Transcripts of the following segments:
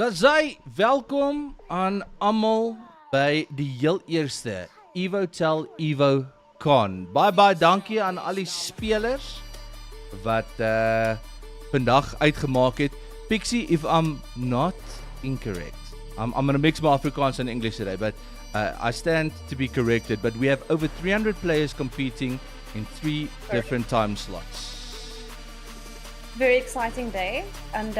Dan sê welkom aan almal by die heel eerste EvoTel Evo Con. Baie dankie aan al die spelers wat vandag uitgemaak het. Pixie, if I'm not incorrect, I'm going to mix my Afrikaans and English today, but I stand to be corrected. But we have over 300 players competing in 3 different time slots. Very exciting day, and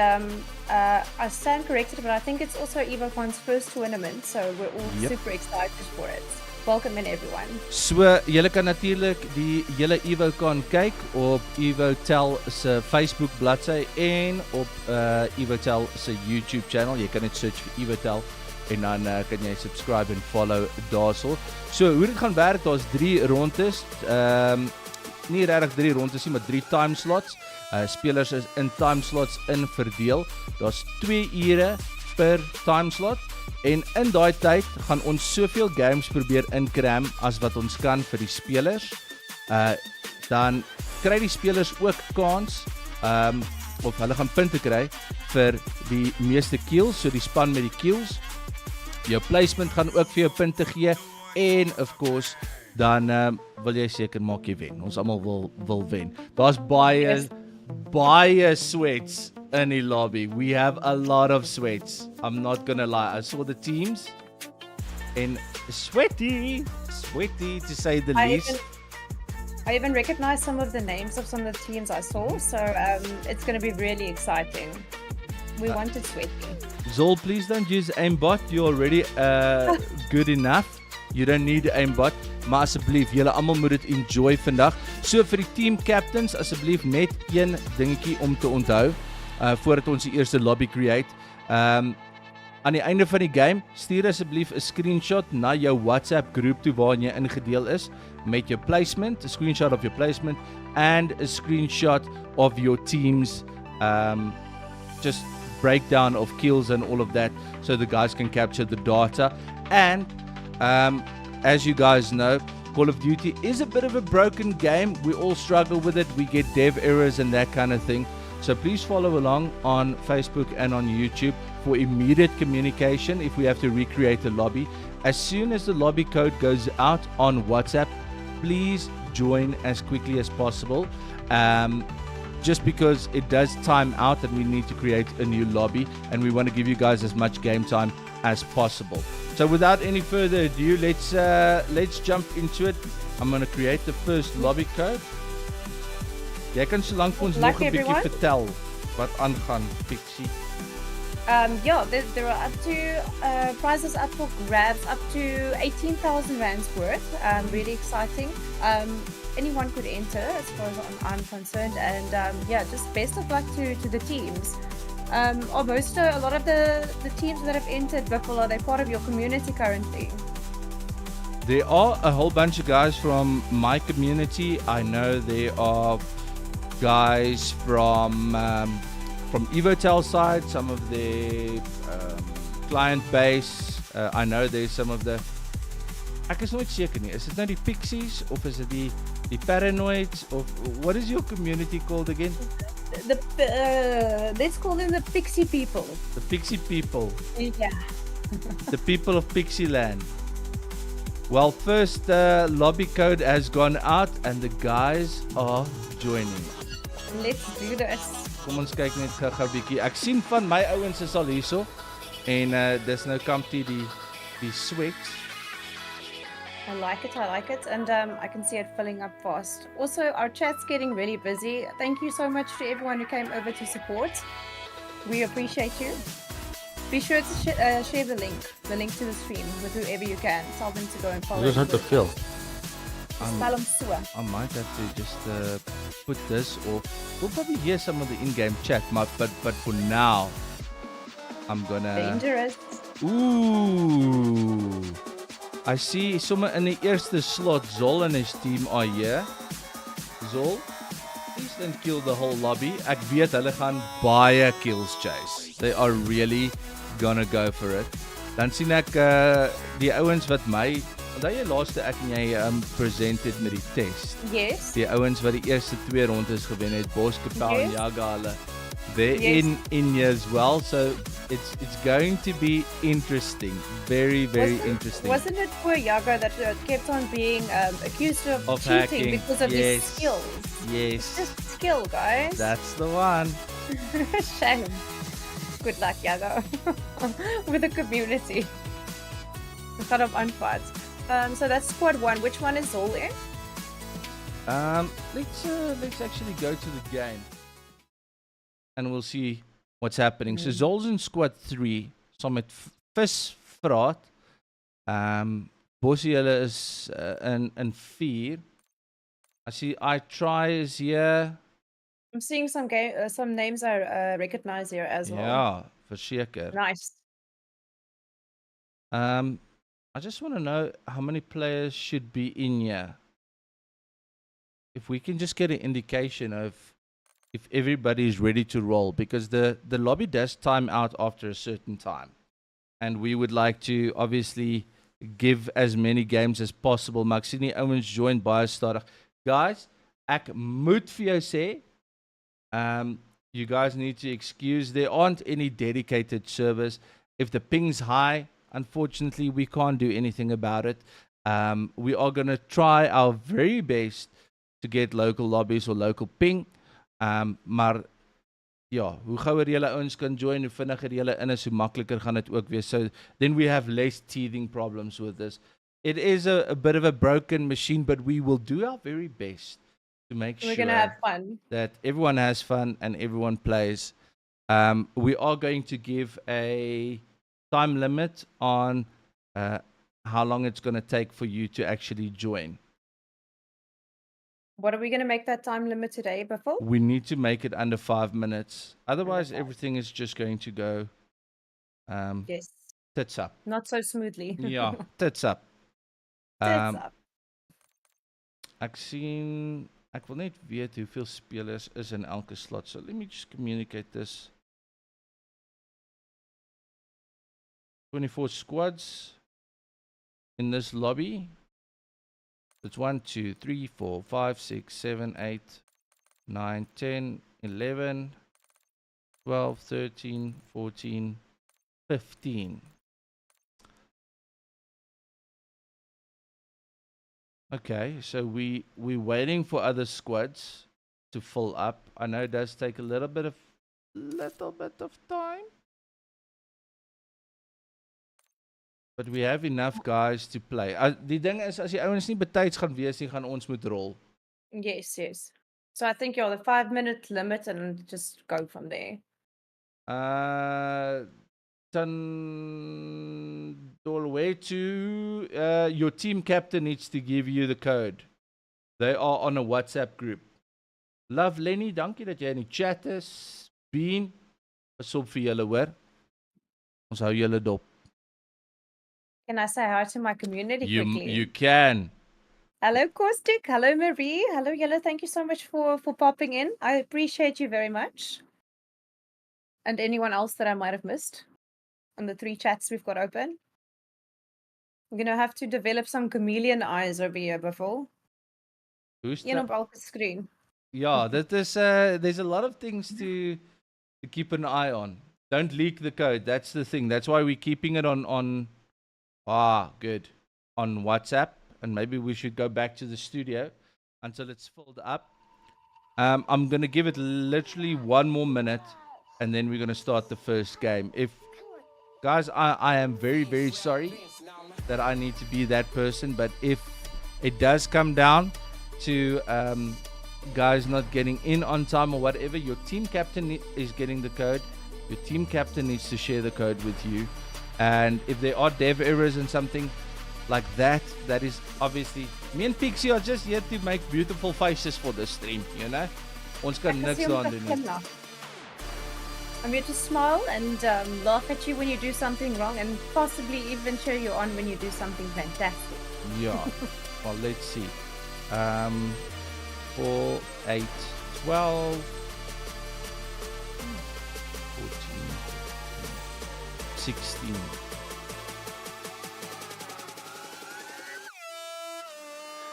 I stand corrected, but I think it's also EvoCon's first tournament, so we're all super excited for it. Welcome in everyone. So, julle kan natuurlik die hele EvoCon kyk op EvoTel se Facebook bladsy en op EvoTel se YouTube channel. Jy kan net search vir EvoTel en dan kan jy subscribe en follow daarso. So, hoe dit gaan werk, daar's 3 rondes. Nie regtig 3 rondes nie, maar 3 time slots. Spelers is in time slots in verdeel. Daar's 2 ure per time slot. En in daai tyd gaan ons soveel games probeer inkram as wat ons kan vir die spelers. Dan kry die spelers ook kans of hulle gaan punte kry vir die meeste kills, so die span met die kills. Jou placement gaan ook vir jou punte gee en of course dan wil jy seker maak jy wen. Ons almal wil wen. Daar's baie sweats in die lobby. We have a lot of sweats. I'm not gonna lie. I saw the teams and sweaty to say the least. I even recognized some of the names of some of the teams I saw, so it's going to be really exciting. We wanted sweaty. Zol, please don't use aimbot. You're already good enough. You don't need aimbot. Maar asseblief, julle almal moet dit enjoy vandag. So vir die team captains, asseblief net een dingetjie om te onthou voordat ons die eerste lobby create. Aan die einde van die game, stuur asseblief 'n screenshot na jou WhatsApp groep toe waarin jy ingedeel is met jou placement, 'n screenshot of your placement and a screenshot of your team's just breakdown of kills and all of that so the guys can capture the data. And as you guys know, Call of Duty is a bit of a broken game. We all struggle with it. We get dev errors and that kind of thing. So please follow along on Facebook and on YouTube for immediate communication if we have to recreate the lobby. As soon as the lobby code goes out on WhatsApp, please join as quickly as possible. Just because it does time out and we need to create a new lobby and we want to give you guys as much game time as possible. So without any further ado, let's jump into it. I'm going to create the first lobby code. Jy kan so lank vir ons nog 'n bietjie vertel wat aangaan, Pixie. There are up to prizes up for grabs up to 18,000 rands worth. Really exciting. Anyone could enter as far as I'm concerned, and just best of luck to the teams. A lot of the teams that have entered Buffel, are they part of your community currently? There are a whole bunch of guys from my community. I know there are guys from EvoTel side, some of the client base. I know there's some of the. Ek is nooit seker nie. Is dit nou die Pixies of is dit die Paranoids of what is your community called again? Let's call them the Pixie people. The Pixie people. Yeah. The people of Pixie Land. Well, first lobby code has gone out and the guys are joining. Let's do this. Kom ons kyk net gou bietjie. Ek sien van my ouens is al hierso en dis nou kampie die sweats. I like it, and I can see it filling up fast. Also, our chat's getting really busy. Thank you so much to everyone who came over to support. We appreciate you. Be sure to share the link to the stream with whoever you can. Tell them to go and follow. You don't have to fill. I might have to just put this off. We'll probably hear some of the in-game chat, but for now, I'm gonna. Dangerous. Ooh. I see sommer in die eerste slot Zol and his team are here. Zol, please don't kill the whole lobby. Ek weet hulle gaan baie kills chase. They are really gonna go for it. Dan sien ek die ouens wat my, onthou jy laaste ek en jy presented met die test. Yes. Die ouens wat die eerste 2 rondes gewen het, Boskapel en Jaga, They're Yes. in here as well, so it's going to be interesting. Very, very interesting. Wasn't it poor Yago that kept on being accused of Of cheating hacking. because of his Yes. skills? It's Yes. just skill, guys. That's the one. Shame. Good luck, Yago, with the community. We gaan op aanvat. So that's squad 1. Which one is Zol in? Let's actually go to the game, and we'll see what's happening. So Zol's in squad 3, saam met Vis Vraat. Bossie hulle is in 4. I see I try is here. I'm seeing some names I recognize here as well. Ja, verseker. Nice. I just want to know how many players should be in here. If we can just get an indication of if everybody is ready to roll, because the lobby does time out after a certain time, and we would like to obviously give as many games as possible. Maxine Owens joined by stadig. Guys, ek moet vir jou sê, you guys need to excuse, there aren't any dedicated servers. If the ping's high, unfortunately, we can't do anything about it. We are going to try our very best to get local lobbies or local ping. Maar ja, hoe gouer julle ouens kan join, hoe vinniger julle in is, hoe makliker gaan dit ook wees. So then we have less teething problems with this. It is a bit of a broken machine, but we will do our very best to make We're sure gonna have fun. that everyone has fun and everyone plays. We are going to give a time limit on how long it's going to take for you to actually join. What are we gonna make that time limit today, Buffel? We need to make it under 5 minutes. Otherwise, 5. everything is just going to go Yes. tits up. Not so smoothly. Yeah, tits up. Tits up. Ek wil net weet hoeveel spelers is in elke slot. So let me just communicate this. 24 squads in this lobby. It's 1, 2, 3, 4, 5, 6, 7, 8, 9, 10, 11, 12, 13, 14, 15. Okay, so we're waiting for other squads to fill up. I know it does take a little bit of time. But we have enough guys to play. Die ding is, as die ouens nie betyds gaan wees nie, gaan ons moet rol. Yes, yes. So I think you're the 5-minute limit and just go from there. Dolwetu, your team captain needs to give you the code. They are on a WhatsApp group. Love Lenny, dankie dat jy in die chat is. Bean, pas op vir julle hoor. Ons hou julle dop. Can I say hi to my community quickly? You can. Hello, Caustic. Hello, Marie. Hello, Yellow. Thank you so much for popping in. I appreciate you very much. And anyone else that I might have missed on the 3 chats we've got open. I'm going to have to develop some chameleon eyes over here before. Who's You know, bulk screen. Yeah, that is, there's a lot of things to keep an eye on. Don't leak the code. That's the thing. That's why we're keeping it on good. On WhatsApp. And maybe we should go back to the studio until it's filled up. I'm going to give it literally 1 more minute. And then we're going to start the first game. Guys, I am very, very sorry that I need to be that person. But if it does come down to guys not getting in on time or whatever, your team captain is getting the code. Your team captain needs to share the code with you. And if there are dev errors and something like that, that is obviously... Me and Pixie are just here to make beautiful faces for the stream, you know? Ons kan niks daaraan doen nie. I'm here to smile and laugh at you when you do something wrong and possibly even cheer you on when you do something fantastic. Yeah. Well, let's see. 4, 8, 12, 14, 16.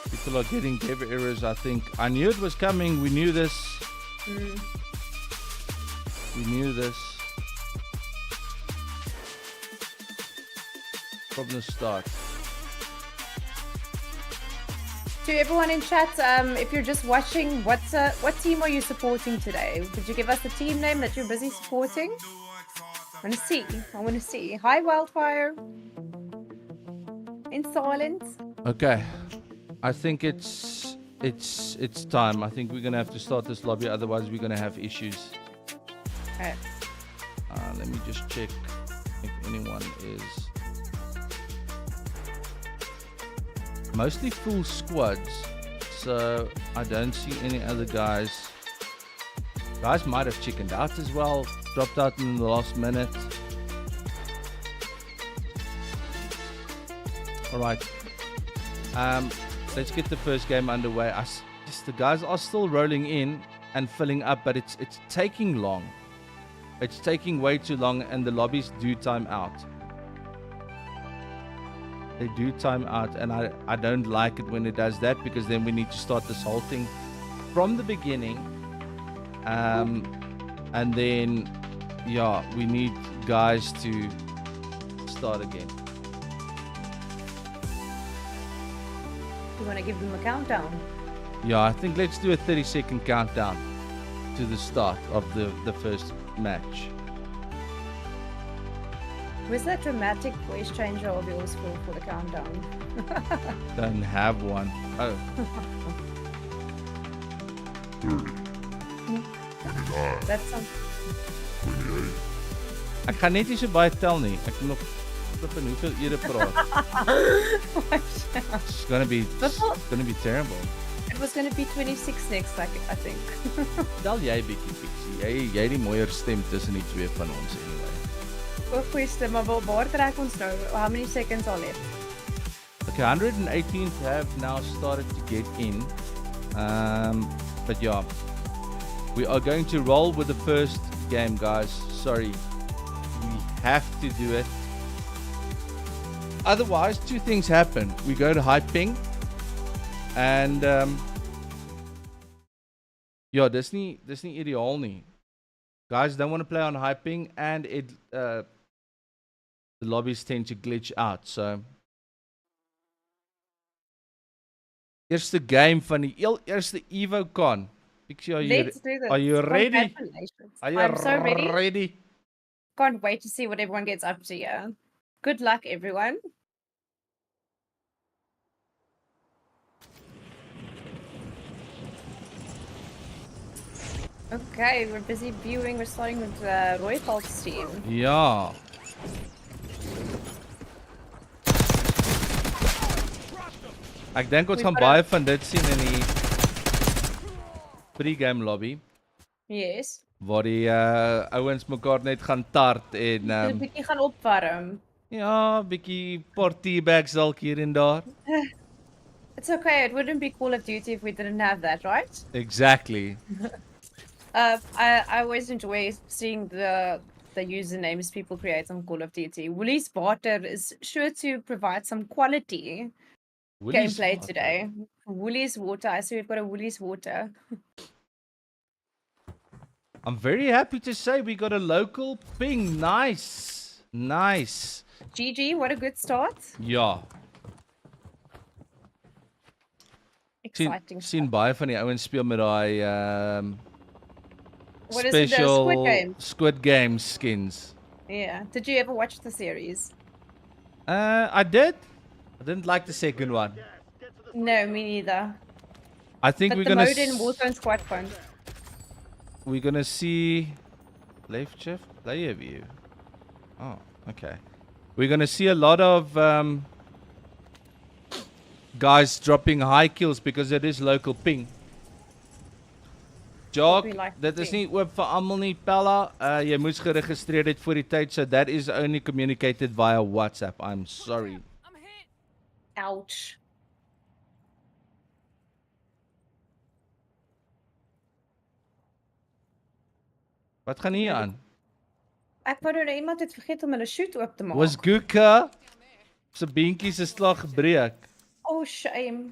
People are getting dev errors, I think. I knew it was coming. We knew this. We knew this from the start. To everyone in chat, if you're just watching, what team are you supporting today? Could you give us the team name that you're busy supporting? I want to see. Hi, Wildfire. In silence. Okay, I think it's time. I think we're gonna have to start this lobby, otherwise we're gonna have issues. Okay. Let me just check if anyone is. Mostly full squads, so I don't see any other guys. Guys might have chickened out as well, dropped out in the last minute. All right, let's get the first game underway. The guys are still rolling in and filling up, but it's taking long. It's taking way too long, and the lobbies do time out. They do time out, and I don't like it when it does that, because then we need to start this whole thing from the beginning. And then, yeah, we need guys to start again. You want to give them a countdown? Yeah, I think let's do a 30-second countdown to the start of the first match. Where's that dramatic voice changer of yours for the countdown? Don't have one. Oh. 29, That's some. 28. Ek gaan net nie so baie tel nie. Ek moet nog flippin hoeveel ure praat. It's gonna be terrible. It was going to be 26 next, I think. Tel jy bietjie Pixie. Jy die mooier stem tussen die twee van ons anyway. Ook goeie stem, maar waar trek ons nou? How many seconds are left? Okay, 118th have now started to get in. But yeah, we are going to roll with the first game, guys. Sorry, we have to do it. Otherwise, two things happen. We go to high ping, and yeah, dis nie ideaal nie. Guys don't want to play on high ping, and the lobbies tend to glitch out. So, eerste game van die eerste EvoCon. Pixie, Let's do this. Are you ready? Congratulations. Are you I'm so ready. ready? Can't wait to see what everyone gets up to here. Good luck, everyone. Okay, we're busy viewing. We're starting with Roy Falk's team. Ja. Ek dink ons gaan baie van dit sien in die pre-game lobby, Yes. waar die ouens mekaar net gaan tart en 'n bietjie gaan opwarm. ja, bietjie party bags dalk hier en daar. It's okay. It wouldn't be Call of Duty if we didn't have that, right? Exactly. I always enjoy seeing the usernames people create on Call of Duty. Woolie's Water is sure to provide some quality Woolie's gameplay Water. today. Woolie's Water. I see we've got a Woolie's Water. I'm very happy to say we got a local ping. Nice. Nice. GG, what a good start. Ja. Exciting. Sien baie van die ouens speel met daai What is it, the special Squid Game? Squid Game skins. Yeah. Did you ever watch the series? I did. I didn't like the second one. No, me neither. I think But we're the gonna mode in Warzone's quite fun. we're gonna see left shift player view. Oh, okay. We're gonna see a lot of guys dropping high kills because it is local ping. Jock, We like dit is ping. nie oop vir almal nie, Pella. Jy moes geregistreer het voor die tyd, so that is only communicated via WhatsApp. I'm sorry. Ouch. Wat gaan hier aan? Ek wou nou iemand het vergeet om hulle shoot oop te maak. Was Guka se beentjie se slag gebreek? Oh, shame.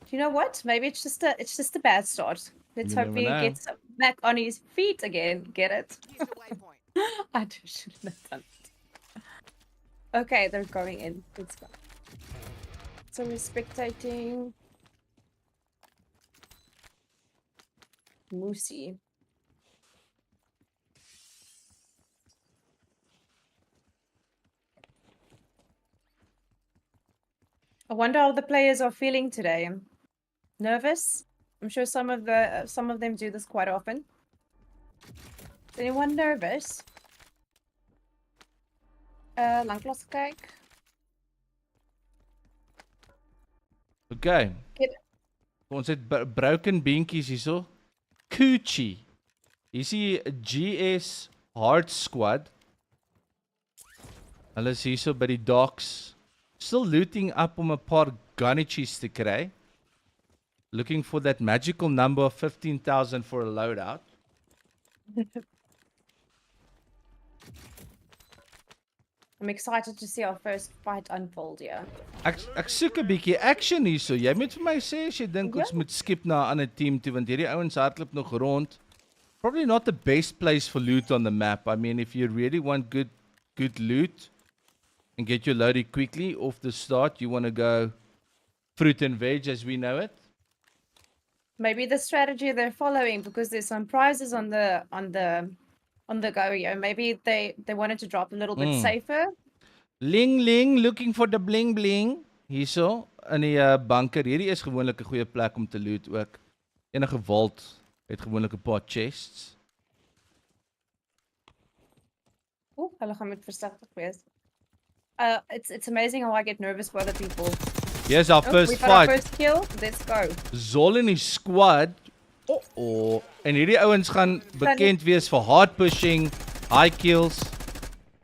Do you know what? Maybe it's just a bad start. Let's You hope never he know. gets back on his feet again. Get it? I shouldn't have done it. Okay, they're going in. Let's go. So we're spectating Moosey. I wonder how the players are feeling today. Nervous? I'm sure some of them do this quite often. Is anyone nervous? Lanklaas kyk. Okay. Get Ons het broken beentjies hierso. Coochie. Hier is die GS Hard Squad. Hulle is hierso by die docks. Still looting up om 'n paar gunnetjies te kry. Looking for that magical number of 15,000 for a loadout. I'm excited to see our first fight unfold here. Ek soek 'n bietjie action hierso. Jy moet vir my sê as jy dink ons Ja. moet skip na 'n ander team toe want hierdie ouens hardloop nog rond. Probably not the best place for loot on the map. I mean, if you really want good loot and get your loaded quickly off the start, you want to go fruit and veg as we know it. Maybe the strategy they're following because there's some prizes on the go here. Maybe they wanted to drop a little bit safer. Ling ling, looking for the bling bling. Hierso in die bunker. Hierdie is gewoonlik 'n goeie plek om te loot ook. Enige vault het gewoonlik 'n paar chests. Oh, hulle gaan met versigtig wees. It's amazing how I get nervous for other people. Here's our Oh, first we got our fight. first kill. Let's go. Zol en die squad. En hierdie ouens gaan bekend wees vir hard pushing, high kills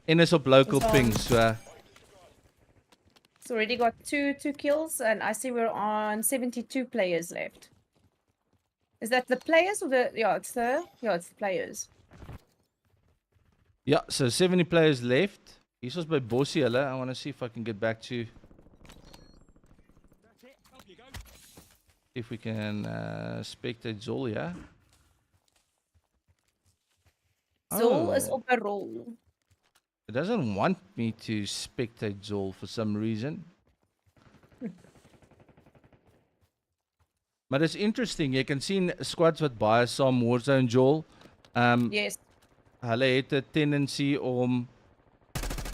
en is op local Ons ping. So It's already got two kills, and I see we're on 72 players left. Is that the players or the? Yeah, it's the players. yeah, so 70 players left. Hier's ons by Bossie hulle. I want to see if I can get back to if we can spectate Zol, yeah. Zol is Oh. op 'n rol. It doesn't want me to spectate Zol for some reason. Maar dis interesting. Jy kan sien squads wat baie saam Warzone Joel. Yes. Hulle het 'n tendency om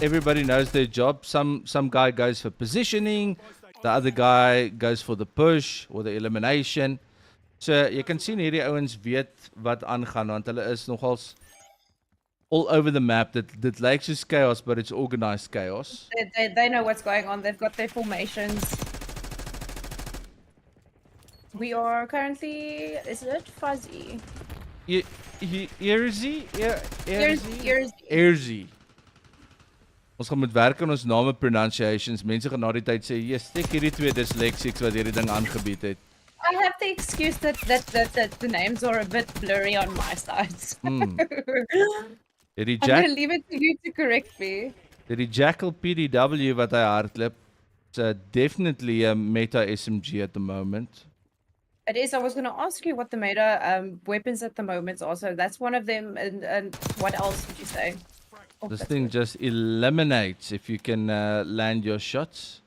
everybody knows their job. Some guy goes for positioning, the other guy goes for the push or the elimination. So jy kan sien hierdie ouens weet wat aangaan want hulle is nogals all over the map. Dit lyk soos chaos, but it's organized chaos. They know what's going on. They've got their formations. We are currently, is it fuzzy? Erzy? Erzy. Ons gaan moet werk aan ons name pronunciations. Mense gaan na die tyd sê, "Jy steek hierdie twee dyslexics wat hierdie ding aangebied het." I have the excuse that the names are a bit blurry on my side. So Hierdie I'm gonna leave it to you to correct me. Die Jackal PDW wat hy hardloop, is definitely a meta SMG at the moment. It is. I was going to ask you what the meta weapons at the moment are. So that's one of them. And what else would you say? Oh, This that's thing good. just eliminates if you can land your shots.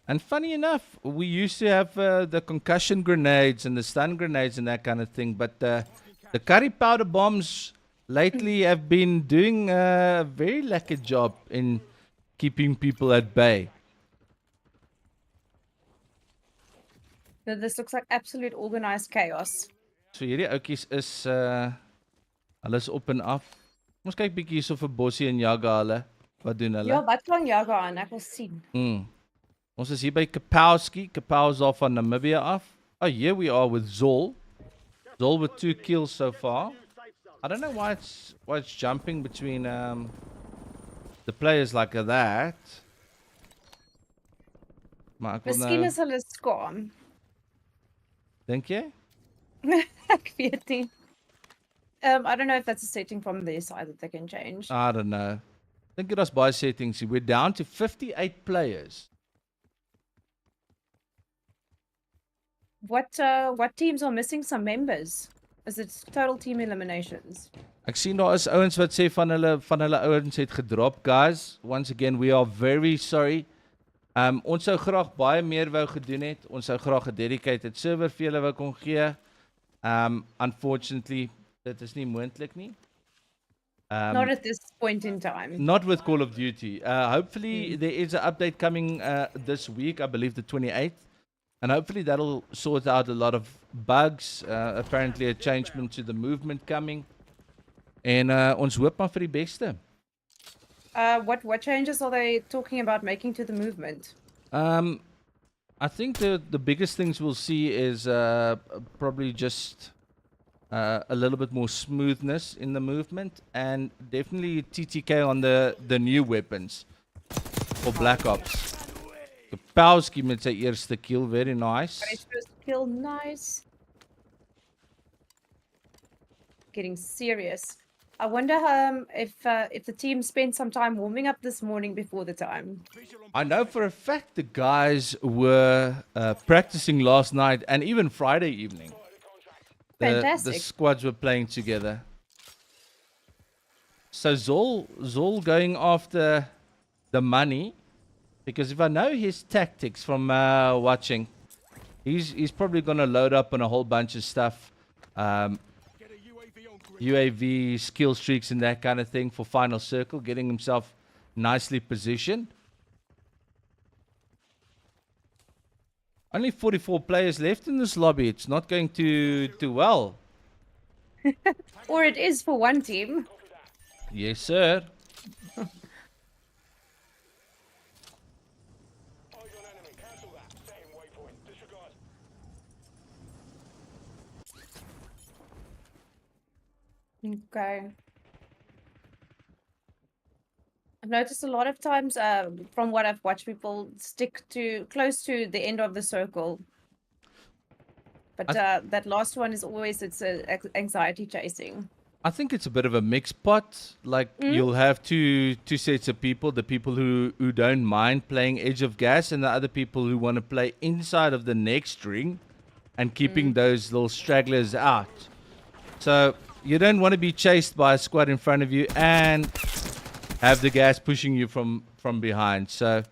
And funny enough, we used to have the concussion grenades and the stun grenades and that kind of thing, but the curry powder bombs lately have been doing a very lacquer job in keeping people at bay. This looks like absolute organized chaos. So hierdie ouetjies is hulle is op en af. Ons kyk bietjie hierso vir Bossie en Jaga hulle. Wat doen hulle? Ja, wat klang Jaga aan? Ek wil sien. Ons is hier by Kapowski. Kapow's off van Namibia af. Oh, here we are with Zol. Zol with 2 kills so far. I don't know why it's jumping between the players like that. Maar ek wil Miskien nou, is hulle skaam. dink jy? Ek weet nie. I don't know if that's a setting from their side that they can change. I don't know. Dink dit is baie settings. We're down to 58 players. What teams are missing some members? Is it total team eliminations? Ek sien daar is ouens wat sê van hulle ouens het gedrop, guys. Once again, we are very sorry. Ons sou graag baie meer wou gedoen het. Ons sou graag 'n dedicated server vir julle wou kon gee. Unfortunately, dit is nie moontlik nie. Not at this point in time. Not with Call of Duty. Hopefully there is an update coming this week, I believe the 28th. And hopefully that'll sort out a lot of bugs. Apparently a changement to the movement coming. En ons hoop maar vir die beste. What changes are they talking about making to the movement? I think the biggest things we'll see is probably just a little bit more smoothness in the movement, and definitely TTK on the new weapons for Black Ops. Kapowski met sy eerste kill, very nice. His first kill, nice. Getting serious. I wonder if the team spent some time warming up this morning before the time. I know for a fact the guys were practicing last night and even Friday evening. The Fantastic. squads were playing together. So Zol going after the money, because if I know his tactics from watching, he's probably going to load up on a whole bunch of stuff. UAV, skill streaks and that kind of thing for final circle, getting himself nicely positioned. Only 44 players left in this lobby. It's not going too well. Or it is for one team. Yes, sir. Okay. I've noticed a lot of times, from what I've watched, people stick to close to the end of the circle. But that last one is always anxiety chasing. I think it's a bit of a mixed pot. Like you'll have two sets of people: the people who don't mind playing edge of gas, and the other people who want to play inside of the next ring, and keeping those little stragglers out. So you don't want to be chased by a squad in front of you and have the gas pushing you from behind. So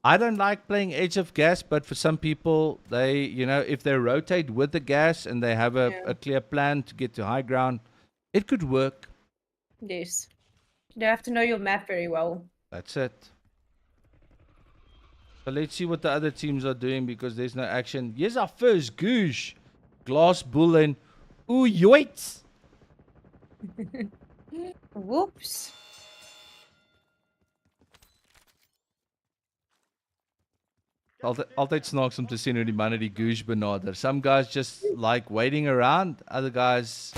I don't like playing edge of gas, but for some people, they, if they rotate with the gas and they have a clear plan to get to high ground, it could work. Yes. You have to know your map very well. That's it. So let's see what the other teams are doing, because there's no action. Here's our first goosh. Glass Bull and ooh, yoits. Whoops. Altyd snaaks om te sien hoe die manne die goosh benader. Some guys just like waiting around. Other guys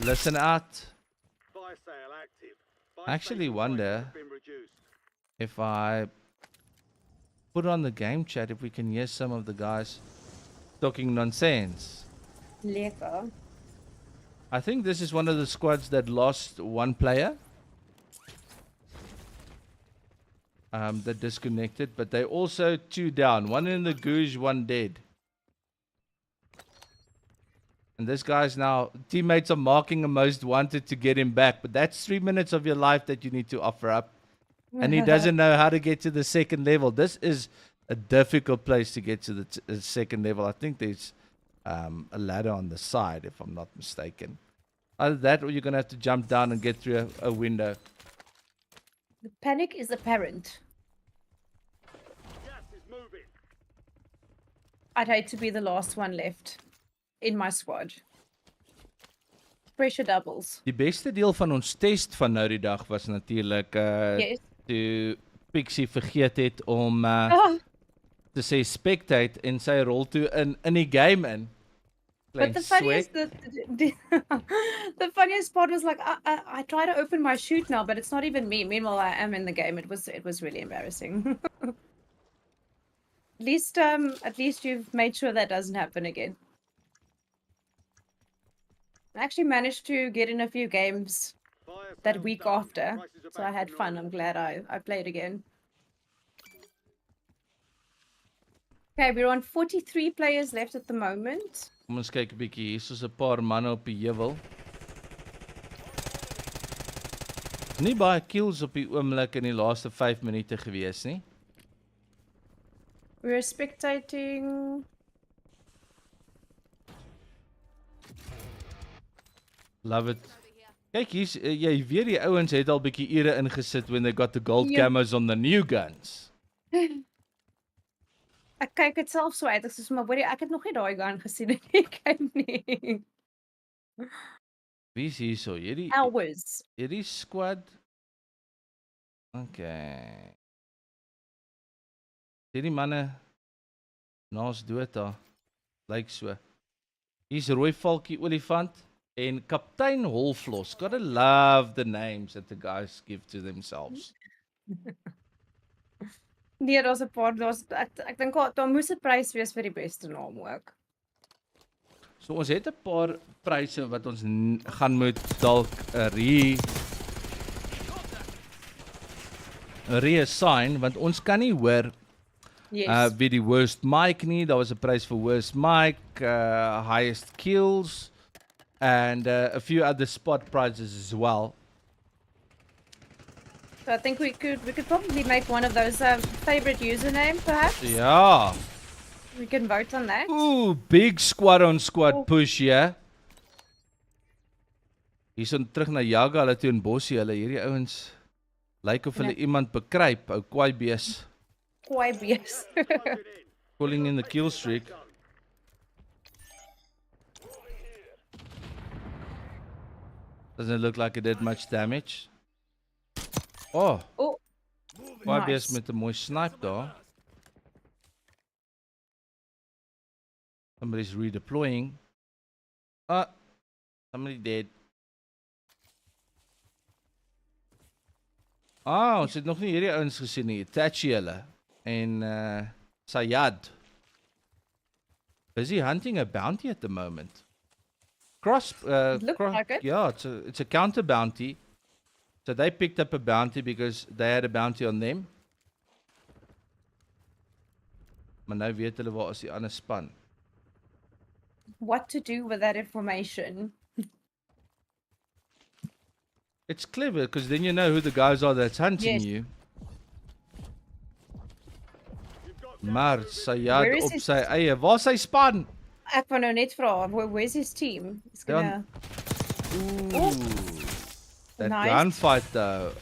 listen out. I actually wonder if I put on the game chat if we can hear some of the guys talking nonsense. Lekker. I think this is one of the squads that lost one player. That disconnected, but they also 2 down. One in the goosh, one dead. And this guy's now, teammates are marking a most wanted to get him back, but that's 3 minutes of your life that you need to offer up. And he doesn't know how to get to the second level. This is a difficult place to get to the second level. I think there's a ladder on the side, if I'm not mistaken. Either that or you're going to have to jump down and get through a window. The panic is apparent. I'd hate to be the last one left in my squad. Pressure doubles. Die beste deel van ons test van nou die dag was natuurlik Yes. toe Pixie vergeet het om te sê spectate en sy rol toe in die game in. But the funniest, the funniest part was like, I try to open my shoot now, but it's not even me. Meanwhile, I am in the game. It was really embarrassing. At least you've made sure that doesn't happen again. I actually managed to get in a few games that week after, so I had fun. I'm glad I played again. Okay, we're on 43 players left at the moment. Kom ons kyk 'n bietjie. Hier is 'n paar manne op die heuwel. Nie baie kills op die oomblik in die laaste 5 minute gewees nie. We're spectating. Love it. Kyk hier's jy weet die ouens het al bietjie ure ingesit when they got the gold Ja. camos on the new guns. Ek kyk dit self so uit. Ek sê maar hoorie, ek het nog nie daai gun gesien in die game nie. Wie is hierso? Hours. Hierdie squad. Okay. Hierdie manne naas dood daar. Lyk so. Hier's rooi valkie olifant en kaptein Holflos. Gotta love the names that the guys give to themselves. Nee, daar's 'n paar. Ek dink daar moes 'n prys wees vir die beste naam ook. So ons het 'n paar pryse wat ons gaan moet dalk reassign want ons kan nie hoor Yes. wie die worst mic nie. Daar was 'n prys vir worst mic, highest kills and a few other spot prizes as well. So I think we could probably make one of those favorite username perhaps. Ja. We can vote on that. Ooh, big squad on squad Oh. push hier. Hier's dan terug na Jaga, hulle toe in Bossie, hulle hierdie ouens lyk of hulle iemand bekruip, ou kwaai bees. Quite yes. Pulling in the kill streak. Doesn't look like it did much damage. Oh, Oh, kwaai bees nice. met 'n mooi snipe daar. Somebody's redeploying. Somebody dead. Ons het nog nie hierdie ouens gesien nie. Tachi hulle en Sayad. Busy hunting a bounty at the moment. Looks like it. Yeah, it's a counter bounty. So they picked up a bounty because they had a bounty on them. Maar nou weet hulle waar is die ander span. What to do with that information? It's clever because then you know who the guys are that's hunting Yes. you. Maar Sayad Where is op his- sy eie. Waar is sy span? Ek wou nou net vra, where's his team? He's gonna. Ooh. That Nice. gunfight though.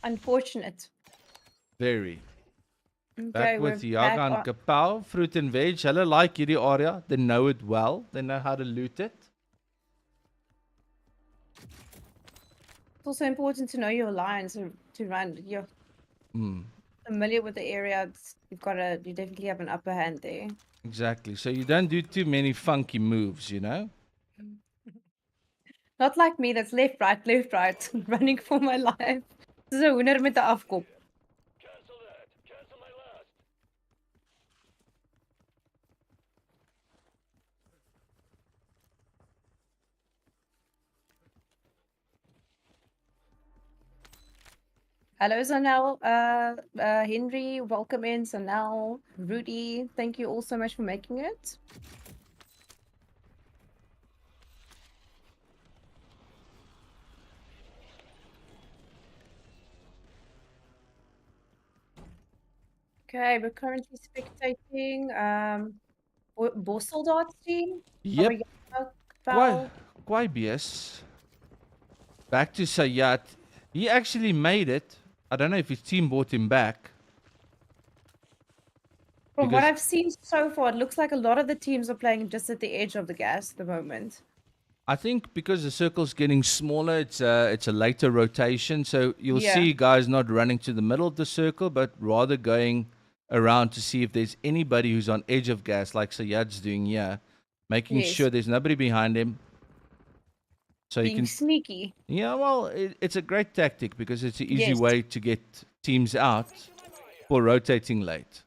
Unfortunate. Very. Okay, Back we're with Yaga and on- Kapow, fruit and veg. Hulle like hierdie area. They know it well. They know how to loot it. It's also important to know your lines to run. You're familiar with the area. You definitely have an upper hand there. Exactly. So you don't do too many funky moves, you know? Not like me, that's left, right, running for my life. Dis 'n hoender met 'n afkop. Hello, Zanel. Henry, welcome in. Zanel, Rudy, thank you all so much for making it. Okay, we're currently spectating Bosseldart's team. Yep. Val. Kwai bees. Back to Sayat. He actually made it. I don't know if his team brought him back. From what because- I've seen so far, it looks like a lot of the teams are playing just at the edge of the gas at the moment. I think because the circle's getting smaller, it's a later rotation. So you'll Yeah. see guys not running to the middle of the circle, but rather going around to see if there's anybody who's on edge of gas, like Sayad's doing here, making Yes. sure there's nobody behind him. So you Being can, sneaky. yeah, well, it's a great tactic because it's an easy Yes. way to get teams out for rotating late.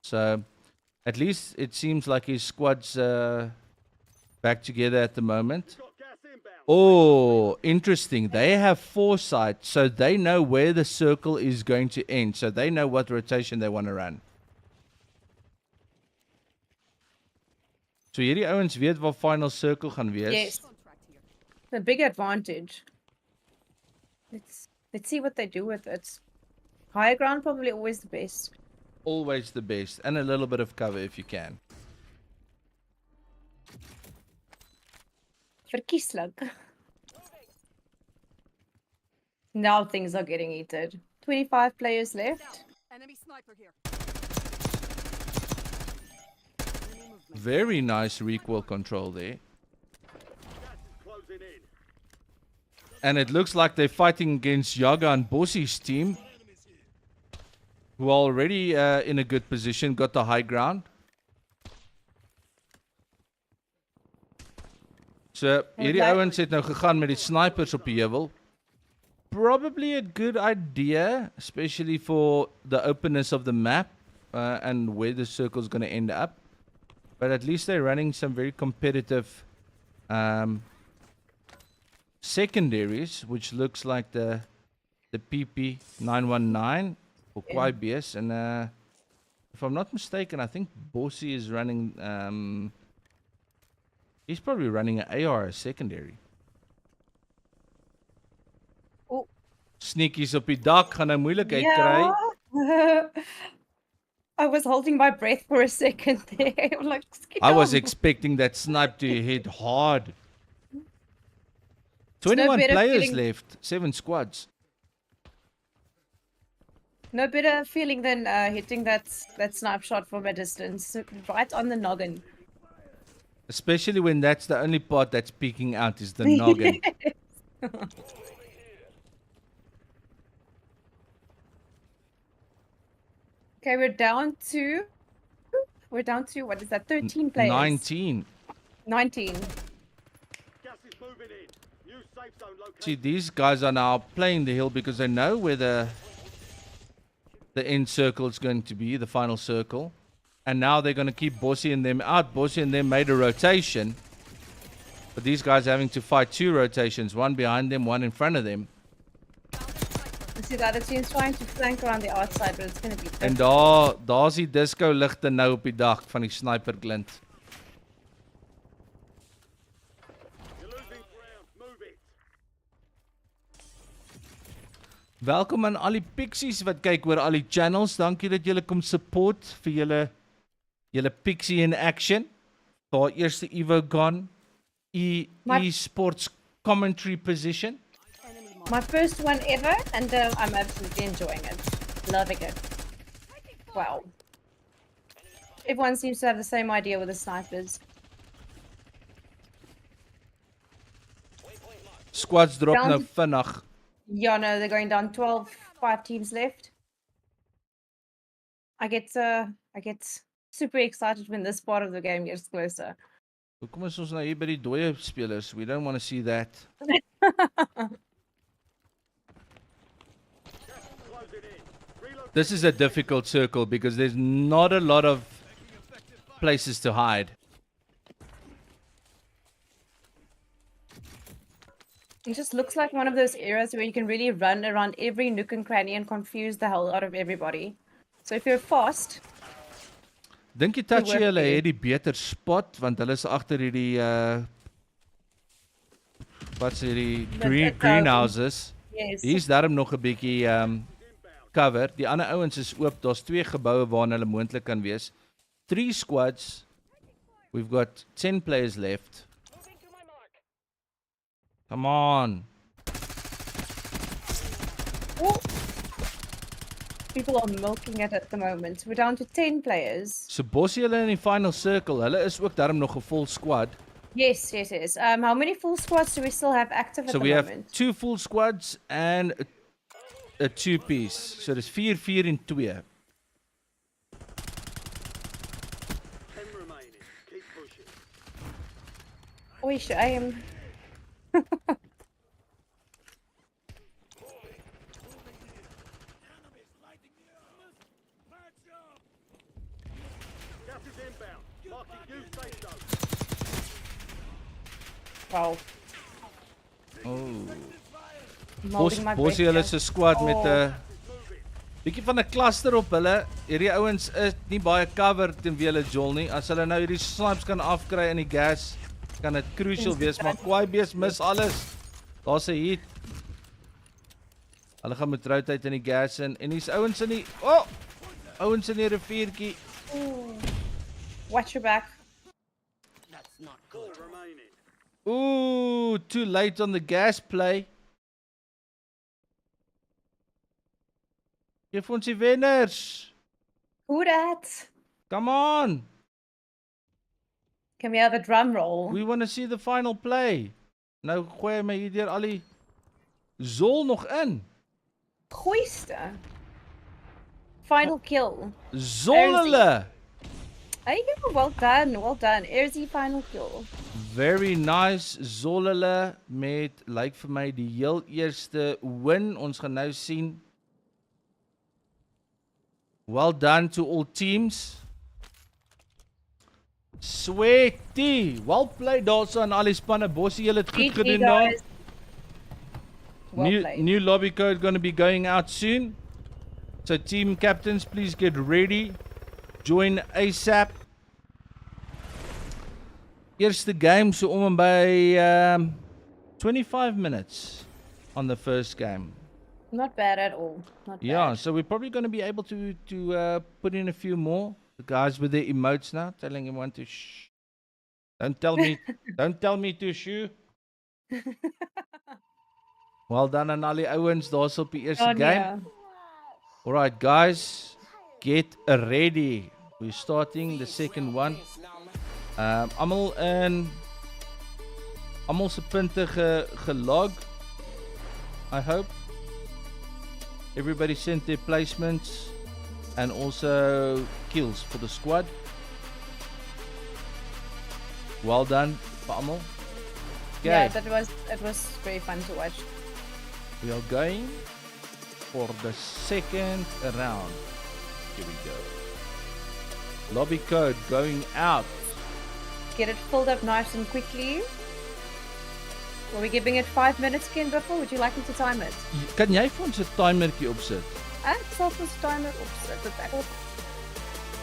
So at least it seems like his squad's back together at the moment. Got gas inbound. Oh, interesting. They have foresight, so they know where the circle is going to end. So they know what rotation they want to run. So hierdie ouens weet waar final circle gaan wees. Yes. The big advantage. Let's see what they do with it. Higher ground probably always the best. Always the best, and a little bit of cover if you can. Verkieslik. Now things are getting heated. 25 players left. Enemy sniper here. Very nice recoil control there. And it looks like they're fighting against Yaga and Bossi's team, who are already in a good position, got the high ground. So, hierdie ouens het nou gegaan met die snipers op die heuwel. Probably a good idea, especially for the openness of the map and where the circle's going to end up. But at least they're running some very competitive secondaries, which looks like the PP919 for QuiBS. And if I'm not mistaken, I think Bossi is running... he's probably running an AR secondary. Oh. Sneakies op die dak gaan nou moeilikheid kry. Yeah. I was holding my breath for a second there. Like, I was expecting that snipe to hit hard. 21 players left, 7 squads. No better feeling than hitting that snipe shot from a distance, right on the noggin. Especially when that's the only part that's peeking out is the noggin. Okay, we're down to what is that? 13 players. 19. 19. See, these guys are now playing the hill because they know where the end circle is going to be, the final circle. And now they're going to keep Bossi and them out. Bossi and them made a rotation. But these guys are having to fight 2 rotations. One behind them, one in front of them. You see the other team's trying to flank around the outside, but it's going to be En daar's die disco ligte nou op die dak van die sniper glint. Welkom aan al die pixies wat kyk oor al die channels. Dankie dat julle kom support vir julle pixie in action. Daar eerste Evo gone. E-sports commentary position. my first one ever, and I'm absolutely enjoying it. Loving it. Wow. Everyone seems to have the same idea with the snipers. Squads drop Down nou to- vinnig. Yeah, no, they're going down 12, 5 teams left. I get super excited when this part of the game gets closer. Hoekom is ons nou hier by die dooie spelers? We don't want to see that. This is a difficult circle because there's not a lot of places to hide. It just looks like one of those areas where you can really run around every nook and cranny and confuse the hell out of everybody. So if you're fast, Dink jy Tachi work hulle hier. het die beter spot want hulle is agter hierdie wat sê die greenhouses. yes. Hier's daarom nog 'n bietjie cover. Die ander ouens is oop. Daar's 2 geboue waarna hulle moontlik kan wees. 3 squads. We've got 10 players left. Come on. Oh. People are milking it at the moment. We're down to 10 players. So Bossie hulle in die final circle. Hulle is ook daarom nog 'n full squad. Yes. How many full squads do we still have active at So the we have moment? 2 full squads and a 2-piece. So dis 4 en 2. 10 remaining. Keep pushing. Oish, I am. Gas is inbound. Marking new safe zone. Wow. Oh. Molding my Bossie hulle se squad met Oh. 'n bietjie van 'n cluster op hulle. Hierdie ouens is nie baie cover teen wie hulle jol nie. As hulle nou hierdie snipes kan afkry in die gas, kan dit crucial wees, maar Kwaaibees mis alles. Daar's 'n hit. Hulle gaan met routheid in die gas in en hier's ouens in die ouens in die riviertjie. Ooh. Watch your back. Ooh, too late on the gas play. Geef ons die wenners. Who dat? Come on. Can we have a drum roll? We want to see the final play. Nou gooi hy my hier deur al die Zol nog in. Gooiste. Final kill. Zol hulle. Hey, well done, well done. Here's the final kill. Very nice. Zol hulle met lyk vir my die heel eerste win. Ons gaan nou sien. Well done to all teams. Sweetie. Well played also aan al die spanne. Bossie, julle het goed GG, gedoen daar. guys. Well played. New lobby code going to be going out soon. So team captains, please get ready. Join ASAP. Eerste game so om en by 25 minutes on the first game. Not bad at all. Not Yeah, bad. so we're probably going to be able to put in a few more. The guys with their emotes now, telling everyone to shh. Don't tell me to shoo. Well done aan al die ouens daar's op die eerste game. Alright guys, get ready. We're starting the second one. Almal se punte gelog. I hope. Everybody sent their placements and also kills for the squad. Well done vir almal. Yeah, it was very fun to watch. We are going for the second round. Here we go. Lobby code going out. Get it filled up nice and quickly. Were we giving it 5 minutes, Ken Buffel? Would you like me to time it? Kan jy vir ons 'n timertjie opsit? Ek sal vir ons timer opsit. Dit ek op.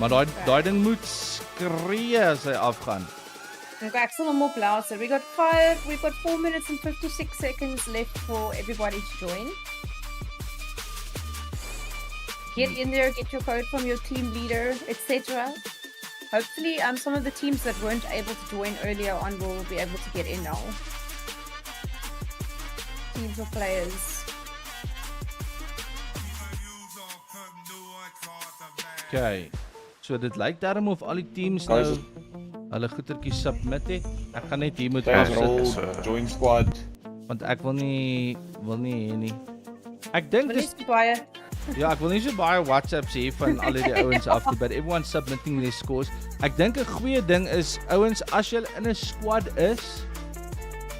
Maar daai ding moet skree as hy afgaan. Okay, ek sal hom op louder. We've got 4 minutes and 56 seconds left for everybody to join. Get in there, get your code from your team leader, etc. Hopefully, some of the teams that weren't able to join earlier on will be able to get in now. Teams or players. Okay. So dit lyk daarom of al die teams nou hulle goetertjies submit het. Ek gaan net hier moet afsit. Join squad. Want ek wil nie hê nie. Ek dink dis baie. Ja, ek wil nie so baie WhatsApps hê van al die ouens af nie, but everyone submitting their scores. Ek dink 'n goeie ding is ouens, as jy in 'n squad is,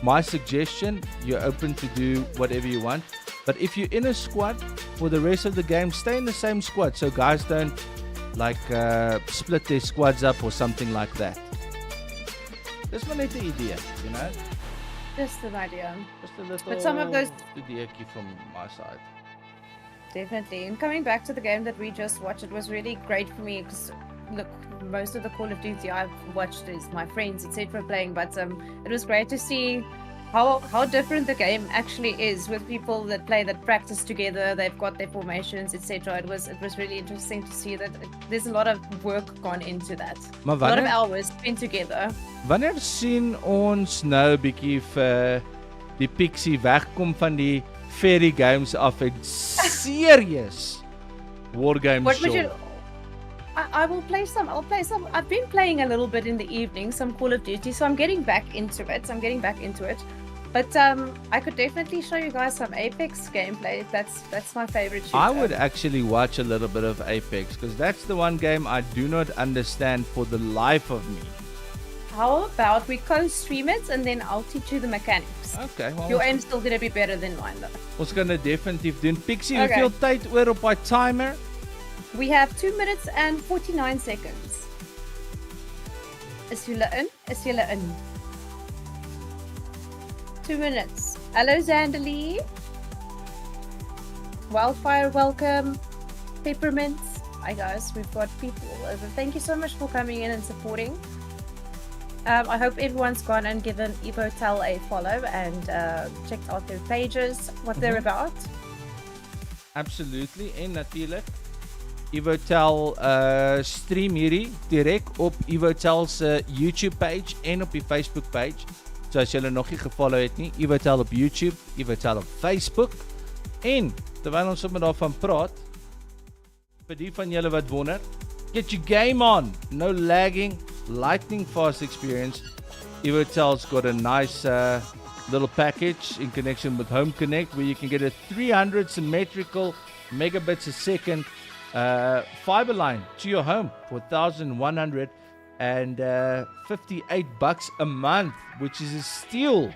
my suggestion, you're open to do whatever you want. But if you're in a squad for the rest of the game, stay in the same squad so guys don't split their squads up or something like that. Dis maar net 'n idee, you know? Just an idea. Just a little But some of those ideetjie from my side. Definitely. And coming back to the game that we just watched, it was really great for me because, look, most of the Call of Duty I've watched is my friends, etc. playing, but it was great to see how different the game actually is with people that play, that practice together, they've got their formations, etc. It was really interesting to see that there's a lot of work gone into that. Maar A lot of hours spent together. Wanneer sien ons nou 'n bietjie vir die Pixie wegkom van die fairy games af en serious war games What would show? you? I will play some. I'll play some. I've been playing a little bit in the evening, some Call of Duty, so I'm getting back into it. But I could definitely show you guys some Apex gameplay. That's my favorite shooter. I would actually watch a little bit of Apex because that's the one game I do not understand for the life of me. How about we co-stream it and then I'll teach you the mechanics. Okay, well, Your aim's still gonna be better than mine though. ons gaan dit definitief doen. Pixie, Okay. hoeveel tyd oor op daai timer? We have 2 minutes and 49 seconds. Is julle in? 2 minutes. Hello, Zandalee. Wildfire, welcome. Peppermints. Hi, guys. We've got people all over. Thank you so much for coming in and supporting. I hope everyone's gone and given EvoTel a follow and checked out their pages, what they're about. Absolutely. En natuurlijk EvoTel stream hierdie direk op EvoTel se YouTube page en op die Facebook page. So as julle nog nie gefollow het nie, EvoTel op YouTube, EvoTel op Facebook. En terwyl ons sommer daarvan praat, vir die van julle wat wonder, get your game on. No lagging, lightning fast experience. EvoTel's got a nice little package in connection with Home Connect where you can get a 300 symmetrical megabits a second fiber line to your home for $1,158 a month, which is a steal.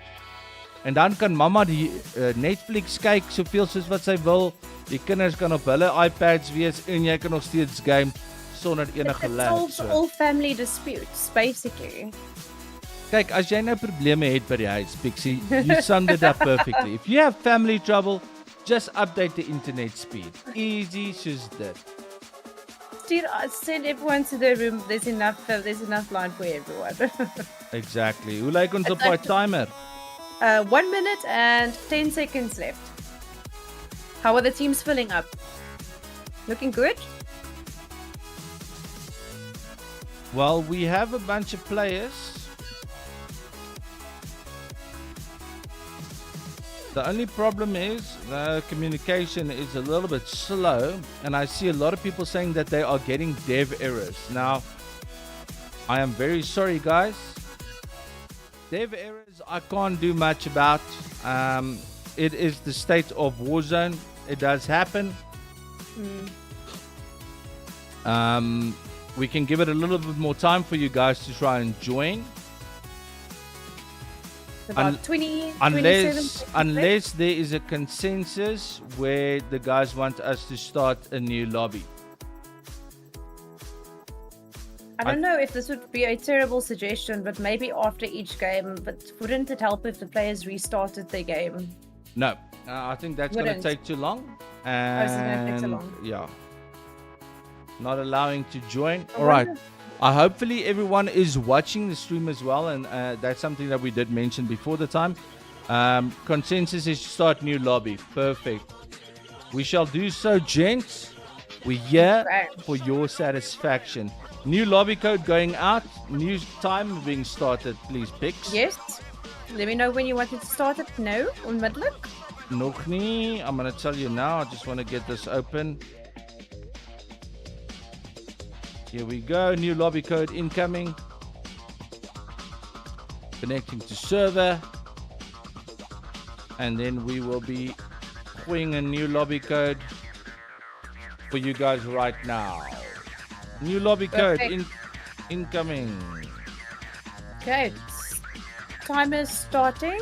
En dan kan mamma die Netflix kyk soveel soos wat sy wil. Die kinders kan op hulle iPads wees en jy kan nog steeds game sonder enige lag. It solves all family disputes, basically. Kyk, as jy nou probleme het by die huis, Pixie, you summed it up perfectly. If you have family trouble, just update the internet speed. Easy soos dit. Send everyone to their room. There's enough line for everyone. Exactly. Hoe lyk ons op our timer? 1 minute and 10 seconds left. How are the teams filling up? Looking good? Well, we have a bunch of players. The only problem is communication is a little bit slow, and I see a lot of people saying that they are getting dev errors. Now, I am very sorry, guys. Dev errors I can't do much about. It is the state of Warzone. It does happen. We can give it a little bit more time for you guys to try and join. About 27 Unless there is a consensus where the guys want us to start a new lobby. I don't know if this would be a terrible suggestion, but maybe after each game. But wouldn't it help if the players restarted their game? No, I think that's going to take too long. So it's gonna take too long. Yeah. Not allowing to join. All right. Hopefully everyone is watching the stream as well, and that's something that we did mention before the time. Consensus is to start new lobby. Perfect. We shall do so, gents. We're here for your satisfaction. New lobby code going out. New time being started, please, Pix. Yes. Let me know when you want it to start it. No, onmiddellik. Nog nie. I'm going to tell you now. I just want to get this open. Here we go. New lobby code incoming. Connecting to server. And then we will be putting a new lobby code for you guys right now. New lobby code incoming. Okay. Timer starting.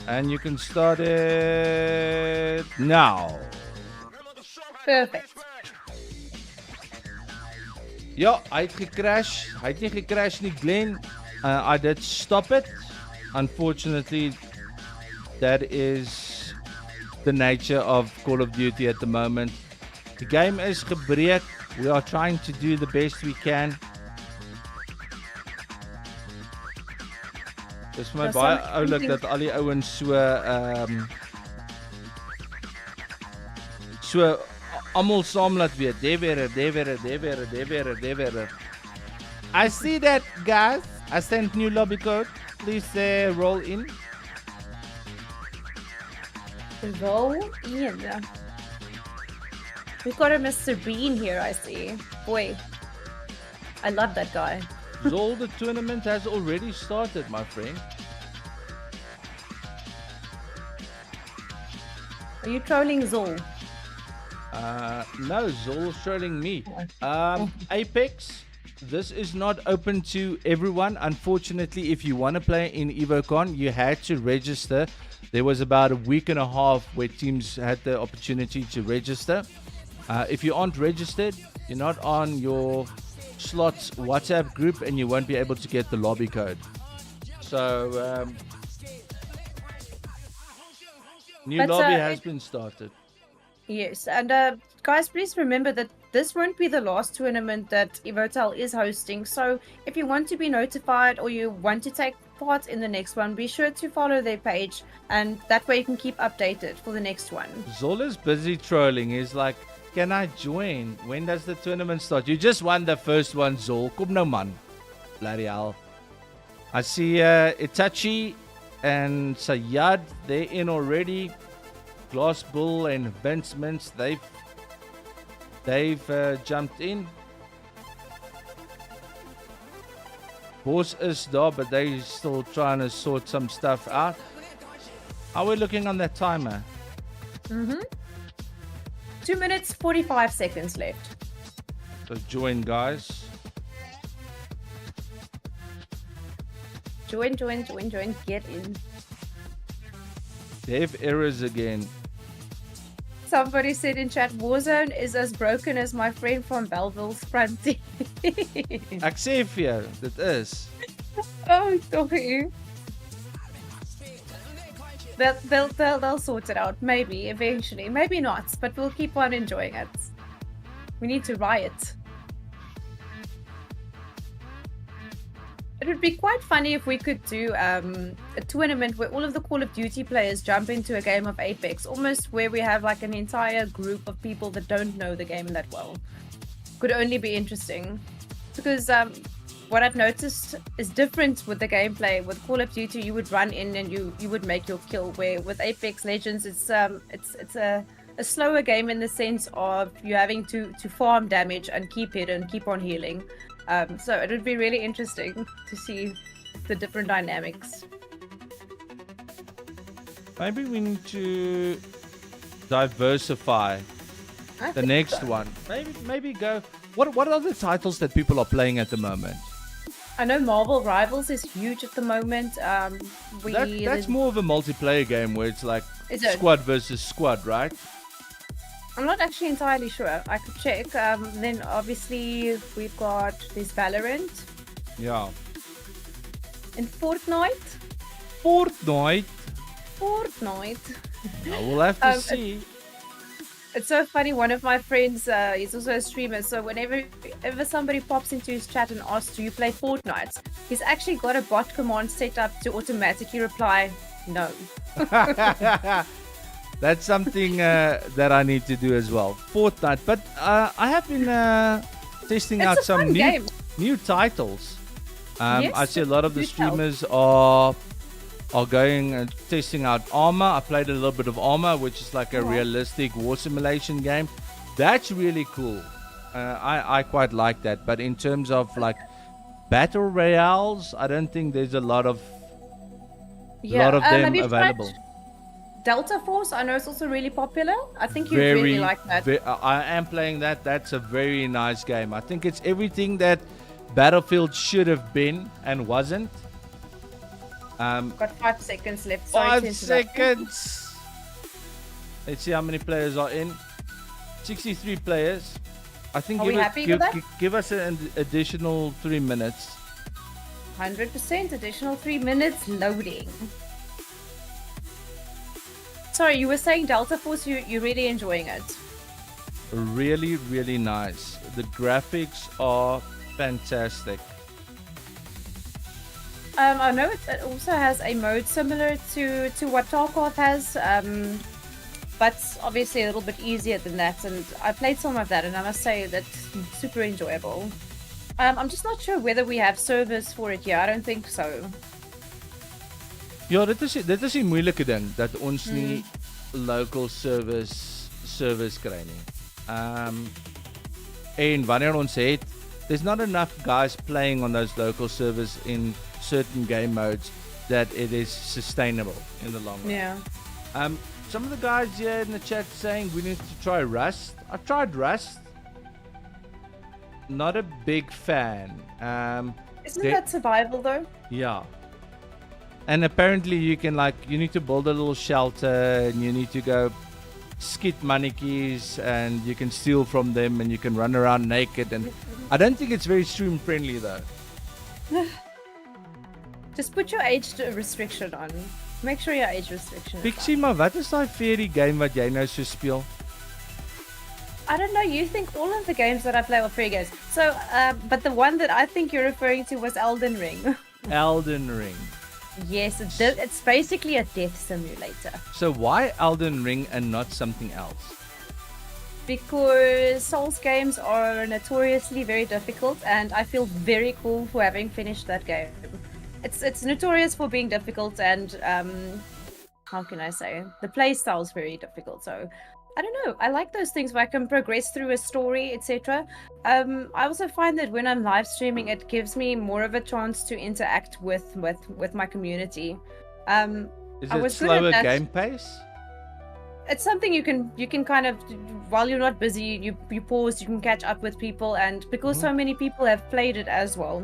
And you can start it now. Perfect. Ja, hy het gecrash. Hy het nie gecrash nie, Glenn. I did stop it. Unfortunately, that is the nature of Call of Duty at the moment. The game is gebreek. We are trying to do the best we can. Dis vir my baie oulik dat al die ouens so almal saam laat weet. Dever. I see that, guys. I sent new lobby code. Please roll in. Roll in. We've got a Mr. Bean here, I see. Boy, I love that guy. Zol, the tournament has already started, my friend. Are you trolling Zol? No, Zol's trolling me. Apex, this is not open to everyone. Unfortunately, if you want to play in EvoCon, you had to register. There was about a week and a half where teams had the opportunity to register. If you aren't registered, you're not on your slots WhatsApp group and you won't be able to get the lobby code. So New But, lobby uh, has it- been started. Yes, and guys, please remember that this won't be the last tournament that Evotel is hosting. So if you want to be notified or you want to take part in the next one, be sure to follow their page, and that way you can keep updated for the next one. Zola's busy trolling. He's like, can I join? When does the tournament start? You just won the first one, Zol. Kom nou man. Bloody hell. I see Itachi and Sayad. They're in already. Glass Bull and Vince Mintz, they've jumped in. Boss is there, but they still trying to sort some stuff out. How are we looking on that timer? 2 minutes 45 seconds left. So join, guys. Join, get in. Dev errors again. Somebody said in chat, Warzone is as broken as my friend from Belleville's front teeth. Ek sê vir jou, dit is. Oh, sorry. They'll sort it out. Maybe, eventually. Maybe not, but we'll keep on enjoying it. We need to riot. It would be quite funny if we could do a tournament where all of the Call of Duty players jump into a game of Apex, almost where we have like an entire group of people that don't know the game that well. Could only be interesting. Because what I've noticed is different with the gameplay. With Call of Duty, you would run in and you would make your kill, where with Apex Legends, it's a slower game in the sense of you having to farm damage and keep it and keep on healing. So it would be really interesting to see the different dynamics. Maybe we need to diversify I the think next so. one. Maybe go. What are the titles that people are playing at the moment? I know Marvel Rivals is huge at the moment. That's more of a multiplayer game where it's like Is it? squad versus squad, right? I'm not actually entirely sure. I could check. Then obviously there's Valorant Yeah. and Fortnite. Fortnite. Now we'll have to see. It's so funny. One of my friends, he's also a streamer. So whenever somebody pops into his chat and asks, "Do you play Fortnite?" He's actually got a bot command set up to automatically reply, "No." That's something that I need to do as well. Fortnite. But I have been testing It's out a some fun game. new titles. Yes, I see a lot of the do tell. streamers are going and testing out Armor. I played a little bit of Armor, which is like a realistic war simulation game. That's really cool. I quite like that. But in terms of like battle royales, I don't think there's a lot of them have you available. tried Delta Force? I know it's also really popular. I think you really like that. I am playing that. That's a very nice game. I think it's everything that Battlefield should have been and wasn't. Got 5 seconds left. Sorry to 5 interrupt you. seconds. Let's see how many players are in. 63 players. I think Are we happy with that? give us an additional 3 minutes. 100% additional 3 minutes loading. Sorry, you were saying Delta Force, you're really enjoying it. Really, really nice. The graphics are fantastic. I know it also has a mode similar to what Tarkov has, but obviously a little bit easier than that. And I played some of that, and I must say that's super enjoyable. I'm just not sure whether we have servers for it here. I don't think so. Ja, dit is die moeilike ding dat ons nie local service kry nie. En wanneer ons het, there's not enough guys playing on those local servers in certain game modes that it is sustainable in the long run. Yeah. Some of the guys here in the chat saying we need to try Rust. I've tried Rust. Not a big fan. Isn't that survival though? Yeah. And apparently you need to build a little shelter and you need to go skit mannetjies and you can steal from them and you can run around naked, and I don't think it's very stream friendly though. Just put your age restriction on. Make sure your age restriction is Pixie, on. maar wat is daai fairy game wat jy nou so speel? I don't know. You think all of the games that I play are free games. So, but the one that I think you're referring to was Elden Ring. Elden Ring. Yes, it's basically a death simulator. So why Elden Ring and not something else? Because Souls games are notoriously very difficult, and I feel very cool for having finished that game. It's notorious for being difficult, and how can I say, the play style is very difficult. So I don't know. I like those things where I can progress through a story, etc. I also find that when I'm live streaming, it gives me more of a chance to interact with my community. Is I it was good at slower that. game pace? It's something you can kind of, while you're not busy, you pause, you can catch up with people, and because so many people have played it as well,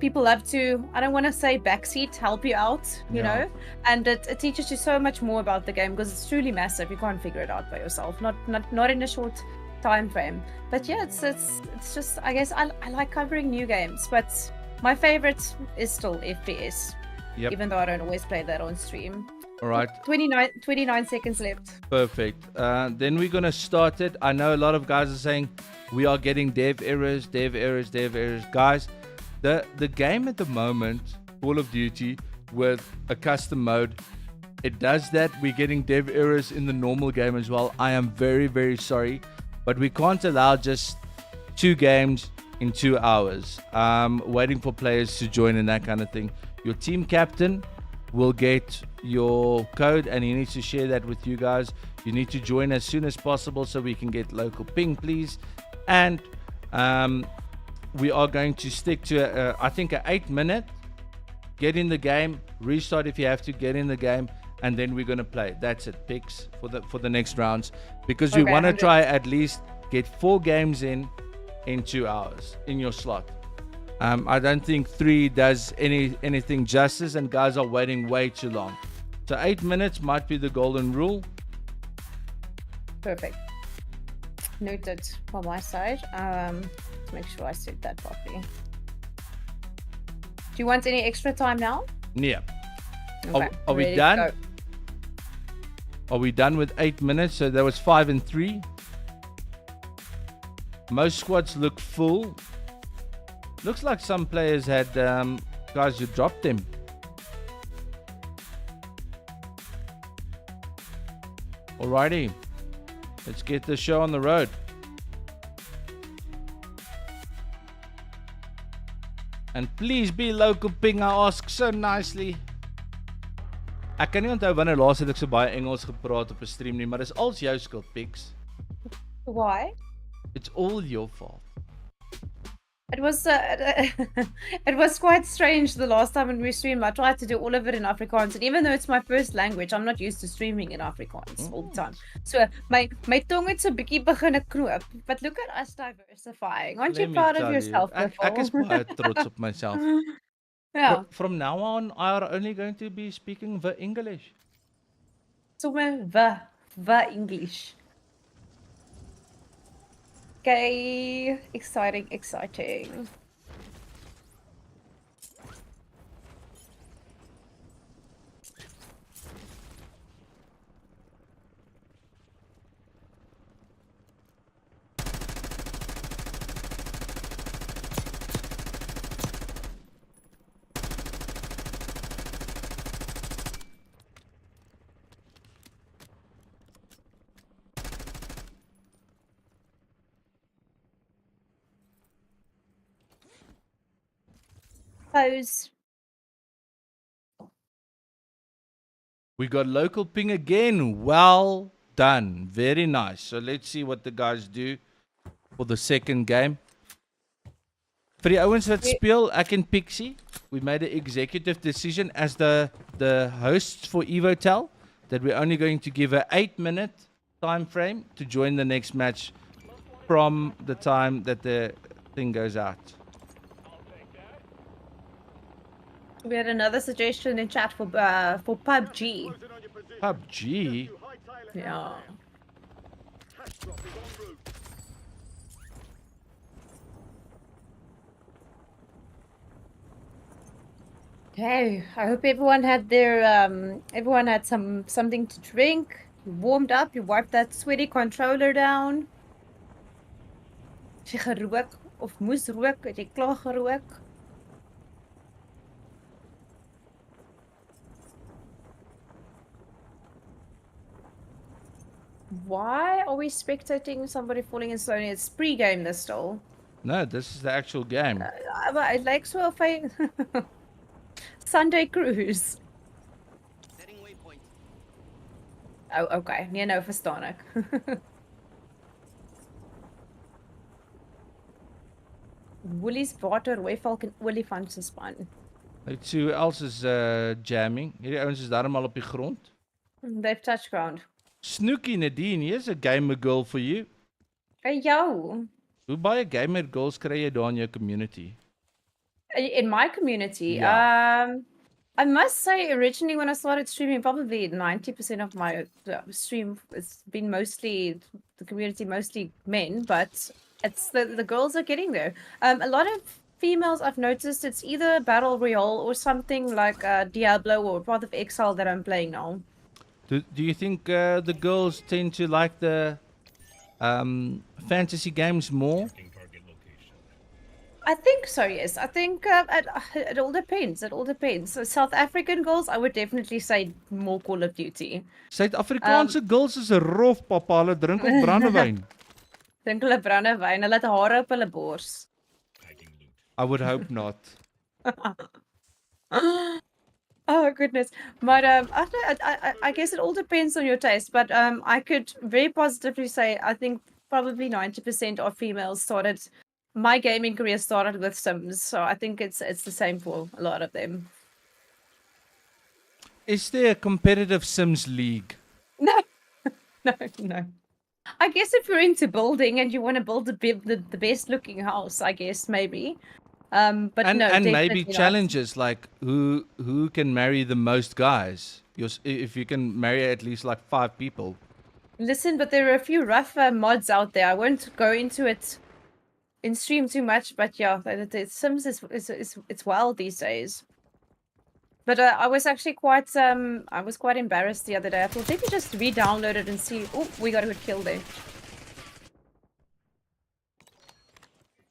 people love to, I don't want to say backseat, help you out, you Yeah. know, and it teaches you so much more about the game because it's truly massive. You can't figure it out by yourself, not in a short time frame. But yeah, it's just, I guess I like covering new games, but my favorite is still FPS. Yep. Even though I don't always play that on stream. All right. 29 seconds left. Perfect. Then we're going to start it. I know a lot of guys are saying we are getting dev errors. Guys, the game at the moment, Call of Duty, with a custom mode, it does that. We're getting dev errors in the normal game as well. I am very, very sorry. But we can't allow just 2 games in 2 hours. Waiting for players to join and that kind of thing. Your team captain will get your code and he needs to share that with you guys. You need to join as soon as possible so we can get local ping, please. And we are going to stick to I think an 8-minute. Get in the game, restart if you have to, get in the game, and then we're going to play. That's it, picks for the next rounds, because we Okay, want to 100. try at least get 4 games in 2 hours in your slot. I don't think 3 does anything justice, and guys are waiting way too long. So 8 minutes might be the golden rule. Perfect. Noted from my side. Let's make sure I set that properly. Do you want any extra time now? Yeah. Okay, Are we ready to done? go. Are we done with 8 minutes? So that was 5 and 3. Most squads look full. Looks like some players had guys who dropped them. Alrighty, let's get the show on the road. And please be local ping, I ask so nicely. Ek kan nie onthou wanneer laas het ek so baie Engels gepraat op 'n stream nie, maar dis als jou skuld, Pix. Why? It's all your fault. It was it was quite strange the last time when we streamed. I tried to do all of it in Afrikaans, and even though it's my first language, I'm not used to streaming in Afrikaans all the time. So my tong het so bietjie begin knoop. But look at us diversifying. Aren't you Let me proud of tell yourself, you, ek is Buffel? baie trots op myself. Yeah. From now on, I are only going to be speaking the English. Somewhere the English. Okay, exciting. Pose. We got local ping again. Well done. Very nice. So let's see what the guys do for the second game. Vir die ouens wat speel, ek en Pixie, we made an executive decision as the hosts for EvoTel that we're only going to give an 8-minute time frame to join the next match from the time that the thing goes out. We had another suggestion in chat for PUBG. PUBG? Yeah. Hey, I hope everyone had something to drink. You warmed up, you wiped that sweaty controller down. As jy gerook of moes rook, het jy klaar gerook? Why are we spectating somebody falling in slowly? It's pre-game this still. No, this is the actual game. Maar it lyk so of hy Sunday cruise. Setting waypoint. Oh, okay. Nee, nou verstaan ek. Woolies water, rooi valk en olifant se span. Let's see who else is jamming. Hierdie ouens is darm al op die grond. They've touched ground. Snooky Nadine, here's a gamer girl for you. Hey, jou. Hoe baie gamer girls kry jy daar in jou community? In my community, Yeah. I must say, originally when I started streaming, probably 90% of my stream has been mostly the community, mostly men, but it's the girls are getting there. A lot of females I've noticed it's either Battle Royale or something like Diablo or Path of Exile that I'm playing now. Do you think the girls tend to like the fantasy games more? I think so, yes. I think it all depends. It all depends. So South African girls, I would definitely say more Call of Duty. Suid-Afrikaanse girls is 'n rof pappa, hulle drink op brandewyn. Dink hulle brandewyn, hulle het hare op hulle bors. I would hope not. Oh goodness. But I guess it all depends on your taste. But I could very positively say I think probably 90% of females started. My gaming career started with Sims, so I think it's the same for a lot of them. Is there a competitive Sims league? No, no. I guess if you're into building and you want to build the best looking house, I guess maybe. But And no, maybe definitely not. challenges like who can marry the most guys? If you can marry at least like 5 people. Listen, but there are a few rough mods out there. I won't go into it in stream too much, but yeah, the Sims it's wild these days. But I was actually quite embarrassed the other day. I thought let me just re-download it and see. Oh, we got a good kill there.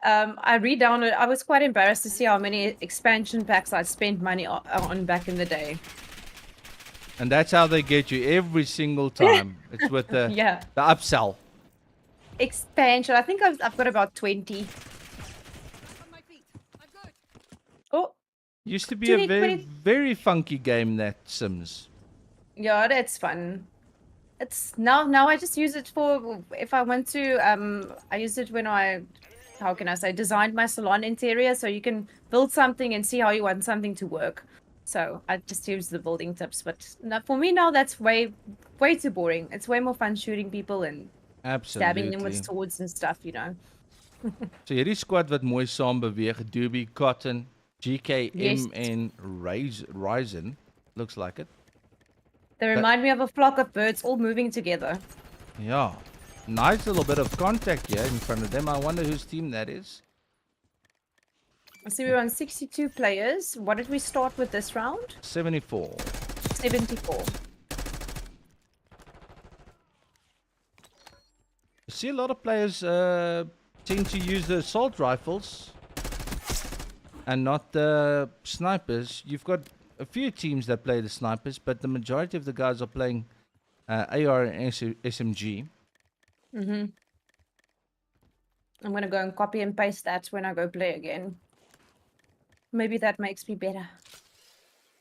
I re-downloaded. I was quite embarrassed to see how many expansion packs I spent money on back in the day. And that's how they get you every single time. It's with the Yeah. the upsell. Expansion. I think I've got about 20. On my feet. I'm good. Oh, Used to be a very 20. very funky game, that Sims. yeah, that's fun. It's now I just use it for if I want to. I use it when how can I say, designed my salon interior, so you can build something and see how you want something to work. So I just use the building tips. But for me now, that's way too boring. It's way more fun shooting people and stabbing them with Absolutely. swords and stuff, you know. So hierdie squad wat mooi saam beweeg, Doobie, Cotton, GKM Yes. en Ryzen. Looks like it. They remind me of a flock of birds all moving together. Yeah. Nice little bit of contact here in front of them. I wonder whose team that is. I see we're on 62 players. What did we start with this round? 74. 74. I see a lot of players tend to use the assault rifles and not the snipers. You've got a few teams that play the snipers, but the majority of the guys are playing AR and SMG. I'm gonna go and copy and paste that when I go play again. Maybe that makes me better.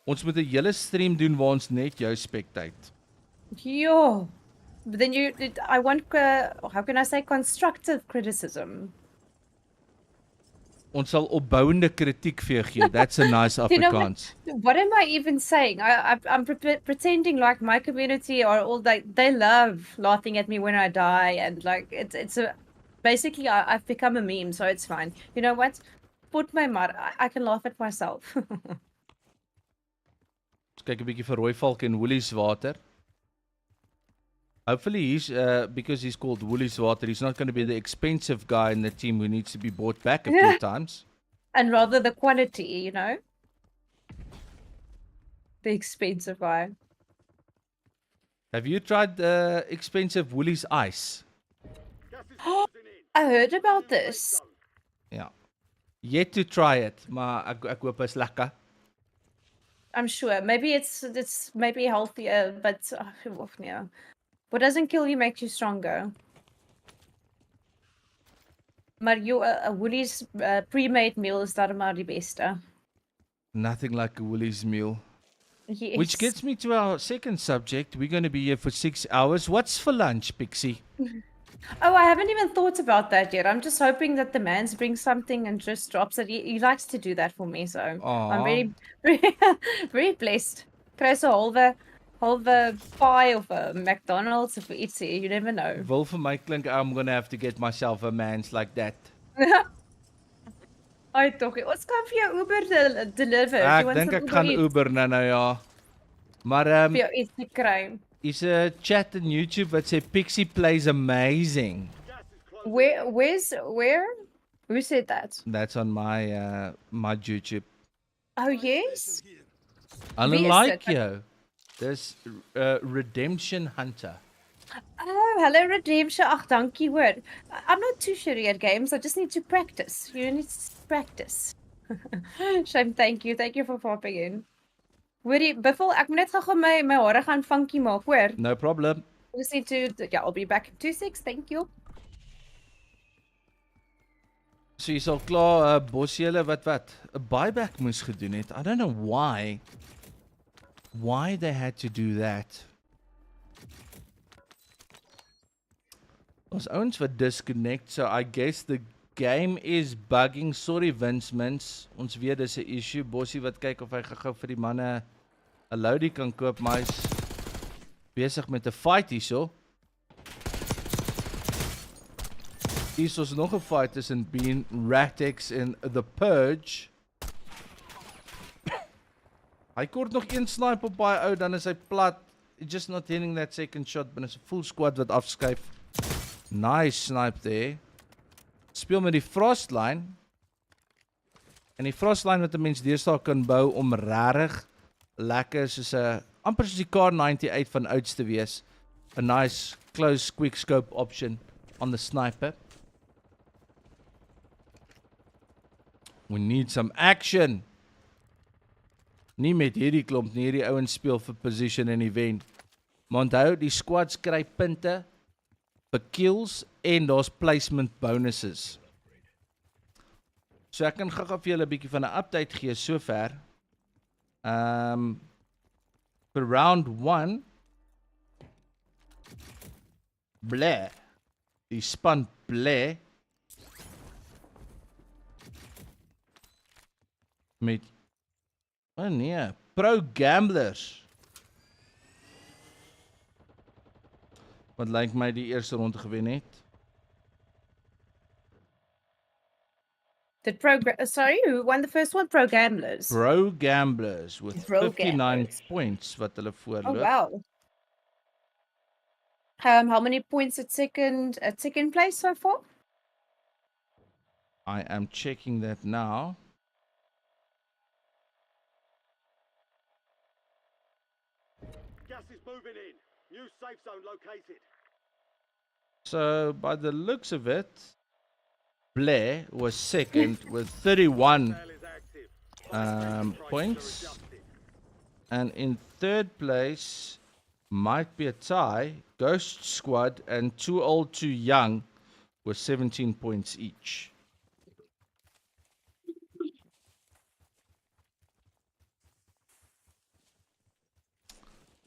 Ons moet 'n hele stream doen waar ons net jou spectate. Yo. But then I want, how can I say, constructive criticism. Ons sal opbouende kritiek vir jou gee. That's a nice You know Afrikaans. what am I even saying? I'm pretending like my community are all like, they love laughing at me when I die, and like it's basically I've become a meme, so it's fine. You know what? Put my mud. I can laugh at myself. Ons kyk 'n bietjie vir rooi valk en woolies water. Hopefully he's because he's called woolies water, he's not going to be the expensive guy in the team who needs to be bought back a few times. And rather the quality, you know. The expensive guy. Have you tried the expensive Woolies ice? I heard about this. Ja. Yet to try it, maar ek hoop is lekker. I'm sure. Maybe it's maybe healthier, but yeah. What doesn't kill you makes you stronger. Maar jou 'n Woolies pre-made meal is darem die beste. Nothing like a Woolies meal. Yes. Which gets me to our second subject. We're going to be here for 6 hours. What's for lunch, Pixie? Oh, I haven't even thought about that yet. I'm just hoping that the man's brings something and just drops it. He likes to do that for me, so I'm very, very blessed. Kry so halve pie of a McDonald's of ietsie. You never know. Wil vir my klink I'm going to have to get myself a man's like that. Ai tog. Ons kan vir jou Uber deliver. Ek dink ek gaan Uber nou ja. Maar vir jou iets te kry. is 'n chat on YouTube wat sê Pixie plays amazing. Where? Who said that? That's on my my YouTube. Oh yes. I Wie is like dit? you. Dis Redemption Hunter. Oh, hello Redemption. Ag, dankie hoor. I'm not too sure at games. I just need to practice. You need to practice. Shame, thank you. Thank you for popping in. Hoorie, Buffel, ek moet net gou my hare gaan funky maak, hoor. No problem. I just need to yeah, I'll be back in 2 seconds. Thank you. So jy's al klaar bossiele wat 'n buyback moes gedoen het. I don't know why they had to do that. Ons ouens wat disconnect, so I guess the game is bugging. Sorry Vince Mins. Ons weet dis 'n issue. Bossie wat kyk of hy gou vir die manne 'n loadie kan koop, maar hy's besig met 'n fight hierso. Hier is nog 'n fight tussen Bean, Ratex en The Purge. Hy kort nog een snipe op baie ou, dan is hy plat. He's just not hitting that second shot, but it's 'n full squad wat afskuif. Nice snipe there. Speel met die Frostline. En die Frostline wat 'n mens deesdae kan bou om regtig lekker soos 'n amper soos die Kar98 van ouds te wees. A nice close quick scope option on the sniper. We need some action. Nie met hierdie klomp nie, hierdie ouens speel vir position en event. Maar onthou, die squads kry punte vir kills en daar's placement bonuses. So ek kan gou-gou vir julle 'n bietjie van 'n update gee sover. For round 1 bleh. Die span bleh met oh nee, pro gamblers. Wat lyk my die eerste ronde gewen het. Sorry, who won the first one? Pro Gamblers. Pro gamblers with Pro 59 Gamblers. points wat hulle Oh voorloop. wow. How many points at second place so far? I am checking that now. Gas is moving in. New safe zone located. So by the looks of it, Blair was second with 31 Trail is active. points. And in third place might be a tie. Ghost Squad and Too Old Too Young with 17 points each.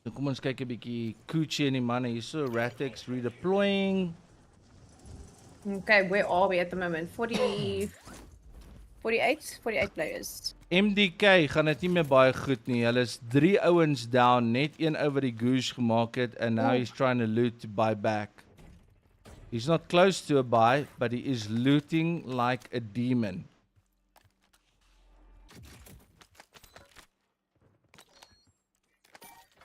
So kom ons kyk 'n bietjie Coochie en die manne hierso. Ratex redeploying. Okay, where are we at the moment? 48 players. MDK gaan dit nie meer baie goed nie. Hulle is 3 ouens down, net een ou wat die goose gemaak het and now he's trying to loot to buy back. He's not close to a buy, but he is looting like a demon.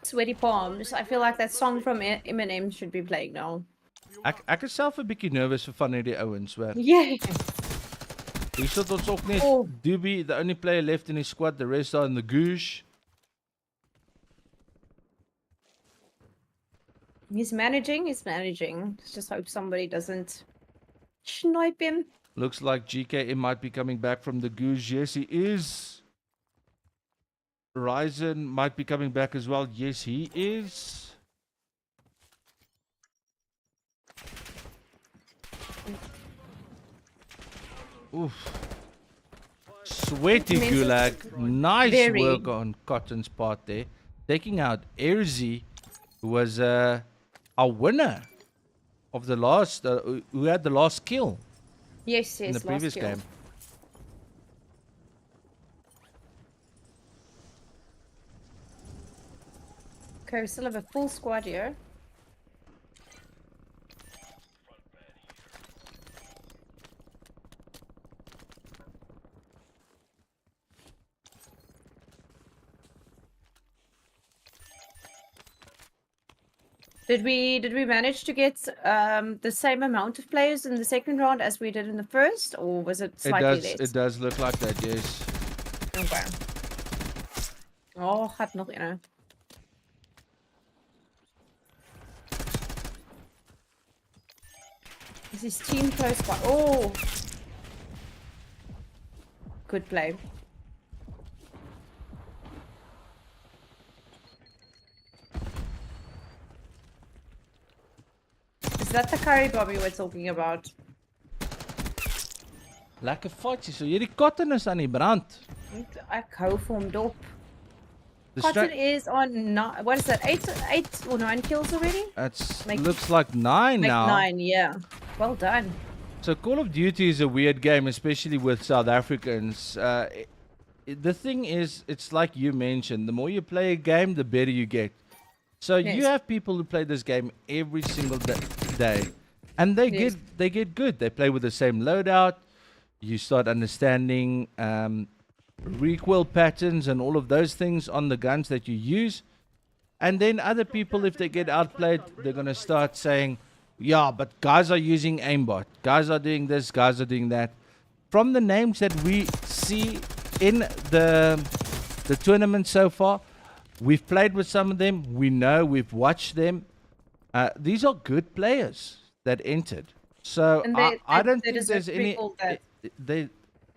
Sweaty palms. I feel like that song from Eminem should be playing now. Ek is self 'n bietjie nervous vir van hierdie ouens, hoor. Yeah. Hier sit ons ook net Oh. Doobie, the only player left in his squad, the rest are in the goose. He's managing. Let's just hope somebody doesn't snipe him. Looks like GKM might be coming back from the goose. Yes, he is. Ryzen might be coming back as well. Yes, he is. Oof. Sweaty Mental- Gulag. Nice Very. work on Cotton's part there. Taking out Erzi, who was our winner of the last, who had the last kill Yes, in the last previous kill. game. Okay, we still have a full squad here. Did we manage to get the same amount of players in the second round as we did in the first, or was it slightly less? It does look like that, yes. Okay. Oh, gaat nog in. Is his team close by? Oh! Good play. Is that the curry Bobby we're talking about? Lekker fights. So hierdie Cotton is aan die brand. Ek hou vir hom dop. The Cotton stra- is on what is that? Eight or 9 kills already? It's Make- looks like 9 Like now. 9, yeah. Well done. So Call of Duty is a weird game, especially with South Africans. The thing is, it's like you mentioned, the more you play a game, the better you get. So you Yes. have people who play this game every single day, and they Yes. get good. They play with the same loadout. You start understanding recoil patterns and all of those things on the guns that you use. And then other people, if they get outplayed, they're going to start saying, yeah, but guys are using aimbot. Guys are doing this, guys are doing that. From the names that we see in the tournament so far, we've played with some of them. We know, we've watched them. These are good players that entered. So And I don't they think deserve there's to be any... called that. They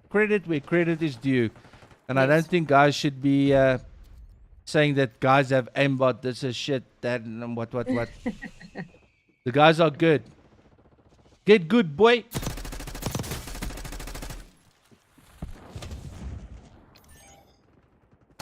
credit where credit is due. And I Yes. don't think guys should be saying that guys have aimbot, this is shit, that, and what. The guys are good. Get good, boy.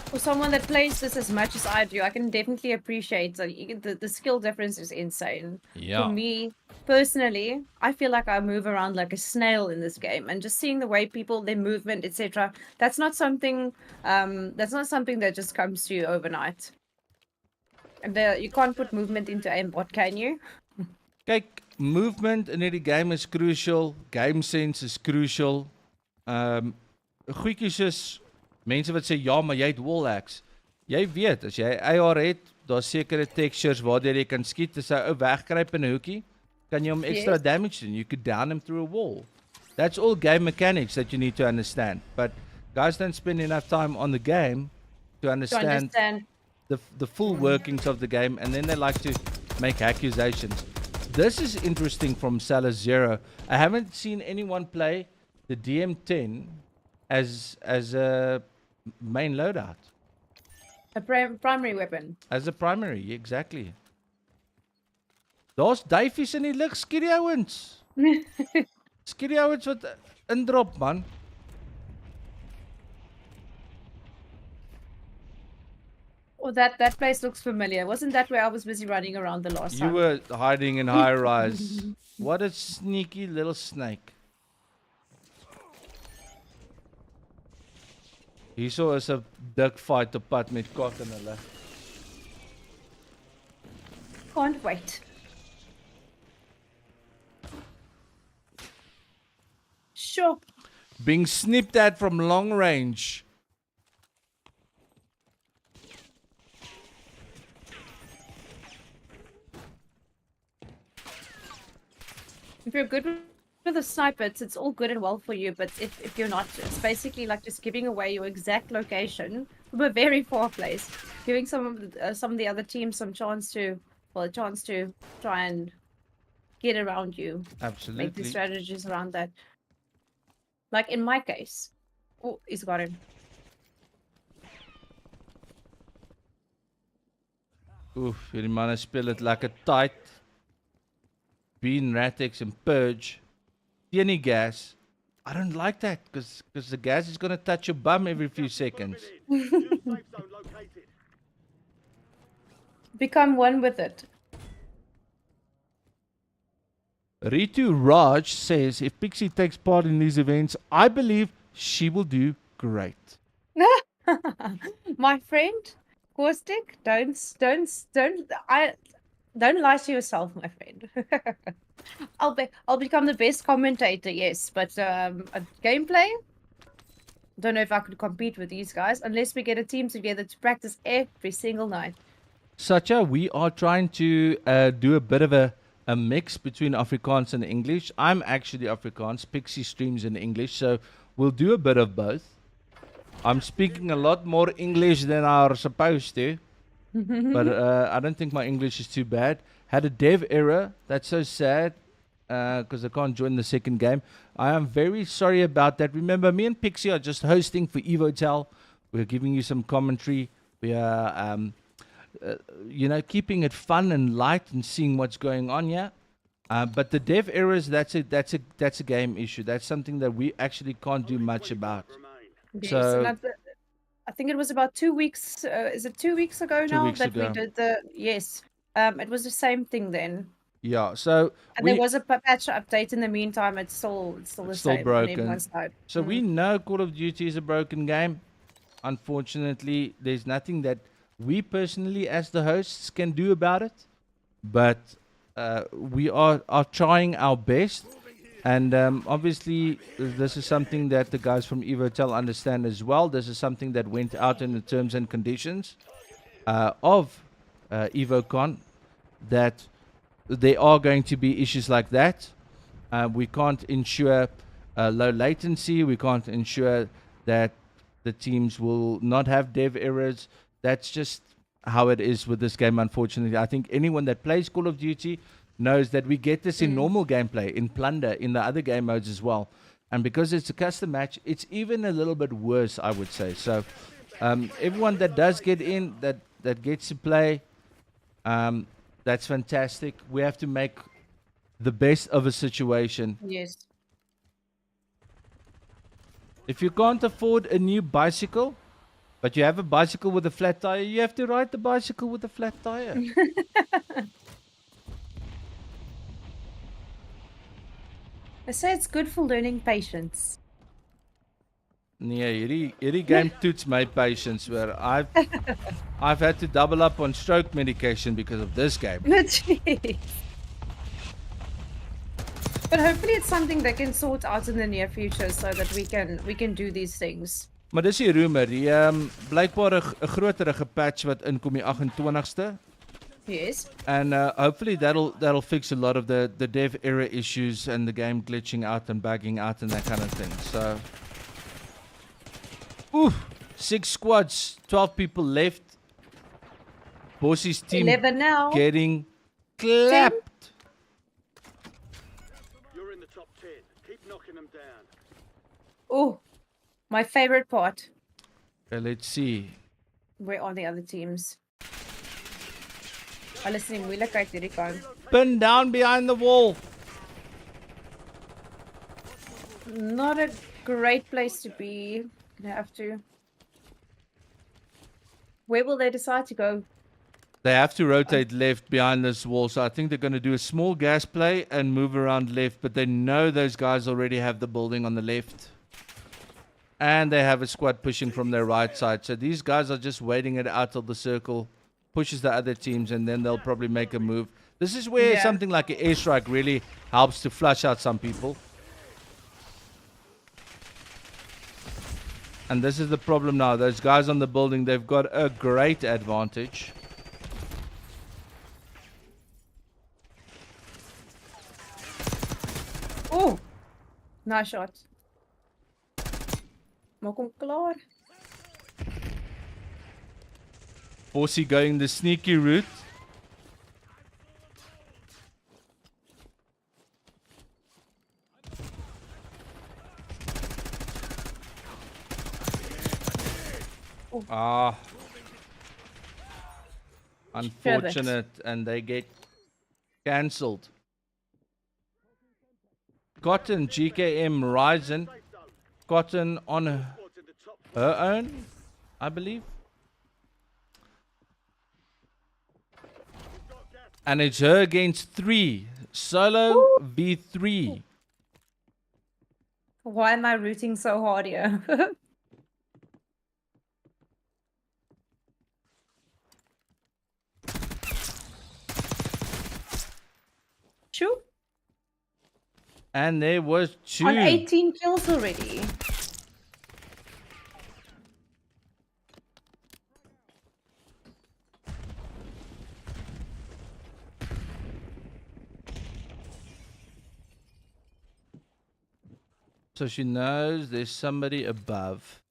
For someone that plays this as much as I do, I can definitely appreciate the skill difference is insane. Yeah. For me, personally, I feel like I move around like a snail in this game, and just seeing the way people, their movement, etc. That's not something. That's not something that just comes to you overnight. And you can't put movement into aimbot, can you? Kyk, movement in hierdie game is crucial. Game sense is crucial. Goedjies is mense wat sê ja, maar jy het wall hacks. Jy weet, as jy AR het, daar's sekere textures waardeur jy kan skiet, as 'n ou wegkruip in 'n hoekie, kan jy hom extra Yes. damage doen. You could down him through a wall. That's all game mechanics that you need to understand. But guys don't spend enough time on the game to To understand understand. the full workings of the game, and then they like to make accusations. This is interesting from Salah Zero. I haven't seen anyone play the DM10 as a main loadout, A primary weapon. as a primary, exactly. Daar's duifies in die lug, skiet die ouens. Skiet die ouens wat indrop, man. Oh, that place looks familiar. Wasn't that where I was busy running around the last You time? were hiding in high rise. What a sneaky little snake. Hierso is 'n dik fight op pad met Kot en hulle. Can't wait. Sure. Being snipped at from long range. If you're good with a sniper, it's all good and well for you. But if you're not, it's basically like just giving away your exact location from a very far place, giving some of the other teams some chance to a chance to try and get around you, make the Absolutely. strategies around that. Like in my case. Oh, he's got him. Oef, hierdie manne speel dit lekker tight. Bean, Ratex and Purge. Teen die gas. I don't like that because the gas is going to touch your bum every few seconds. New safe zone located. Become one with it. Ritu Raj says if Pixie takes part in these events, I believe she will do great. My friend, Caustic, don't lie to yourself, my friend. I'll become the best commentator, yes, but a gameplay. Don't know if I could compete with these guys unless we get a team together to practice every single night. Sacha, we are trying to do a bit of a mix between Afrikaans and English. I'm actually Afrikaans. Pixie streams in English, so we'll do a bit of both. I'm speaking a lot more English than I'm supposed to, but I don't think my English is too bad. Had a dev error. That's so sad because I can't join the second game. I am very sorry about that. Remember, me and Pixie are just hosting for Evotel. We're giving you some commentary. We are, keeping it fun and light and seeing what's going on here. But the dev errors, that's a game issue. That's something that we actually can't do much about. Yes, So- and I think it was about 2 weeks. Is it 2 weeks ago 2 now weeks that ago. we did the? Yes. It was the same thing then, Yeah, so and there was a patch update in the meantime. It's still the still same broken. on everyone's side. So we know Call of Duty is a broken game. Unfortunately, there's nothing that we personally as the hosts can do about it. But we are trying our best. And obviously, this is something that the guys from Evotel understand as well. This is something that went out in the terms and conditions of EvoCon, that there are going to be issues like that. We can't ensure low latency. We can't ensure that the teams will not have dev errors. That's just how it is with this game, unfortunately. I think anyone that plays Call of Duty knows that we get this in normal gameplay, in Plunder, in the other game modes as well. And because it's a custom match, it's even a little bit worse, I would say. So everyone that does get in, that gets to play, that's fantastic. We have to make the best of a situation. Yes. If you can't afford a new bicycle, but you have a bicycle with a flat tire, you have to ride the bicycle with a flat tire. They say it's good for learning patience. Nee, hierdie game toets my patience where I've had to double up on stroke medication because of this game. Jeez. But hopefully it's something they can sort out in the near future so that we can do these things. Maar dis die rumor, die blykbaar 'n groterige patch wat inkom die 28ste. Yes. And hopefully that'll fix a lot of the dev error issues and the game glitching out and bugging out and that kind of thing. So, 6 squads, 12 people left. Bossy's team 11 now. getting clapped. You're in the top 10. Keep knocking them down. Oh, my favorite part. Okay, let's see. Where are the other teams? Hulle is nie moeilikheid hierdie kant. Pin down behind the wall. Not a great place to be. Gonna have to. Where will they decide to go? They have to rotate left behind this wall, so I think they're going to do a small gas play and move around left, but they know those guys already have the building on the left. And they have a squad pushing from their right side. So these guys are just waiting it out till the circle pushes the other teams, and then they'll probably make a move. This is where something like an airstrike really helps to flush out some people. And this is the problem now. Those guys on the building, they've got a great advantage. Oh, nice shot. Maak hom klaar. Bossy going the sneaky route. Ah. Unfortunate, and they get cancelled. Cotton, GKM, Ryzen. Cotton on Squads in the top her own, I believe. And it's her against 3. Solo v3. Why am I rooting so hard here? Shoo. And there was 2. On 18 kills already. So she knows there's somebody above.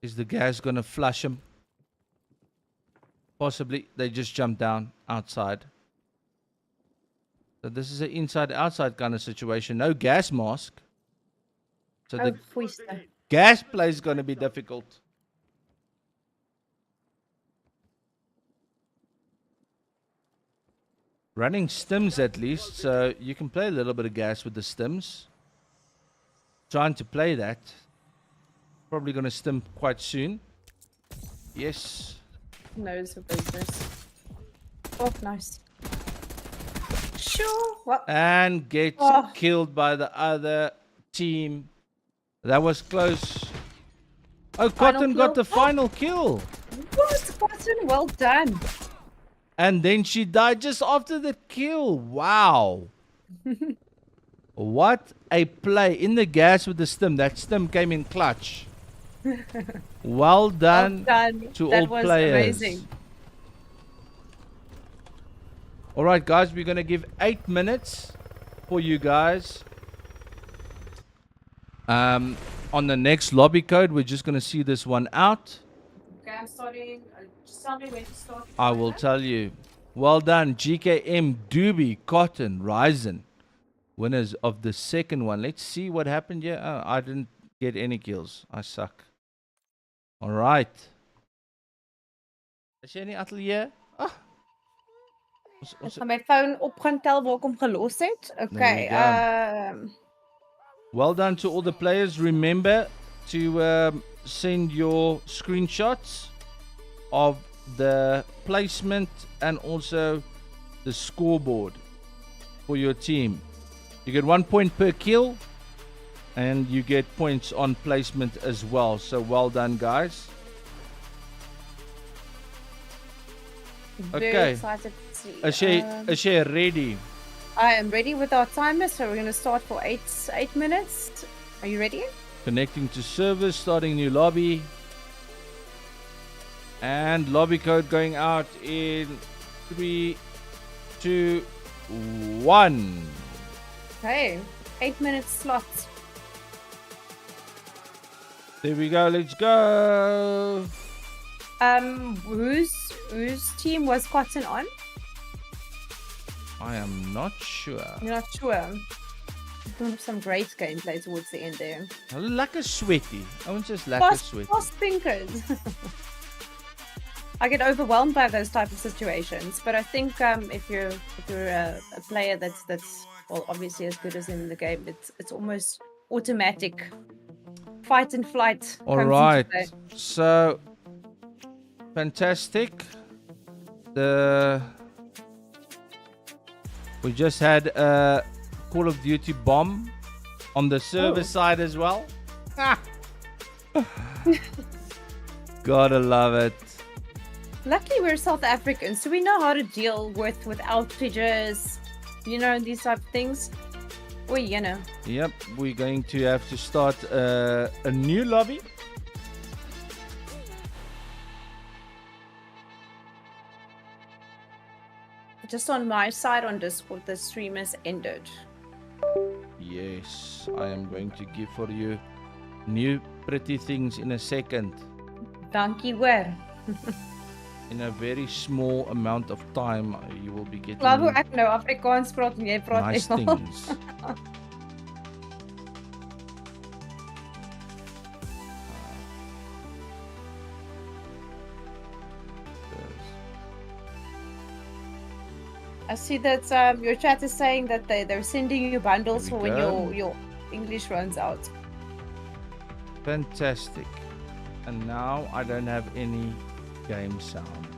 Is the gas gonna flush him? Possibly. They just jumped down outside. So this is an inside-outside kind of situation. No gas mask. So Oh, the Fuiste. gas play is gonna be difficult. Running stims at least, so you can play a little bit of gas with the stims. Trying to play that. Probably going to stim quite soon. Yes. Knows her business. Oh, nice. Sure. What? And gets Oh. killed by the other team. That was close. Oh, Cotton got kill. the final kill. What? Cotton, well done. And then she died just after the kill. Wow. What a play. In the gas with the stim. That stim came in clutch. Well done, Well done. to That all was players. amazing. Alright guys, we're going to give 8 minutes for you guys. On the next lobby code, we're just going to see this one out. Okay, I'm starting. Just tell me when to start. I will tell you. Well done, GKM, Doobie, Cotton, Ryzen. Winners of the second one. Let's see what happened here. Oh, I didn't get any kills. I suck. Alright. Is jy in die atelier? Ah. Ek gaan my phone op gaan tel waar ek hom gelos het. Okay. Well done to all the players. Remember to send your screenshots of the placement and also the scoreboard for your team. You get 1 point per kill and you get points on placement as well. So well done, guys. Very Okay. excited to see. Is she ready? I am ready with our timer, so we're going to start for 8 minutes. Are you ready? Connecting to servers, starting new lobby. And lobby code going out in 3, 2, 1. Okay. 8 minutes slot. There we go, let's go. Whose team was Cotton on? I am not sure. You're not sure. Doing some great gameplay towards the end there. Lekker sweaty. I want just lekker sweaty. Fast thinkers. I get overwhelmed by those type of situations, but I think if you're a player that's well obviously as good as in the game, it's almost automatic. Fight and flight. All right. So fantastic. We just had a Call of Duty bomb on the server side as well. Gotta love it. Luckily, we're South Africans, so we know how to deal with outages, you know, these type of things. Well, you know. Yep, we're going to have to start a new lobby. Just on my side on Discord, the stream has ended. Yes, I am going to give for you new pretty things in a second. Dankie hoor. In a very small amount of time, you will be getting Laat hoe ek nou Afrikaans praat en jy praat nice Engels. things. I see that your chat is saying that they're sending you bundles There for we when go. your English runs out. Fantastic. And now I don't have any game sound.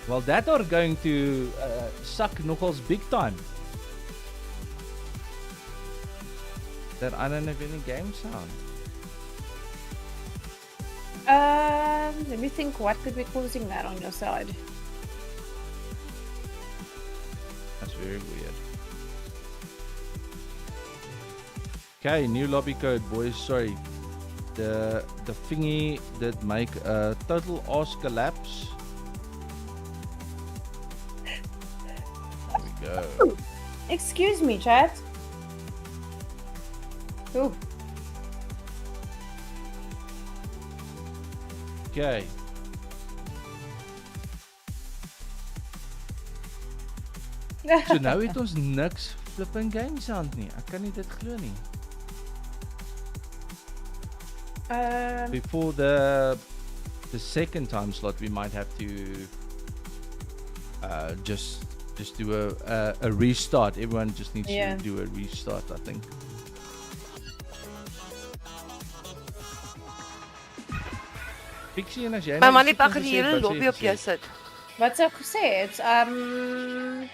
Well, that are going to suck nogals big time. That I don't have any game sound. Let me think. What could be causing that on your side? That's very weird. Okay, new lobby code, boys. Sorry. The thingy did make a total ass collapse. There we go. Excuse me, chat. Ooh. Okay. So nou het ons niks flipping game sound nie. Ek kan nie dit glo nie. Before the second time slot, we might have to just do a restart. Everyone just needs Yeah. to do a restart, I think. Pixie, en as jy My nou man iets het het agter die gesê, hele wat sê lobby jy op jou gesê? sit. What's up said? I'm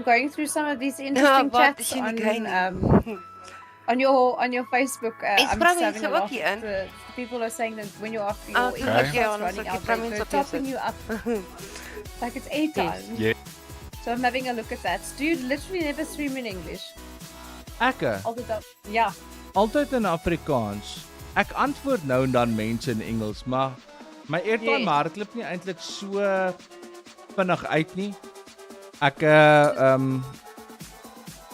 going through some of these interesting Wat chats is jy nie on gein? on your Facebook. It's I'm probably just having a so laugh. okay, and- The people are saying that when you're off your Ah, English okay. starts Yeah, running honestly, out, probably they're so okay, topping you up like it's A time. Yeah. So I'm having a look at that. Do you literally never stream in English? Ekke, All the time. Yeah. altyd in Afrikaans. Ek antwoord nou en dan mense in Engels, maar my airtime Yes. hardloop nie eintlik so vinnig uit nie. Ek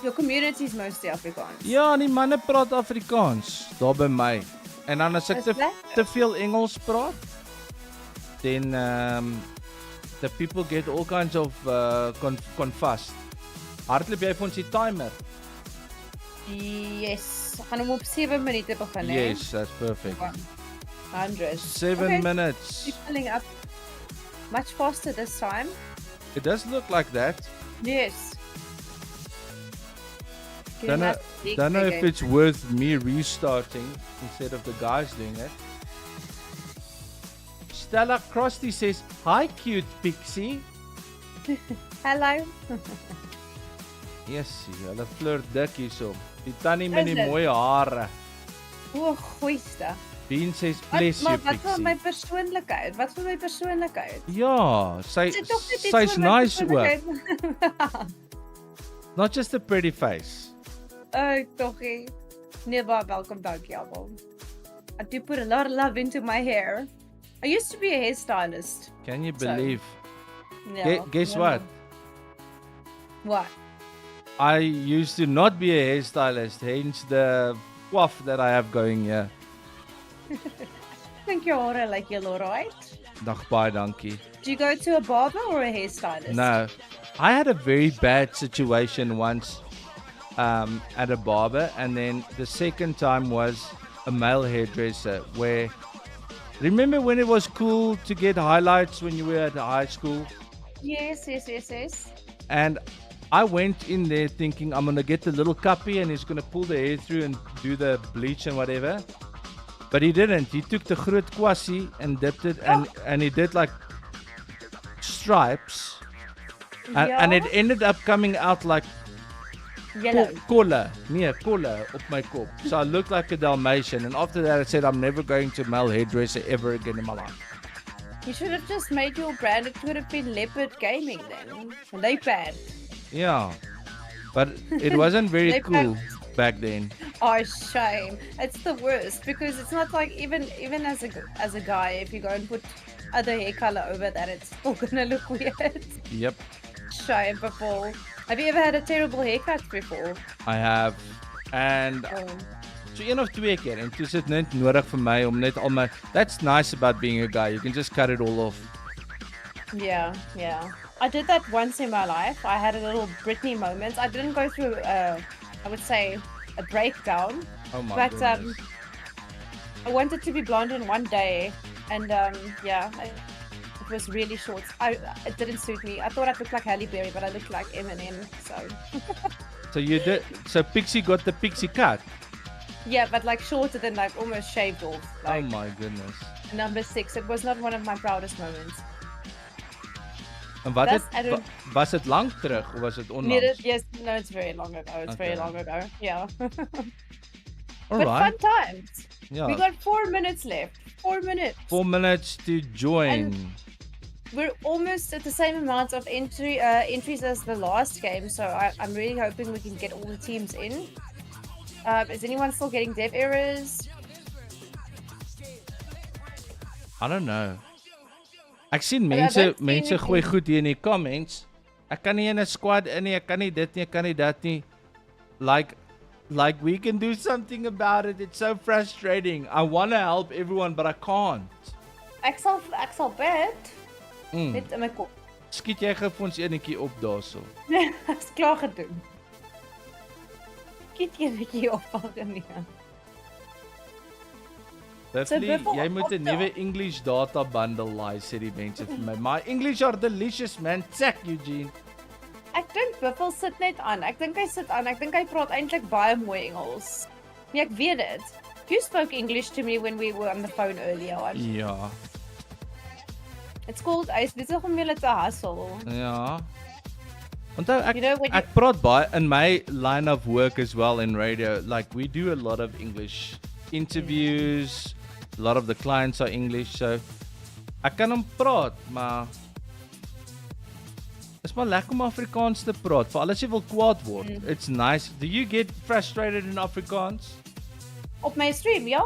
Your community is mostly Afrikaans. ja, die manne praat Afrikaans daar by my. En dan as ek Is te that- veel Engels praat, then the people get all kinds of confused. Hardloop jy vir ons die timer? Yes. Gaan hom op 7 minute begin, hè? Yes, that's perfect. 100. 7 Okay. minutes. Keep filling up much faster this time. It does look like that. Yes. Don't know if it's worth me restarting instead of the guys doing it. Stella Crosty says, "Hi, cute Pixie." Hello. Yes, hulle flirt dik hierso. Die tannie met Is die it? mooi hare. O, goeie stuff. Bean says, "Bless you, Maar wat van my Pixie." persoonlikheid? Wat van my persoonlikheid? Ja, Sy tog net iets sy's van my nice ook. persoonlikheid. Not just a pretty face. Toggie. Nee, maar welkom, dankie almal. I do put a lot of love into my hair. I used to be a hairstylist. Can you So, believe? Yeah. Guess no, what? no. What? I used to not be a hairstylist, hence the quaff that I have going here. I think your hair like yellow, right? Dag baie dankie. Do you go to a barber or a hairstylist? No, I had a very bad situation once at a barber, and then the second time was a male hairdresser. Where remember when it was cool to get highlights when you were at high school, Yes. and I went in there thinking I'm gonna get the little cuppy and he's gonna pull the hair through and do the bleach and whatever. But he didn't. He took the groot kwassie and dipped it, and he did like stripes, and it ended up coming out like Yellow. kolle op my kop. So I looked like a Dalmatian, and after that I said I'm never going to male hairdresser ever again in my life. You should have just made your brand. It could have been Leopard Gaming then. Leopard. Yeah, but it wasn't very They cool back then. Oh, shame. It's the worst because it's not like even as a guy, if you go and put other hair color over that, it's still gonna look weird. Yep, Shame, Buffel. Have you ever had a terrible haircut before? I have, and Oh. so een of twee keer, en toe is dit net nodig vir my om net al my. That's nice about being a guy. You can just cut it all off. Yeah. I did that once in my life. I had a little Britney moment. I didn't go through, I would say, a breakdown. Oh my But goodness. I wanted to be blonde in one day, and yeah, I It was really short. It didn't suit me. I thought I looked like Halle Berry, but I looked like Eminem. So So you did. So Pixie got the pixie cut. yeah, but like shorter than like almost shaved off. Like Oh my goodness. number 6. It was not one of my proudest moments. En wat That's- het I don't- was dit lank terug of was dit Near onlangs? it, yes, no, it's very long ago. It's very Okay. long ago. Yeah. All But right. fun times. Yeah. We got 4 minutes left. 4 minutes. 4 minutes to join. We're almost at the same amount of entries as the last game, so I'm really hoping we can get all the teams in. Is anyone still getting dev errors? I don't know. Ek sien I mense don't see mense gooi anything. goed hier in die comments. Ek kan nie in 'n squad in nie, ek kan nie dit nie, ek kan nie dat nie. Like we can do something about it. It's so frustrating. I want to help everyone but I can't. Ek sal bid met in my kop. Skiet jy gou vir ons enetjie op daarso. Ek's klaar gedoen. Kyk enetjie op algemeen. Buffel, Buffel, jy moet 'n op nuwe English data bundle laai sê die mense vir my. My English are delicious man. Check Eugene. Ek dink Buffel sit net aan. Ek dink hy sit aan. Ek dink hy praat eintlik baie mooi Engels. Nee, ek weet dit. You spoke English to me when we were on the phone earlier on. Ja. It's called hy's besig om julle te hustle. Ja. Onthou ek You know when ek praat baie in my line of work as well in radio. Like we do a lot of English interviews. A lot of the clients are English, so ek kan hom praat, maar is maar lekker om Afrikaans te praat, veral as jy wil kwaad word. It's nice. Do you get frustrated in Afrikaans? Op my stream, ja.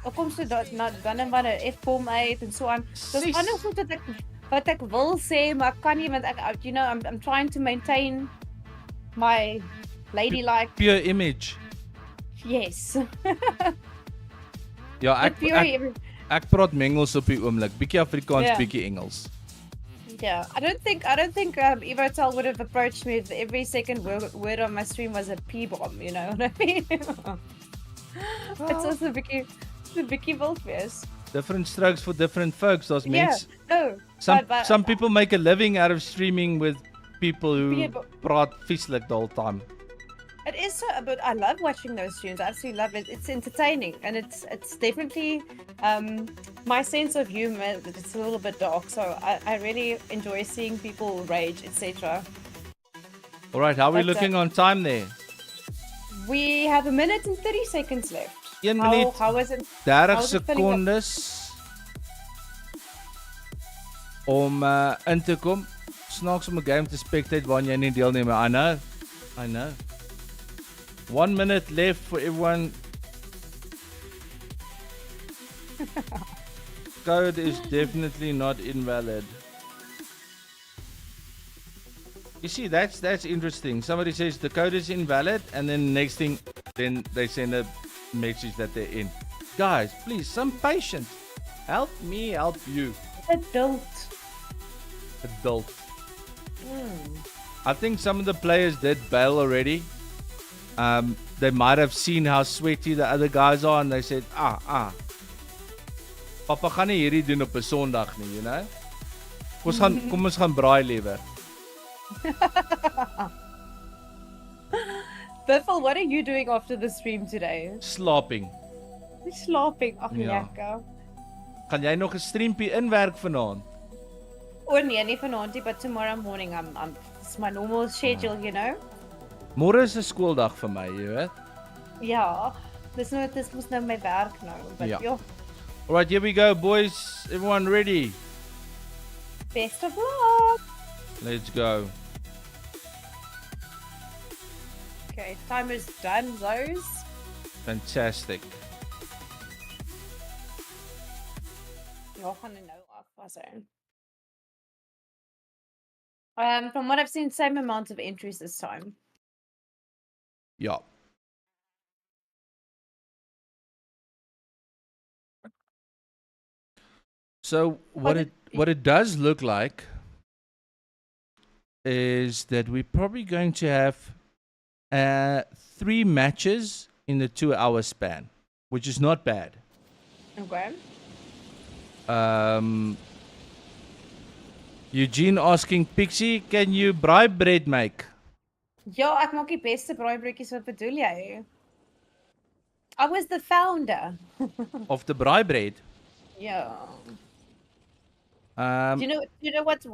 Ek kom so dan en wanneer F-bom uit en so aan. Dis Sis. ander goed wat ek wil sê, maar ek kan nie want ek you know I'm trying to maintain my ladylike. Pure image. Yes. Ja, Pure ek praat mengels op die oomblik. Bietjie Afrikaans, Ja. bietjie Engels. Yeah, I don't think Evo Tel would have approached me if every second word on my stream was a P-bomb, you know what I mean? It's also a Vicky Volkwees. Different strokes for different folks. Daar's mense. Yeah, no. Some people make a living out of streaming with people who Yeah, but- praat vieslik the whole time. It is so, but I love watching those streams. I absolutely love it. It's entertaining, and it's definitely my sense of humor. It's a little bit dark, so I really enjoy seeing people rage, etc. All right, how are we But, looking on time there? We have 1 minute and 30 seconds left. 1 minuut, How was it? 30 how's it filling up? sekondes om in te kom. Snaaks om 'n game te spectate wanneer jy nie deelneem nie. I know. 1 minute left for everyone. Code is definitely not invalid. You see, that's interesting. Somebody says the code is invalid, and then next thing, then they send a message that they're in. Guys, please, some patience. Help me, help you. Adult. I think some of the players did bail already. They might have seen how sweaty the other guys are, and they said, Papa gaan nie hierdie doen op 'n Sondag nie, you know? Kom ons gaan braai liewer. Buffel, what are you doing after the stream today? Slaaping. Slaaping. Ag, Ja. lekker. Gaan jy nog 'n streampie inwerk vanaand? Oh nee, nie vanaand nie, but tomorrow morning it's my normal schedule, you know. Môre is 'n skooldag vir my, jy weet. Ja, dis mos nou my werk nou, but Ja. ja, All right, here we go, boys. Everyone ready? best of luck. Let's go. Okay, timer's done, those. Fantastic. Ja, gaan nou af, was hy. From what I've seen, same amount of entries this time. Ja. So what it does look like is that we're probably going to have 3 matches in the 2-hour span, which is not bad. Okay. Eugene asking Pixie, can you bribe bread make? Ja, ek maak die beste braaibroodjies, wat bedoel jy? I was the founder. Of the braai bread? Yeah. Um, Do you know what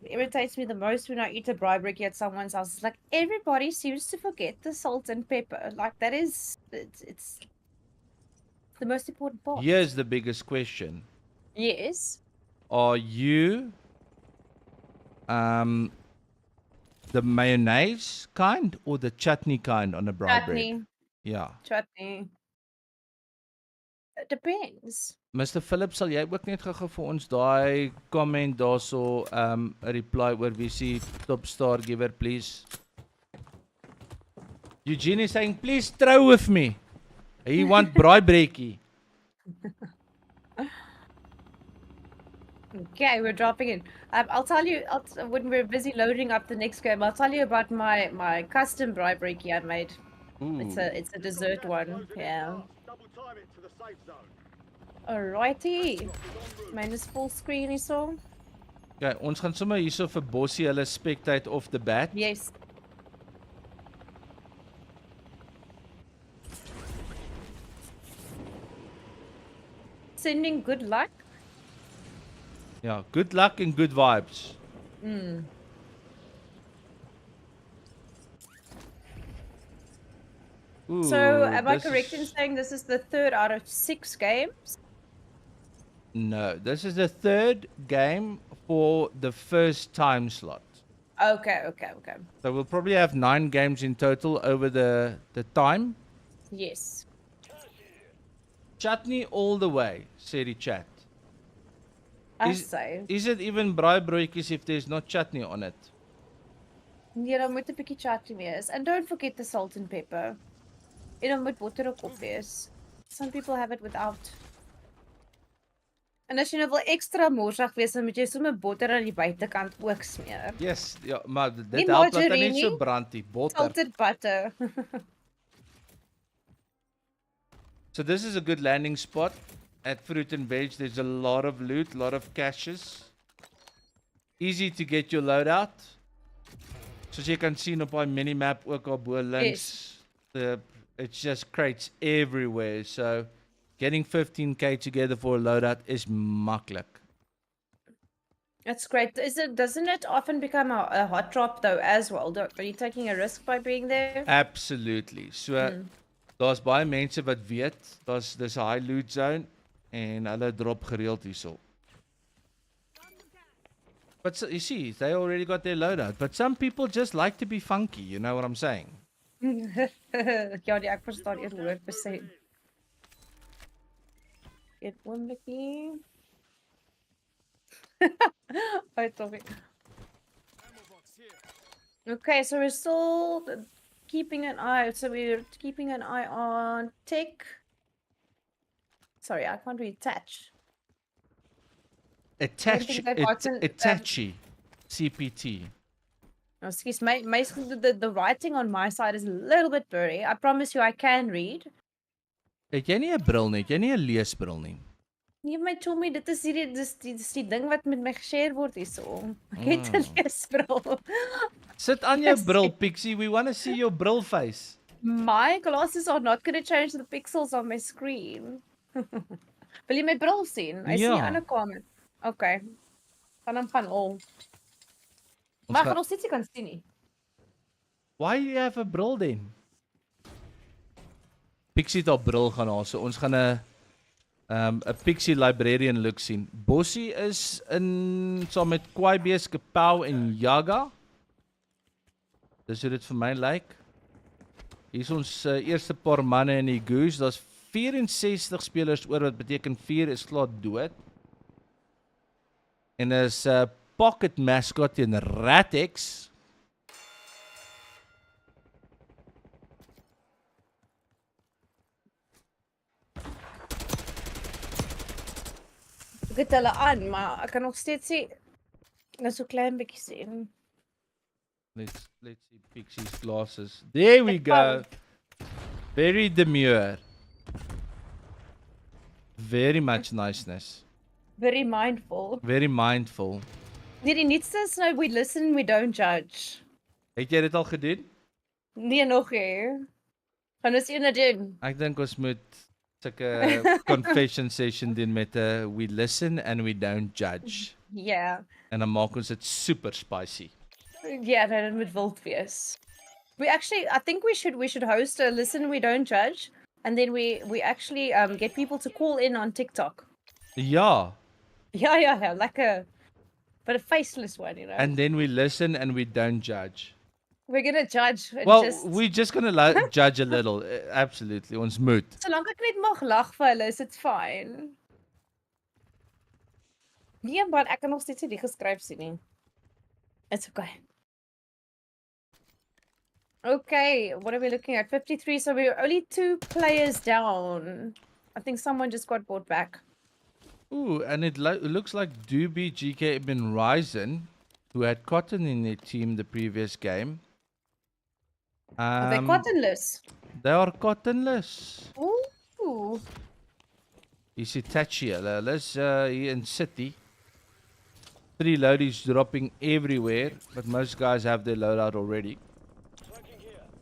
irritates me the most when I eat a braaibroodjie at someone's house? It's like everybody seems to forget the salt and pepper. Like that is it's the most important part. here's the biggest question. Yes. Are you the mayonnaise kind or the chutney kind on a braai bread? Chutney. Yeah. Chutney. It depends. Mr Phillips, sal jy ook net gou-gou vir ons daai comment daarso 'n reply oor wie se top star giver please? Eugene is saying please trou with me. He want braai breakie. Okay, we're dropping in. I'll tell you when we're busy loading up the next game. I'll tell you about my custom braaibroodjie I made. Ooh. It's a dessert one. Yeah. Double time it to the safe zone. Alrighty. Mine is full screen hierso. Okay, ons gaan sommer hierso vir Bossie hulle spectate off the bat. Yes. Sending good luck. Yeah, good luck and good vibes. Ooh, So am I this correct in is- saying this is the 3rd out of 6 games? No, this is the 3rd game for the first time slot. Okay. So we'll probably have 9 games in total over the time. Yes. Chutney all the way, sê die chat. I Is- say. Is it even braaibroodjies if there's not chutney on it? Nee, dan moet 'n bietjie chutney wees. And don't forget the salt and pepper. En dan moet botter ook op wees. Some people have it without. En as jy nou wil ekstra morsig wees, dan moet jy sommer botter aan die buitekant ook smeer. Yes, ja, maar dit Nie help dat hy net margarine so nie, brand die botter. Salted butter. So this is a good landing spot at Fruit and Veg. There's a lot of loot, a lot of caches. Easy to get your loadout. Soos jy kan sien op daai minimap ook al bo links. It's just crates everywhere. So getting 15k together for a loadout is maklik. That's great. Doesn't it often become a hot drop though as well? Are you taking a risk by being there? Absolutely. So daar's baie mense wat weet, dis 'n high loot zone en hulle drop gereeld hierso. But so, you see, they already got their loadout. But some people just like to be funky, you know what I'm saying? Ja, die ek verstaan 100%. Get one bietjie. Sorry. Okay, so we're still keeping an eye. So we're keeping an eye on tech. Sorry, I can't read touch. Itachi. CPT. Oh, excuse me. The writing on my side is a little bit blurry. I promise you I can read. Het jy nie 'n bril nie? Het jy nie 'n leesbril nie? Nee, my Tommy, dit is die ding wat met my geshare word hierso. Ek het 'n leesbril. Sit aan jou Yes. bril, Pixie. We want to see your brill face. My glasses are not going to change the pixels on my screen. Wil jy my bril sien? Hy sien die Ja. ander kamer. Okay. Gaan hom van al. Ons Maar ek gaan- gaan nog steeds nie kan sien nie. Why do you have a brill then? Pixie het al bril gaan haal, so ons gaan 'n Pixie librarian look sien. Bossie is in saam met Kwaibees, Kapau en Yaga. Dis hoe dit vir my lyk. Hier is ons eerste paar manne in die goose. Daar's 64 spelers oor, wat beteken 4 is klaar dood. En is 'n pocket mascot teen Ratex. Ek het hulle aan, maar ek kan nog steeds sien. Net so klein bietjie sien. Let's see Pixie's glasses. There we go. Very demure. Very much niceness. Very mindful. Very mindful. Nee, die nuutste is nou we listen, we don't judge. Het jy dit al gedoen? Nee, nog nie. Gaan ons ene doen. Ek dink ons moet sulke confession session doen met 'n we listen and we don't judge. Yeah. En dan maak ons dit super spicy. Yeah, no, dit moet wild wees. We actually, I think we should host a listen, we don't judge, and then we actually get people to call in on TikTok. Ja, Yeah, like but a faceless one, you know. and then we listen and we don't judge. We're gonna judge. And Well, just, we're just gonna judge a little. Absolutely, ons moet. solank ek net mag lag vir hulle, is dit fine. Nee, maar ek kan nog steeds nie die geskryf sien nie. It's okay. Okay, what are we looking at? 53, so we're only 2 players down. I think someone just got brought back. Ooh, and it looks like Doobie, GK, and Ryzen, who had Cotton in their team the previous game. Are they cottonless? They are cottonless. Ooh. Is Itachi, hulle here in City. 3 loadies dropping everywhere, but most guys have their loadout already.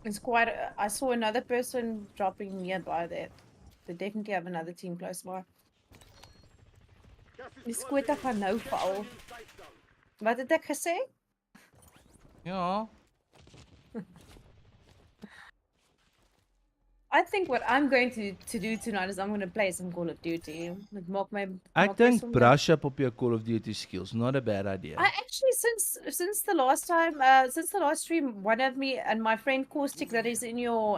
It's quite. I saw another person dropping nearby there. They definitely have another team close by. Die skote gaan nou val. Wat het ek gesê? Ja. I think what I'm going to do tonight is I'm going to play some Call of Duty. Ek maak my Ek dink brush up op jou Call of Duty skills, not a bad idea. I actually since the last time since the last stream, one of me and my friend Caustic that is in your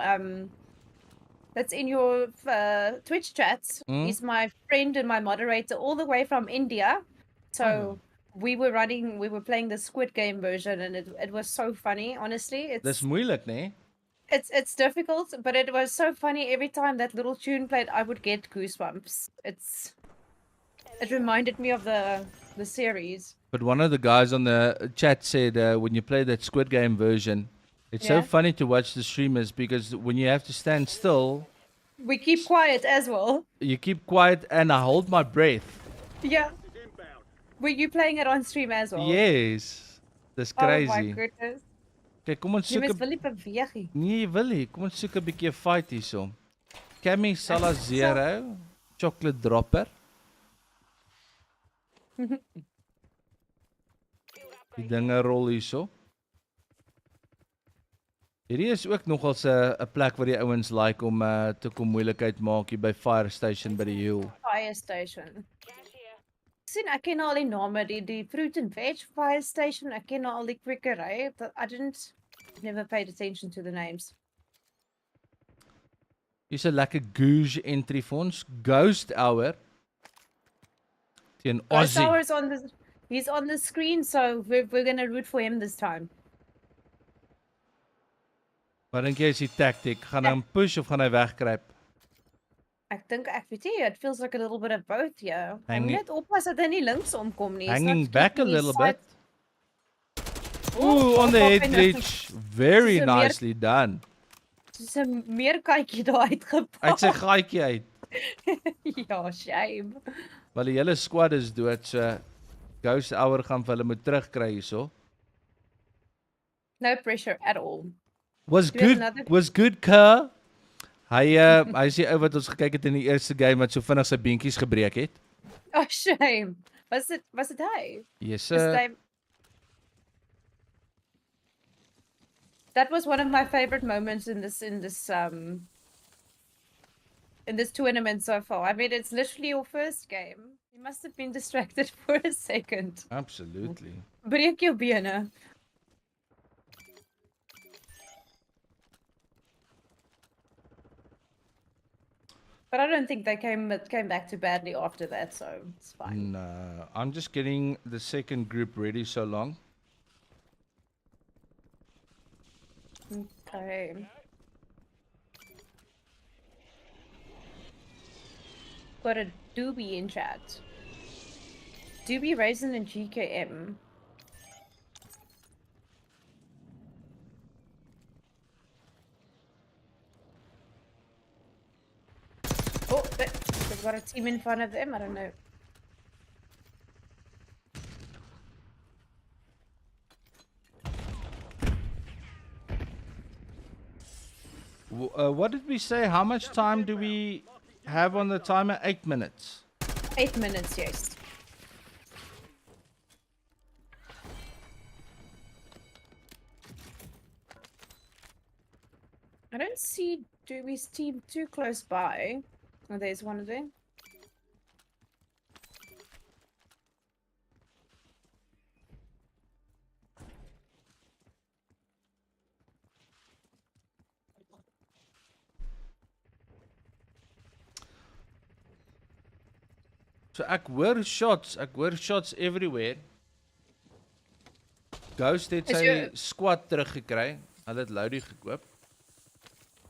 Twitch chats. He's my friend and my moderator all the way from India. So we were playing the Squid Game version, and it was so funny, honestly. Dis moeilik, né? It's difficult, but it was so funny. Every time that little tune played, I would get goosebumps. It reminded me of the series. But one of the guys on the chat said when you play that Squid Game version, it's so Yeah. funny to watch the streamers because when you have to stand still, We keep quiet as well. you keep quiet and I hold my breath. Yeah. Were you playing it on stream as well? Yes. Dis Oh my crazy. goodness. Kyk, kom ons Jy soek mens 'n wil nie beweeg nie. Nee, jy wil nie. Kom ons soek 'n bietjie 'n fight hierso. Cammy Salazero, chocolate dropper. Die dinge rol hierso. Hierdie is ook nogals 'n plek waar die ouens like om te kom moeilikheid maak hier by Fire Station by die hill. Fire station. Sien, ek ken al die name, die fruit and veg fire station. Ek ken al die quickery. Never paid attention to the names. Hier's 'n lekker Gouge entry vir ons. Ghost Hour teen Ghost Aussie. Hour's he's on the screen, so we're gonna root for him this time. Wat dink jy is die tactic? Gaan hy hom push of gaan hy wegkruip? Ek dink ek weet nie, it feels like a little bit of both, yeah. Hy Hanging- moet net oppas dat hy nie links omkom nie. Hanging Stop back a keeping his little side- bit. Ooh, on the op head en glitch. Very Dis 'n meer- nicely done. Soos 'n meerkatjie daar uitgepak. Uit sy gaatjie uit. Ja, shame. Wel die hele squad is dood, so Ghost Hour gaan vir hulle moet terugkry hierso. No pressure at all. Was Do we have good, another- was good Kerr. Hy is die ou wat ons gekyk het in die eerste game wat so vinnig sy beentjies gebreek het. Oh, shame. Was it hy? Yes. Is hy- That was one of my favorite moments in this tournament so far. I mean, it's literally your first game. You must have been distracted for a second. Absolutely. Breek jou bene. But I don't think they came back too badly after that, so it's fine. No, I'm just getting the second group ready so long. Okay. Got a Doobie in chat. Doobie, Raisin, and GKM. Oh, they've got a team in front of them. I don't know. What did we say? How much time do we have on the timer? 8 minutes. 8 minutes, yes. I don't see Dewey's team too close by. Oh, there's one of them. So ek hoor shots everywhere. Ghost het Is sy jou- squad teruggekry. Hulle het Loudie gekoop.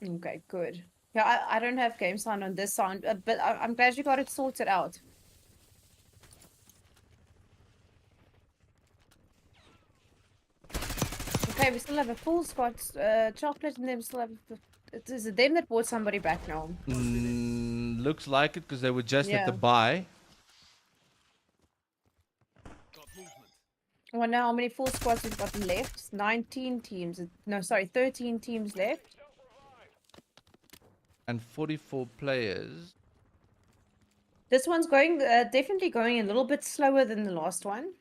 Okay, good. Yeah, I don't have game sound on this sound, but I'm glad you got it sorted out. Okay, we still have a full squad. Chocolate and them still have. Is it them that bought somebody back now? Looks like it because they were just at the Yeah. buy. Got movement. I wonder how many full squads we've got left. 19 teams. No, sorry, 13 teams left. And 44 players. This one's going definitely going a little bit slower than the last one.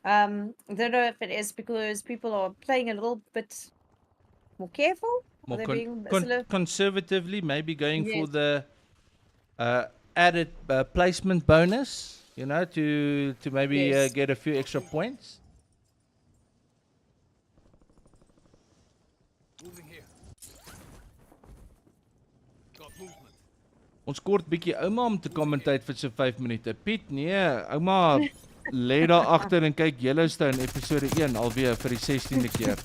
I don't know if it is because people are playing a little bit more careful. Or More they're con- being con- slow. conservatively, maybe going for Yes. the added placement bonus, you know, to maybe Yes. get a few extra points. Moving here. Got movement. Ons kort bietjie ouma om te commentate vir so 5 minute. Piet, nee, ouma lê daar agter en kyk Yellowstone episode 1 alweer vir die 16de keer.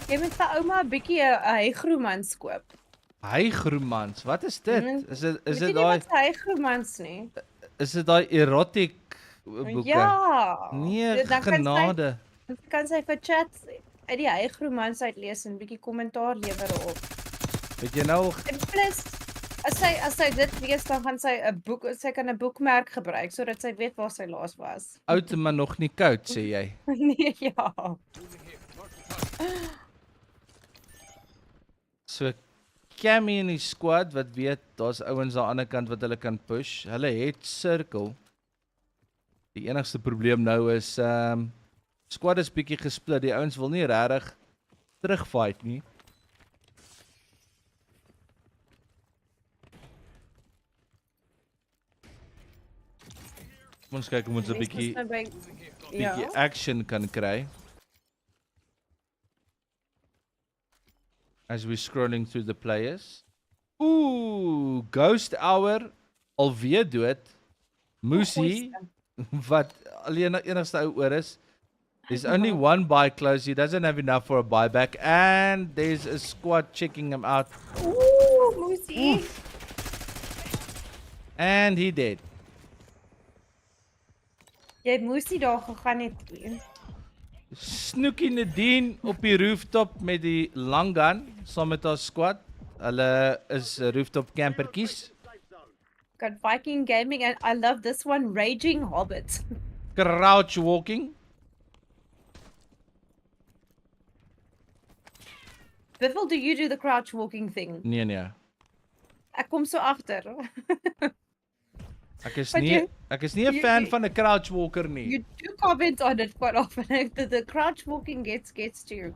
Jy moet vir ouma 'n bietjie 'n hygroemans koop. Hygroemans, wat is dit? Is dit Weet jy nie daai wat hygroemans nie? is dit daai erotic boeke? Ja. Nee, Dan genade. kan sy vir chat uit die hygroemans uitlees en 'n bietjie kommentaar lewer op. Weet jy nou, En plus as sy dit lees dan gaan sy kan 'n boekmerk gebruik sodat sy weet waar sy laas was. oud maar nog nie koud, sê jy. Nee, ja. Moving here. Mark the target. So Cammy in die squad wat weet daar's ouens aan die ander kant wat hulle kan push. Hulle het circle. Die enigste probleem nou is squad is bietjie gesplit. Die ouens wil nie regtig terugfight nie. Ons kyk hoe ons 'n bietjie Ja. action kan kry. As we're scrolling through the players. Ooh, Ghost Hour alweer dood. Moosey wat alleen enigste ou oor is. There's only one buy close. He doesn't have enough for a buyback and there's a squad checking him out Ooh, Moosey. and he dead. Jy moes nie daar gegaan het nie. Snookie Nadine op die rooftop met die long gun saam met haar squad. Hulle is rooftop campertjies. Got Viking Gaming and I love this one, Raging Hobbit. Crouch walking. Buffel, do you do the crouch walking thing? Nee nee. Ek kom so agter. Ek is But nie you- ek is nie 'n you- fan you- van 'n crouch walker nie. You do comment on it quite often. The crouch walking gets to you.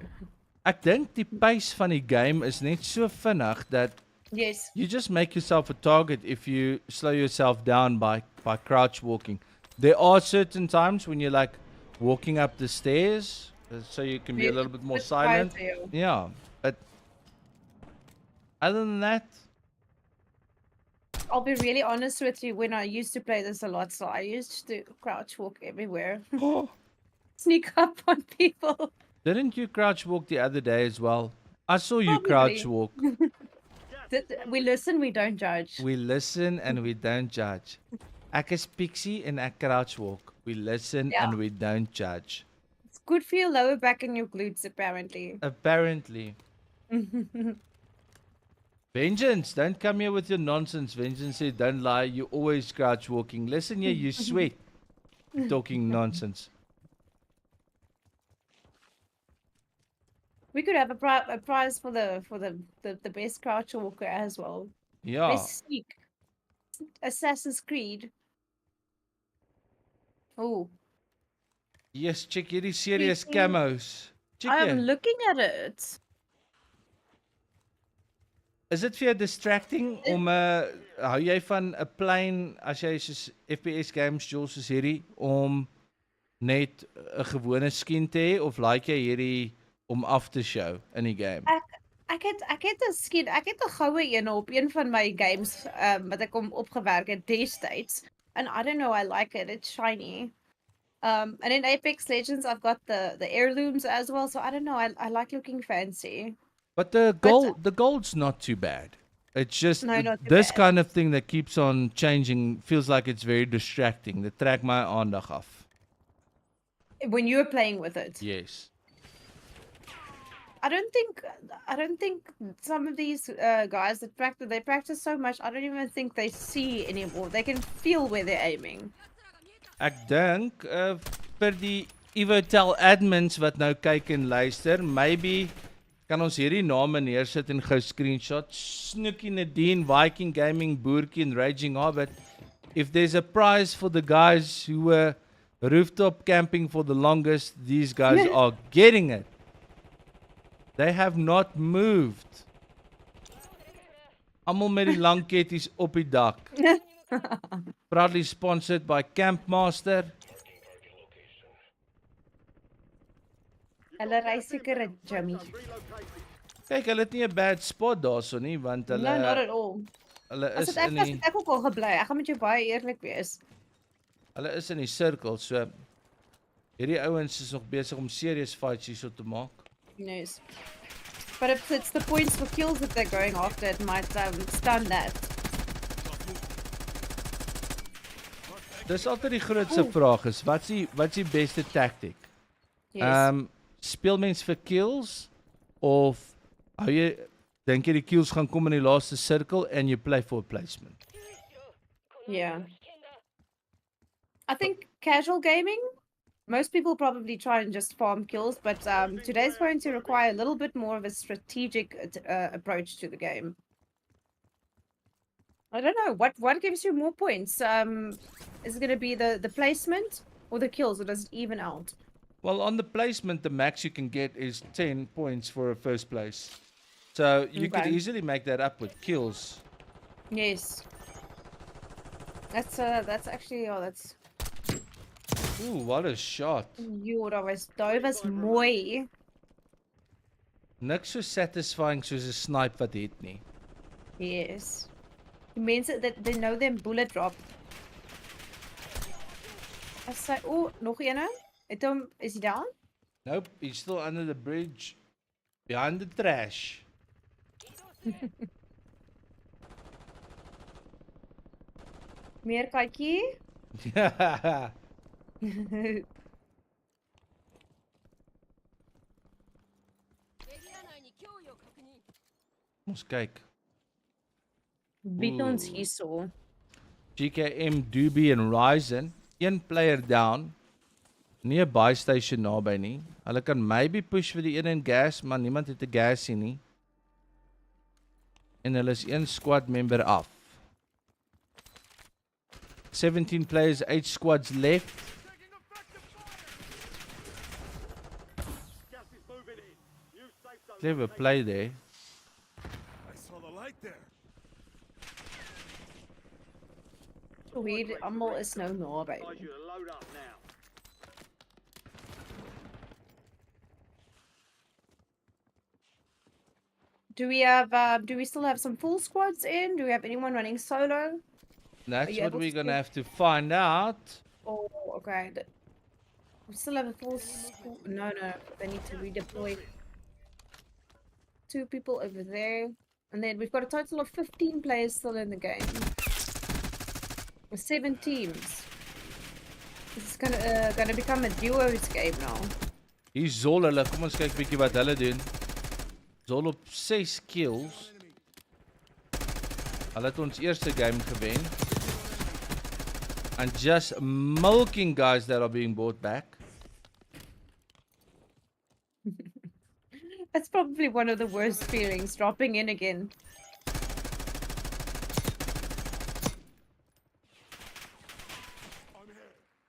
Ek dink die pace van die game is net so vinnig dat Yes. you just make yourself a target if you slow yourself down by crouch walking. There are certain times when you're like walking up the stairs, so you can be a little bit more Bit silent. quieter. Yeah, but other than that, I'll be really honest with you. When I used to play this a lot, so I used to crouch walk everywhere, sneak up on people. didn't you crouch walk the other day as well? I saw you crouch Probably. walk. We listen, we don't judge. We listen and we don't judge. Ek is Pixie en ek crouch walk. We listen Yeah. and we don't judge. It's good for your lower back and your glutes, apparently. Apparently. Vengeance, don't come here with your nonsense. Vengeance said, don't lie. You always crouch walking. Listen here, you sweat. Talking nonsense. We could have a prize for the best crouch walker as well. Ja. Best sneak. Assassin's Creed. Oh, Yes, check hierdie serious Speaking- camos. Check I'm hier. looking at it. Is dit vir jou distracting om hou jy van 'n plain as jy soos FPS games Jules soos hierdie om net 'n gewone skin te hê of like jy hierdie om af te show in die game? Ek het 'n skin, ek het 'n goue een op een van my games wat ek hom opgewerk het destyds. And I don't know, I like it. It's shiny. And in Apex Legends I've got the heirlooms as well, so I don't know, I like looking fancy. But the gold's not too bad. It's just No, not too this bad. kind of thing that keeps on changing feels like it's very distracting. Dit trek my aandag af. When you're playing with it. Yes. I don't think some of these guys that they practice so much, I don't even think they see anymore. They can feel where they're aiming. Ek dink vir die Evotel admins wat nou kyk en luister, maybe kan ons hierdie name neersit en gou screenshot. Snookie Nadine, Viking Gaming, Boertjie en Raging Hobbit. If there's a prize for the guys who were rooftop camping for the longest, these guys are getting it. They have not moved. Almal met die lang ketties op die dak. Proudly sponsored by Campmaster. Hulle ry seker 'n Jimmy. Relocating. Kyk, hulle het nie 'n bad spot daarso nie, want No, not hulle at all. hulle As is dit in ek die was ek ook al gebly. Ek gaan met jou baie eerlik wees. hulle is in die sirkel, so hierdie ouens is nog besig om serious fights hierso te maak. Yes. But if it's the points for kills that they're going after, it might stun that. Dis altyd die grootste vraag is, wat's die beste tactic? Yes. Speel mens vir kills of hou jy dink jy die kills gaan kom in die laaste sirkel and you play for placement? Yeah. I think casual gaming, most people probably try and just farm kills, but today's going to require a little bit more of a strategic approach to the game. I don't know, what gives you more points? Is it going to be the placement or the kills, or does it even out? Well, on the placement, the max you can get is 10 points for a first place. So you could Okay. easily make that up with kills. Yes. That's actually, oh, that's... Ooh, what a shot. Joh, dat was mooi. Niks so satisfying soos 'n snipe wat het nie. Yes. Die mense that they know them bullet drop. As sy nog ene. Het hom is hy down? Nope, he's still under the bridge. Behind the trash. Meer kykie. Ons kyk. Bied ons Oeh. hierso. GKM, Doobie en Ryzen. Een player down. Nie 'n buy station naby nie. Hulle kan maybe push vir die een in gas, maar niemand het 'n gas nie. En hulle is een squad member af. 17 players, 8 squads left. Gas is moving in. New safe zone Clever located. play there. I saw the light there. So hier almal is nou naby. Advise you to load up now. Do we still have some full squads in? Do we have anyone running solo? That's you what able we're to gonna see? have to find out. Oh, okay. We still have a full no, they need to redeploy 2 people over there. And then we've got a total of 15 players still in the game. With 7 teams. This is gonna become a duos game now. Hier Zol hulle, kom ons kyk bietjie wat hulle doen. Zol op 6 kills. Hulle het ons eerste game gewen. And just milking guys that are being bought back. That's probably one of the worst feelings, dropping in again.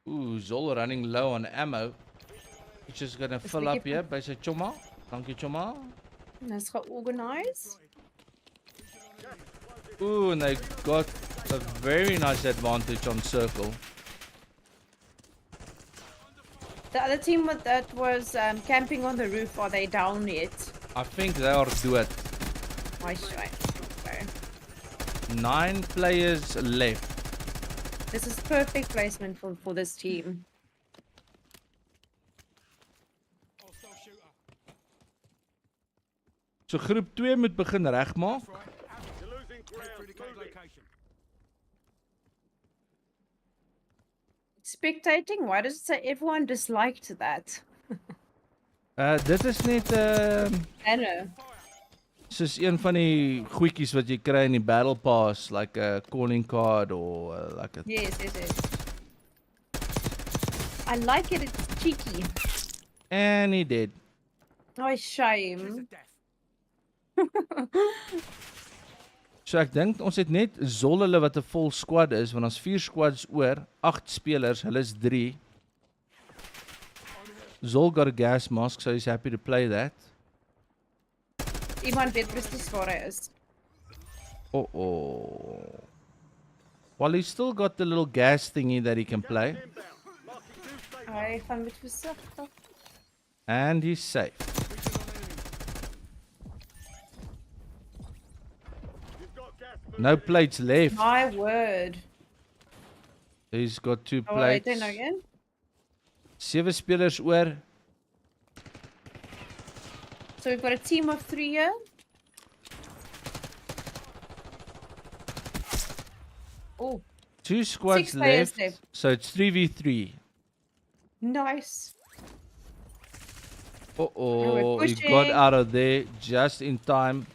Ooh, Zol running low on ammo. He's just gonna fill up bietjie here by sy chomma. Dankie chomma. That's got organized. Ooh, and they got a very nice advantage on circle. The other team that was camping on the roof, are they down yet? I think they are dood. Nice try. Okay. 9 players left. This is perfect placement for this team. So groep 2 moet begin regmaak. You're losing ground. Move it. Spectating? Why does it say everyone disliked that? Dit is net I know. soos een van die goedjies wat jy kry in die battle pass, like a calling card or like a Yes. I like it, it's cheeky. and he did. Oh, shame. So ek dink ons het net Zol hulle wat 'n vol squad is, want ons 4 squads oor, 8 spelers, hulle is 3. Zol got a gas mask, so he's happy to play that. Iemand weet presies waar hy is. Oh. Well, he's still got the little gas thingy that he can play, Inbound. Marking new safe. Hy gaan met versigtig. and he's safe. You've got gas moving No in. plates left. My word. He's got 2 Oh, wait, plates. then again. 7 spelers oor. So we've got a team of 3 here. Oh, 2 squads 6 players left, left. so it's 3v3. nice. Oh, we're he got pushing. out of there just in time.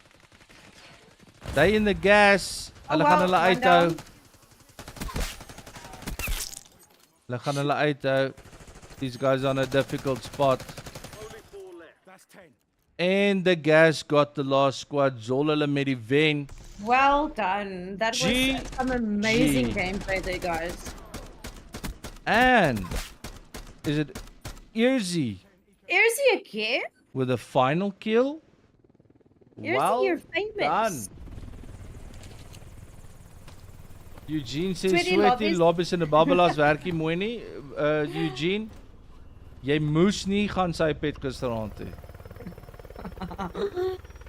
They in the gas. Oh, Hulle gaan wow, hulle one uithou. down. Hulle gaan hulle uithou. These guys on a difficult spot. Only 4 left. That's 10. And the gas got the last squad. Zol hulle met die wen. Well done. That was G- some amazing G. gameplay there, guys. And is it Earzy Earzy again? with a final kill? Earzy, Well you're famous. done. Eugene sê Sweaty sweaty lobbies. lobbies in 'n babbelaars werkie mooi nie. Eugene, jy moes nie gaan sy pet gisteraand toe.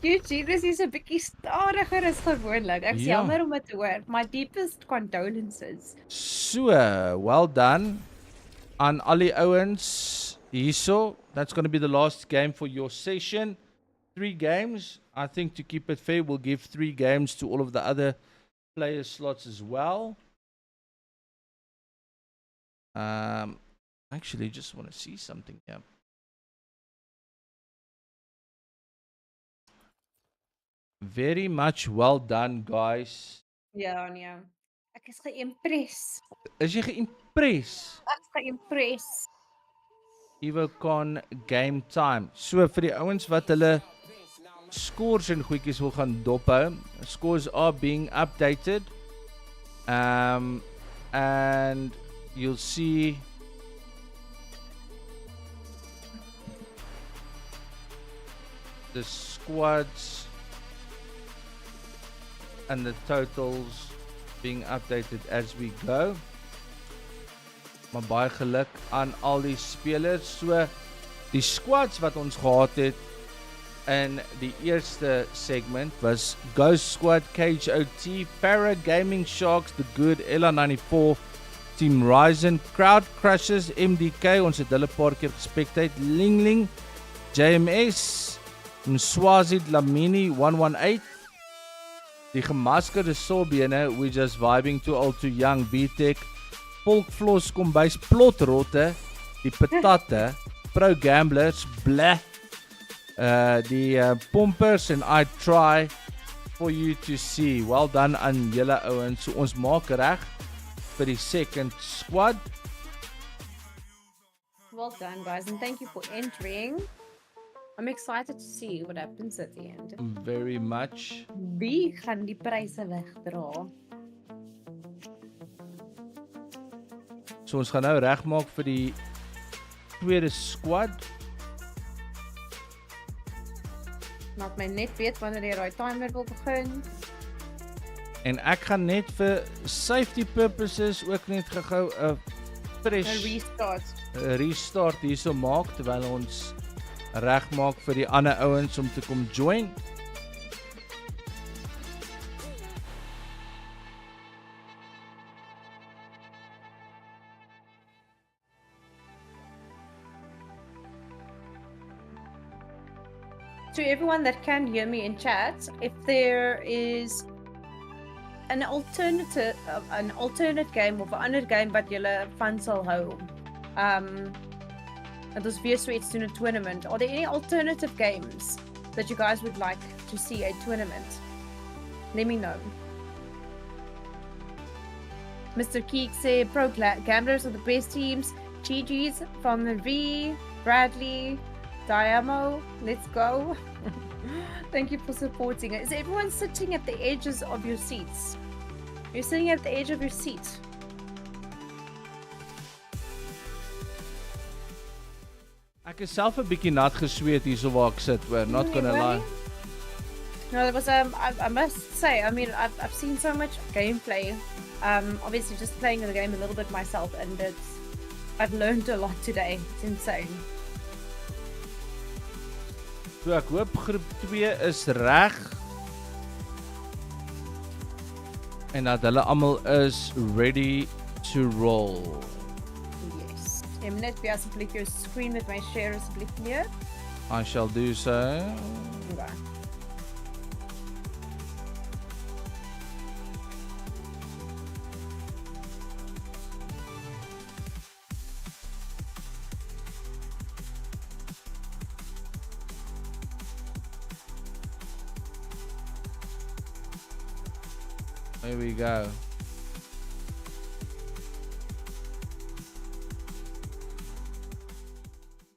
Eugene is 'n bietjie stadiger as gewoonlik. Ek's Ja. jammer om dit te hoor. My deepest condolences. So, well done aan al die ouens hierso. That's going to be the last game for your session. 3 games. I think to keep it fair, we'll give 3 games to all of the other player slots as well. Actually, just want to see something here. Very much well done, guys. Ja, nee. Ek is geïmpres. Is jy geïmpres? Ek's geïmpres. EvoCon game time. So vir die ouens wat hulle scores en goedjies wil gaan dophou, scores are being updated. And you'll see the squads and the totals being updated as we go. Maar baie geluk aan al die spelers. So die squads wat ons gehad het in die eerste segment was Ghost Squad, Cage OT, Para Gaming Sharks, The Good, LR94, Team Ryzen, Crowd Crushers, MDK, ons het hulle paar keer gespectate, Ling, JMS, Mswazi Dlamini 118, die gemaskerde Sorbene, We Just Vibing, Too Old Too Young, BTEC, Volkvlos Kombuis, Plotrotte, die Patatte, Pro Gamblers, Bleh, die Pompers en I Try for you to see. Well done aan julle ouens. So ons maak reg vir die second squad. Well done, guys, and thank you for entering. I'm excited to see what happens at the end. Very much. Wie gaan die pryse wegdra? So ons gaan nou regmaak vir die tweede squad. Laat my net weet wanneer jy daai timer wil begin. En ek gaan net vir safety purposes ook net gou 'n fresh 'n restart. restart hierso maak terwyl ons regmaak vir die ander ouens om te kom join. To everyone that can hear me in chat, if there is an alternate game of 'n ander game wat julle van sal hou. Dat ons weer so iets doen 'n tournament. Are there any alternative games that you guys would like to see a tournament? Let me know. Mr. Keek said pro gamblers are the best teams. GG's from Marie, Bradley, Diamo. Let's go. Thank you for supporting it. Is everyone sitting at the edges of your seats? You're sitting at the edge of your seat. Ek is self 'n bietjie nat gesweet hierso waar ek sit, we're not gonna lie. No, it was I must say, I mean, I've seen so much gameplay. Obviously just playing the game a little bit myself, and I've learned a lot today. It's insane. So ek hoop groep 2 is reg. En dat hulle almal is ready to roll. Yes. Jy moet net weer asseblief jou screen met my share asseblief neer. I shall do so. Okay. Here we go.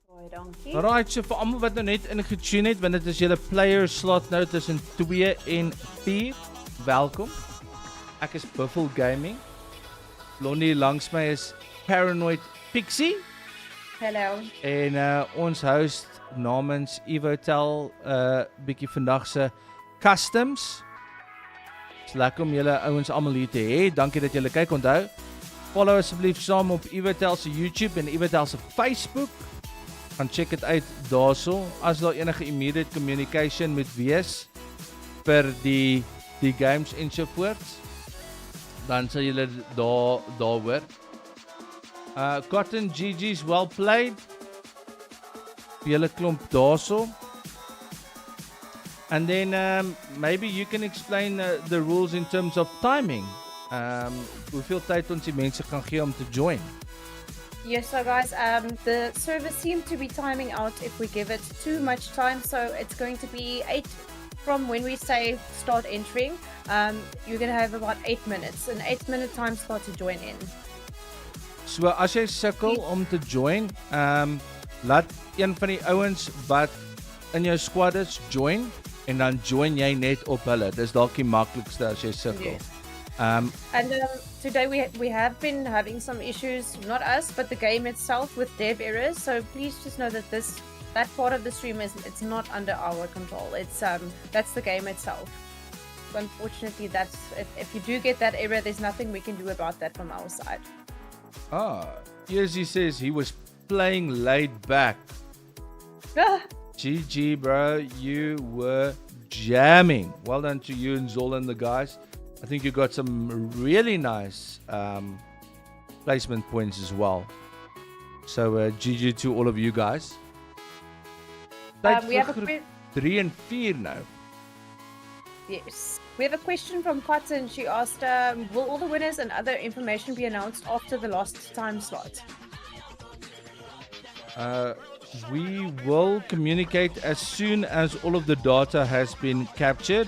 Baie dankie. Alright, so vir almal wat nou net ingetune het, want dit is julle player slot nou tussen 2 en 4. Welkom. Ek is Buffel Gaming. Blondie langs my is Paranoid Pixie. Hello. En ons host namens Evotel bietjie vandag se customs. Dis lekker om julle ouens almal hier te hê. Dankie dat julle kyk. Onthou, follow asseblief saam op Evotel se YouTube en Evotel se Facebook. Gaan check dit uit daarso. As daar enige immediate communication moet wees vir die games en so voort, dan sal julle daar hoor. Cotton GG's well played. Julle klomp daarso. And then maybe you can explain the rules in terms of timing. Hoeveel tyd ons die mense kan gee om te join? Yes, so guys, the server seems to be timing out if we give it too much time. So it's going to be 8 from when we say start entering. You're going to have about 8 minutes. An 8-minute time slot to join in. So as jy sukkel om te join, laat een van die ouens wat in jou squad is join en dan join jy net op hulle. Dis dalk die maklikste as jy sukkel. Yes. And today we have been having some issues, not us, but the game itself with dev errors. So please just know that that part of the stream it's not under our control. It's that's the game itself. So unfortunately, that's if you do get that error, there's nothing we can do about that from our side. Here's he says he was playing laid back. GG, bro, you were jamming. Well done to you and Zol and the guys. I think you got some really nice placement points as well. So GG to all of you guys. We have a 3 and 4 now. Yes. We have a question from Cotton. She asked, will all the winners and other information be announced after the last time slot? We will communicate as soon as all of the data has been captured.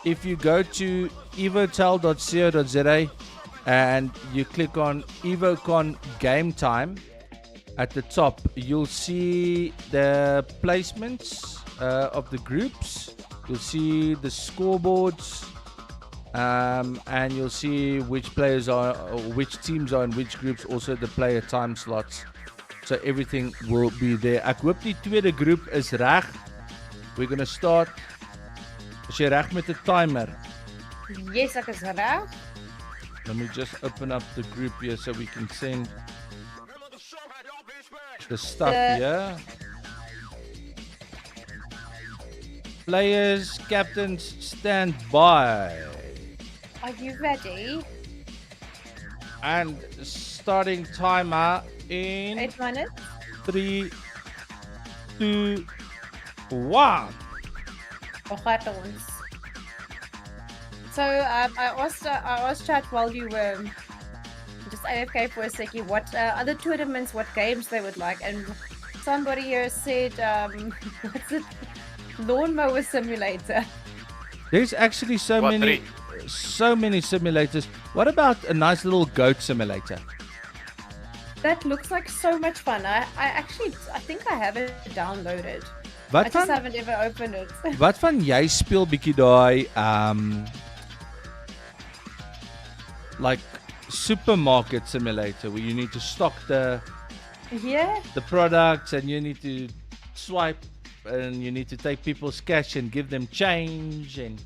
If you go to evotel.co.za and you click on EvoCon Game Time, at the top, you'll see the placements of the groups. You'll see the scoreboards, and you'll see which players are, or which teams are in which groups. Also the player time slots. So everything will be there. Ek hoop die tweede groep is reg. We're gonna start. Is jy reg met 'n timer? Yes, ek is reg. Let me just open up the group here so we can send the stuff here. Players, captains, stand by. Are you ready? And starting timer in 8 minutes. 3, 2, 1. Oh, gaat ons. So I asked chat while you were just AFK for a second what other tournaments, what games they would like, and somebody here said, what's it? Lawnmower simulator. There's actually so many simulators. What about a nice little goat simulator? That looks like so much fun. I think I have it downloaded. I Wat just van haven't ever opened it. wat van jy speel bietjie daai like supermarket simulator where you need to stock the Yeah. products and you need to swipe and you need to take people's cash and give them change and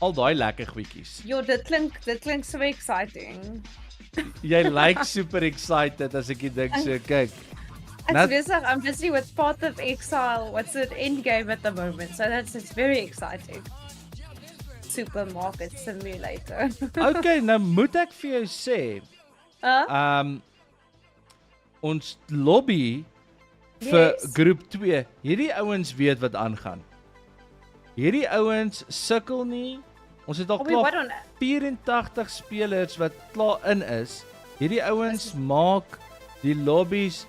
al daai lekker goedjies. Yo, dit klink so exciting. Jy lyk super excited as ek dit dink so kyk. I'm busy with Path of Exile. What's it? Endgame at the moment. So it's very exciting. Supermarket simulator. Okay, nou moet ek vir jou sê, ons lobby vir Yes. groep 2. Hierdie ouens weet wat aangaan. Hierdie ouens sukkel nie. Ons het al Oh, wait, what klaar on 84 spelers wat klaar in is. Hierdie ouens maak die lobbies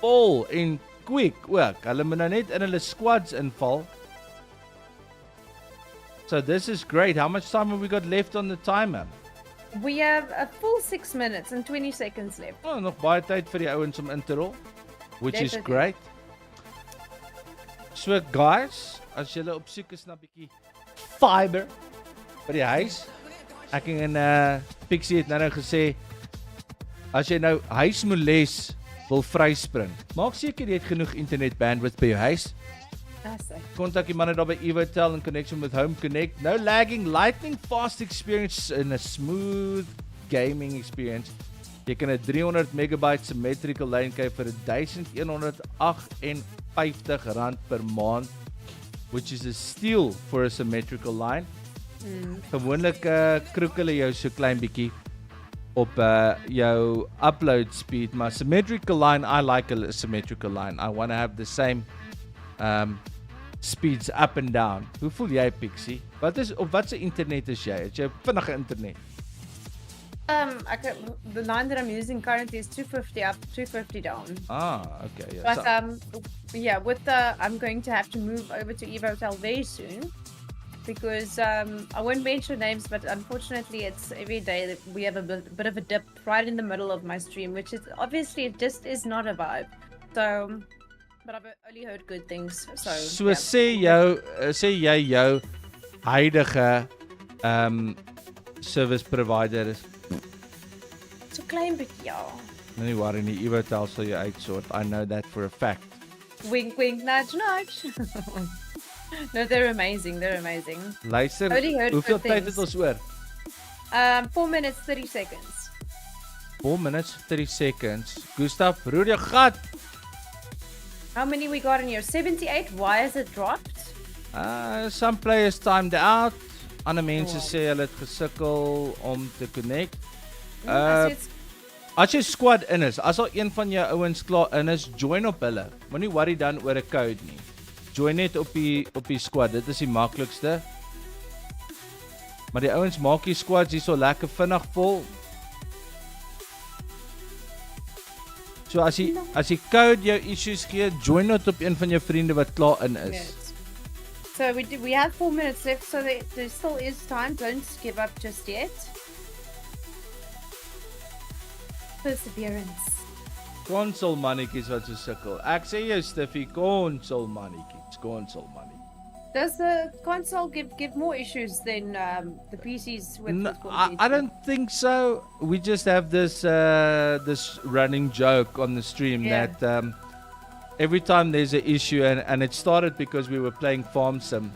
vol en quick ook. Hulle moet nou net in hulle squads inval. So this is great. How much time have we got left on the timer? We have a full 6 minutes and 20 seconds left. Oh, nog baie tyd vir die ouens om in te rol, which is Definitely. great. So guys, as julle op soek is na 'n bietjie fiber by die huis. Ek en Pixie het nou gesê as jy nou huismoles wil vryspring, maak seker jy het genoeg internet bandwidth by jou huis. That's it. Kontak die manne daar by Evotel in connection with Home Connect. No lagging, lightning fast experience and a smooth gaming experience. Jy kan 'n 300 megabyte symmetrical lyn kry vir R1158 per maand, which is a steal for a symmetrical line. Gewoonlik kroek hulle jou so klein bietjie op jou upload speed, maar symmetrical line, I like a symmetrical line. I want to have the same speeds up and down. Hoe voel jy, Pixie? Op wat se internet is jy? Het jy vinnige internet? The line that I'm using currently is 250 up, 250 down. Okay. Yeah. But yeah, I'm going to have to move over to Evotel very soon because I won't mention names, but unfortunately, it's every day that we have a bit of a dip right in the middle of my stream, which is obviously it just is not a vibe. So, but I've only heard good things. So yeah. sê jy jou huidige service provider is So klein bietjie, ja. nie worry nie, Evotel sal jy uitsort. I know that for a fact. Wink, wink, nudge, nudge. No, they're amazing. They're amazing. Luister, Only heard hoeveel good tyd things. het ons oor? 4 minutes 30 seconds. 4 minutes 30 seconds. Gustav, roer jou gat. How many we got in here? 78. Why is it dropped? Some players timed out. Ander mense Oh. sê hulle het gesukkel om te connect. I see it's As jy squad in is, as al een van jou ouens klaar in is, join op hulle. Moenie worry dan oor 'n code nie. Join net op die squad. Dit is die maklikste. Maar die ouens maak die squads hier so lekker vinnig vol. So as jy code jou issues gee, join net op een van jou vriende wat klaar in is. Yes. So we have 4 minutes left, so there still is time. Don't give up just yet. Perseverance. Console mannetjies wat so sukkel. Ek sê jou Stiffy, console mannetjies, console mannetjies. Does the console give more issues than the PCs with No, Call of I Duty? don't think so. We just have this this running joke on the stream Yeah. that every time there's an issue, and it started because we were playing Farm Sim.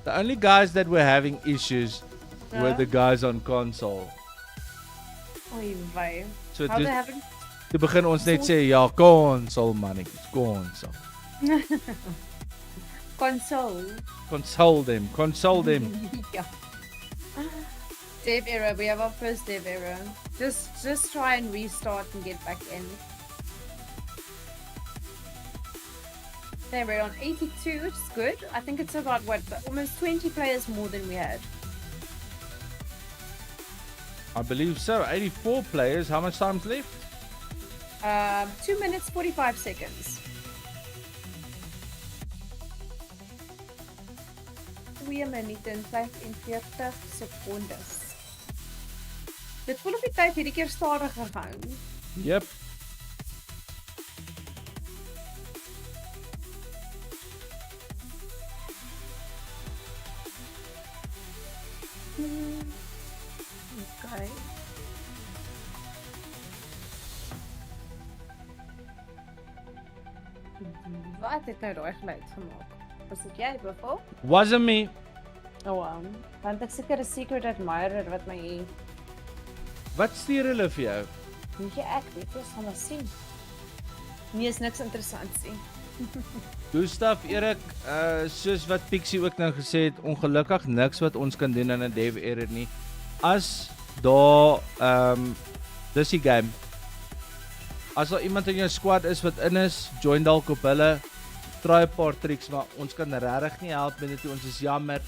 The only guys that were having issues were Yeah. the guys on console. Oei, wei. So How dis- they haven't Toe begin ons net sê ja, console mannetjies, console. console. Console them. Yeah. Dev error. We have our first dev error. Just try and restart and get back in. Okay, we're on 82, which is good. I think it's about what, almost 20 players more than we had. I believe so. 84 players. How much time's left? 2 minutes 45 seconds. 2 minute en 45 secondes. Dit voel of die tyd hierdie keer stadiger gaan. Yep. Okay. Wat het nou daai geluid gemaak? Was dit jy, Buffel? Wasn't me. Oh, want ek seker 'n secret admirer wat my Wat stuur hulle vir jou? weet jy ek weet jy sal maar sien. Nee, is niks interessants nie. Gustav, Erik, soos wat Pixie ook nou gesê het, ongelukkig niks wat ons kan doen aan 'n dev error nie. As daar dis die game. As daar iemand in jou squad is wat in is, join dalk op hulle. Try 'n paar tricks, maar ons kan regtig nie help met dit nie. Ons is jammer.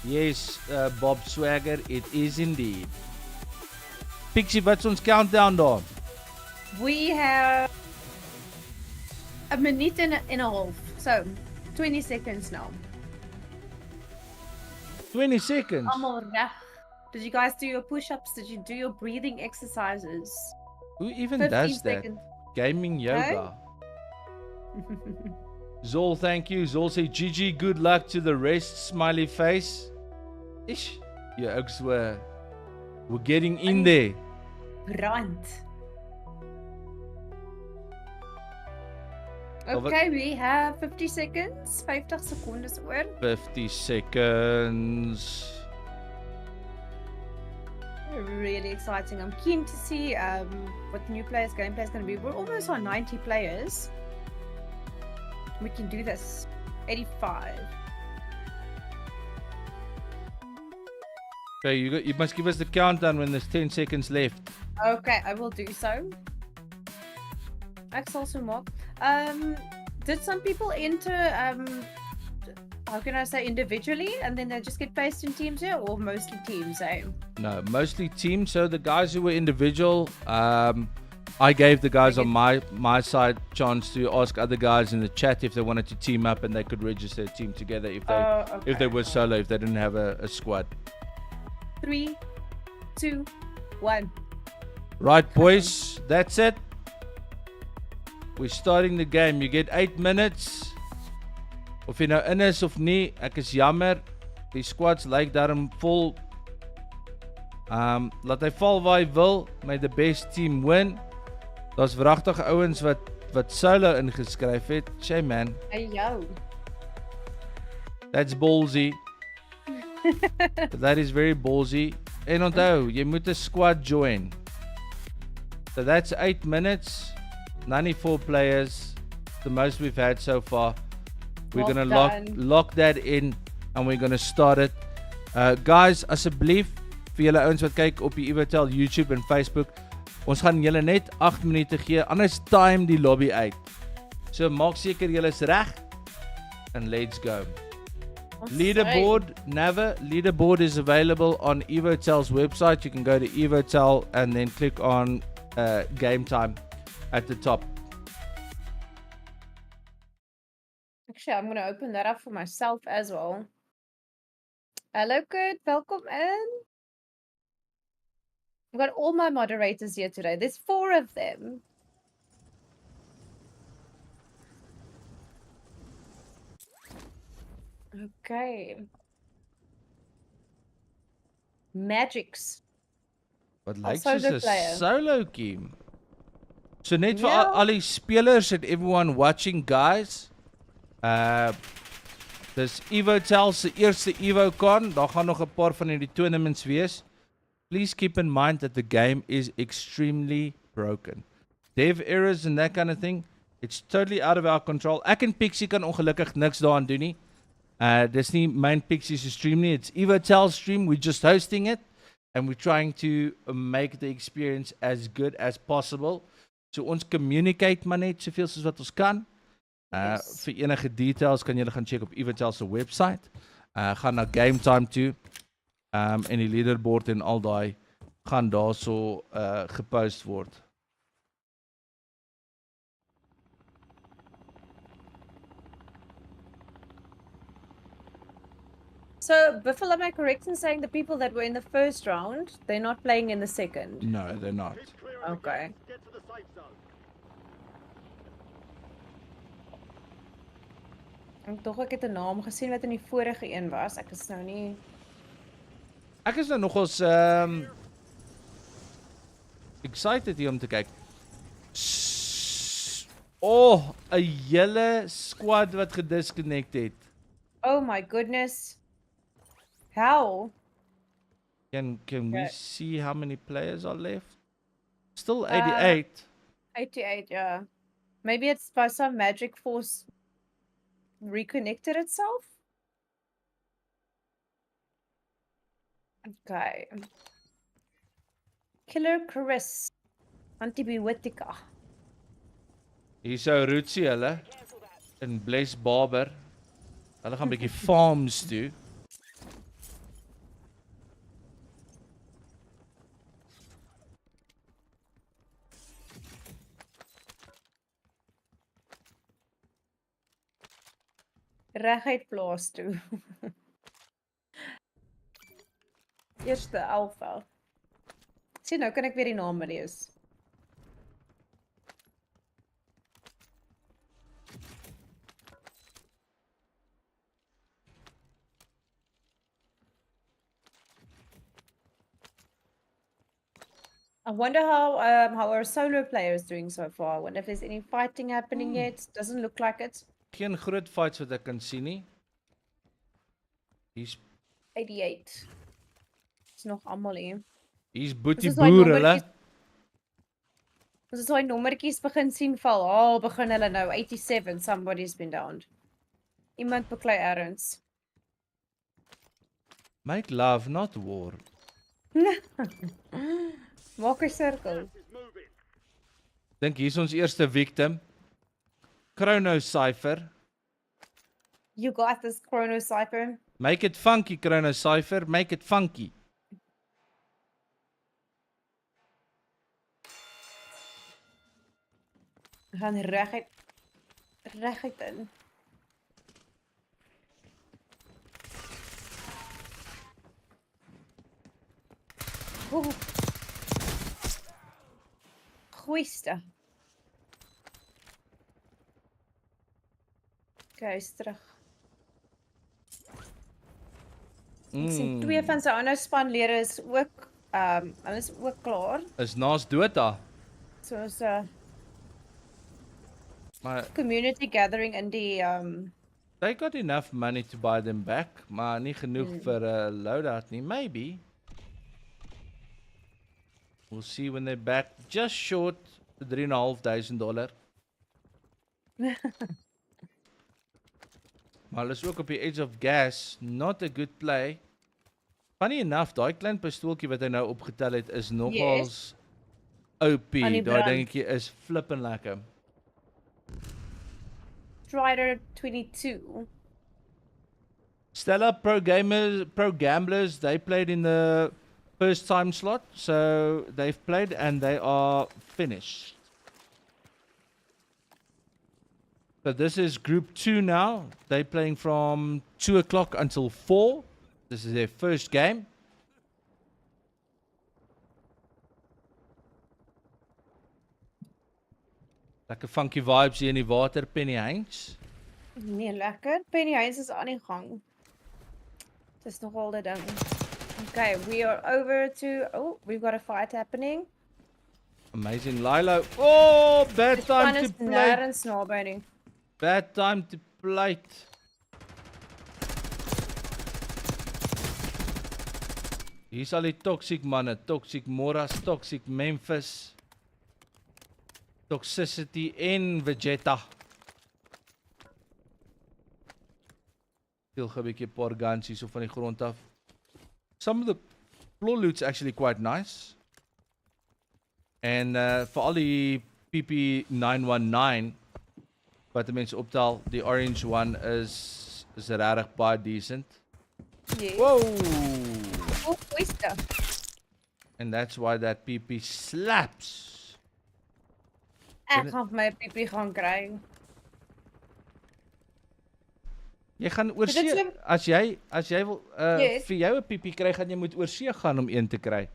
Yes, Bob Swagger, it is indeed. Pixie, wat's ons countdown daar? We have a minute and a half. So, 20 seconds now. 20 seconds. Almal reg. Did you guys do your push-ups? Did you do your breathing exercises? Who even 15 does that? seconds. Gaming yoga. Zol, thank you. Zol say GG, good luck to the rest. Smiley face. Ish. Yeah, ook we're getting in there. Brand. Of it- Okay, we have 50 seconds. 50 secondes oor. 50 seconds. Really exciting. I'm keen to see what the new players' gameplay is going to be. We're almost on 90 players. We can do this. 85. Okay, you must give us the countdown when there's 10 seconds left. Okay, I will do so. Axel Sumak. Did some people enter how can I say individually and then they just get placed in teams here or mostly teams, eh? No, mostly teams. So the guys who were individual, I gave the guys on my side chance to ask other guys in the chat if they wanted to team up and they could register a team together if they were solo, if they didn't have a squad. 3, 2, 1. Right, boys, that's it. We're starting the game. You get 8 minutes. Of jy nou in is of nie, ek is jammer. Die squads lyk daarom vol. Laat hy val waar hy wil. May the best team win. Daar's wragtig ouens wat solo ingeskryf het. Shame man. Hey yo. That's ballsy. That is very ballsy. En onthou, jy moet 'n squad join. So that's 8 minutes. 94 players. The most we've had so far. We're Well gonna done. lock that in and we're gonna start it. Guys, asseblief vir julle ouens wat kyk op die Evotel YouTube en Facebook, ons gaan julle net 8 minute gee, anders time die lobby uit. So maak seker julle is reg and let's go. Leaderboard, Leaderboard is available on Evotel's website. You can go to Evotel and then click on game time at the top. Actually, I'm going to open that up for myself as well. Hello, Kurt. Welkom in. I've got all my moderators here today. There's 4 of them. Okay. Magics. Wat Al lyk soos solo 'n player. solo game. So net vir Ja. al die spelers and everyone watching, guys. Dis EvoTel se eerste EvoCon. Daar gaan nog 'n paar van hierdie tournaments wees. Please keep in mind that the game is extremely broken. Dev errors and that kind of thing. It's totally out of our control. Ek en Pixie kan ongelukkig niks daaraan doen nie. Dis nie myn Pixie se stream nie. It's EvoTel's stream. We're just hosting it. And we're trying to make the experience as good as possible. So ons communicate maar net soveel soos wat ons kan. Yes. Vir enige details kan julle gaan check op EvoTel se website. Gaan na Game Time toe. En die leaderboard en al daai gaan daarso gepost word. So, Buffel, am I correct in saying the people that were in the first round, they're not playing in the second? No, they're not. Keep clear of the Okay. gas. Get to the safe zone. Ek dog ek het 'n naam gesien wat in die vorige een was. Ek is nou nie. Ek is nou nogals excited hier om te kyk. Oh, 'n hele squad wat gedisconnect het. Oh my goodness. How? Can we Okay. see how many players are left? Still 88. 88, yeah. Maybe it's by some magic force reconnected itself? Okay. Killer Chris. Antibiotica. Hier sou Rootsie hulle in Bless Barber. Hulle gaan 'n bietjie farms toe. Reguit plaas toe. Eerste alfa. Sien nou kan ek weer die naam lees. I wonder how our solo player is doing so far. I wonder if there's any fighting happening yet. Doesn't look like it. Geen groot fights wat ek kan sien nie. Hier's 88. Is nog almal hier. Boetie Dis daai boer hulle. nommertjies- As daai nommertjies begin sien val, begin hulle nou 87, somebody's been downed. Iemand beklei errands. Make love, not war. Maak 'n sirkel. Gas is moving. Dink hier's ons eerste victim. Chrono Cypher. You got this, Chrono Cypher. Make it funky, Chrono Cypher. Make it funky. We gaan reguit in. Oeh. Goeiste. Okay, is terug. Ek sien twee van sy ander spanlede is ook hulle is ook klaar. Is naas Dota. So is Maar community gathering in die they got enough money to buy them back, maar nie genoeg vir 'n loadout nie. Maybe. We'll see when they're back. Just short $3,500. Maar hulle is ook op die edge of gas. Not a good play. Funny enough, daai klein pistooltjie wat hy nou opgetel het is nogals OP. Aan die Daai brand. dingetjie is flippin' lekker. Strider 22. Stella Pro Gamblers, they played in the first time slot, so they've played and they are finished. So this is group 2 now. They're playing from 2 o'clock until 4. This is their first game. Lekker funky vibes hier in die water, Penny Heinz. Nee, lekker. Penny Heinz is aan die gang. Dis nogal die ding. Okay, we are over to... Oh, we've got a fight happening. Amazing Lilo. Oh, bad Dit time kan to is play. nergens naby nie. Bad time to play. Hier is al die toxic manne, toxic Moras, toxic Memphis, Toxicity en Vegeta. Heel gou 'n bietjie 'n paar guns hier so van die grond af. Some of the floor loot's actually quite nice. En vir al die PP919 wat die mense optel, die orange one is regtig baie decent. Yes. Whoa! Oh, oyster. And that's why that PP slaps. Ek gaan vir my piepie gaan kry. Jy gaan oor Is dit see, as jy wil Yes. vir jou 'n PP kry, gaan jy moet oor see gaan om een te kry.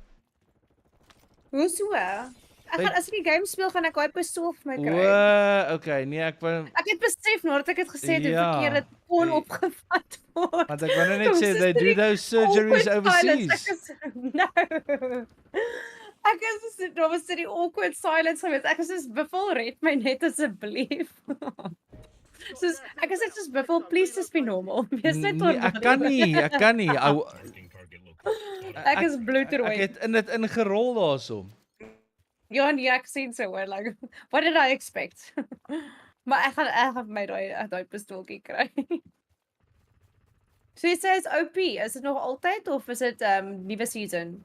Hoe so? Ek gaan as ek die game speel, gaan ek daai pistool vir my kry. O, okay, nee, ek wou Ek het besef nadat ek dit gesê het, Ja, hoe verkeerd dit kon die- opgevat word. want ek wou nou net Ons sê is they in do die those surgeries awkward silence. overseas. No. Ek is so daar was die awkward silence geweest. Ek is soos Buffel, red my net asseblief. Soos ek is net soos Buffel, please just be normal. Wees net Nee, ek kan nie. Ek is bloedrooi. Ek het in dit ingerol daarso. Ja, nee, ek sien so hoor, like what did I expect? Maar ek gaan my daai pistooltjie kry. So jy sê is OP, is dit nog altyd of is dit nuwe season?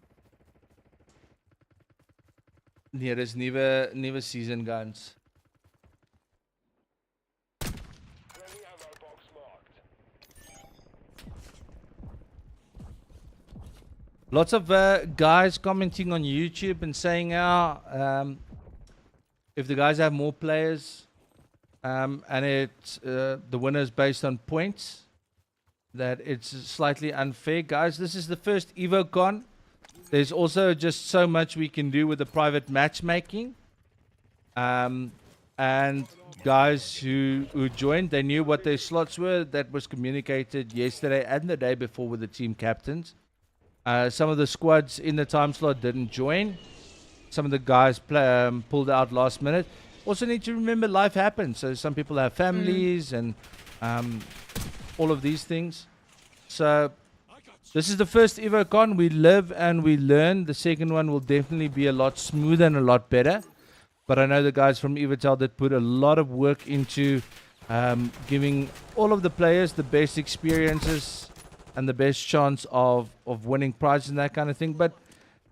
Nee, dis nuwe season guns. Lots of guys commenting on YouTube and saying, if the guys have more players, and it's the winner is based on points, that it's slightly unfair. Guys, this is the first EvoCon. There's also just so much we can do with the private matchmaking. And guys who joined, they knew what their slots were. That was communicated yesterday and the day before with the team captains. Some of the squads in the time slot didn't join. Some of the guys pulled out last minute. Also need to remember life happens. So some people have families and all of these things. So this is the first EvoCon. We live and we learn. The second one will definitely be a lot smoother and a lot better. But I know the guys from Evotel that put a lot of work into giving all of the players the best experiences and the best chance of winning prizes and that kind of thing. But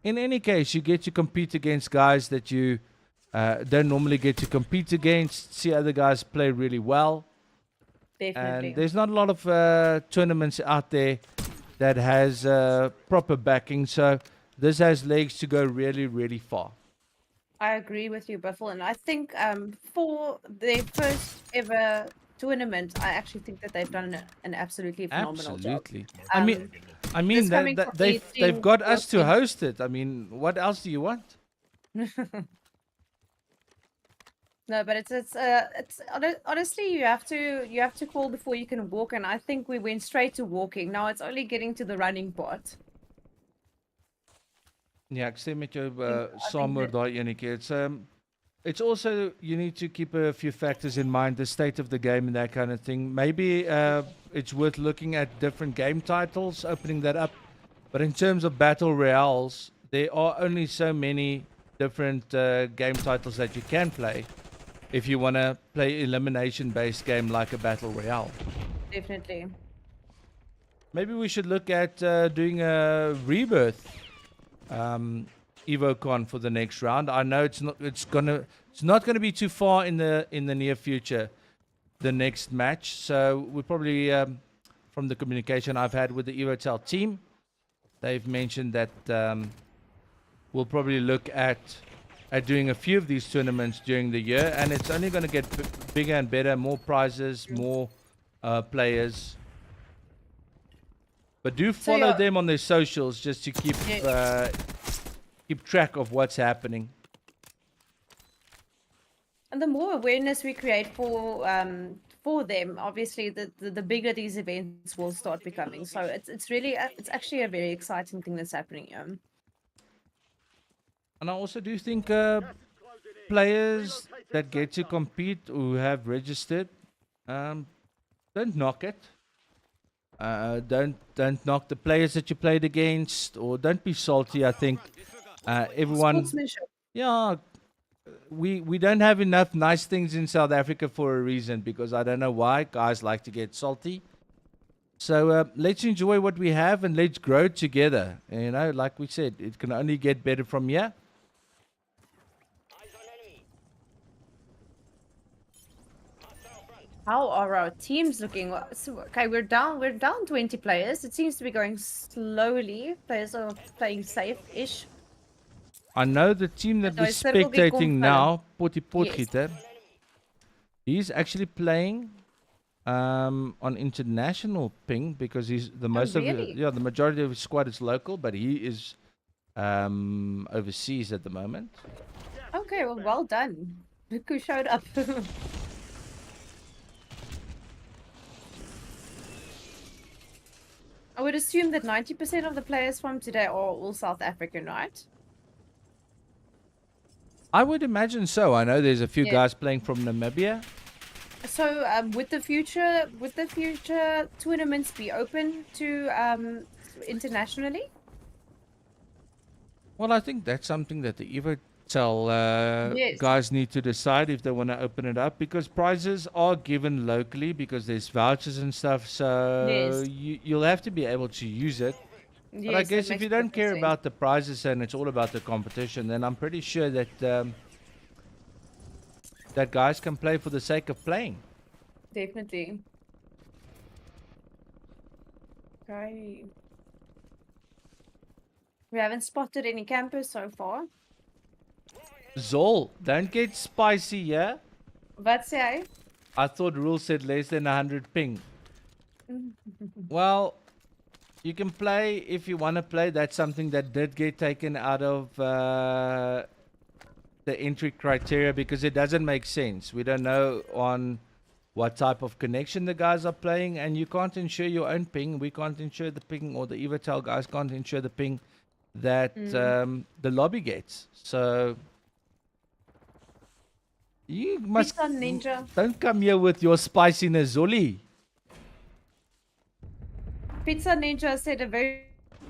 in any case, you get to compete against guys that you don't normally get to compete against, see other guys play really well. Definitely. And there's not a lot of tournaments out there that has proper backing. So this has legs to go really, really far. I agree with you, Buffel, and I think for their first ever tournament, I actually think that they've done an absolutely phenomenal Absolutely. job. I mean this coming from they've got us to 18 host it. I mean, what else do you want? No, but it's honestly you have to call before you can walk, and I think we went straight to walking. Now it's only getting to the running part. Yeah, ek sê met jou think saam oor that- daai enetjie. It's also you need to keep a few factors in mind, the state of the game and that kind of thing. Maybe it's worth looking at different game titles, opening that up. But in terms of battle royales, there are only so many different game titles that you can play if you want to play elimination-based game like a battle royale. Definitely. Maybe we should look at doing a rebirth EvoCon for the next round. I know it's not gonna be too far in the near future, the next match. So we probably from the communication I've had with the EvoTel team, they've mentioned that we'll probably look at doing a few of these tournaments during the year, and it's only going to get bigger and better, more prizes, more players. But do follow them on their socials just to keep keep track of what's happening. And the more awareness we create for them, obviously, the bigger these events will start becoming. So it's really it's actually a very exciting thing that's happening. And I also do think Gas is closing in. players Relocate that get to safe zone. compete who have registered, don't knock it. Don't knock the players that you played against, or don't be salty. I think everyone, Sportsmanship. yeah, we don't have enough nice things in South Africa for a reason, because I don't know why guys like to get salty. So let's enjoy what we have and let's grow together. You know, like we said, it can only get better from here. How are our teams looking? Okay, we're down 20 players. It seems to be going slowly. Players are playing safe-ish. I know the team that No, we're it's Circle Big spectating Gonfallen. now, Potty Yes. Potgieter, he's actually playing on international ping, because he's the most of really? the majority of his squad is local, but he is overseas at the moment. Okay, well done. Look who showed up. I would assume that 90% of the players from today are all South African, right? I would imagine so. I know there's a few Yeah. guys playing from Namibia. So, would the future tournaments be open to internationally? Well, I think that's something that the Evotel Yes. guys need to decide if they want to open it up, because prizes are given locally because there's vouchers and stuff. So Yes. you'll have to be able to use it. But I Yes, that guess if makes you don't perfect care sense. about the prizes and it's all about the competition, then I'm pretty sure that that guys can play for the sake of playing. Definitely. Okay. We haven't spotted any campers so far. Zol, don't get spicy, yeah? But say, I thought rule said less than 100 ping. Well, you can play if you want to play. That's something that did get taken out of the entry criteria, because it doesn't make sense. We don't know on what type of connection the guys are playing, and you can't ensure your own ping. We can't ensure the ping, or the Evotel guys can't ensure the ping that the lobby gets. So you must Pizza Ninja. don't come here with your spiciness, Zoli. Pizza Ninja said a very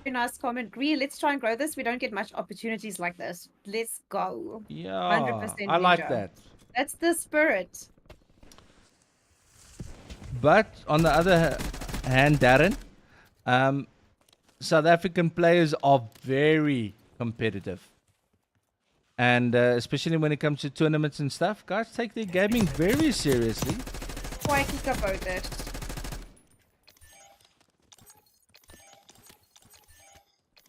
nice comment. Gree, let's try and grow this. We don't get much opportunities like this. Let's go. Yeah, 100% I like Ninja. that. That's the spirit. But on the other hand, Darren, South African players are very competitive. And especially when it comes to tournaments and stuff, guys take their gaming very seriously. Quite about it.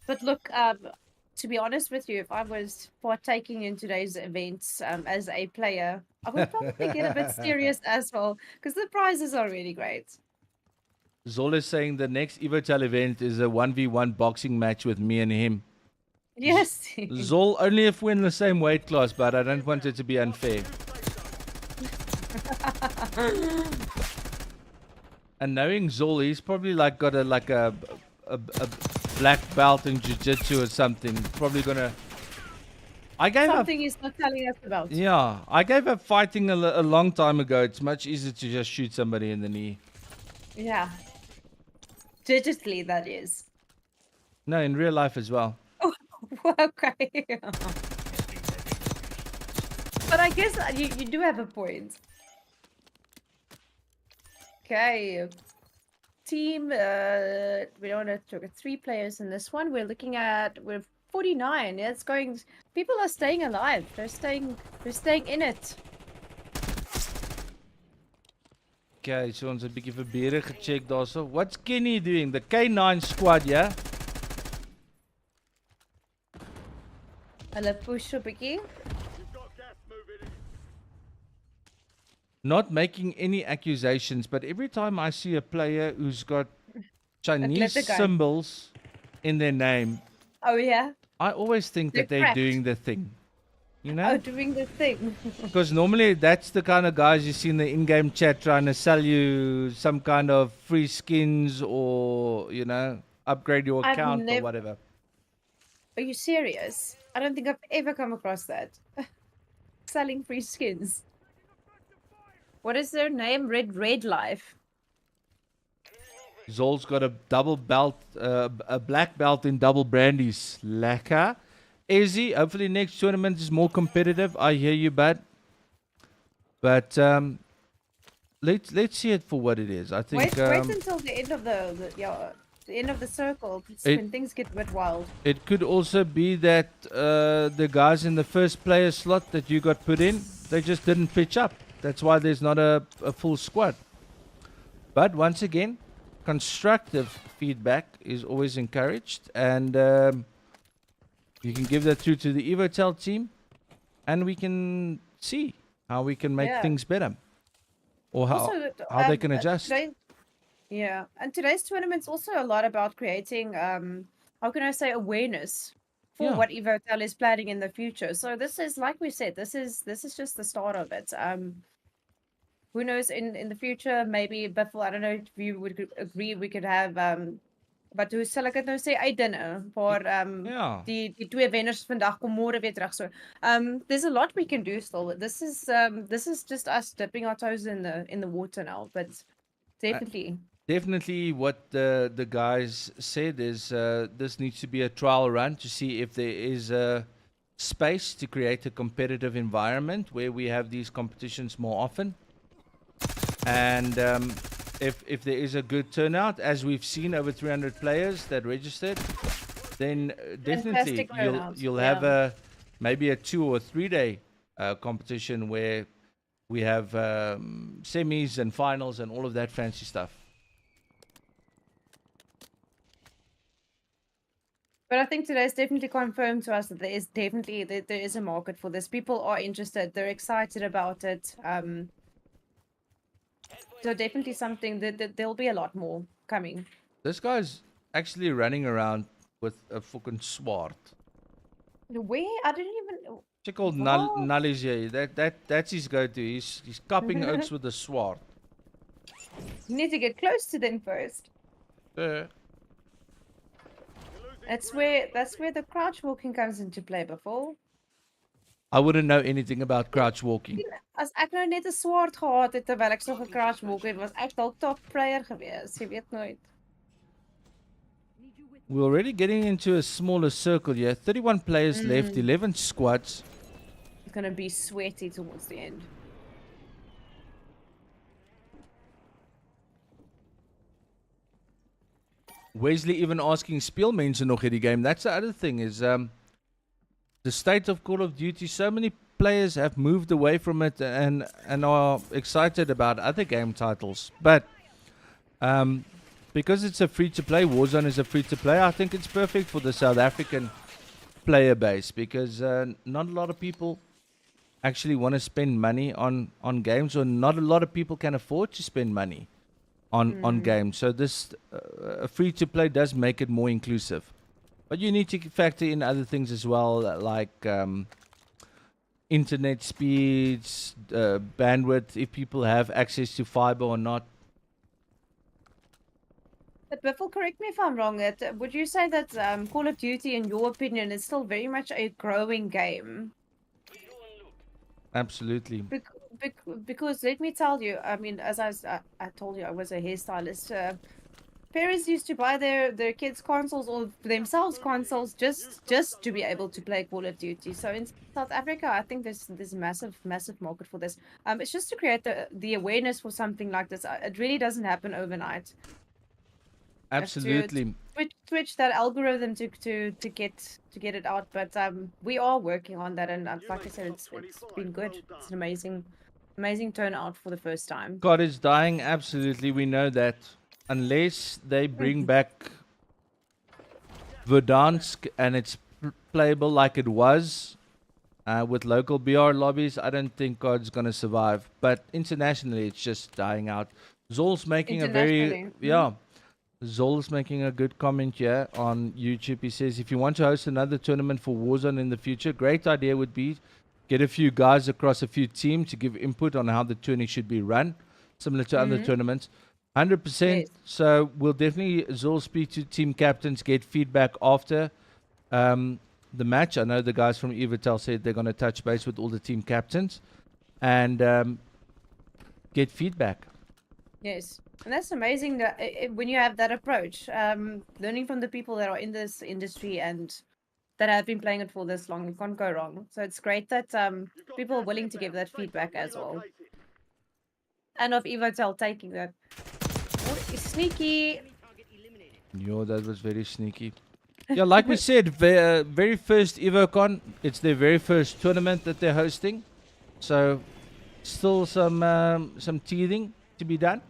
But look, to be honest with you, if I was partaking in today's events as a player, I would probably get a bit serious as well, because the prizes are really great. Zol is saying the next Evotel event is a 1v1 boxing match with me and him. Yes. Zol, only if we're in the same weight class, but I don't want it to be unfair. And knowing Zol, he's probably like got a black belt in jiu-jitsu or something. Probably gonna. I gave up. Something he's not telling us about. Yeah, I gave up fighting a long time ago. It's much easier to just shoot somebody in the knee. Yeah. Digitally, that is. No, in real life as well. Okay. But I guess you do have a point. Okay. Team, we don't want to look at 3 players in this one. We're 49. Yeah, it's going. People are staying alive. They're staying in it. Okay, so ons 'n bietjie vir bure gecheck daarso. What's Kenny doing? The K9 squad, yeah? Hulle push op bietjie. You've got gas moving in. Not making any accusations, but every time I see a player who's got Chinese glitter gun. symbols in their name, Oh yeah. I always think that They're they're cracked. doing the thing. You Oh, know? doing the thing. Because normally that's the kind of guys you see in the in-game chat trying to sell you some kind of free skins or, upgrade your I've account or never. whatever. Are you serious? I don't think I've ever come across that. Selling free skins. What is their name? Red Life. Zol's got a double belt, a black belt in double brandies. Lekker. Izzy, hopefully next tournament is more competitive. I hear you, bud. But let's see it for what it is. I think Wait until the end of the end of the circle. It's It- when things get a bit wild. it could also be that the guys in the first player slot that you got put in, they just didn't pitch up. That's why there's not a full squad. But once again, constructive feedback is always encouraged, and you can give that through to the Evotel team, and we can see how we can make Yeah. things better, or how Also, they can adjust. Yeah, and today's tournament's also a lot about creating, how can I say, awareness for Yeah. what Evotel is planning in the future. So this is, like we said, this is just the start of it. Who knows in the future? Maybe Buffel. I don't know if you would agree. We could have but hoe sal ek dit nou sê uitdinne vir Yeah. die twee wenners vandag kom môre weer terug. So there's a lot we can do still. This is just us dipping our toes in the water now, but definitely. Definitely, what the guys said is this needs to be a trial run to see if there is a space to create a competitive environment where we have these competitions more often. And if there is a good turnout, as we've seen, over 300 players that registered, then definitely Fantastic turnout, you'll have maybe a 2 or 3 day competition where we have semis and finals and all of that fancy stuff. But I think today's definitely confirmed to us that there is a market for this. People are interested. They're excited about it. So definitely something that there'll be a lot more coming. This guy's actually running around with a fucking sword. Where? I didn't even. Check called What? Nullies here. That's his go-to. He's cupping oats with a sword. You need to get close to them first. Uh, That's where the crouch walking comes into play, Buffel. I wouldn't know anything about crouch walking. As ek nou net 'n swaard gehad het terwyl ek so gecrouch walk het, was ek dalk top player gewees. Jy weet nooit. We're already getting into a smaller circle here. 31 players left, 11 squads. It's gonna be sweaty towards the end. Wesley even asking speelmense nog hierdie game. That's the other thing is the state of Call of Duty. So many players have moved away from it and are excited about other game titles. But because it's a free-to-play, Warzone is a free-to-play, I think it's perfect for the South African player base because not a lot of people actually want to spend money on games, or not a lot of people can afford to spend money on games. So this free-to-play does make it more inclusive. But you need to factor in other things as well, like internet speeds, bandwidth, if people have access to fiber or not. But Biffle, correct me if I'm wrong. Would you say that Call of Duty, in your opinion, is still very much a growing game? Absolutely. Because let me tell you, I mean, as I told you, I was a hairstylist. Parents used to buy their kids consoles or themselves consoles just to be able to play Call of Duty. So in South Africa, I think there's a massive market for this. It's just to create the awareness for something like this. It really doesn't happen overnight. Absolutely. Twitch that algorithm to get it out, but we are working on that, and like I said, it's been good. It's an amazing turnout for the first time. God is dying. Absolutely, we know that. Unless they bring back Verdansk and it's playable like it was with local BR lobbies, I don't think God's gonna survive. But internationally, it's just dying out. Zol's making a very Zol's making a good comment here on YouTube. He says, if you want to host another tournament for Warzone in the future, great idea would be get a few guys across a few teams to give input on how the tourney should be run, similar to other tournaments. 100%. Yes. So we'll definitely, Zul, speak to team captains, get feedback after the match. I know the guys from Evatel said they're going to touch base with all the team captains and get feedback. Yes. And that's amazing that when you have that approach, learning from the people that are in this industry and that have been playing it for this long, you can't go wrong. So it's great that people are willing to give that feedback as well. And of Evotel taking that. Oh, it's sneaky. Yo, that was very sneaky. Yeah, like we said, very first EvoCon, it's their very first tournament that they're hosting. So still some teething to be done.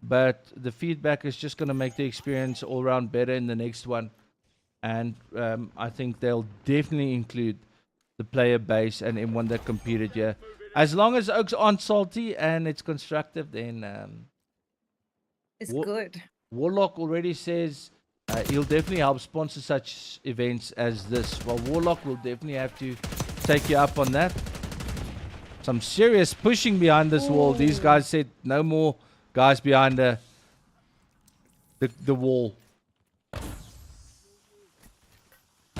But the feedback is just going to make the experience all around better in the next one. And I think they'll definitely include the player base and everyone that competed here. As long as Oaks aren't salty and it's constructive, then It's good. Warlock already says he'll definitely help sponsor such events as this. Well, Warlock will definitely have to take you up on that. Some serious pushing behind this wall. These guys said no more guys behind the wall.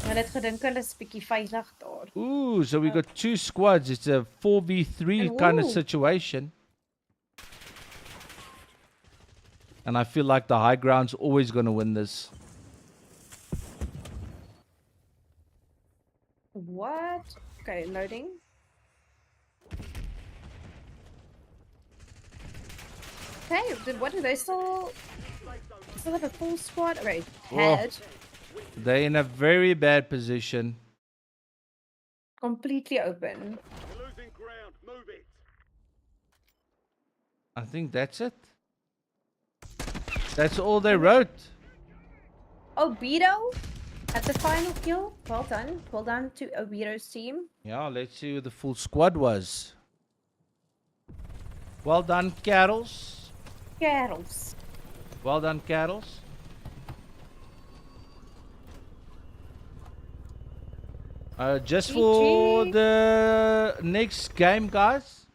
En het gedink hulle is bietjie veilig daar. Ooh, so we got two squads. It's a 4v3 kind of Ooh. situation. And I feel like the high ground's always going to win this. What? Okay, loading. Okay, what do they still have a full squad? Wait, Whoa. had They're in a very bad position. completely open. You're losing ground. Move it. I think that's it. That's all they wrote. Obedo at the final kill. Well done. Well done to Obedo's team. Yeah, let's see who the full squad was. Well done, Carols. Carols. Well done, Carols. Just for GG. the next game, guys,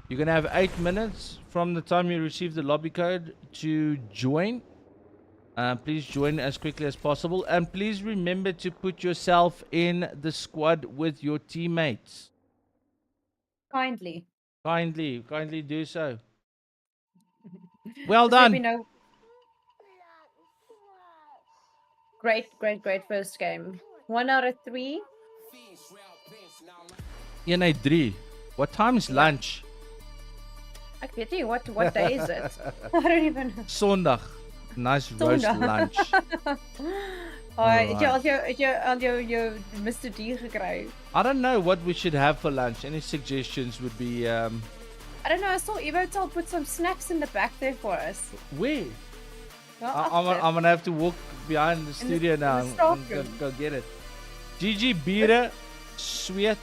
you're going to have 8 minutes from the time you receive the lobby code to join. Please join as quickly as possible. And please remember to put yourself in the squad with your teammates. Kindly. Kindly do so. Well Just let me done. know. Great first game. 1 out of 3. Yeah, 3. What time is lunch? Ek weet nie what day is it? I don't even know. Sondag. Nice roast Sondag. lunch. Het jy al jou Mr. D gekry? I don't know what we should have for lunch. Any suggestions would be I don't know, I saw Evotel put some snacks in the back there for us. where? Well, I'm gonna have to walk behind the studio now in the staff and room. go get it. GG Bira, sweet.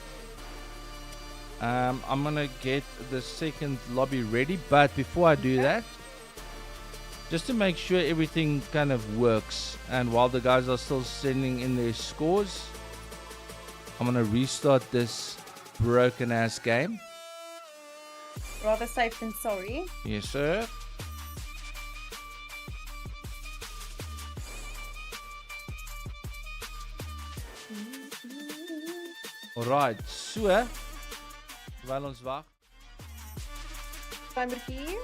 I'm gonna get the second lobby ready, but before I do that, just to make sure everything kind of works, and while the guys are still sending in their scores, I'm gonna restart this broken ass game. Rather safe than sorry. Yes, sir. Alright, so terwyl ons wag. Timertjie.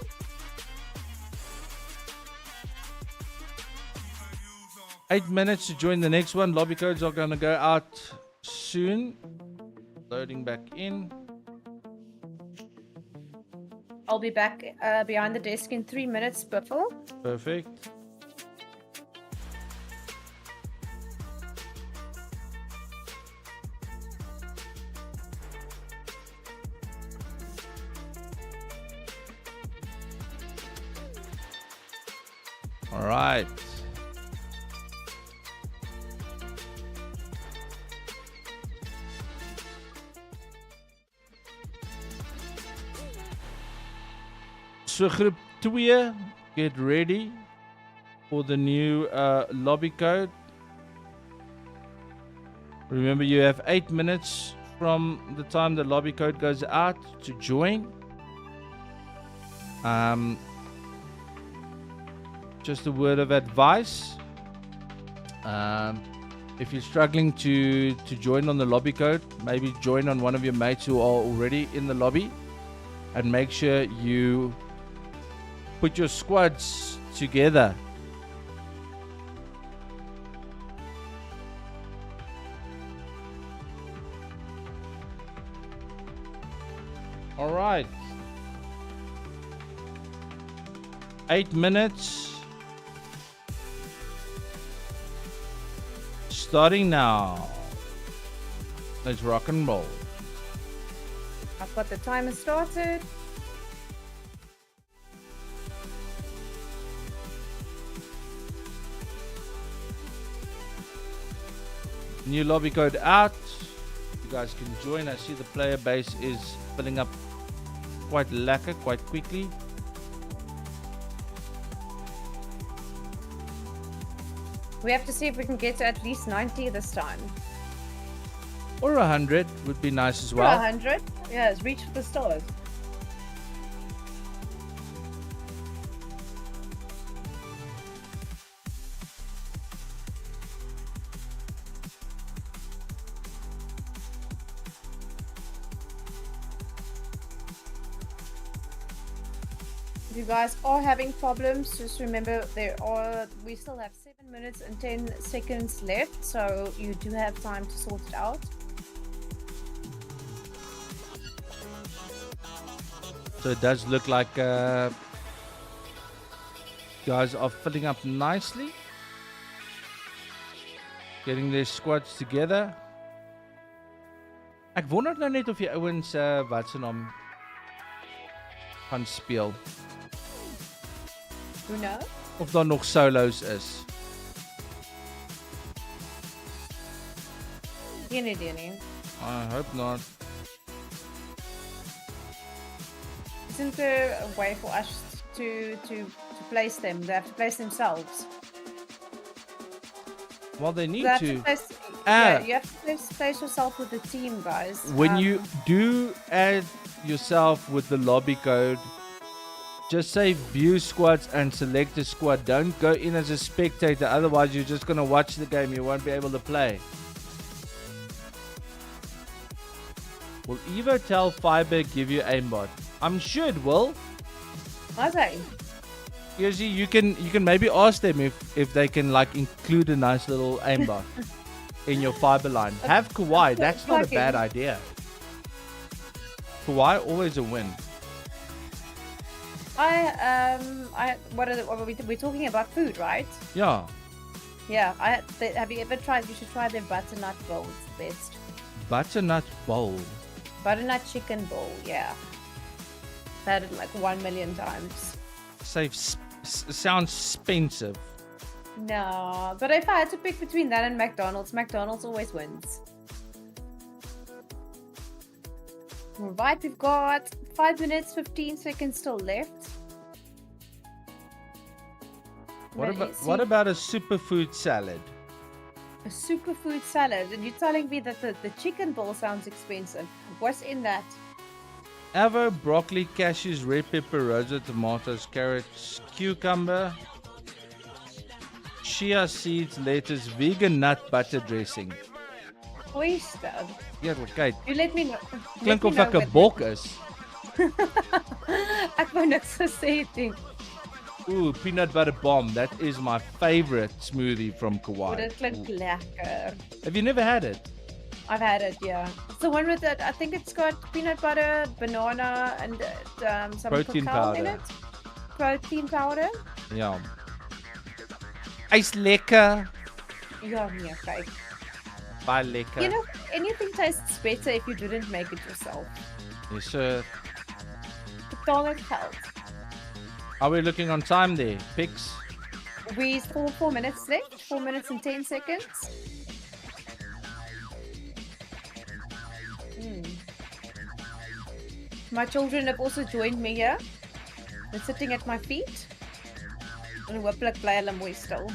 Eight minutes to join the next one. Lobby codes are going to go out soon. Loading back in. I'll be back behind the desk in 3 minutes, Buffel. Perfect. All right. So group 2, get ready for the new lobby code. Remember, you have 8 minutes from the time the lobby code goes out to join. Just a word of advice. If you're struggling to join on the lobby code, maybe join on one of your mates who are already in the lobby, and make sure you put your squads together. All right. 8 minutes. Starting now. Let's rock and roll. I've got the timer started. New lobby code out. You guys can join. I see the player base is filling up quite lacquer, quite quickly. We have to see if we can get to at least 90 this time. Or 100 would be nice as Or well. 100. Yes, reach for the stars. If you guys are having problems, just remember we still have 7 minutes and 10 seconds left, so you do have time to sort it out. So it does look like guys are filling up nicely. Getting their squads together. Ek wonder nou net of die ouens wat se naam gaan speel. Who knows? Of daar nog solos is. Geen idee nie. I hope not. Isn't there a way for us to place them? They have to place themselves. Well, they need They have to. place, Ah. yeah, you have to place yourself with the team, guys. When you do add yourself with the lobby code, just say view squads and select a squad. Don't go in as a spectator, otherwise you're just going to watch the game. You won't be able to play. Will EvoTel Fiber give you aimbot? I'm sure it will. Okay. Usually you can maybe ask them if they can like include a nice little aimbot in your fiber line. Have Kawaii. That's not a bad idea. Kawaii always a win. We're talking about food, right? Yeah. Yeah. Have you ever tried? You should try their butternut bowl. It's the best. Butternut bowl. Butternut chicken bowl. Yeah. I've had it like 1 million times. Sounds expensive. No, but if I had to pick between that and McDonald's, McDonald's always wins. Alright, we've got 5 minutes, 15 seconds still left. What about a superfood salad? A superfood salad? And you're telling me that the chicken bowl sounds expensive. What's in that? Avo, broccoli, cashews, red pepper, rosa tomatoes, carrots, cucumber, chia seeds, lettuce, vegan nut butter dressing. Oyster. Ja, kyk. You let me know. Klink of ek 'n bok is. Ek wou niks gesê het nie. Ooh, peanut butter bomb. That is my favorite smoothie from Kauai. Dit klink lekker. Have you never had it? I've had it, yeah. It's the one with it. I think it's got peanut butter, banana, and some Protein cacao in powder. it. Protein powder. Ja. Hy's lekker. Ja, nee, kyk. Baie lekker. You know, anything tastes better if you didn't make it yourself. Yes, sir. Betaal net geld. Are we looking on time there? Picks? We still 4 minutes left. 4 minutes and 10 seconds. My children have also joined me here. They're sitting at my feet. En hopelik bly hulle mooi stil.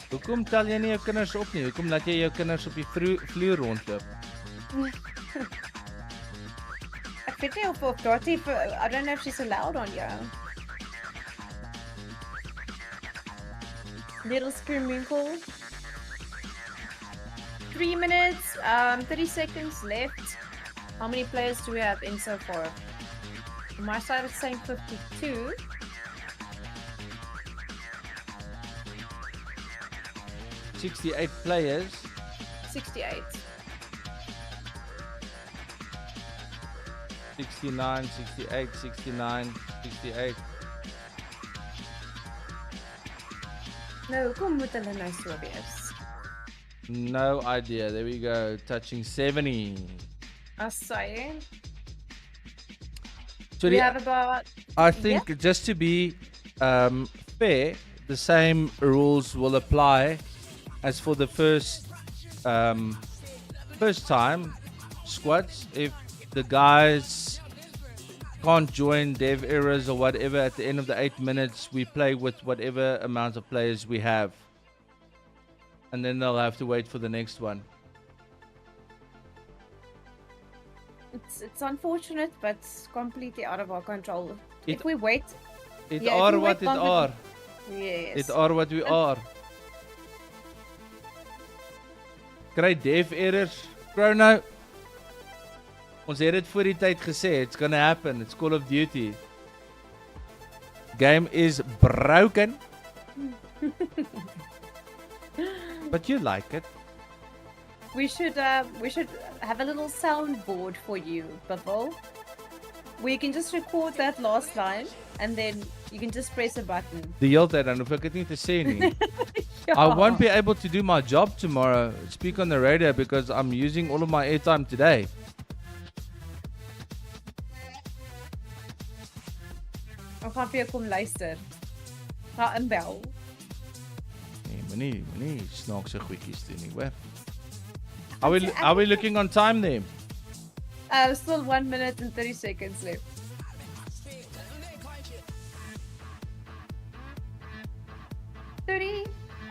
Hoekom tel jy nie jou kinders op nie? Hoekom laat jy jou kinders op die vloer rondloop? Ek weet nie of Dottie, I don't know if she's allowed on here. Little Skirminkle. 3 minutes, 30 seconds left. How many players do we have in so far? On my side it's saying 52. $68 players. 68. 69, 68, 69, 68. Nou, hoekom moet hulle nou so wees? No idea. There we go. Touching 70. As sy. So We have about... I think just to be fair, the same rules will apply as for the first time squads. If the guys can't join dev errors or whatever at the end of the 8 minutes, we play with whatever amount of players we have. And then they'll have to wait for the next one. It's unfortunate, but completely out of our control. It- If we wait... It Yeah, if are we what wait it longer- are. Yes. It are what we are. Kry dev errors. Chrono. Ons het dit voor die tyd gesê. It's gonna happen. It's Call of Duty. Game is broken. But you like it. We should have a little soundboard for you, Buffel. Where you can just record that last line and then you can just press a button. Die hele tyd dan hoef ek dit nie te sê nie. I won't be able to do my job tomorrow. Speak on the radio because I'm using all of my airtime today. Ek gaan vir jou kom luister. Ga inbel. Nee, moenie snaakse goedjies doen nie, hoor. Are we looking on time there? Still 1 minute and 30 seconds left.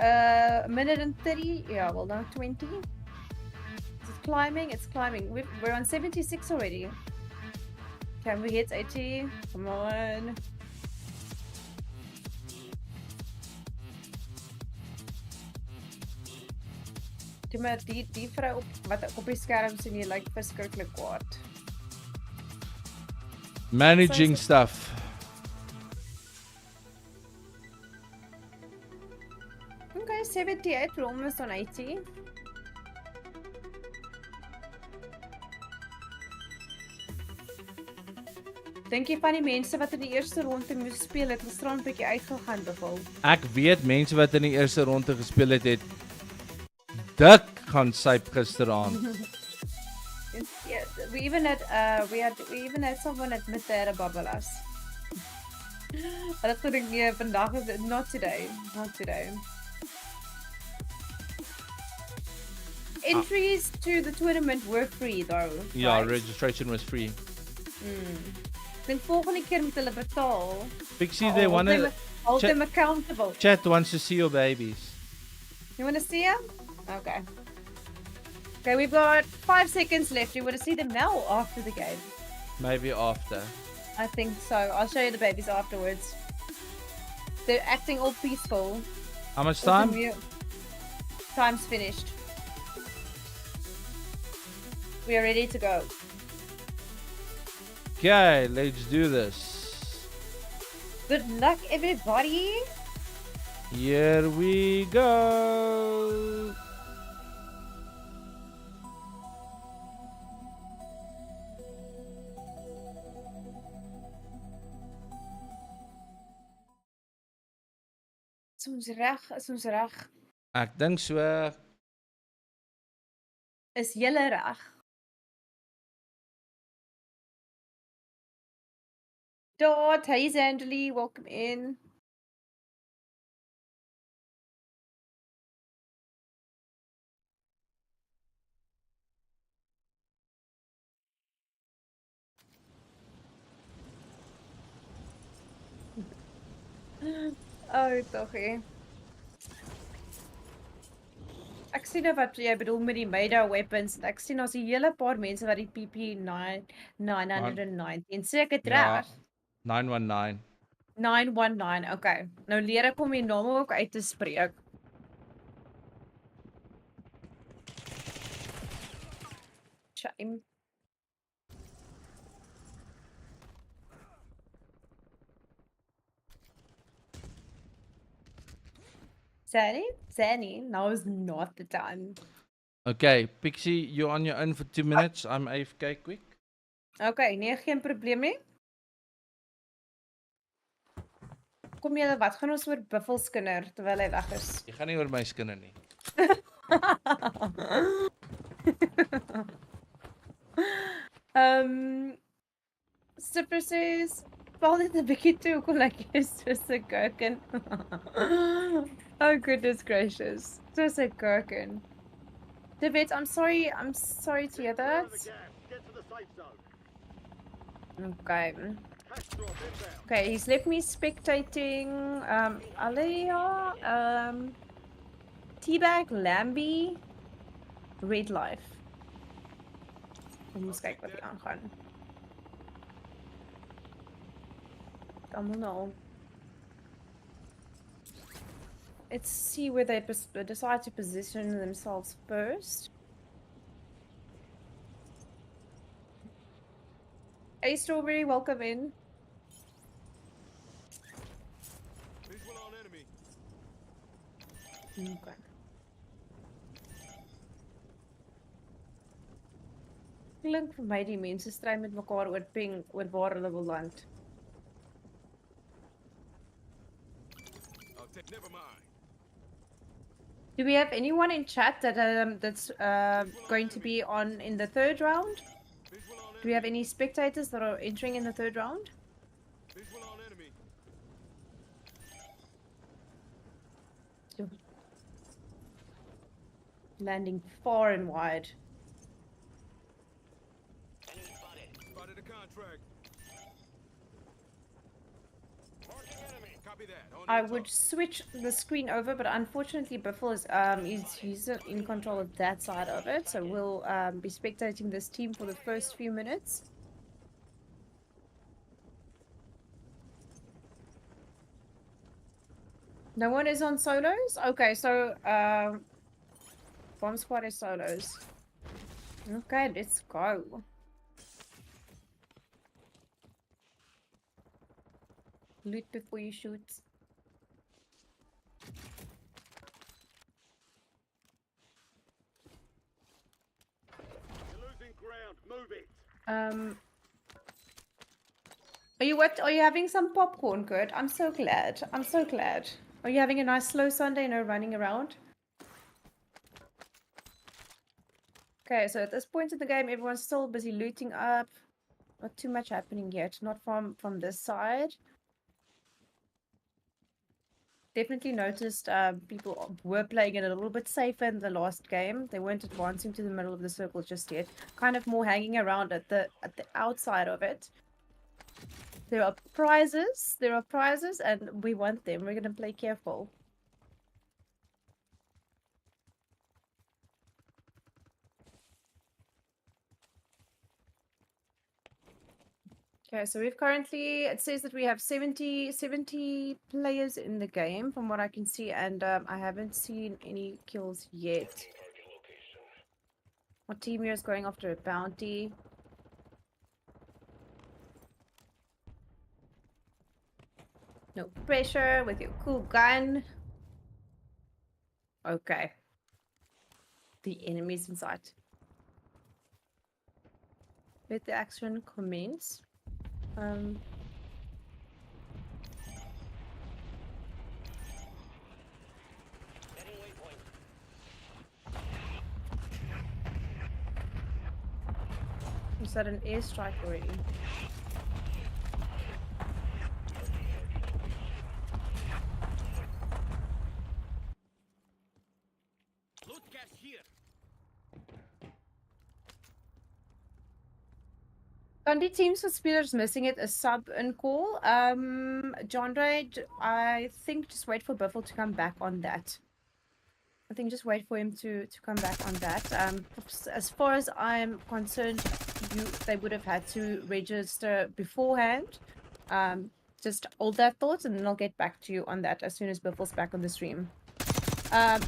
A minute and 30. Yeah, well now 20. It's climbing. It's climbing. We're on 76 already. Can we hit 80? Come on. Maar die vrou wat ek op die skerm sien, jy lyk verskriklik kwaad. Managing stuff. Okay, 78, we're almost on 80. Dink jy van die mense wat in die eerste ronde moes speel het gisterand 'n bietjie uitgegaan beval? Ek weet mense wat in die eerste ronde gespeel het dik gaan syp gisteraand. Yeah, we even had someone admit they had a bubble us. Hulle het gedink nee, vandag is not today. Entries to the tournament were free though. Yeah, right? registration was free. Ek dink volgende keer moet hulle betaal. Pixie, they want to hold them accountable. chat wants to see your babies. You want to see them? Okay. Okay, we've got 5 seconds left. You want to see them now or after the game? Maybe after. I think so. I'll show you the babies afterwards. They're acting all peaceful. How much All time? mute. Time's finished. We are ready to go. Okay, let's do this. Good luck, everybody. Here we go. Is ons reg? Ek dink so. Is julle reg? Dot, hey Zandali, welcome in. Oh, tog hè. Ek ek sien nou wat jy bedoel met die Maida weapons. Ek sien ons 'n hele paar mense wat die PP9 919 seker Ja, reg. 919. 919. Okay. Nou leer ek om die name ook uit te spreek. Shame. Zanny, now is not the time. Okay, Pixie, you're on your own for 2 minutes. I'm AFK quick. Okay, nee, geen probleem nie. Kom julle, wat gaan ons oor Buffel skinder terwyl hy weg is? Jy gaan nie oor my skinder nie. Super says, val dit 'n bietjie toe, kon ek is soos 'n gherkin. Oh goodness gracious. Soos 'n gherkin. David, I'm sorry to hear that. Get to the safe zone. Okay. Cash drop inbound. Okay, he's left me spectating Alia, Teabag, Lambie, Red Life. Kom ons kyk wat hier aangaan. Almal nou. Let's see where they decide to position themselves first. Hey Strawberry, welcome in. Visual on enemy. Okay. Klink vir my die mense stry met mekaar oor ping oor waar hulle wil land. I'll take. Never mind. Do we have anyone in chat that's going to be on in the third round? Visual on Do we have any spectators that are entering in the third round? Visual on enemy. Landing far and wide. Spotted a contract. Marking enemy. Copy that. On I your would top. switch the screen over, but unfortunately Buffel is he's in control of that side of it, so we'll be spectating this team for the first few minutes. No one is on solos? Okay, so bomb squad is solos. Okay, let's go. Loot before you shoot. You're losing ground. Move it. Are you having some popcorn, Kurt? I'm so glad. I'm so glad. Are you having a nice slow Sunday, no running around? Okay, so at this point in the game, everyone's still busy looting up. Not too much happening yet. Not from this side. Definitely noticed people were playing it a little bit safer in the last game. They weren't advancing to the middle of the circle just yet. Kind of more hanging around at the outside of it. There are prizes. There are prizes, and we want them. We're gonna play careful. Okay, so we've currently, it says that we have 70 players in the game from what I can see, and I haven't seen any kills yet. Our team here is going after a bounty. No pressure with your cool gun. Okay. The enemy's in sight. Let the action commence. Is that an airstrike already? Loot cash here. Kan die teams for speeders missing it a sub and call? John Ray, I think just wait for Buffel to come back on that. I think just wait for him to come back on that. As far as I'm concerned, they would have had to register beforehand. Just hold that thought, and then I'll get back to you on that as soon as Buffel's back on the stream.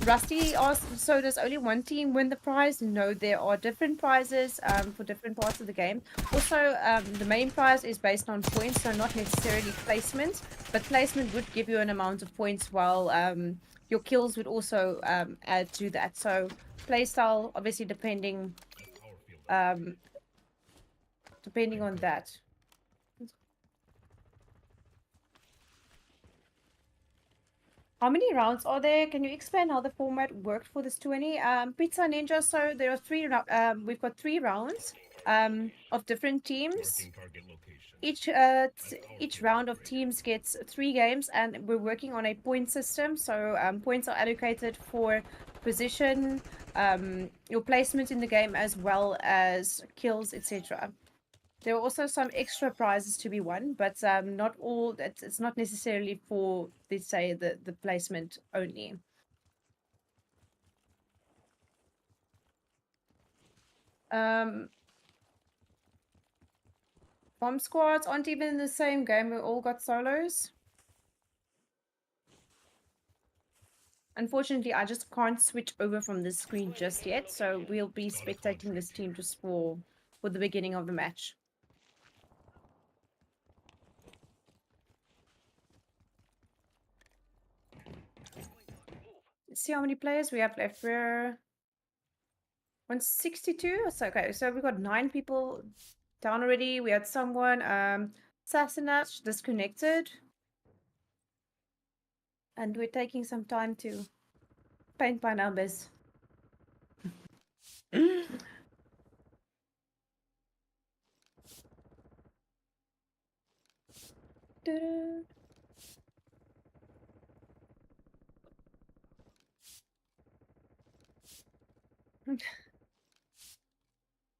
Rusty asked, so does only one team win the prize? No, there are different prizes for different parts of the game. Also, the main prize is based on points, so not necessarily placement, but placement would give you an amount of points, while your kills would also add to that. So playstyle, obviously, depending on that. How many rounds are there? Can you explain how the format worked for this 20? Pizza Ninja, so there are we've got 3 rounds of different teams. Each round of teams gets 3 games, and we're working on a point system. So points are allocated for position, your placement in the game, as well as kills, etc. There are also some extra prizes to be won, but not all. It's not necessarily for, let's say, the placement only. Bomb squads aren't even in the same game. We all got solos. Unfortunately, I just can't switch over from this screen just yet, so we'll be spectating this team just for the beginning of the match. Let's see how many players we have left. We're 162. It's okay. So we've got 9 people down already. We had someone Sassinach disconnected. And we're taking some time to paint by numbers.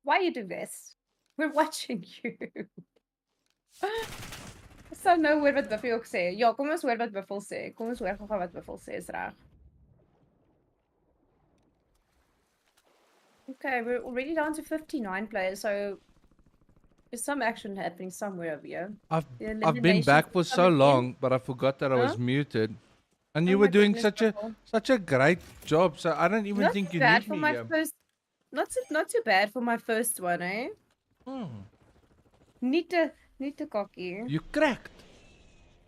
Why you do this? We're watching you. So nou hoor wat Buffel ook sê. Ja, kom ons hoor wat Buffel sê. Kom ons hoor gou wat Buffel sê, is reg. Okay, we're already down to 59 players, so there's some action happening somewhere over here. I've been back for so long, but I forgot that I was muted. And you were doing such a great job, so I don't even think you need me here. Not too bad for my first one, eh? Niet te cocky. You cracked.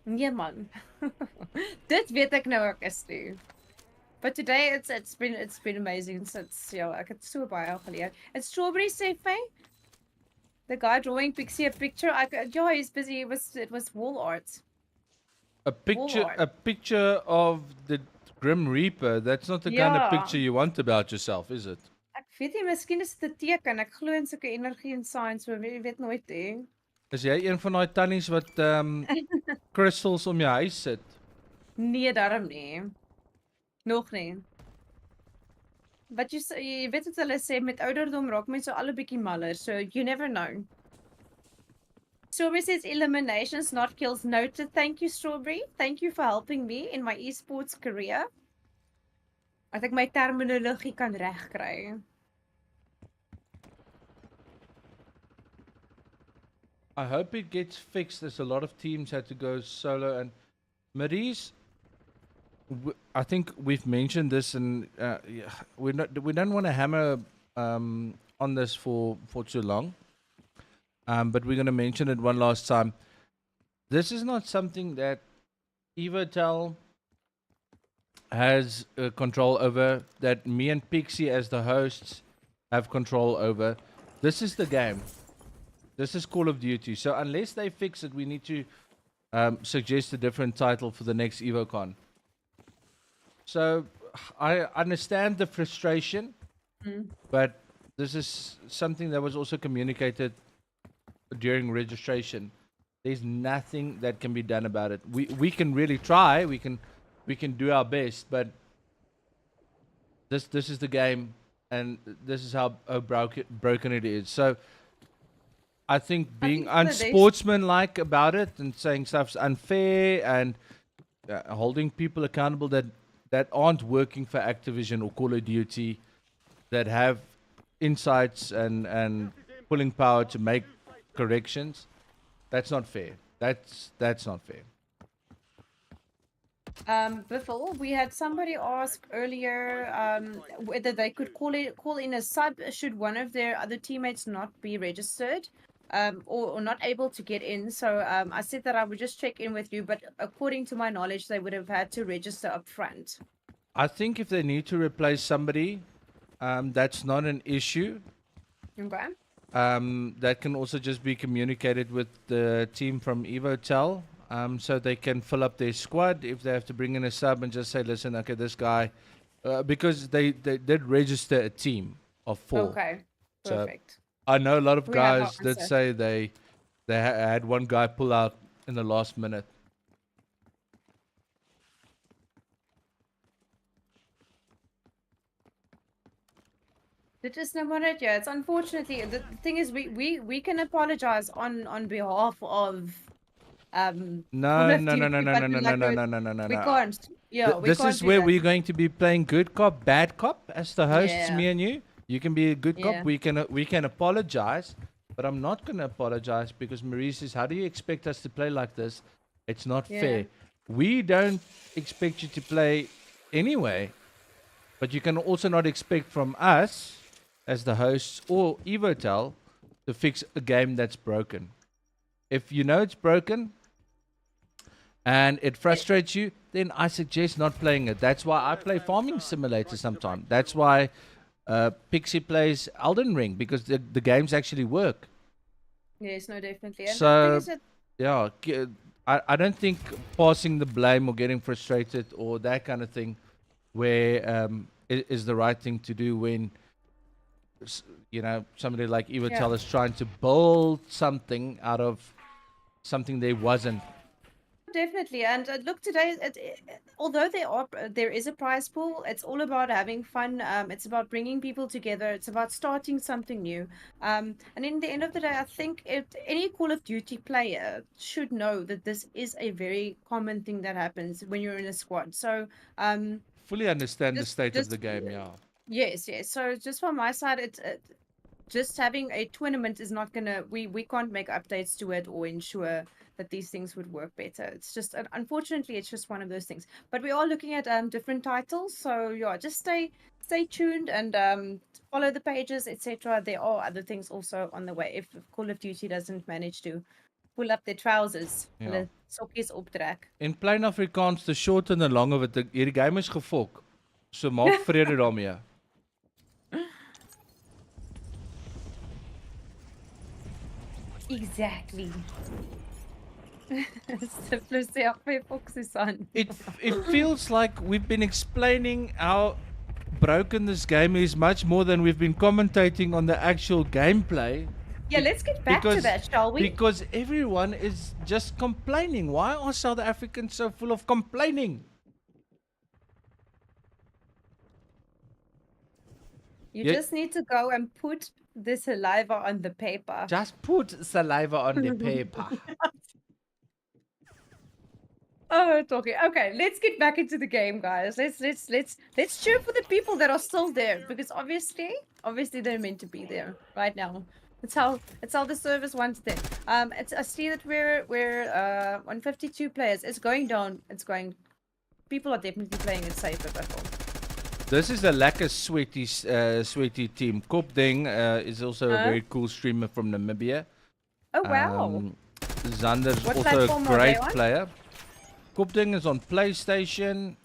Nee man. Dit weet ek nou ook is toe. But today it's been amazing since ek het so baie geleer. And Strawberry sê vir my, the guy drawing Pixie a picture, he's busy. It was wall art. A picture of the Grim Reaper. That's not the kind of picture you want about yourself, is it? Ek weet nie, miskien is dit 'n teken. Ek glo in sulke energie en science, so jy weet nooit hè. Is jy een van daai tannies wat crystals om jou huis sit? Nee, daarom nie. Nog nie. Wat jy weet wat hulle sê, met ouderdom raak mense al 'n bietjie maller, so you never know. Strawberry says eliminations, not kills. Noted. Thank you, Strawberry. Thank you for helping me in my esports career. I think my terminologie kan regkry. I hope it gets fixed, as a lot of teams had to go solo. And Maurice, I think we've mentioned this, and we don't want to hammer on this for too long. But we're going to mention it one last time. This is not something that Evotel has control over, that me and Pixie as the hosts have control over. This is the game. This is Call of Duty. So unless they fix it, we need to suggest a different title for the next EvoCon. So I understand the frustration, but this is something that was also communicated during registration. There's nothing that can be done about it. We can really try. We can do our best, but this is the game, and this is how broken it is. So I think being unsportsmanlike about it and saying stuff's unfair and holding people accountable that that aren't working for Activision or Call of Duty, that have insights and pulling power to make corrections. That's not fair. That's not fair. Buffel, we had somebody ask earlier whether they could call in a sub should one of their other teammates not be registered, or not able to get in. So I said that I would just check in with you, but according to my knowledge, they would have had to register up front. I think if they need to replace somebody, that's not an issue. Okay. That can also just be communicated with the team from Evotel, so they can fill up their squad if they have to bring in a sub and just say, listen, okay, this guy, because they did register a team of 4. Okay. So Perfect. I know a lot of We have our guys that answer. say they had one guy pull out in the last minute. It is no more yeah. It's unfortunately the thing is we can apologize on behalf of Call No, of no, no, no, Duty, no, but no, no, no, like no, no, no, no, no, we no. can't. Yeah, we This can't is do where that. we're going to be playing good cop, bad cop as the hosts, Yeah. me and you. You can be a good cop. Yeah. We can apologize, but I'm not going to apologize because Marie says, "How do you expect us to play like this? It's not Yeah. fair. We don't expect you to play anyway, but you can also not expect from us as the hosts or Evotel to fix a game that's broken. If you know it's broken and it frustrates you, then I suggest not playing it. That's why I play Farming Simulator sometimes. That's why Pixie plays Elden Ring, because the games actually work. Yes, no, definitely. And the So, thing is that yeah, I don't think passing the blame or getting frustrated or that kind of thing where is the right thing to do when somebody like Evotel is trying to build something out of something there wasn't. definitely. And look, today, although there is a prize pool, it's all about having fun. It's about bringing people together. It's about starting something new. And in the end of the day, I think any Call of Duty player should know that this is a very common thing that happens when you're in a squad. So Fully understand the Just- state of just- the game, yeah. yes, yes. So just from my side, it's just having a tournament is not gonna. We can't make updates to it or ensure that these things would work better. It's just unfortunately, it's just one of those things. But we are looking at different titles, so yeah, just stay tuned and follow the pages, etc. There are other things also on the way if Call of Duty doesn't manage to pull up their trousers. Ja. Hulle sokkies optrek. In plain Afrikaans, the short and the long of it, hierdie game is gefok. So maak vrede daarmee. Exactly. Simply Susan. It feels like we've been explaining how broken this game is much more than we've been commentating on the actual gameplay. Yeah, let's get back to that, shall we? Because everyone is just complaining. Why are South Africans so full of complaining? You Yeah. just need to go and put the saliva on the paper. Just put saliva on the paper. Oh, talking. Okay, let's get back into the game, guys. Let's cheer for the people that are still there, because obviously they're meant to be there right now. It's how the service wants them. I see that we're 152 players. It's going down. People are definitely playing it safer, Buffel. This is a lekker sweaty team. Kopding is also a Huh? very cool streamer from Namibia. Oh wow. Zander's What also a platform are great they on? player. Kopding is on PlayStation,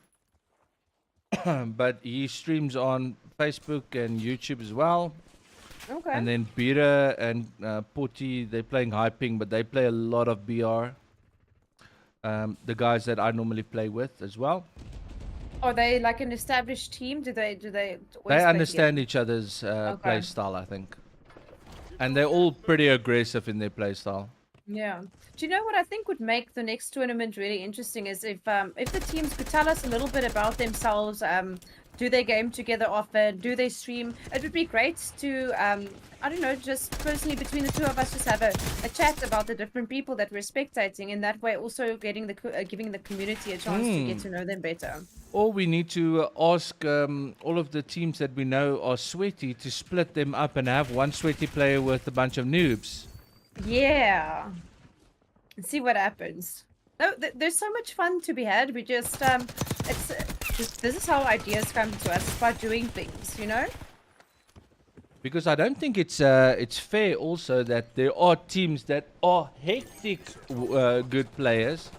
but he streams on Facebook and YouTube as well. Okay. And then Bira and Poti, they're playing high ping, but they play a lot of BR. The guys that I normally play with as well. Are they like an established team? Do they always They play understand each other's play style, I think. And they're all pretty aggressive in their play style. Yeah. Do you know what I think would make the next tournament really interesting is if the teams could tell us a little bit about themselves, Do they game together often? Do they stream? It would be great to, I don't know, just personally between the two of us, just have a chat about the different people that we're spectating. In that way, also giving the community a chance to get to know them better. Or we need to ask all of the teams that we know are sweaty to split them up and have one sweaty player with a bunch of noobs. Yeah. And see what happens. No, there's so much fun to be had. We just, this is how ideas come to us, by doing things, you know? Because I don't think it's fair also that there are teams that are hectic good players.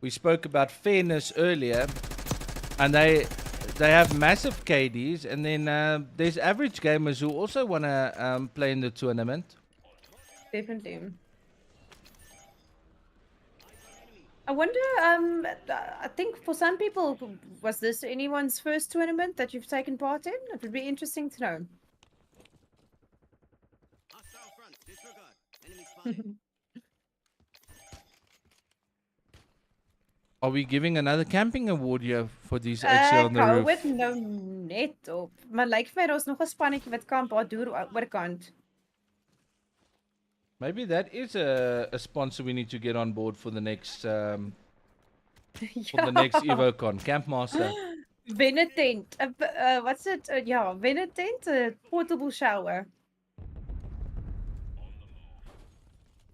We spoke about fairness earlier, and they have massive KDs, and then there's average gamers who also want to play in the tournament. Definitely. I wonder, I think for some people, was this anyone's first tournament that you've taken part in? It would be interesting to know. Hostile front, disregard. Enemy spotted. Are we giving another camping award here for these actually on the Ek hou roof? het nou net op. Maar lyk vir my daar's nog 'n spannetjie wat kamp daar deur oorkant. Maybe that is a sponsor we need to get on board for the next for the next EvoCon. Campmaster. Wen 'n tent. What's it? Ja, wen 'n tent, 'n portable shower.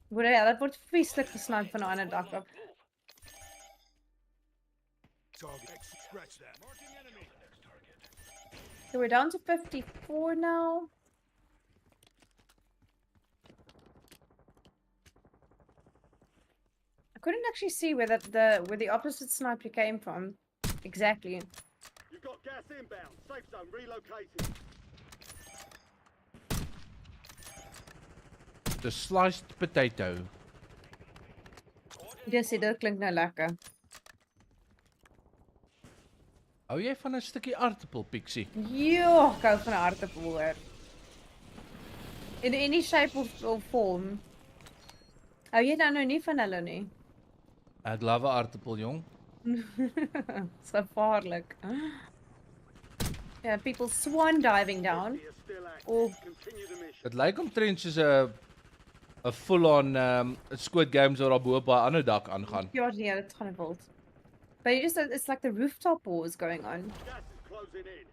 Dat word vieslik geslaan van 'n ander dak af. Target. Scratch that. Marking enemy. So we're down to 54 now. I couldn't actually see where the opposite sniper came from exactly. You've got gas inbound. Safe zone relocated. The sliced potato. Dis dit klink nou lekker. Hou jy van 'n stukkie aartappel, Pixie? Jo, ek hou van 'n aardappel hoor. In any shape of form. Hou jy dan nou nie van hulle nie? Ek love 'n aartappel, jong. It's gevaarlik. Yeah, people swan diving down. You're still active. Oh. Continue the mission. Dit lyk omtrent soos 'n full-on Squid Games waar daar bo op 'n ander dak aangaan. Ja, nee, dit gaan wild. But it's like the rooftop wars going on. Gas is closing in.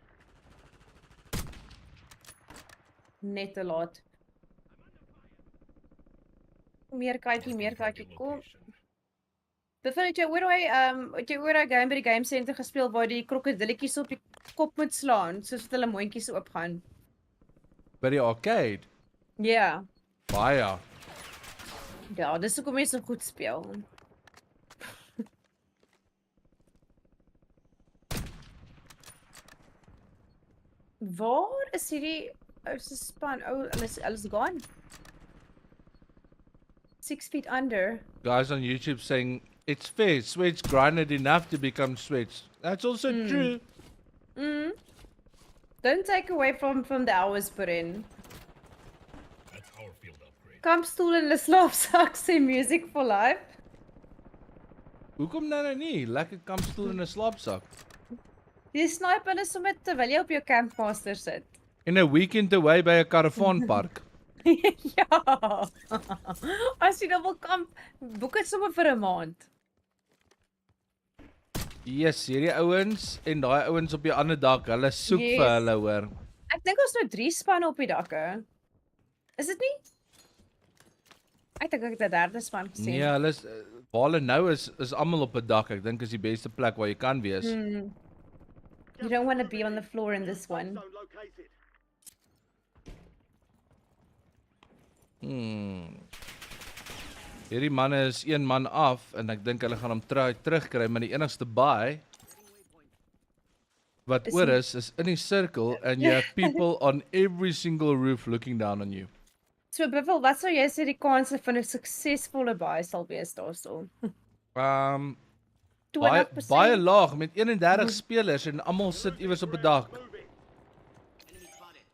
Net a lot. Meer kykie, kom. Buffel, het jy oor hy game by die game center gespeel waar die krokodilletjies op die kop moet slaan, soos wat hulle mondjies oopgaan? By die arcade. Ja. Baie. Ja, dis hoekom mense so goed speel. Waar is hierdie ou se span? Alles gone. 6 feet under. Guys on YouTube saying it's fair. Sweats grinded enough to become sweats. That's also true. Don't take away from the hours put in. That's our field upgrade. Kampstoel en 'n slaapsak sê music for life. Hoekom nou nie? Lekker kampstoel en 'n slaapsak. Die snipe hulle sommer terwyl jy op jou campmaster sit. En 'n weekend away by 'n karavaanpark. Ja. As jy nou wil kamp, boek dit sommer vir 'n maand. Yes, hierdie ouens en daai ouens op die ander dak, hulle soek Yes. vir hulle hoor. Ek dink ons nou 3 spanne op die dakke. Is dit nie? Ek dink ek het 'n derde span gesien. Nee, hulle is waar hulle nou is almal op 'n dak. Ek dink is die beste plek waar jy kan wees. You don't want to be on the floor in this one. Zone located. Hierdie manne is een man af en ek dink hulle gaan hom terugkry, maar die enigste baai wat Is oor nie- is in die sirkel and you have people on every single roof looking down on you. So Buffel, wat sou jy sê die kanse van 'n suksesvolle baai sal wees daarso? 20%. Baie laag met 31 spelers en almal sit iewers op 'n dak. Moving. Enemy spotted.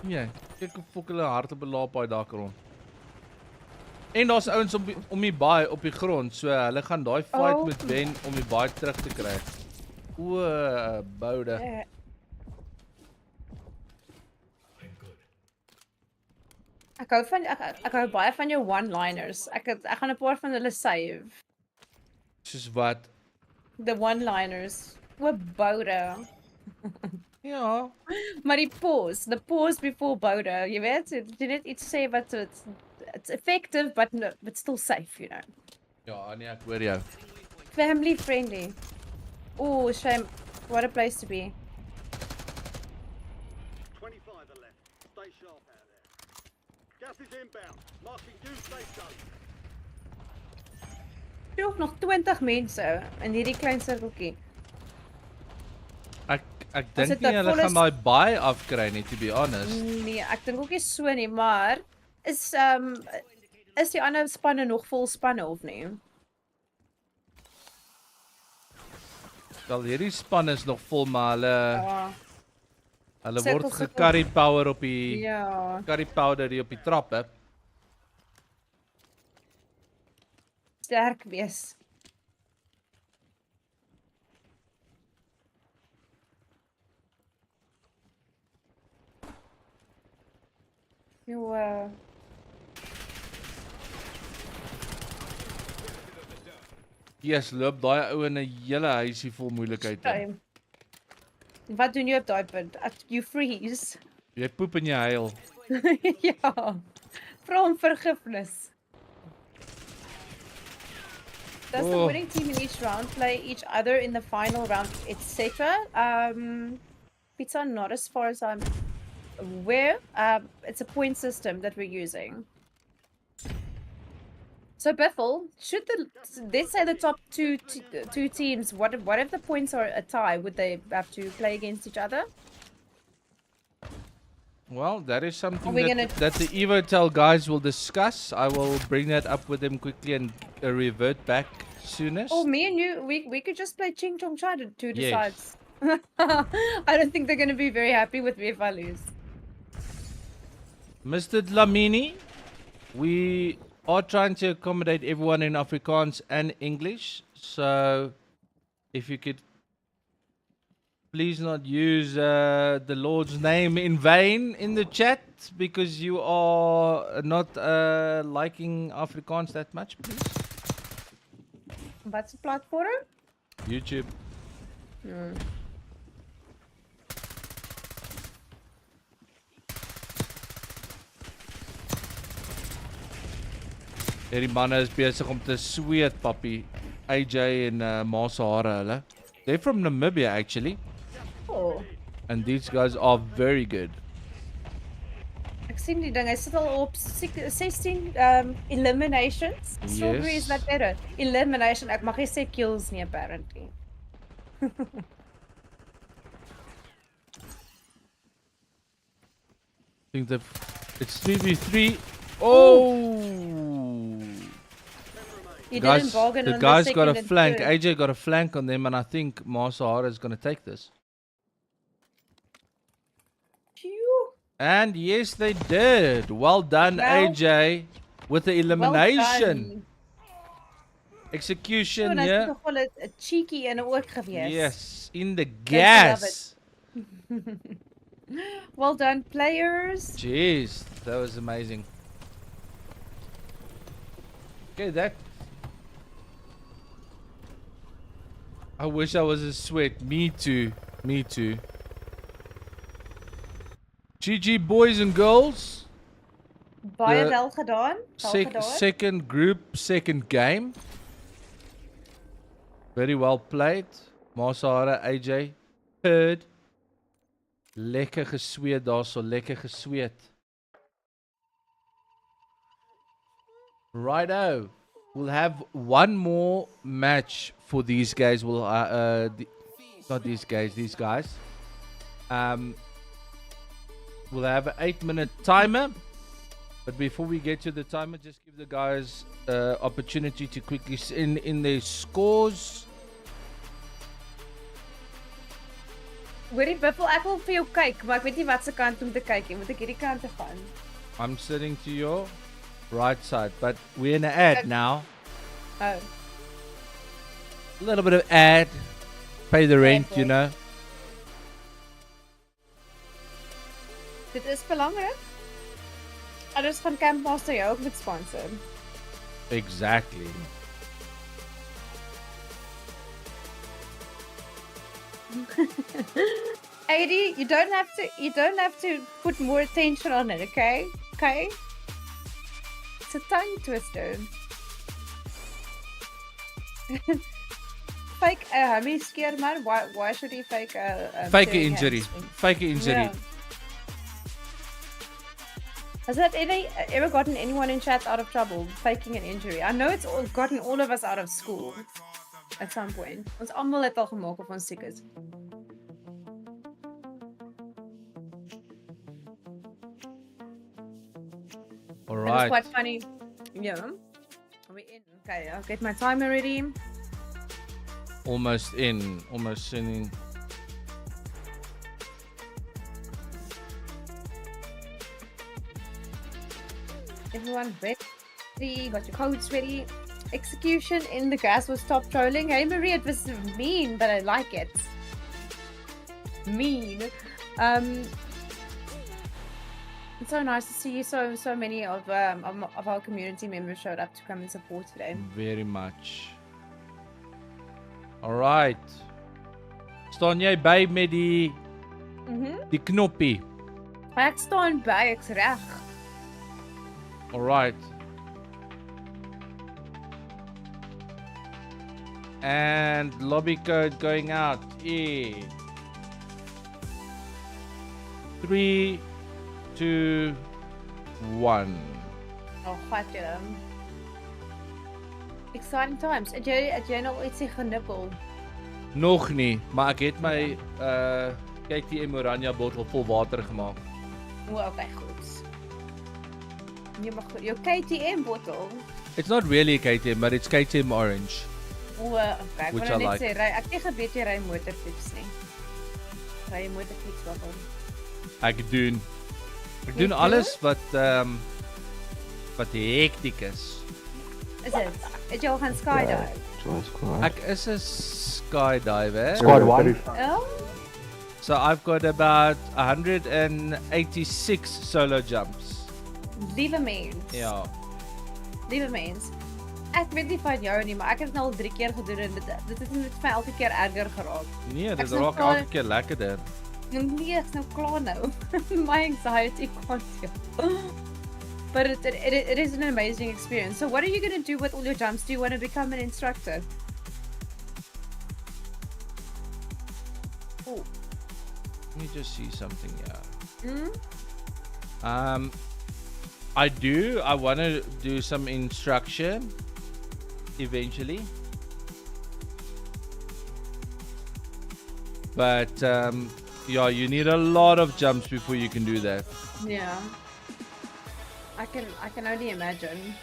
Nee, kyk hoe fok hulle hardloop op daai dak rond. En daar's ouens om die baai op die grond, so hulle gaan daai fight Oh. moet wen om die baai terug te kry. O, boude. I'm good. Ek hou baie van jou one-liners. Ek gaan 'n paar van hulle save. Soos wat? The one-liners. O, boude. Ja. Maar die pause before boude, jy weet, jy net iets sê wat it's effective but still safe, you know. Ja, nee, ek hoor jou. Family friendly. Oh, shame. What a place to be. 25 are left. Stay sharp out there. Gas is inbound. Marking new safe zone. Er is nog 20 mense in hierdie klein sirkeltjie. Ek As dink dit nie hulle vol gaan is- daai baie afkry nie, to be honest. Nee, ek dink ook nie so nie, maar is die ander spanne nog vol spanne of nie? Wel, hierdie span is nog vol, maar Ja. hulle Sirkel, word sirkel. gecarry power op die Ja. carry powder hier op die trappe. Sterk wees. Jo, Yes, loop daai ou in 'n hele huisie vol moeilikheid in. shame. Wat doen jy op daai punt? You freeze. Jy poep en jy huil. Ja. Vra om vergifnis. Does the Oh. winning team in each round play each other in the final round, etc.? Pizza, not as far as I'm aware. It's a point system that we're using. So Buffel, let's say the top two teams, what if the points are a tie? Would they have to play against each other? Well, that is something we that the Evotel guys will discuss. I will bring that up with them quickly and revert back soonest. Oh, me and you, we could just play Ching Chong Cha to decide. Yes. I don't think they're going to be very happy with me if I lose. Mr. Dlamini, we are trying to accommodate everyone in Afrikaans and English. So, if you could please not use the Lord's name in vain in the chat because you are not liking Afrikaans that much, please. What's the platform? YouTube. Hierdie manne is besig om te sweet, papi. AJ en Maase Hare hulle. They're from Namibia actually, Oh, and these guys are very good. ek sien die ding. Hy sit al op 16 eliminations. Strawberry is Yes. that better? Elimination. Ek mag nie sê kills nie apparently. I think that it's 3v3. Oh! He Guys, didn't bargain the on guys the got a second and flank. third. AJ got a flank on them, and I think Maase Hare is going to take this. Phew. And yes, they did. Well done, Well- AJ, with the elimination. Well Execution, done. yeah. Hy's nogal 'n cheeky en ook gewees. Yes, in the love gas. Well done, players. Jeez, that was amazing. Okay, that. I wish I was a sweat. Me too. Me too. GG, boys and girls. Baie The wel gedaan. Wel gedaan. Second group, second game. Very well played. Maase Hare, AJ, third. Lekker gesweet daarso, lekker gesweet. Righto. We'll have one more match for these guys. We'll not these guys, these guys. We'll have an 8-minute timer. But before we get to the timer, just give the guys opportunity to quickly send in their scores. Hoorie Buffel, ek wil vir jou kyk, maar ek weet nie wat se kant om te kyk nie. Moet ek hierdie kant toe gaan? I'm sitting to your right side, but we're in an ad now. Oh. A little bit of ad. pay the rent, you boy. know. Dit is belangrik. Anders gaan Campmaster jou ook met sponsor. Exactly. AD, you don't have to put more attention on it, okay? Okay? It's a tongue twister. Fake a hammy scare man. Why should he fake a Fake tearing injury. hamstring? Fake injury. Yeah. Has that ever gotten anyone in chat out of trouble faking an injury? I know it's gotten all of us out of school at some point. Ons almal het al gemaak of ons siek is. All It was right. quite funny. Yeah. Are we in? Okay, I'll get my timer ready. Almost in. Everyone ready? Got your codes ready? Execution in the grass was stop trolling. Hey Marie, it was mean, but I like it. Mean. It's so nice to see so many of our community members showed up to come and support today. Very much. All right. Staan jy by met die knoppie? Ek staan by, ek's reg. All right. And lobby code going out in 3, 2, 1. Oh, gat julle. Exciting times. Het jy nog ietsie genippel? Nog nie, maar ek het my KTM Oranje bottel vol water gemaak. O, okay, goed. Jy mag jou KTM bottel. It's not really a KTM, but it's KTM Orange. O, okay. Ek Which wil I net like. sê, ek het geweet jy ry motorfiets nie. Ry jy motorfiets Buffel? Ek doen doen? alles wat hektiek is. Is dit? Het jy al gaan skydive? Ek is 'n skydiver. Squad 1. Oh, So I've got about 186 solo jumps. liewe mens. Ja. Liewe mens. Ek weet nie van jou nie, maar ek het dit nou al 3 keer gedoen en dit het net vir my elke keer erger geraak. Nee, Ek dit is nog raak klaar- elke keer lekkerder. Nee, ek's nou klaar nou. My anxiety can't deal. But it is an amazing experience. So what are you going to do with all your jumps? Do you want to become an instructor? Oh. Let me just see something here. Hmm? I do. I want to do some instruction eventually. But yeah, you need a lot of jumps before you can do that. Yeah. I can only imagine.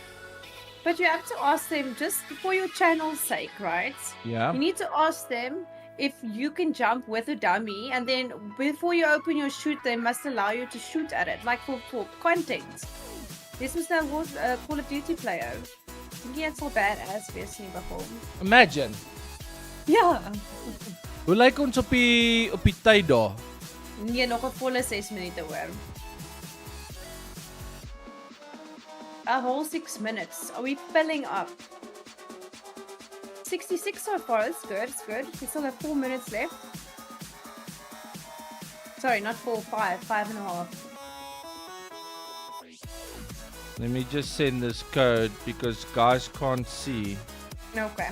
But you have to ask them just for your channel's sake, right? Yeah. You need to ask them if you can jump with a dummy, and then before you open your chute, they must allow you to shoot at it, like for content. This was the Call of Duty player. Dink jy dit sal badass wees nie Buffel? Imagine. Ja. Hoe lyk ons op die tyd daar? Nee, nog 'n volle 6 minute hoor. A whole 6 minutes. Are we filling up? 66 so far. That's good. It's good. We still have 4 minutes left. Sorry, not 4, 5. 5.5. Let me just send this code because guys can't see. Okay.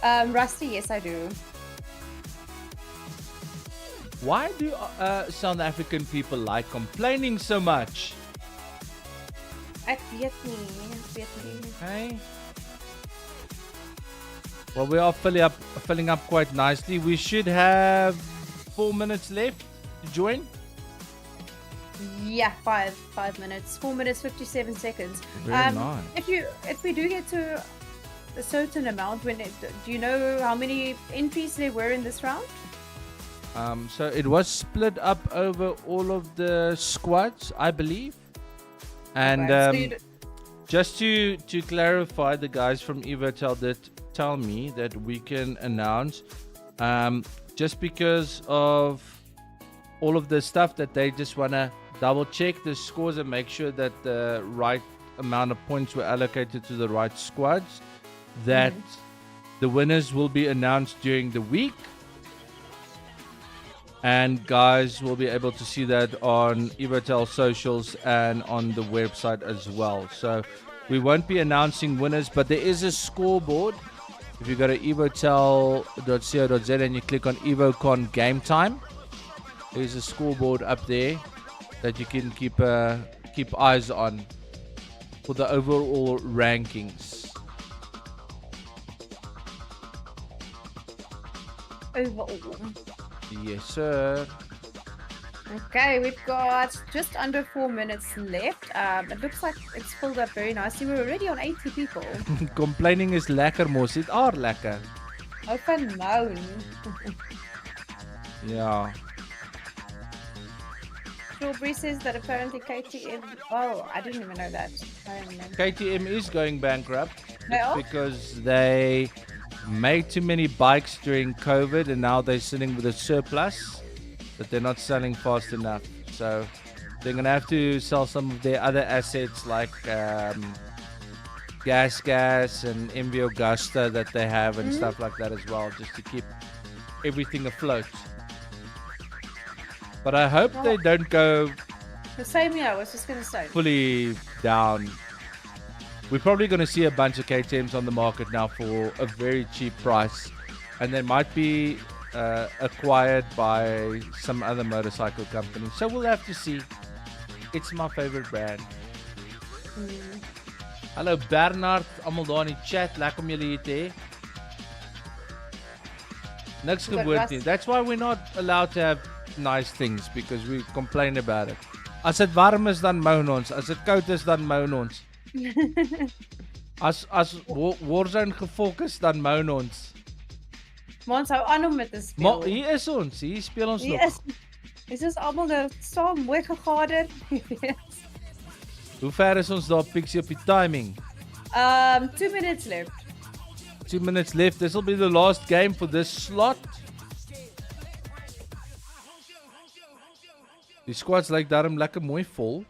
Rusty, yes I do. Why do South African people like complaining so much? Ek weet nie. Hey. Well, we are filling up quite nicely. We should have 4 minutes left to join. Yeah, 5 minutes. 4 minutes 57 seconds. Very nice. If we do get to a certain amount, do you know how many entries there were in this round? So it was split up over all of the squads, I believe. And Okay, Just to clarify, the guys from Evotel did tell me that we can announce, just because of all of the stuff that they just want to double check the scores and make sure that the right amount of points were allocated to the right squads, that the winners will be announced during the week. And guys will be able to see that on Evotel socials and on the website as well. So we won't be announcing winners, but there is a scoreboard. If you go to evotel.co.za and you click on EvoCon Game Time, there's a scoreboard up there that you can keep eyes on for the overall rankings. Overall. Yes, sir. Okay, we've got just under 4 minutes left. It looks like it's filled up very nicely. We're already on 80 people. Complaining is lekker mos. Dit are lekker. Open moan. Yeah. Strawberry says that apparently KTM. Oh, I didn't even know that. I don't know. KTM is going bankrupt. They are? Because they made too many bikes during COVID and now they're sitting with a surplus that they're not selling fast enough. So they're going to have to sell some of their other assets like gas and MV Augusta that they have and stuff like that as well, just to keep everything afloat. But I hope they don't go The same here, I was just going to say. fully down. We're probably going to see a bunch of KTMs on the market now for a very cheap price, and they might be acquired by some other motorcycle company. So we'll have to see. It's my favorite brand. Hallo Bernard, almal daar in die chat, lekker om julle hier te hê. Niks gebeur nie. That's why we're not allowed to have nice things, because we complain about it. As dit warm is dan moan ons, as dit koud is dan moan ons. As Warzone gefokus dan moan ons. Maar ons hou aan om met te speel. Maar hier is ons, hier speel ons nog. Is ons allemaal nou saam mooi gegader? Hoe ver is ons daar, Pixie, op die timing? 2 minutes left. 2 minutes left. This will be the last game for this slot. Die squads lyk daarom lekker mooi vol.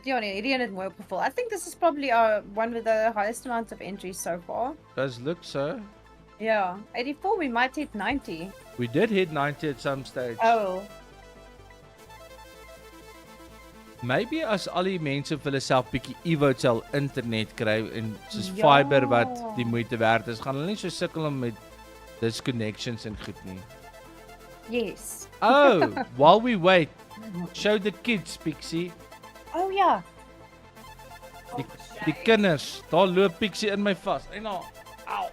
Ja nee, hierdie een het mooi opgeval. I think this is probably one with the highest amount of entries so far. Does look so. Yeah, 84, we might hit 90. We did hit 90 at some stage. Oh. Maybe as al die mense vir hulle self bietjie Evotel internet kry en soos fiber wat die moeite werd is, gaan hulle nie so sukkel om met disconnections en goed nie. Yes. Oh, while we wait, show the kids, Pixie. Oh ja. Die kinders, daar loop Pixie in my vas. En nou, au.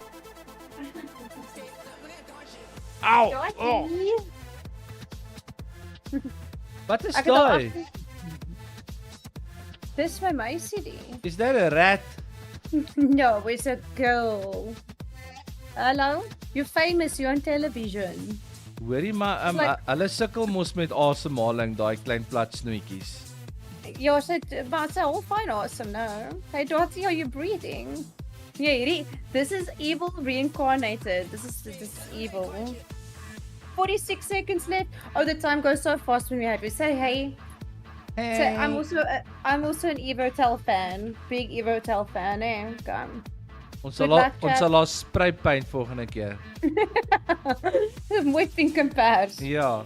Au. Oh. Wat is daai? Dis my meisie die. Is that a rat? No, it's a girl. Hello? You're famous, you're on television. Hoorie maar, hulle sukkel mos met asemhaling, daai klein plat snoetjies. Ja, maar it's all fine awesome now. Hey Dottie, are you breathing? Yeah, this is evil reincarnated. This is evil. 46 seconds left. Oh, the time goes so fast when we have to say hey. Hey. So I'm also an Evotel fan. Big Evotel fan, eh? Come. Ons sal haar spray paint volgende keer. Mooi pink en pers. Ja.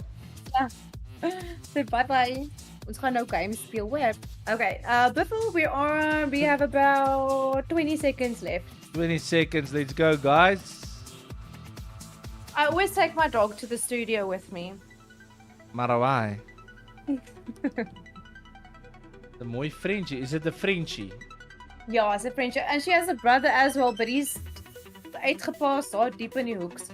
So bye. Ons gaan nou games speel weer. Okay, Buffel, we have about 20 seconds left. 20 seconds, let's go guys. I always take my dog to the studio with me. Marawai. The mooi Frenchie, is it the Frenchie? Yeah, it's a French, and she has a brother as well, but he's uitgepaasd daar deep in die hoeks.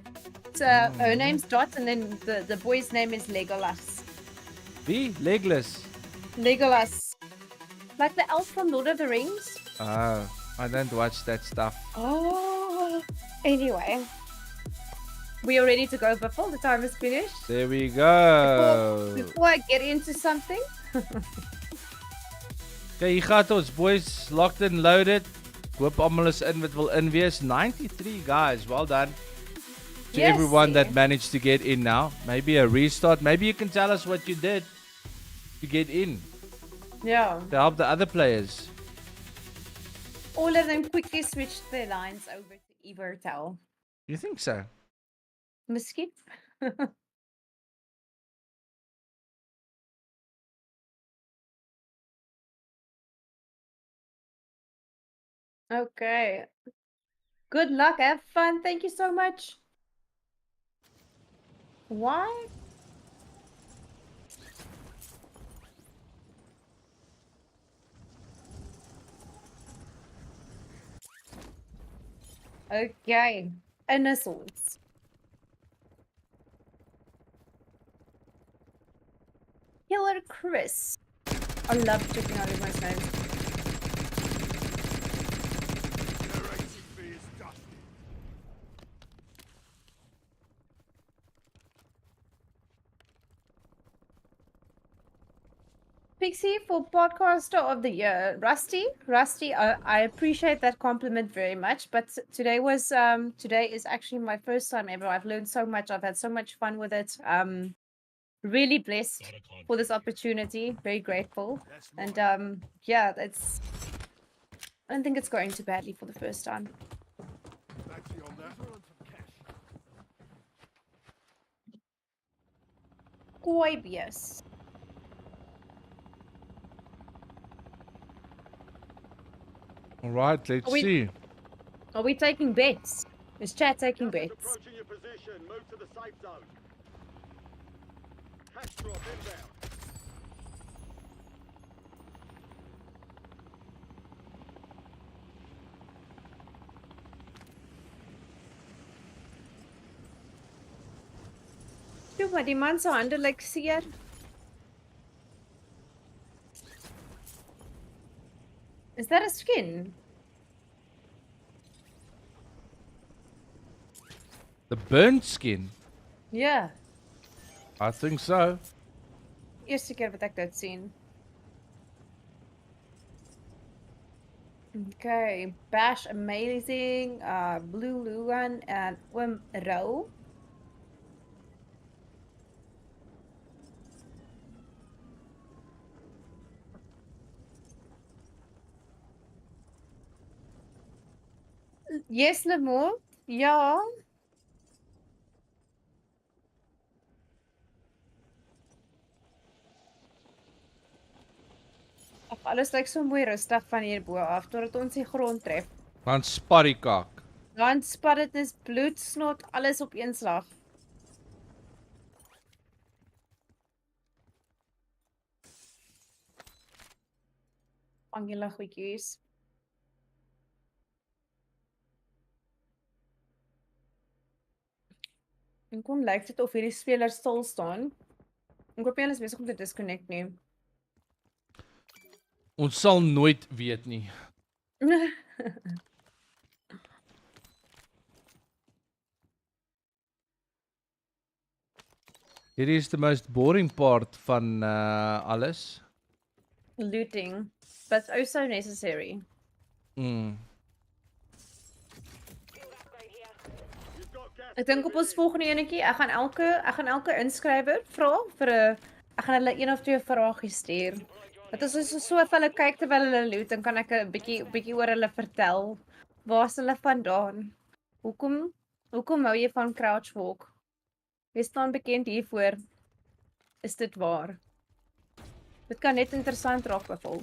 So her name's Dot, and then the boy's name is Legolas. Wie? Legolas. Legolas, like the elf from Lord of the Rings. Oh, I don't watch that stuff. Oh, anyway, we are ready to go. Buffel, the time is finished. There we go. Before I get into something. Okay, hier gaat ons boys, locked and loaded. Ek hoop almal is in wat wil in wees. 93 guys, well done. To Yes, everyone that yeah. managed to get in now. Maybe a restart. Maybe you can tell us what you did to get in. Yeah. To help the other players. All of them quickly switched their lines over to Evertel. You think so? Miskien. Okay. Good luck. Have fun. Thank you so much. Why? Okay. Innocence. Killer Chris. I love checking out everyone's names. Their ATV is dusty. Pixie for podcaster of the year. Rusty, I appreciate that compliment very much. But today is actually my first time ever. I've learned so much. I've had so much fun with it. Really blessed Not a conflict. for this opportunity. Very grateful. That's And mine. yeah, that's. I don't think it's going too badly for the first time. Batsy on that. Coibius. Alright, let's Are we- see. Are we taking bets? Is chat taking Gas is bets? approaching your position. Move to the safe zone. Cash drop inbound. Doe maar die man se hande lyk seer. Is that a skin? The burnt skin. Ja. I think so. Eerste keer wat ek dit sien. Okay, Bash amazing, Blue Lugan and Wim Rou. Yes, Lemo. Ja. Ag, alles lyk so mooi rustig van hier bo af totdat ons die grond tref. Dan sparriekak. Dan spat dit is bloed, snot, alles op een slag. Vang julle goedjies. En kom lyk dit of hierdie speler stil staan. Ek hoop nie hulle is besig om te disconnect nie. Ons sal nooit weet nie. It is the most boring part van alles. Looting. But also necessary. Mm. You've got gas. Ek dink op ons volgende enetjie, ek gaan elke inskrywer vra vir 'n ek gaan hulle een of twee vragies stuur. Dat as ons so vir hulle kyk terwyl hulle loot, dan kan ek 'n bietjie oor hulle vertel. Waar's hulle vandaan? Hoekom hou jy van crouch walk? Wie staan bekend hiervoor? Is dit waar? Dit kan net interessant raak Buffel.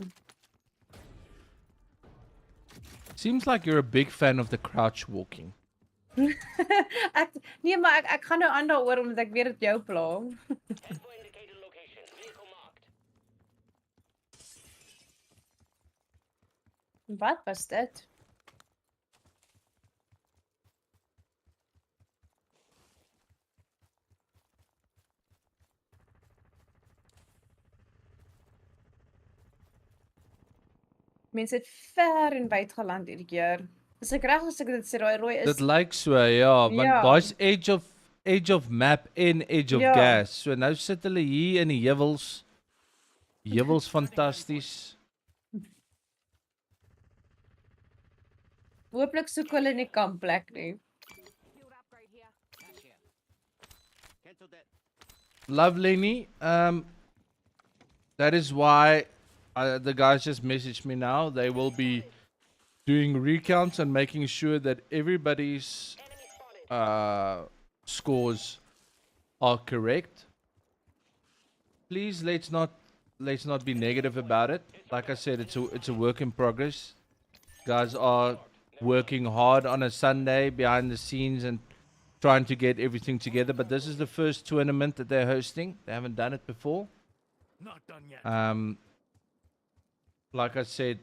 Seems like you're a big fan of the crouch walking. Nee, maar ek gaan nou aan daaroor omdat ek weet dit jou pla. Expo indicated location. Vehicle marked. Wat was dit? Mense het ver en wyd geland hierdie keer. Is ek reg as ek dit sê daai rooi is? Dit lyk so, ja, want Ja. daar's edge of map en edge of Ja. gas. So nou sit hulle hier in die heuwels. Heuwels fantasties. Hooplik soek hulle nie kampplek nie. Cancel that. Lovely. That is why the guys just messaged me now. They will be doing recounts and making sure that everybody's scores are correct. Please let's not be negative about it. Like I said, it's a work in progress. Guys are working hard on a Sunday behind the scenes and trying to get everything together. But this is the first tournament that they're hosting. They haven't done it before. Not done yet. Like I said,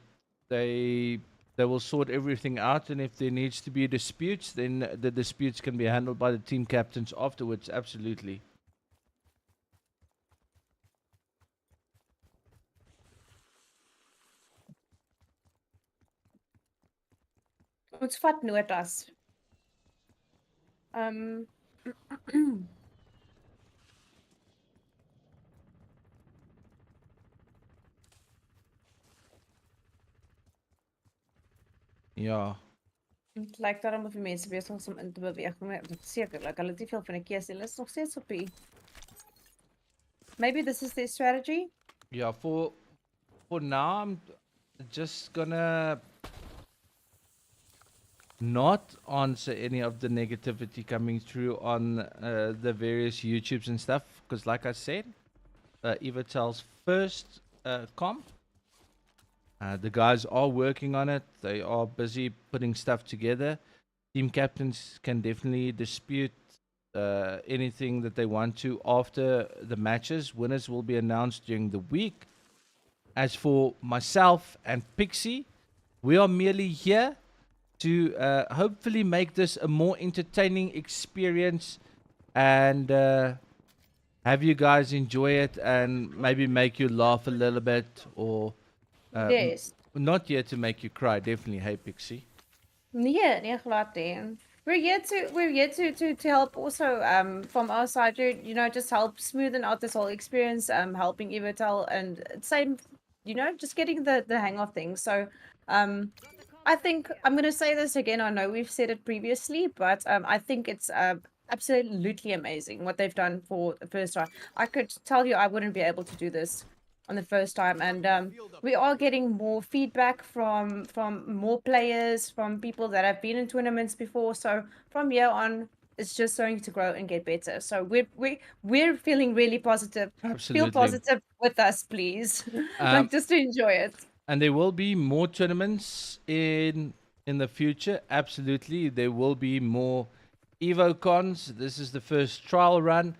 they will sort everything out, and if there needs to be disputes, then the disputes can be handled by the team captains afterwards. Absolutely. Ons vat notas. Ja. Dit lyk daarom of die mense besig is om in te beweeg. Maar sekerlik, hulle het nie veel van 'n keuse. Hulle is nog steeds op die. Maybe this is their strategy. Yeah, for now, I'm just gonna not answer any of the negativity coming through on the various YouTubes and stuff, because like I said, Evatel's first comp. The guys are working on it. They are busy putting stuff together. Team captains can definitely dispute anything that they want to after the matches. Winners will be announced during the week. As for myself and Pixie, we are merely here to hopefully make this a more entertaining experience and have you guys enjoy it and maybe make you laugh a little bit, or Yes. not here to make you cry. Definitely. Hey, Pixie. Nee, glad nie. We're here to help also from our side to, you know, just help smoothen out this whole experience, helping Evatel and same, you know, just getting the hang of things. So I think I'm gonna say this again. I know we've said it previously, but I think it's absolutely amazing what they've done for the first time. I could tell you I wouldn't be able to do this on the first time, and we are getting more feedback from more players, from people that have been in tournaments before. So from here on, it's just going to grow and get better. So we're feeling really positive. Absolutely. Feel positive with us, please. Um, Like just to enjoy it. And there will be more tournaments in the future. Absolutely, there will be more EvoCons. This is the first trial run.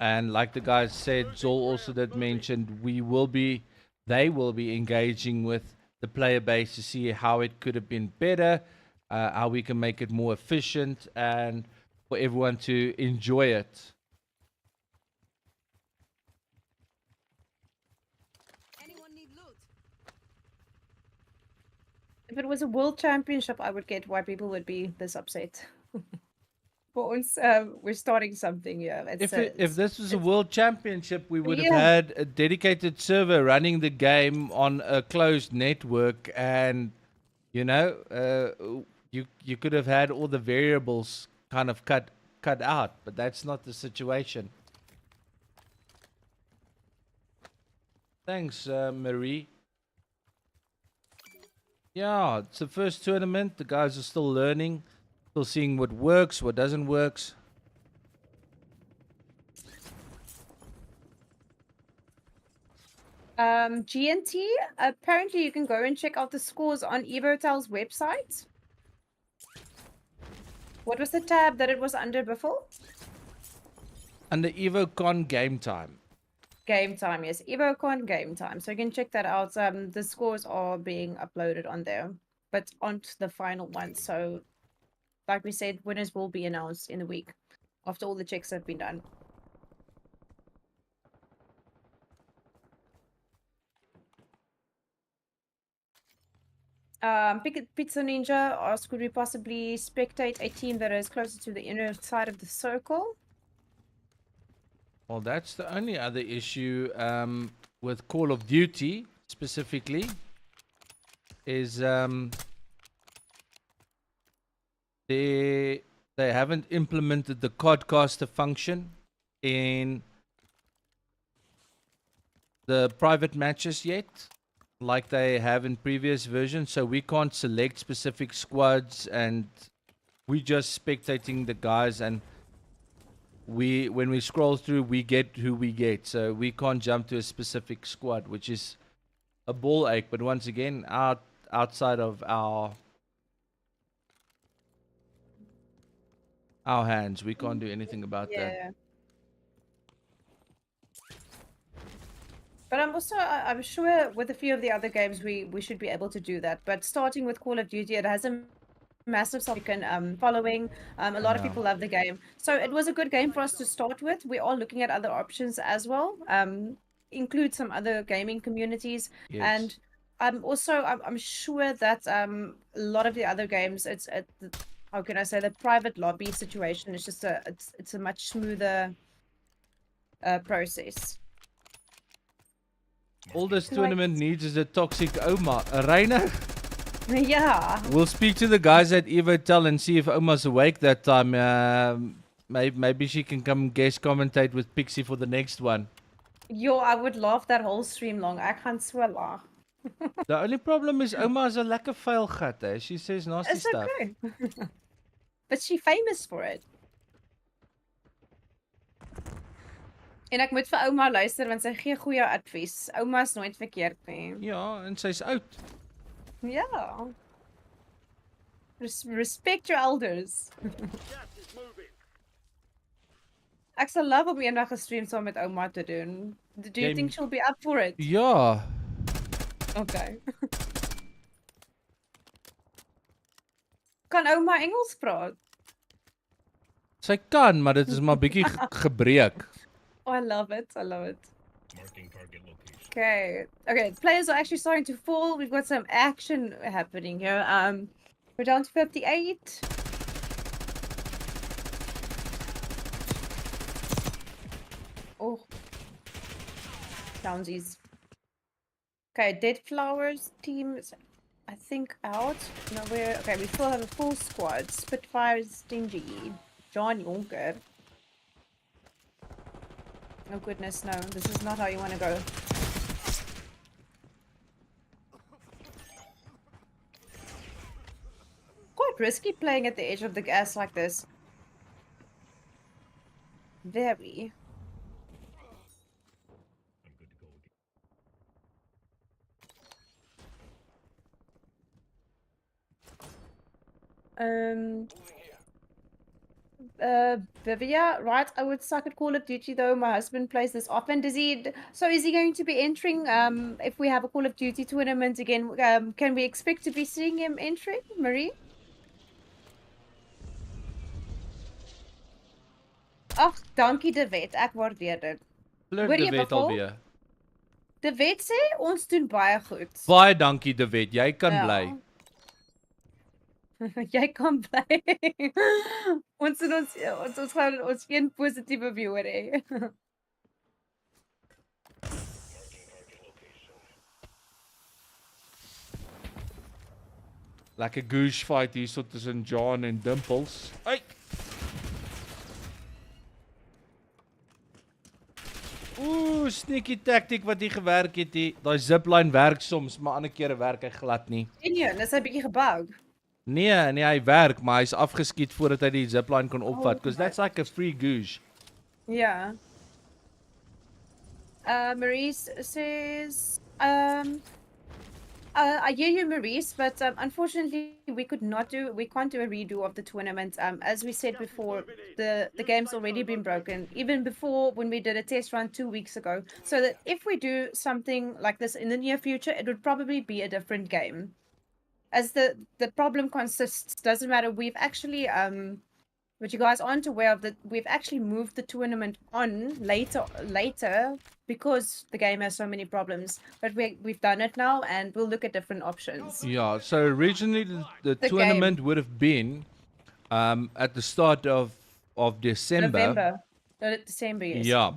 And like the guys said, Zol also did mention they will be engaging with the player base to see how it could have been better, how we can make it more efficient, and for everyone to enjoy it. Anyone need loot? If it was a world championship, I would get why people would be this upset. For ons, we're starting something here. If this was a world championship, we would have Yeah. had a dedicated server running the game on a closed network, and you know, you could have had all the variables kind of cut out, but that's not the situation. Thanks, Marie. Yeah, it's the first tournament. The guys are still learning, still seeing what works, what doesn't works. GNT, apparently you can go and check out the scores on Evotel's website. What was the tab that it was under before? And the EvoCon game time. Game time, yes. EvoCon game time. So you can check that out. The scores are being uploaded on there, but on the final one. So, like we said, winners will be announced in the week after all the checks have been done. Pizza Ninja asks, could we possibly spectate a team that is closer to the inner side of the circle? Well, that's the only other issue with Call of Duty specifically is They haven't implemented the codcaster function in the private matches yet, like they have in previous versions. So we can't select specific squads, and we just spectating the guys, and when we scroll through, we get who we get. So we can't jump to a specific squad, which is a ball ache. But once again, outside of our hands, we can't do anything about that. Yeah. But I'm sure with a few of the other games we should be able to do that. But starting with Call of Duty, it has a massive South African following. A lot of Yeah. people love the game, so it was a good game for us to start with. We are looking at other options as well. Include some other gaming communities, Yes. and I'm sure that a lot of the other games, how can I say, the private lobby situation is just it's a much smoother process. All this Like- tournament needs is a toxic Oma. Reiner, Yeah. we'll speak to the guys at Evotel and see if Oma's awake that time. Maybe she can come guest commentate with Pixie for the next one. Yo, I would love that whole stream long. I can't swear laugh. The only problem is Oma's a lekker vuil gat, eh? She says nasty It's stuff. okay. But she famous for it. En ek moet vir ouma luister want sy gee goeie advies. Ouma's nooit verkeerd nie. Ja, en sy's oud. Ja. Respect your elders. Gas is moving. Ek sal love om eendag 'n stream saam met ouma te doen. Do you Jy- think she'll be up for it? Ja. Okay. Kan ouma Engels praat? Sy kan, maar dit is maar bietjie gebreek. Oh, I love it. I love it. Marking target location. Okay. Okay. Players are actually starting to fall. We've got some action happening here. We're down to 58. Oh. Downsies. Okay, Dead Flowers team is, I think, out. No, okay, we still have a full squad. Spitfire, Stingy, John Jonker. Oh goodness, no. This is not how you want to go. Quite risky playing at the edge of the gas like this. Very. I'm good to go again. Vivia, right? I would suck at Call of Duty though. My husband plays this often. So is he going to be entering, if we have a Call of Duty tournament again, can we expect to be seeing him entering, Marie? Ag, dankie De Wet. Ek waardeer dit. Flirt Hoor De jy, Wet Buffel? alweer. De Wet sê ons doen baie goed. Baie dankie De Wet. Jy kan Ja. bly. Jy kan bly. ons gaan ons een positiewe viewer hê. Lekker goose fight hierso tussen John en Dimples. Ai. Ooh, sneaky tactic wat hier gewerk het hier. Daai zipline werk soms, maar ander kere werk hy glad nie. En jy, dis 'n bietjie gebug. Nee, hy werk, maar hy's afgeskiet voordat hy die zipline kon opvat, because my- that's like a free goose. Yeah. Maurice says, I hear you, Maurice, but unfortunately we can't do a redo of the tournament. As we said before, the game's already been broken, even before when we did a test run 2 weeks ago. So that if we do something like this in the near future, it would probably be a different game. As the problem consists, doesn't matter. We've actually but you guys aren't aware of that we've actually moved the tournament on later because the game has so many problems. But we've done it now and we'll look at different options. Yeah, so originally the The tournament would have been at the start of December. November. No, December, yes. Yeah.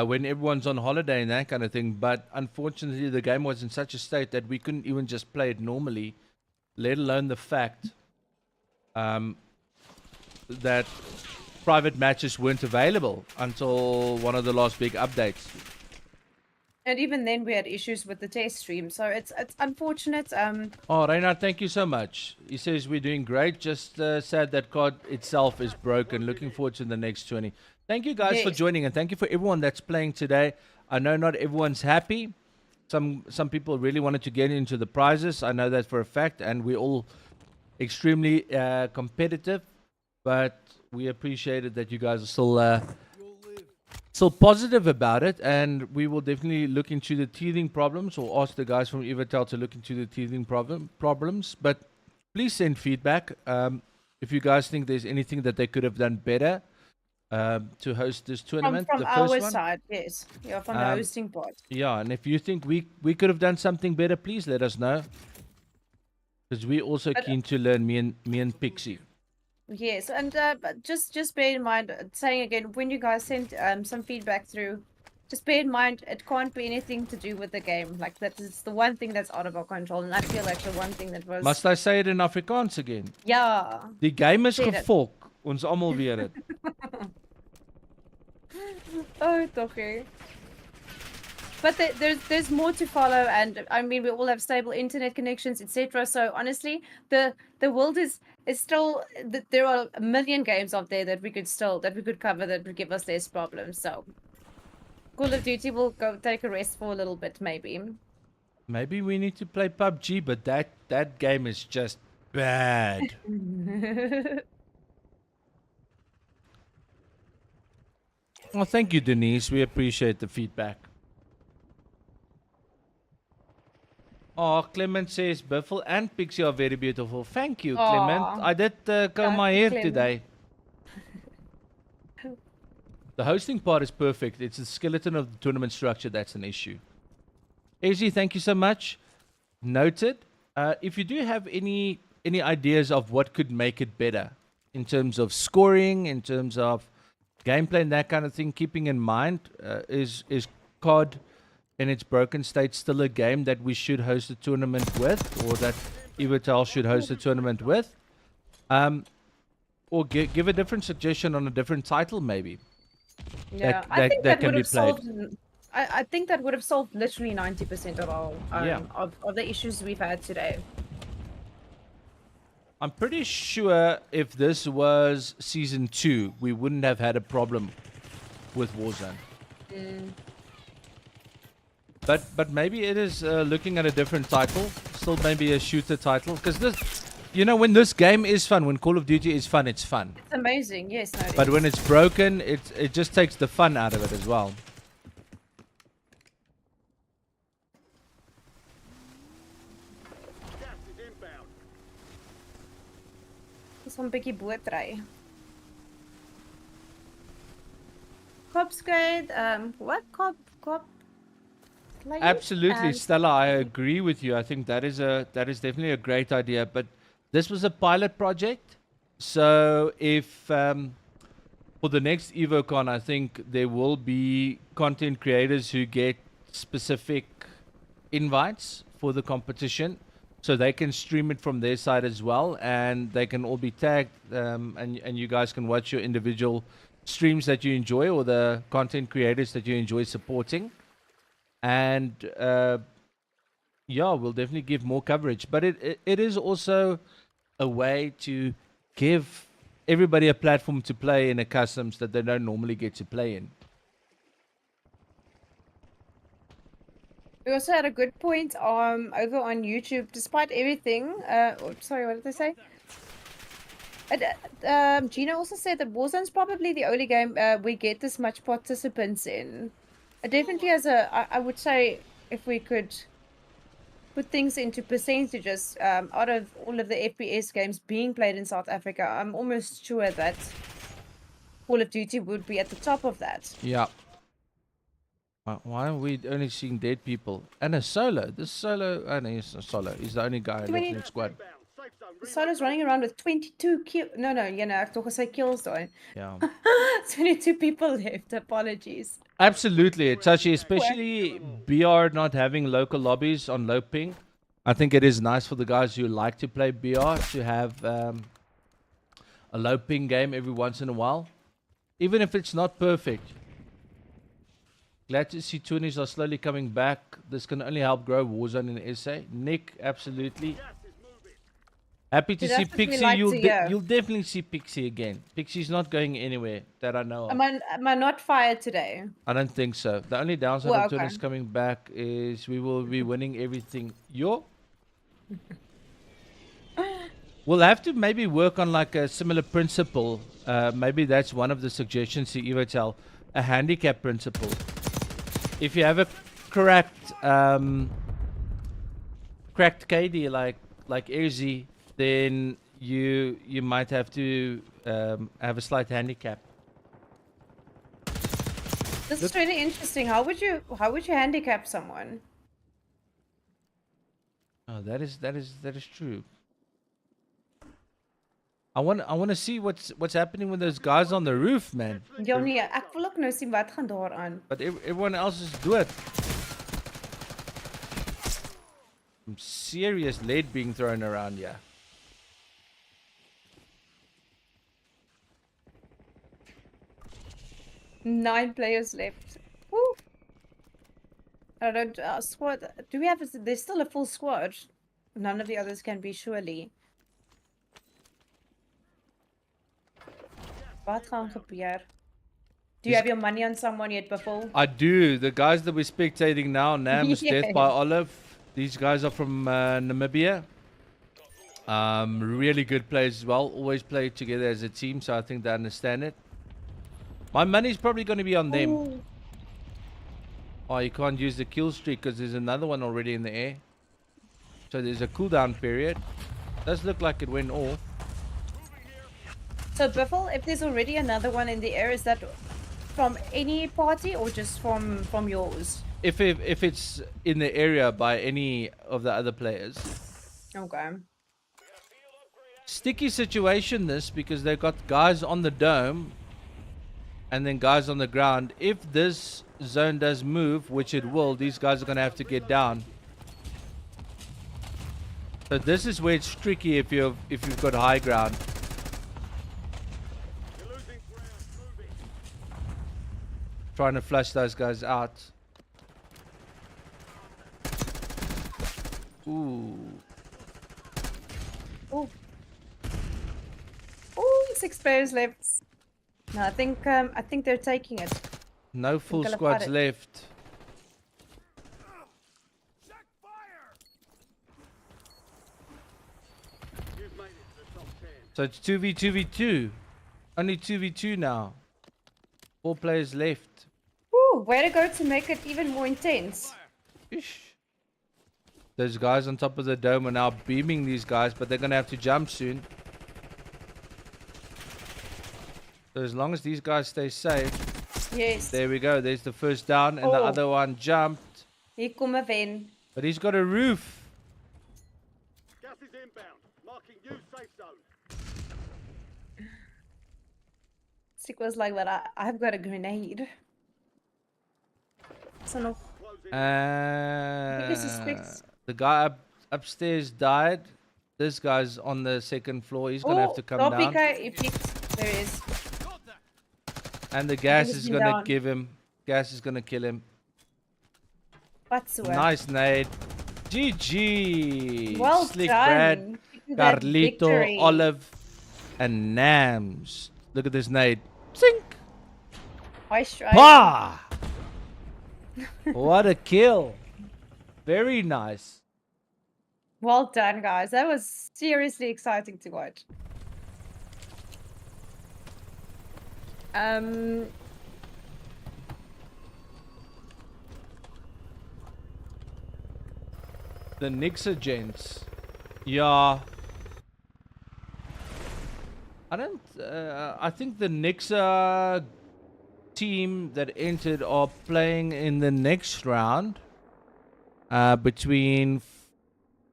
When everyone's on holiday and that kind of thing. But unfortunately, the game was in such a state that we couldn't even just play it normally, let alone the fact that private matches weren't available until one of the last big updates. And even then, we had issues with the test stream, so it's unfortunate. Oh, Reinhard, thank you so much. He says we're doing great. Just sad that COD itself is broken. Looking forward to the next 20. Thank you guys for Yes. joining, and thank you for everyone that's playing today. I know not everyone's happy. Some people really wanted to get into the prizes. I know that for a fact, and we're all extremely competitive. But we appreciated that you guys are still positive about it, and we will definitely look into the teething problems, or ask the guys from Evertel to look into the teething problems. But please send feedback. If you guys think there's anything that they could have done better to host this tournament, From the our first one. side, yes, yeah, from the hosting part. Yeah, and if you think we could have done something better, please let us know. Because we're also keen to learn, me and Pixie. Yes, and but just bear in mind, saying again, when you guys send some feedback through, just bear in mind it can't be anything to do with the game. Like that is the one thing that's out of our control, and I feel like the one thing that was. Must I say it in Afrikaans again? Yeah. Die game is Sê dit. gevolg. Ons almal weet dit. Oh, okay. But there's more to follow, and I mean we all have stable internet connections, etc. So honestly, the world is still there are a million games out there that we could cover that would give us less problems. So Call of Duty will go take a rest for a little bit, maybe. Maybe we need to play PUBG, but that game is just bad. Well, thank you, Denise. We appreciate the feedback. Oh, Clement says Buffel and Pixie are very beautiful. Thank you, Clement. Aw. I did comb my hair Clement. today. The hosting part is perfect. It's the skeleton of the tournament structure that's an issue. AZ, thank you so much. Noted. If you do have any ideas of what could make it better in terms of scoring, in terms of gameplay and that kind of thing, keeping in mind, is COD in its broken state still a game that we should host a tournament with, or that Evertel should host a tournament with? Or give a different suggestion on a different title, maybe. Yeah, I that think that can would be have solved. I think that would have solved literally 90% of our Yeah. of the issues we've had today. I'm pretty sure if this was season 2, we wouldn't have had a problem with Warzone. But maybe it is looking at a different title, still maybe a shooter title, because this, when this game is fun, when Call of Duty is fun, it's fun. It's amazing, yes. No, it But is. when it's broken, it just takes the fun out of it as well. Gas is inbound. Dis 'n bietjie bootry. Copsgrade, what cop? Like, Absolutely, Stella. I agree with you. I think that is definitely a great idea. But this was a pilot project, so if for the next EvoCon, I think there will be content creators who get specific invites for the competition, so they can stream it from their side as well, and they can all be tagged, and you guys can watch your individual streams that you enjoy, or the content creators that you enjoy supporting. And we'll definitely give more coverage. But it is also a way to give everybody a platform to play in a customs that they don't normally get to play in. We also had a good point over on YouTube. Despite everything, sorry, what did they say? Gina also said that Warzone's probably the only game we get this much participants in. Definitely I would say if we could put things into percentages, out of all of the FPS games being played in South Africa, I'm almost sure that Call of Duty would be at the top of that. Yeah. Why are we only seeing dead people? And a solo. This solo, no, he's a solo. He's the only guy left in the squad. Inbound. Safe zone. Solo's running around with 22 kills. No, ek tog gesê kills daai. Yeah. 22 people left. Apologies. Absolutely, it's actually, especially BR not having local lobbies on low ping. I think it is nice for the guys who like to play BR to have a low ping game every once in a while, even if it's not perfect. Glad to see 20s are slowly coming back. This can only help grow Warzone in SA. Nick, absolutely. Happy to See, see that's what we Pixie. like to hear. You'll definitely see Pixie again. Pixie's not going anywhere that I know of. Am I not fired today? I don't think so. The only downside Well, of okay. Tunis coming back is we will be winning everything. We'll have to maybe work on like a similar principle. Maybe that's one of the suggestions to Evotel, a handicap principle. If you have a cracked KD like Erzi, then you might have to have a slight handicap. This is really interesting. How would you handicap someone? Oh, that is true. I want to see what's happening with those guys on the roof, man. Ja nee, ek wil ook nou sien wat gaan daar aan. But everyone else is doing. Some serious lead being thrown around here. Nine players left. Woo. I don't squad. Do we have? There's still a full squad. None of the others can be surely. Wat gaan gebeur? Do you have your money on someone yet, Buffel? I do. The guys that we're spectating now, Nam's Death by Yes. Olive. These guys are from Namibia. Really good players as well. Always play together as a team, so I think they understand it. My money's probably going to be on them. Ooh. Oh, you can't use the kill streak because there's another one already in the air. So there's a cooldown period. Does look like it went off. So, Buffel, if there's already another one in the air, is that from any party or just from yours? If it's in the area by any of the other players. Okay. Sticky situation this because they've got guys on the dome and then guys on the ground. If this zone does move, which it will, these guys are going to have to get down. So this is where it's tricky if you've got high ground. Trying to flush those guys out. Ooh. Oh. Oh, 6 players left. No, I think they're taking it. No full hulle squads vat dit. left. Check fire! You've made it to the top 10. So it's 2v2v2. Only 2v2 now. 4 players left. Ooh, way to go to make it even more intense. Ish. Those guys on top of the dome are now beaming these guys, but they're going to have to jump soon. So as long as these guys stay safe. Yes. There we go. There's the first down and the Oh. other one jumped. Hier kom 'n wen. But he's got a roof. Gas is inbound. Marking new safe zone. Sick was like, but I've got a grenade. So nog. Closing. this is fixed. The guy upstairs died. This guy's on the second floor. He's going to have to come down. He picked. There he is. And the gas he's is been going to down. give him. Gas is going to kill him. Wat so. Nice nade. GG. Well Slick done. Brad, Picking that Carlito, victory. Olive, and Nams. Look at this nade. Sink. High strike. Pa! What a kill. Very nice. Well done, guys. That was seriously exciting to watch. The Nixa gents. Yeah. I think the Nixa team that entered are playing in the next round between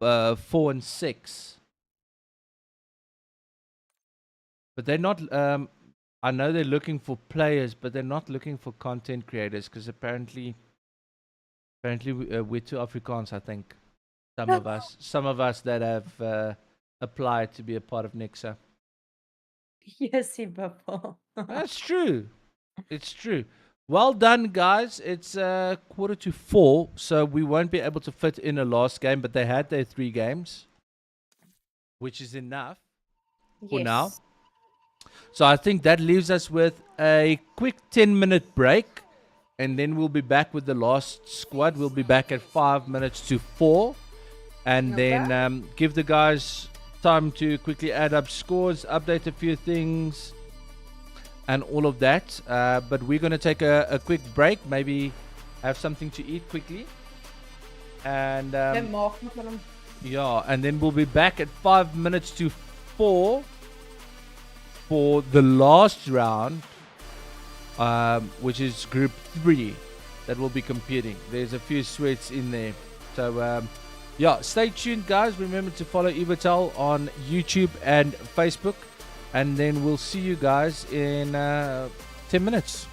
4 and 6. But they're not I know they're looking for players, but they're not looking for content creators because apparently we're too Afrikaans, I think. Some of us that have applied to be a part of Nixa. Yes, he Buffel. That's true. It's true. Well done, guys. It's 3:45, so we won't be able to fit in a last game, but they had their 3 games, which is enough for now. Yes. So I think that leaves us with a quick 10-minute break, and then we'll be back with the last squad. We'll be back at 5 minutes to 4, and then give the guys time to quickly add up scores, update a few things, and all of that. But we're going to take a quick break, maybe have something to eat quickly, and yeah, and then we'll be back at 5 minutes to 4 for the last round, which is Group 3 that will be competing. There's a few sweats in there. So, yeah, stay tuned, guys. Remember to follow Ivatel on YouTube and Facebook. And then we'll see you guys in 10 minutes.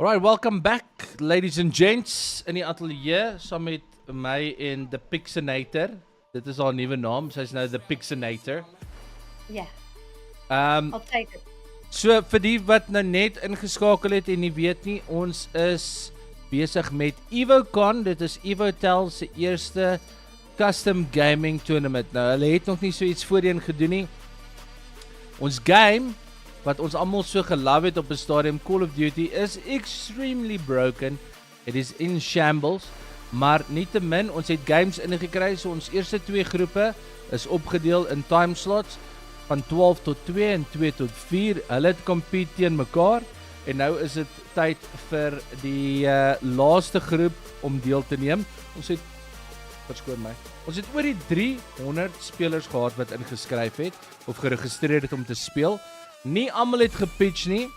Right, welcome back, ladies and gents. In die atelier saam met my en the Pixinator. Dit is haar nuwe naam. Sy's nou the Pixinator. Yeah, Um I'll take it. so vir die wat nou net ingeskakel het en nie weet nie, ons is besig met EvoCon. Dit is EvoTel se eerste custom gaming tournament. Nou, hulle het nog nie so iets voorheen gedoen nie. Ons game wat ons almal so gelove het op 'n stadium, Call of Duty, is extremely broken. It is in shambles, maar nietemin, ons het games ingekry, so ons eerste 2 groepe is opgedeel in time slots van 12 tot 2 en 2 tot 4. Hulle het compete teen mekaar en nou is dit tyd vir die laaste groep om deel te neem. Ons het verskoon my. Ons het oor die 300 spelers gehad wat ingeskryf het of geregistreer het om te speel. Nie almal het gepitch nie.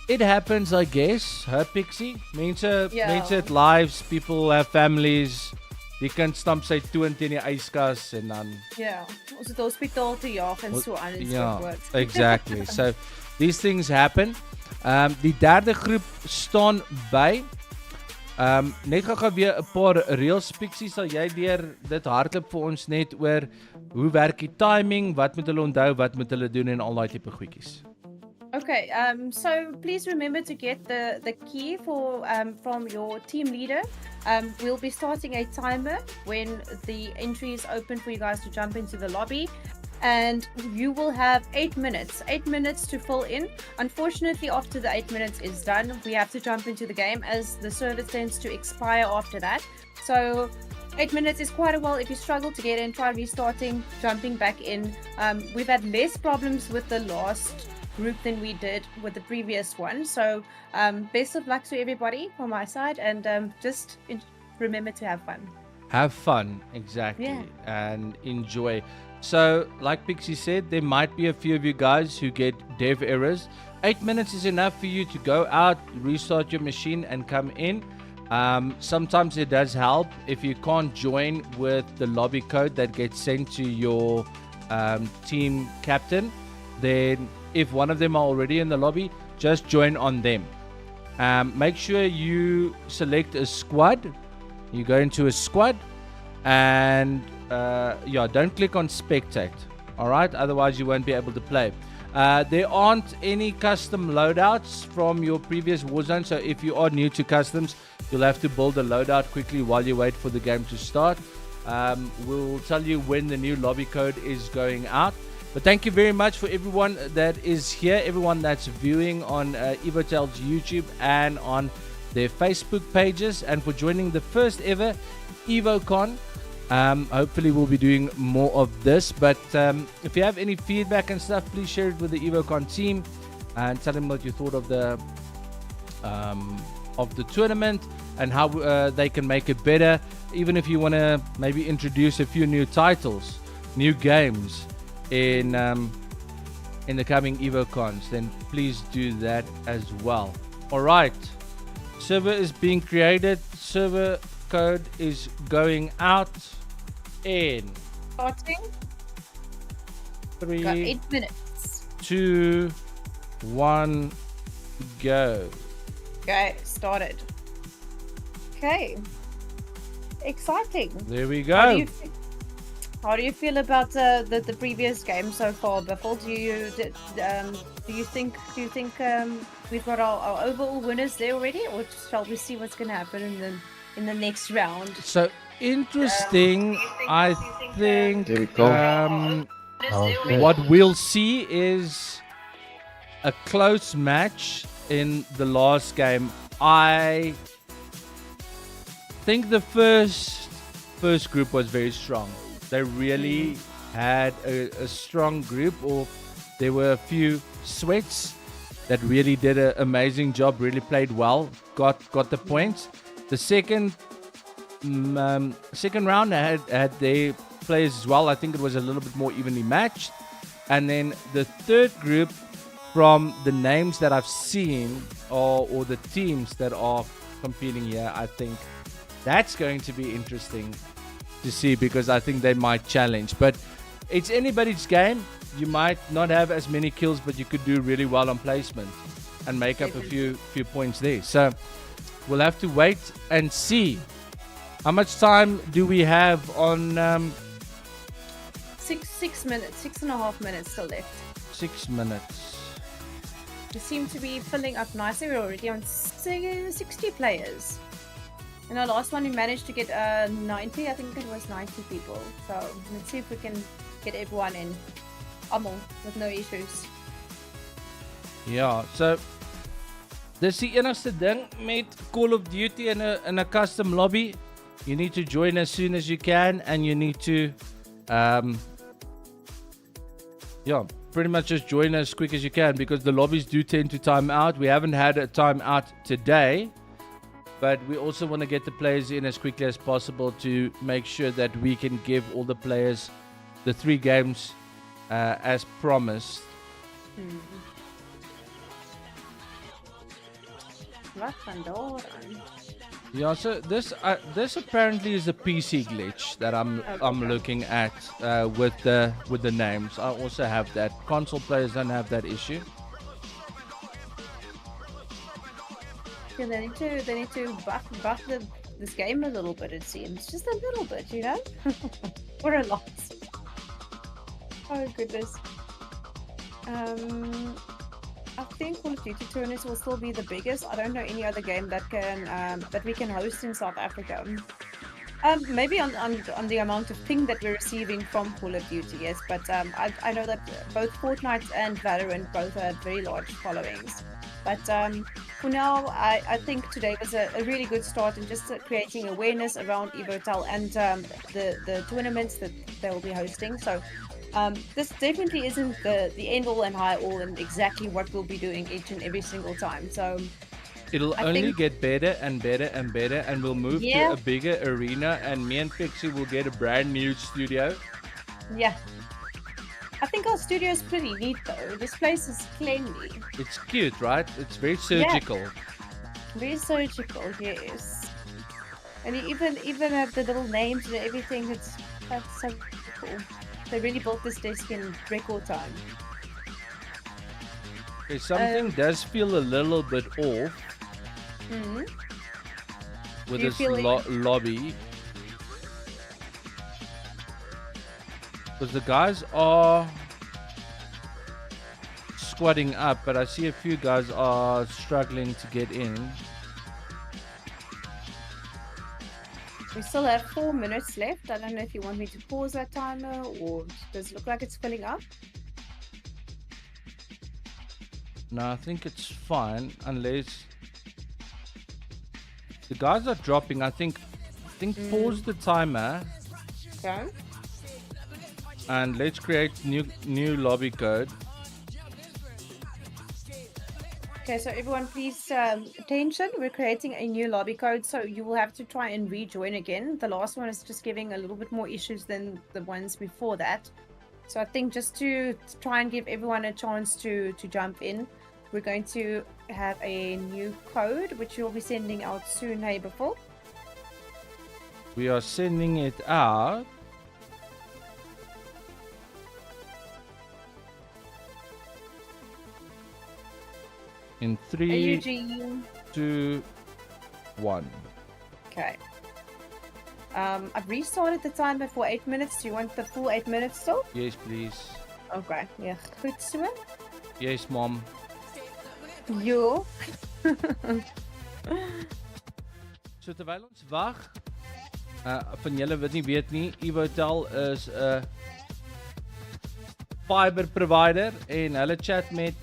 It happens, I guess. Her Pixie. Mense het lives, people have families. Die kind stamp sy toon teen die yskas en dan Ja, ons het hospitaal te jaag en so aan en so voort. Exactly. So these things happen. Die derde groep staan by. Net gou weer 'n paar reels. Pixie, sal jy deur dit hardloop vir ons net oor hoe werk die timing, wat moet hulle onthou, wat moet hulle doen en al daai tipe goedjies. Okay, so please remember to get the key for from your team leader. We'll be starting a timer when the entry is open for you guys to jump into the lobby. And you will have 8 minutes to fill in. Unfortunately, after the 8 minutes is done, we have to jump into the game as the service tends to expire after that. So 8 minutes is quite a while. If you struggle to get in, try restarting, jumping back in. We've had less problems with the last group than we did with the previous one. So best of luck to everybody from my side, and just remember to have fun. Have fun, exactly, Yeah. and enjoy. So, like Pixie said, there might be a few of you guys who get dev errors. 8 minutes is enough for you to go out, restart your machine, and come in. Sometimes it does help if you can't join with the lobby code that gets sent to your team captain. Then, if one of them are already in the lobby, just join on them. Make sure you select a squad. You go into a squad and don't click on spectate. Alright, otherwise you won't be able to play. There aren't any custom loadouts from your previous Warzone, so if you are new to customs, you'll have to build a loadout quickly while you wait for the game to start. We'll tell you when the new lobby code is going out. But thank you very much for everyone that is here, everyone that's viewing on EvoTel's YouTube and on their Facebook pages, and for joining the first ever EvoCon. Hopefully we'll be doing more of this, but if you have any feedback and stuff, please share it with the EvoCon team and tell them what you thought of the tournament and how they can make it better. Even if you want to maybe introduce a few new titles, new games in the coming EvoCons, then please do that as well. All right, server is being created. Server code is going out in Starting. 3, Got 8 minutes. 2, 1, go. Okay, started. Okay. Exciting. There we How go. do you feel about the previous game so far, Buffel? Do you think we've got our overall winners there already, or shall we see what's going to happen in the next round? So interesting. I think There we go. what we'll see is a close match in the last game. I think the first group was very strong. They really had a strong group, or there were a few sweats that really did an amazing job, really played well, got the points. The second round had their players as well. I think it was a little bit more evenly matched. And then the third group, from the names that I've seen or the teams that are competing here, I think that's going to be interesting to see, because I think they might challenge. But it's anybody's game. You might not have as many kills, but you could do really well on placement. and make up a few points there. So we'll have to wait and see. How much time do we have on 6 minutes, 6.5 minutes still left. 6 minutes? We seem to be filling up nicely. We're already on 60 players. In our last one, we managed to get 90. I think it was 90 people. So let's see if we can get everyone in. Almal with no issues. Ja, so dis die enigste ding met Call of Duty in a custom lobby. You need to join as soon as you can, and you need to pretty much just join as quick as you can, because the lobbies do tend to time out. We haven't had a time out today, but we also want to get the players in as quickly as possible to make sure that we can give all the players the 3 games as promised. Wat van daar aan? Yeah, so this apparently is a PC glitch that I'm looking at with the names. I also have that. Console players don't have that issue. Yeah, they need to buff this game a little bit, it seems. Just a little bit, you know? Or a lot. Oh goodness. I think Call of Duty tournaments will still be the biggest. I don't know any other game that can that we can host in South Africa. Maybe on the amount of ping that we're receiving from Call of Duty, yes. But I know that both Fortnite and Valorant both have very large followings. But for now, I think today was a really good start in just creating awareness around Evotel and the tournaments that they will be hosting. So. This definitely isn't the end all and high all and exactly what we'll be doing each and every single time. So it'll only get better and better and better, and we'll move to a bigger arena, and me and Pixie will get a brand new studio. Yeah. I think our studio is pretty neat though. This place is cleanly. It's cute, right? It's very surgical. Yeah. Very surgical, yes. And you even have the little names and everything. That's so cool. They really built this desk in record time. Okay, something does feel a little bit off with this lobby. Because the guys are squatting up, but I see a few guys are struggling to get in. We still have 4 minutes left. I don't know if you want me to pause that timer, or does it look like it's filling up? No, I think it's fine, unless the guys are dropping. I think pause the timer. Okay. And let's create new lobby code. Okay, so everyone please attention. We're creating a new lobby code, so you will have to try and rejoin again. The last one is just giving a little bit more issues than the ones before that. So I think just to try and give everyone a chance to jump in, we're going to have a new code, which we'll be sending out soon, hey Buffel? We are sending it out. In 3, 2, 1. Okay. I've restarted the timer for 8 minutes. Do you want the full 8 minutes still? Yes, please. Okay. Yeah, goed so. Yes, mom. Jo. So terwyl ons wag, van julle wat nie weet nie, Evotel is 'n fiber provider en hulle chat met,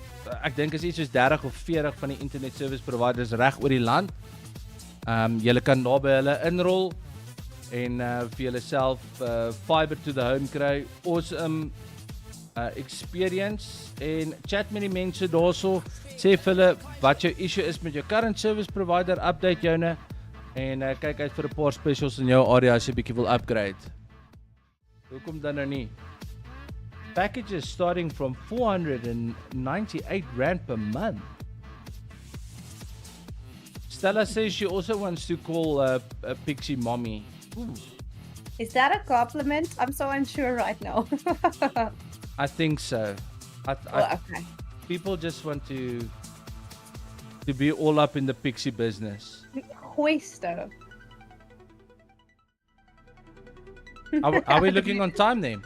ek dink is iets soos 30 of 40 van die internet service providers reg oor die land. Julle kan daar by hulle inrol en vir julleself fiber to the home kry. Awesome experience en chat met die mense daarso, sê vir hulle wat jou issue is met jou current service provider, update joune en kyk uit vir 'n paar specials in jou area as jy bietjie wil upgrade. Hoekom dan nou nie? Packages starting from 498 Rand per month. Stella says she also wants to call a Pixie mommy. Ooh. Is that a compliment? I'm so unsure right now. I think so. Okay. People just want to to be all up in the pixie business. Hoisto. Are we looking on time then?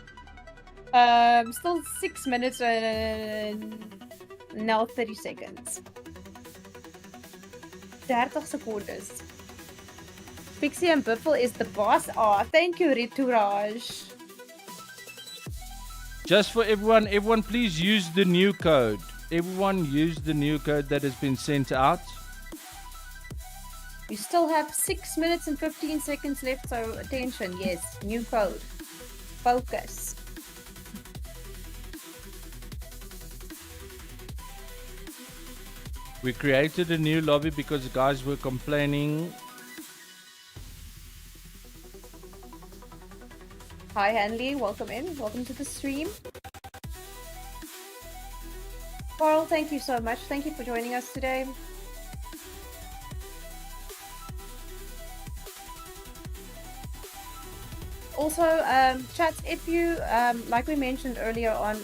Still 6 minutes and now 30 seconds. 30 seconds. Pixie and Buffel is the boss. Oh, thank you, Rituraj. Just for everyone please use the new code. Everyone use the new code that has been sent out. You still have 6 minutes and 15 seconds left, so attention, yes, new code. Focus. We created a new lobby because guys were complaining. Hi, Hanley, welcome in. Welcome to the stream. Carl, thank you so much. Thank you for joining us today. Also, chat, if you, like we mentioned earlier on,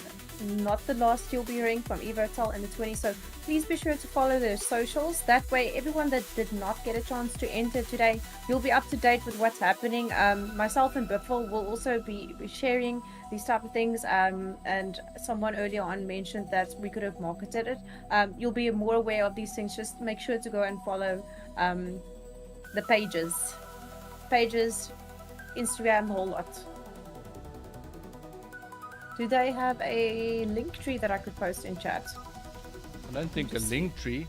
not the last you'll be hearing from Evotel in the 20s, so please be sure to follow their socials. That way, everyone that did not get a chance to enter today, you'll be up to date with what's happening. Myself and Buffel will also be sharing these type of things, and someone earlier on mentioned that we could have marketed it. You'll be more aware of these things. Just make sure to go and follow the pages, Instagram, whole lot. Do they have a link tree that I could post in chat? I don't think a link tree.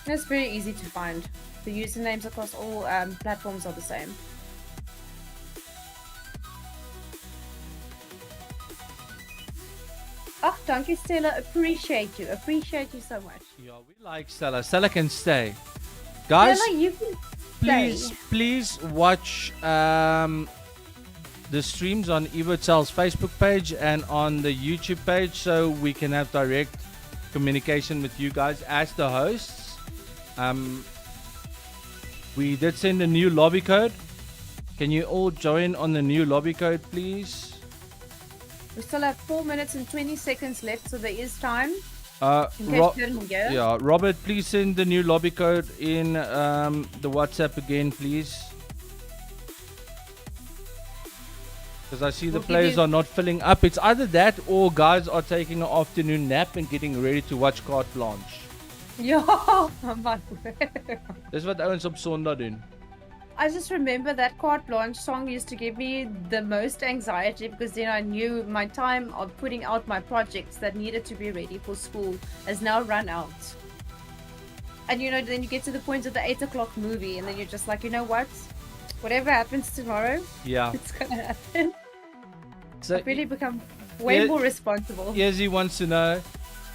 It's very easy to find. The usernames across all platforms are the same. Oh, thank you, Stella. Appreciate you. Appreciate you so much. Yeah, we like Stella. Stella can stay. Guys, Stella, you can please watch the streams on Evotel's Facebook page and on the YouTube page so we can have direct communication with you guys as the hosts. We did send a new lobby code. Can you all join on the new lobby code, please? We still have 4 minutes and 20 seconds left, so there is time. In case you didn't hear. Yeah, Robert, please send the new lobby code in the WhatsApp again, please. Because I see the players are not filling up. It's either that or guys are taking an afternoon nap and getting ready to watch Carte Blanche. Ja, man. Dis wat ouens op Sondag doen. I just remember that Carte Blanche song used to give me the most anxiety because then I knew my time of putting out my projects that needed to be ready for school has now run out. And you know, then you get to the point of the 8 o'clock movie and then you're just like, you know what? Whatever happens tomorrow, Yeah. it's gonna happen. So I've really become way more responsible. He wants to know,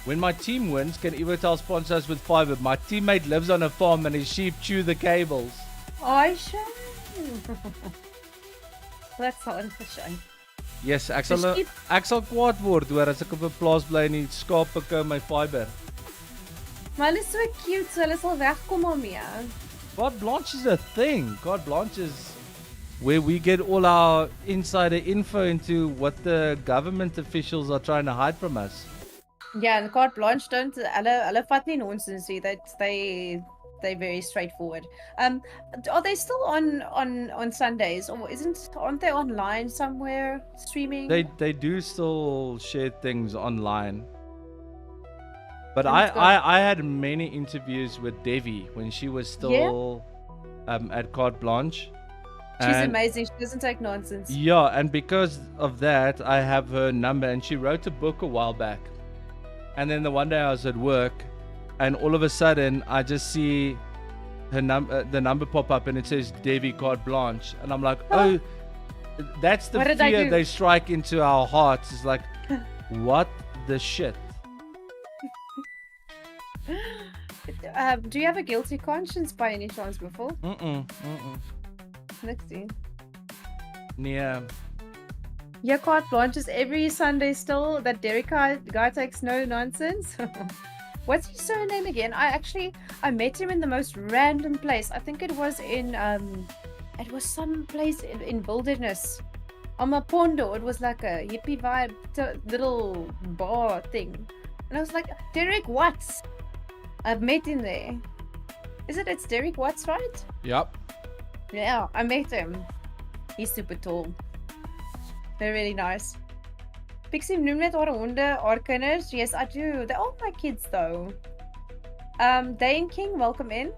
when my team wins, can Evotel sponsor us with fiber? My teammate lives on a farm and his sheep chew the cables. Oh, shame. That's not a shame. Yes, ek sal kwaad word hoor as ek op 'n plaas bly en die skape kou my fiber. Maar hulle is so cute, so hulle sal wegkom daarmee. Carte Blanche is a thing. Carte Blanche is where we get all our insider info into what the government officials are trying to hide from us. Yeah, and Carte Blanche don't. Hulle vat nie nonsense nie. They're very straightforward. Are they still on Sundays, or aren't they online somewhere streaming? They do still share things online. But I had many interviews with Devi when she was still at Carte Blanche. She's amazing. She doesn't take nonsense. Yeah, and because of that, I have her number, and she wrote a book a while back. And then the one day I was at work, and all of a sudden I just see her the number pop up, and it says Devi Carte Blanche, and I'm like, oh, that's the fear they strike into our hearts. It's like, what the shit. Do you have a guilty conscience by any chance before? Next thing. Yeah. Yeah, Carte Blanche is every Sunday still. That Derek guy takes no nonsense. What's his surname again? I met him in the most random place. I think it was some place in wilderness. On Mapondo. It was like a hippie vibe little bar thing. And I was like, Derek Watts. I've met him there. Is it? It's Derek Watts, right? Yep. Yeah, I met him. He's super tall. They're really nice. Pixie noem net haar honde, haar kinders. Yes, I do. They're all my kids though. Dane King, welcome in.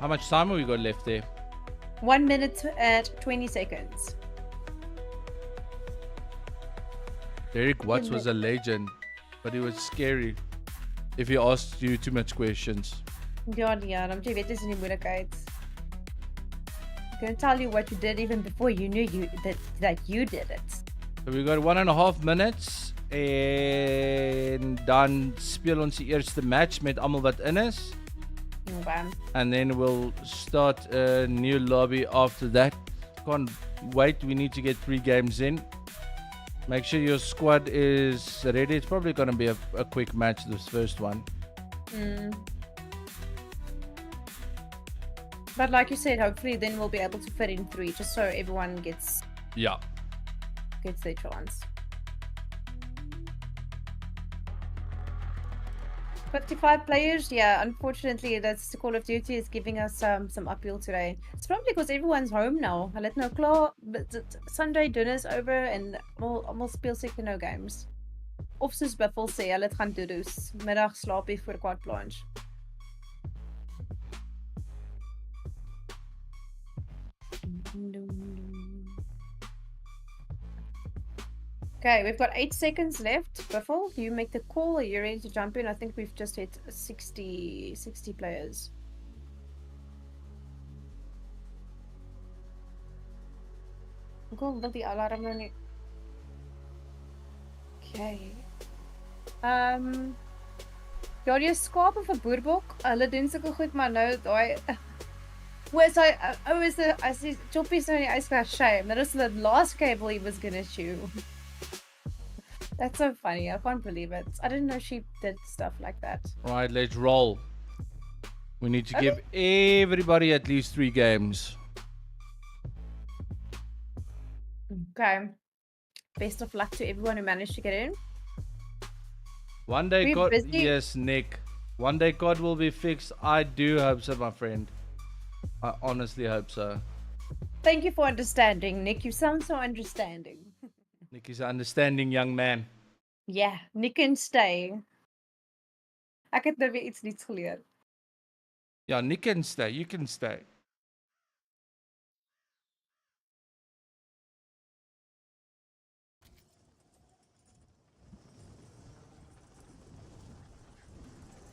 How much time have we got left there? 1 minute and 20 seconds. Derek Watts was a legend, but he was scary if he asked you too much questions. Ja, ja, dan moet jy weet dis in die moeilikheid. I'm gonna tell you what you did even before you knew that you did it. So we got 1.5 minutes en dan speel ons die eerste match met almal wat in is. Okay. And then we'll start a new lobby after that. Can't wait, we need to get 3 games in. Make sure your squad is ready. It's probably going to be a quick match, this first one. But like you said, hopefully then we'll be able to fit in 3 just so everyone gets Yeah. their chance. 55 players, yeah, unfortunately that's the Call of Duty is giving us some uphill today. It's probably because everyone's home now. Hulle het nou klaar, Sunday dinner's over and almal speel seker nou games. Of soos Buffel sê, hulle het gaan doedoes, middag slaapie voor kwart planche. Okay, we've got 8 seconds left. Buffel, you make the call. Are you ready to jump in? I think we've just hit 60 players. Go wil die alarm nou nie. Okay. Ja, die skaap of 'n boerbok, hulle doen sulke goed, maar nou daai was I see Choppy's on the ice for shame. That was the last cable he was gonna chew. That's so funny. I can't believe it. I didn't know she did stuff like that. Right, let's roll. We need to give everybody at least 3 games. Okay. Best of luck to everyone who managed to get in. One day, We're God. busy. Yes, Nick. One day, God will be fixed. I do hope so, my friend. I honestly hope so. Thank you for understanding, Nick. You sound so understanding. Nick is an understanding young man. Yeah, Nick can stay. Ek het nou weer iets nuuts geleer. Yeah, Nick can stay. You can stay.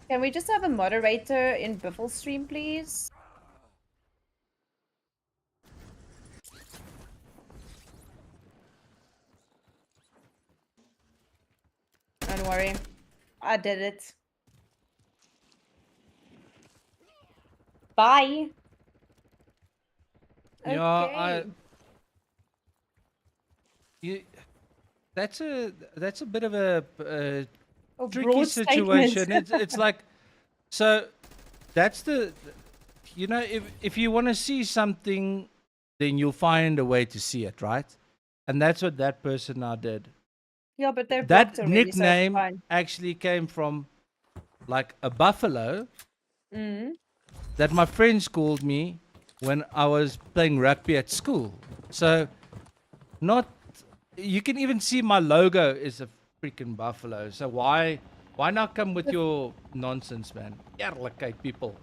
Can we just have a moderator in Buffel's stream, please? Don't worry. I did it. Bye. Yeah, that's a bit of a tricky broad situation. statement. It's like, so that's the, you know, if you want to see something, then you'll find a way to see it, right? And that's what that person now did. Yeah, but they're That blocked already, so it's nickname fine. actually came from like a buffalo Mm. that my friends called me when I was playing rugby at school. So not, you can even see my logo is a freaking buffalo. So why not come with your nonsense, man? Eerlikheid, people.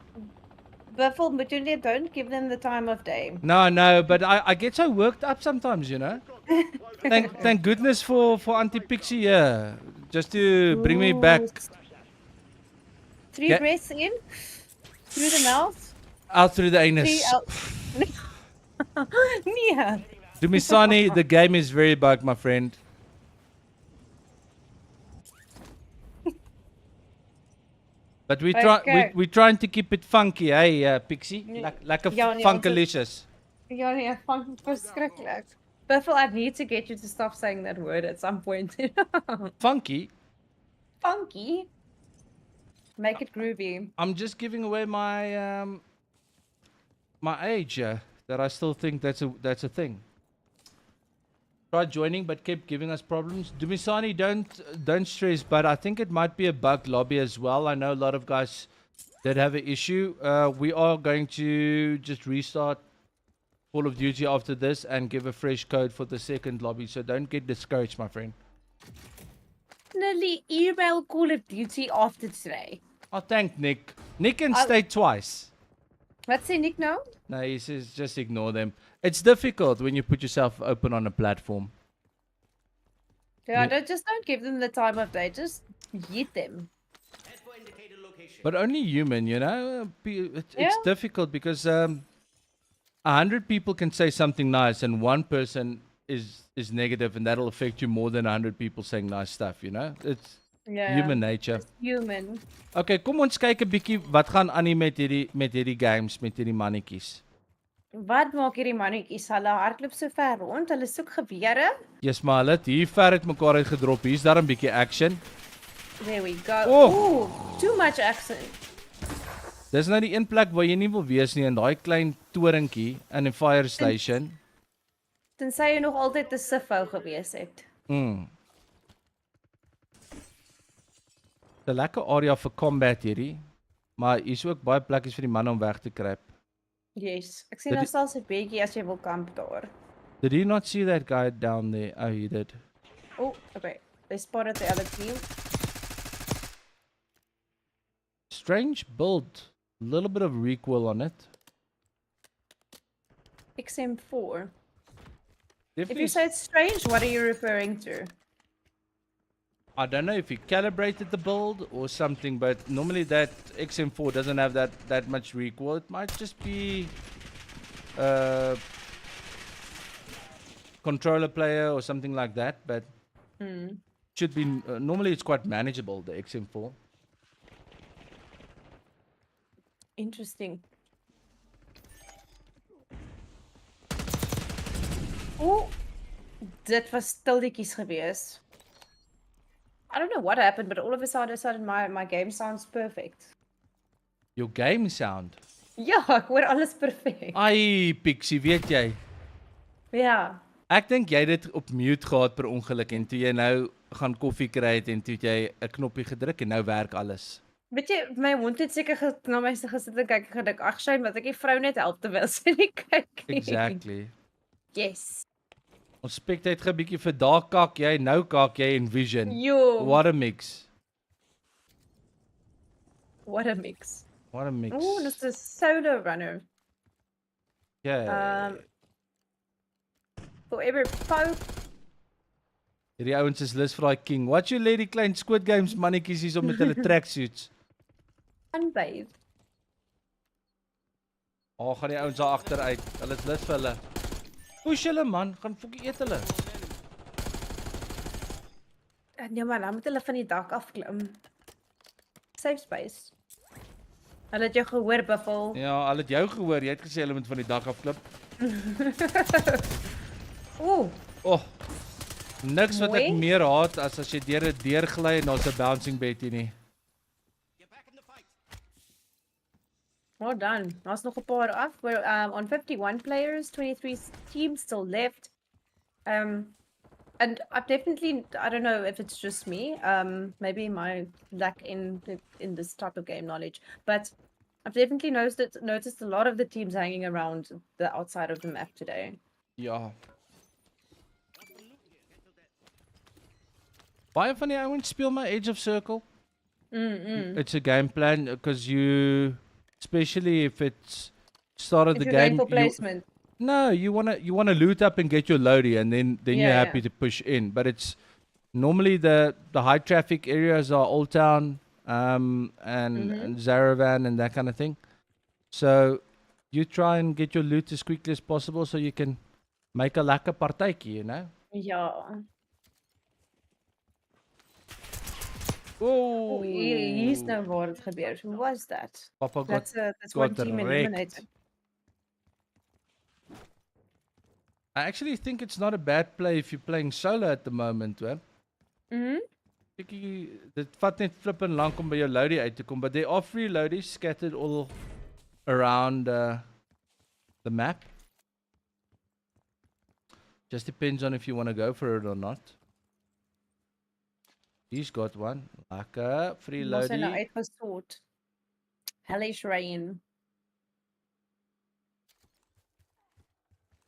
Buffel, but you don't give them the time of day. No, but I get so worked up sometimes, you know. Thank goodness for Auntie Pixie here, just to bring me back. 3 Yeah. breaths in, through the mouth, Out through the 3 anus. out. Nee. Dumisani, the game is very bugged, my friend. But Okay. we're trying to keep it funky, hey, Pixie? Like a Ja, nee, funkalicious. Ja, nee, verschrikkelijk. Buffel, I need to get you to stop saying that word at some point. Funky? Funky. Make it groovy. I'm just giving away my my age, that I still think that's a thing. tried joining but kept giving us problems. Dumisani, don't stress, but I think it might be a bug lobby as well. I know a lot of guys that have an issue. We are going to just restart Call of Duty after this and give a fresh code for the second lobby. So don't get discouraged, my friend. Definitely email Call of Duty after today. I'll thank Nick. Nick can stay twice. What's the Nick now? No, he says just ignore them. It's difficult when you put yourself open on a platform. Yeah, Yeah. don't give them the time of day. Just yeet them. Head for indicated location. But only human, you know. It's Yeah. difficult because 100 people can say something nice and one person is negative, and that'll affect you more than 100 people saying nice stuff, you know. It's Yeah. human nature. Human. Okay, kom ons kyk 'n bietjie wat gaan aan hier met hierdie games met hierdie mannetjies. Wat maak hierdie mannetjies? Hulle hardloop so ver rond. Hulle soek gewere. Yes, maar hulle het hier ver uit mekaar uitgedrop. Hier's daar 'n bietjie action. There we go. Oh. Ooh, too much accent. Dis nou die een plek waar jy nie wil wees nie, in daai klein toringkie in 'n fire station. Tensy jy nog altyd 'n siffou gewees het. 'n lekker area vir combat hierdie, maar hier's ook baie plekkies vir die manne om weg te kruip. Yes. Ek sien Dit- daar selfs 'n bedjie as jy wil kamp daar. Did you not see that guy down there? Oh, he did. Oh, okay. They spotted the other team. Strange build. A little bit of recoil on it. XM4. If Definitely, you say it's strange, what are you referring to? I don't know if he calibrated the build or something, but normally that XM4 doesn't have that much recoil. It might just be controller player or something like that, but should be normally it's quite manageable, the XM4. Interesting. Ooh, dit was stilletjies gewees. I don't know what happened, but all of a sudden my game sounds perfect. Your game sound. Ja, ek hoor alles perfek. Ai, Pixie, weet jy? Ja. Ek dink jy het dit op mute gehad per ongeluk en toe jy nou gaan koffie kry het en toe het jy 'n knoppie gedruk en nou werk alles. Weet jy, my hond het seker na my gesit en kyk en gedink, ag shame dat ek die vrou net help terwyl sy nie kyk nie. Exactly. Yes. Ons spectate gou 'n bietjie vir daar kak jy, nou kak jy en Vision. Yo. What a mix. What a mix. What a mix. Ooh, dis 'n solo runner. Yeah. For every foe. Hierdie ouens is lus vir daai king. Wat jy lê die klein Squid Games mannetjies hier so met hulle tracksuits. Unbathed. Gaan die ouens daar agteruit. Hulle is lus vir hulle. Push hulle man, gaan fokkie eet hulle. Nee man, dan moet hulle van die dak afklim. Safe space. Hulle het jou gehoor, Buffel. Ja, hulle het jou gehoor. Jy het gesê hulle moet van die dak afklip. Ooh, Niks wat ek Mooi. meer haat as jy deur 'n deur gly en daar's 'n bouncing bed hier nie. Get back in the fight. well done. Daar's nog 'n paar af. We're on 51 players, 23 teams still left. And I've definitely, I don't know if it's just me, maybe my lack in this type of game knowledge, but I've definitely noticed a lot of the teams hanging around the outside of the map today. Ja. Baie van die ouens speel my Edge of Circle. It's a game plan because you, especially if it's start of If the you're going game. for placement. No, you wanna loot up and get your loadie, and then Yeah, you're happy yeah. to push in. But it's normally the high traffic areas are Old Town, and Zaravan and that kind of thing. So you try and get your loot as quickly as possible so you can make a lekker partytjie, you know. Ja. Oh, Hier's nou waar dit gebeur. Who was that? Papa got That's one got team wrecked. eliminated. I actually think it's not a bad play if you're playing solo at the moment, hoor. Dit vat net flippin lank om by jou loadie uit te kom, but there are free loadies scattered all around the map. Just depends on if you want to go for it or not. He's got one. Lekker. Free Mos hy nou loadie. uitgesort. Hellish rain.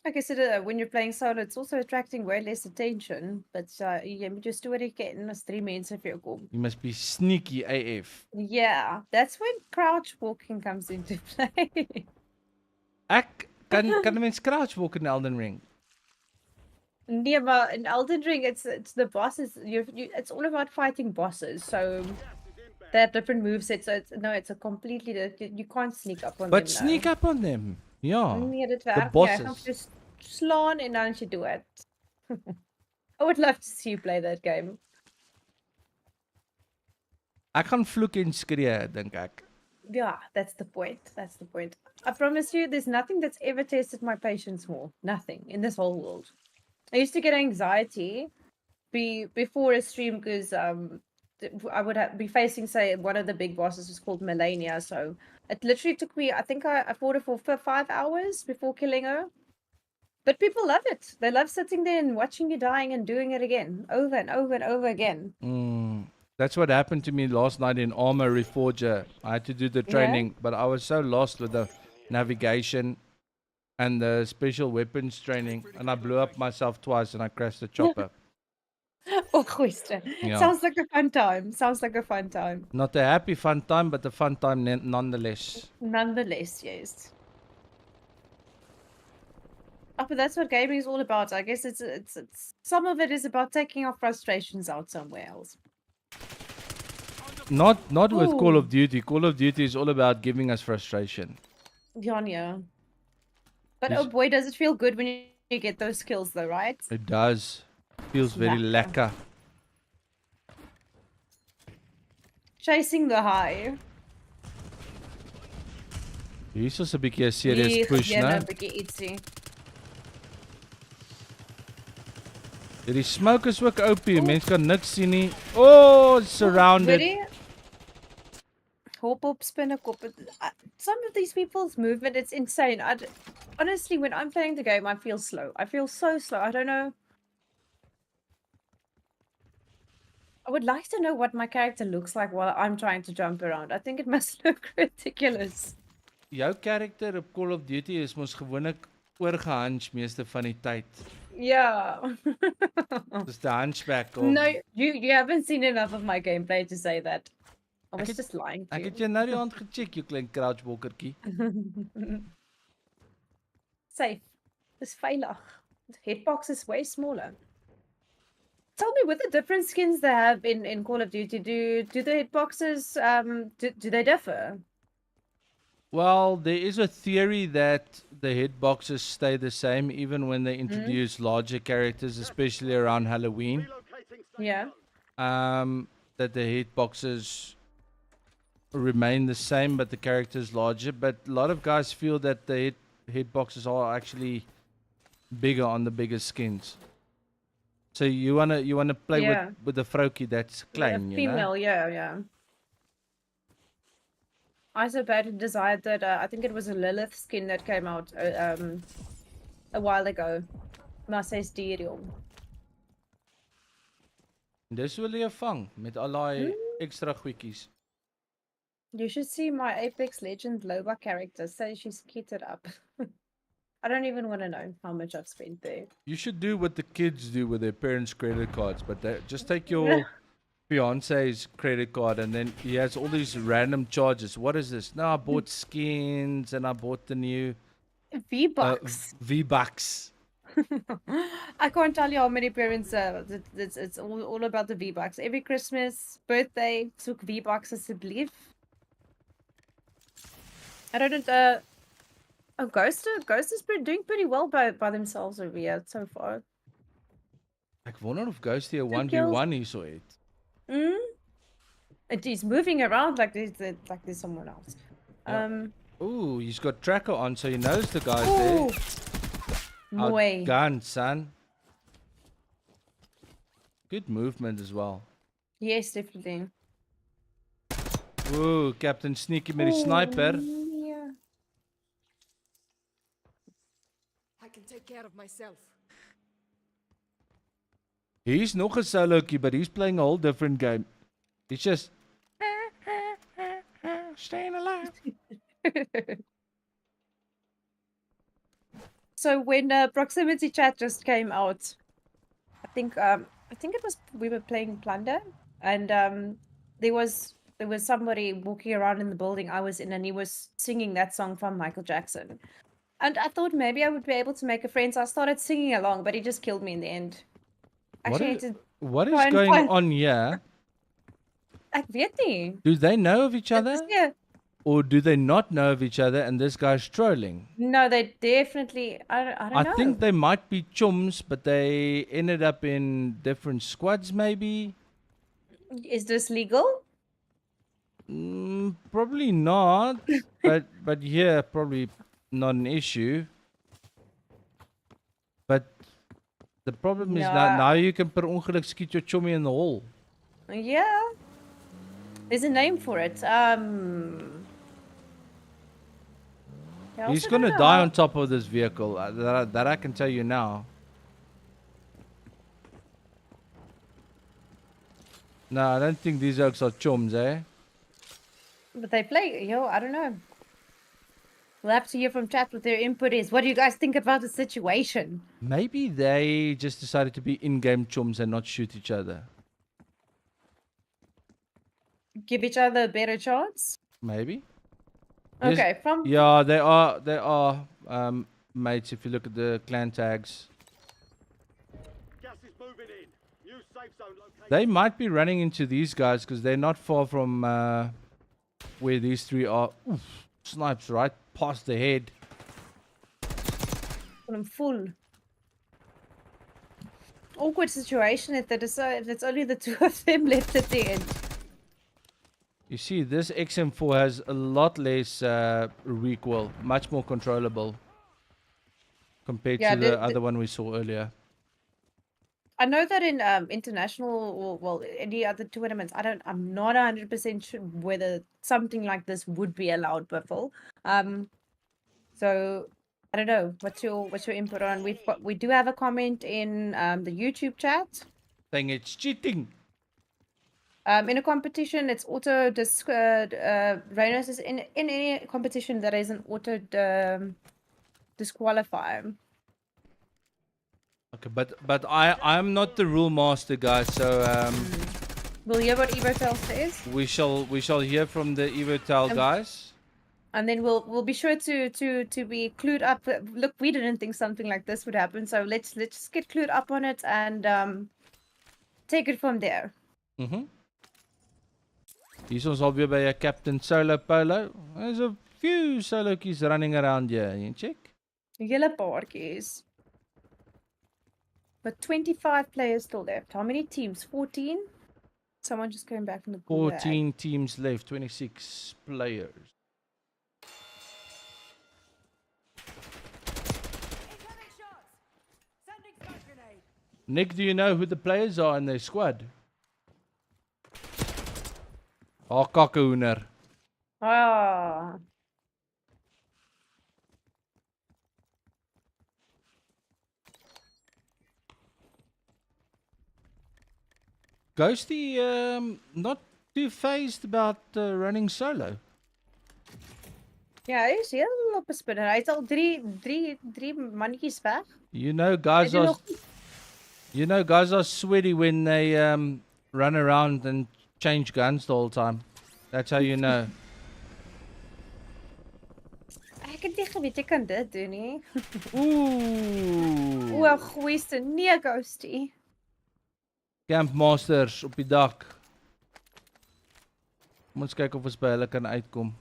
Like I said, when you're playing solo, it's also attracting way less attention. But jy moet jou storie ken as 3 mense vir jou kom. You must be sneaky AF. Yeah, that's when crouch walking comes into play. Ek kan 'n mens crouch walk in Elden Ring? Nee, maar in Elden Ring, it's the bosses. It's all about fighting bosses. So they have different movesets. So it's a completely you can't sneak up on But them. sneak up on them. Ja. Nee, dit The werk nie. Hy bosses. gaan just slaan en dan jy do it. I would love to see you play that game. Ek gaan vloek en skree, dink ek. Yeah, that's the point. That's the point. I promise you, there's nothing that's ever tested my patience more. Nothing in this whole world. I used to get anxiety before a stream because I would be facing, say, one of the big bosses was called Melania. So it literally took me, I think I fought her for 5 hours before killing her. But people love it. They love sitting there and watching you dying and doing it again, over and over and over again. That's what happened to me last night in Armor Reforger. I had to do the training, but I was so lost with the navigation and the special weapons training, and I blew up myself twice and I crashed the chopper. Oh, goeie. Yeah. Sounds like a fun time. Sounds like a fun time. Not a happy fun time, but a fun time nonetheless. Nonetheless, yes. Oh, but that's what gaming is all about. I guess it's some of it is about taking our frustrations out somewhere else. Not with Call Ooh. of Duty. Call of Duty is all about giving us frustration. Yeah. But Yes. oh boy, does it feel good when you get those skills though, right? It does. Feels very lekker. Chasing the high. Hier is 'n bietjie 'n serious Hier push, gebeur nou né? 'n bietjie ietsie. Hierdie smoke is ook OP. Mense kan niks sien nie. Oh, surrounded. Really? Hop op spinnekop. Some of these people's movement, it's insane. Honestly, when I'm playing the game, I feel slow. I feel so slow. I don't know. I would like to know what my character looks like while I'm trying to jump around. I think it must look ridiculous. Jou karakter op Call of Duty is mos gewoonlik oorgehunch meeste van die tyd. Yeah. Dis die hunchback of No, you haven't seen enough of my gameplay to say that. I was het- just lying to Ek you. het jou nou die hand gecheck, jou klein crouchwalkertjie. Safe. It's veilig. The hitbox is way smaller. Tell me, with the different skins they have in Call of Duty, do the hitboxes do they differ? Well, there is a theory that the hitboxes stay the same even when they introduce larger characters, especially around Halloween. Relocating safe Yeah. zone. That the hitboxes remain the same, but the characters larger. But a lot of guys feel that the hitboxes are actually bigger on the bigger skins. So you wanna play Yeah. with the Froakie that's klein, you Female, know? yeah. I so badly desired that. I think it was a Lilith skin that came out a while ago. Massasterio. Dis wil jy vang met al daai extra goedjies. You should see my Apex Legend Loba character. Say she's kitted up. I don't even want to know how much I've spent there. You should do what the kids do with their parents' credit cards, but just take your fiance's credit card and then he has all these random charges. What is this? No, I bought skins and I bought the new V-Bucks. V-Bucks. I can't tell you how many parents it's all about the V-Bucks. Every Christmas, birthday, soek V-Bucks asseblief. I don't know. Oh, Ghost is doing pretty well by themselves over here so far. Ek wonder of Ghosty 'n Two 1v1 hierso het. And he's moving around like there's someone else. Yeah. Ooh, he's got tracker on, so he knows the guy's Ooh, there. mooi. Outgunned, son. Good movement as well. Yes, definitely. Ooh, Captain Sneaky met die sniper. Yeah. I can take care of myself. He's nog 'n solo'tjie, but he's playing a whole different game. He's just staying alive. So when proximity chat just came out, I think it was we were playing Plunder, and there was somebody walking around in the building I was in, and he was singing that song from Michael Jackson. And I thought maybe I would be able to make a friend, so I started singing along, but he just killed me in the end. What Actually, is, I had to what try is and going find. on here? Ek weet nie. Do they know of each Dit other? is nie- Or do they not know of each other and this guy's trolling? No, they definitely. I don't I know. think they might be chums, but they ended up in different squads, maybe. Is this legal? Probably not, but yeah, probably not an issue. But the problem is No. now you can per ongeluk skiet your chummy in the hole. Yeah. There's a name for it. I He's also don't gonna know die how- on top of this vehicle. That I can tell you now. No, I don't think these oaks are chums, eh? But they play. I don't know. We'll have to hear from chat what their input is. What do you guys think about the situation? Maybe they just decided to be in-game chums and not shoot each other. Give each other a better chance? Maybe. Yes, Okay, from Yeah, they are mates if you look at the clan tags. Gas is moving in. New safe zone located. They might be running into these guys because they're not far from where these three are. Oof, snipes right past the head. I'm full. Awkward situation if they decide if it's only the two of them left at the end. You see, this XM4 has a lot less recoil, much more controllable compared Yeah, to the the- other one we saw earlier. I know that in international or well any other tournaments, I'm not 100% sure whether something like this would be allowed, Buffel. So I don't know. What's your input on? We do have a comment in the YouTube chat. Saying it's cheating. In a competition, it's auto Rhinos is in any competition that is an auto disqualify. Okay, but I'm not the rule master, guys. So We'll hear what Evotel says, we shall hear from the Evotel guys. and then we'll be sure to be clued up. Look, we didn't think something like this would happen, so let's just get clued up on it and take it from there. Hier is ons alweer by 'n Captain Solo Polo. There's a few solokies running around here. You check. Julle paartjies. But 25 players still left. How many teams? 14? Someone just came back from the pool. 14 teams left, 26 players. Incoming shots. Sending smoke grenade. Nick, do you know who the players are in their squad? Oh, kakkehoender. Ah. Ghosty, not too phased about running solo. Ja, hy is heel op 'n spinner. Hy het al drie mannetjies weg. You know, guys Hy doen are nog goed. you know guys are sweaty when they run around and change guns the whole time. That's how you know. Ek het nie geweet jy kan dit doen nie. Ooh. O, goeieste. Nee, Ghosty. Campmasters op die dak. Kom ons kyk of ons by hulle kan uitkom.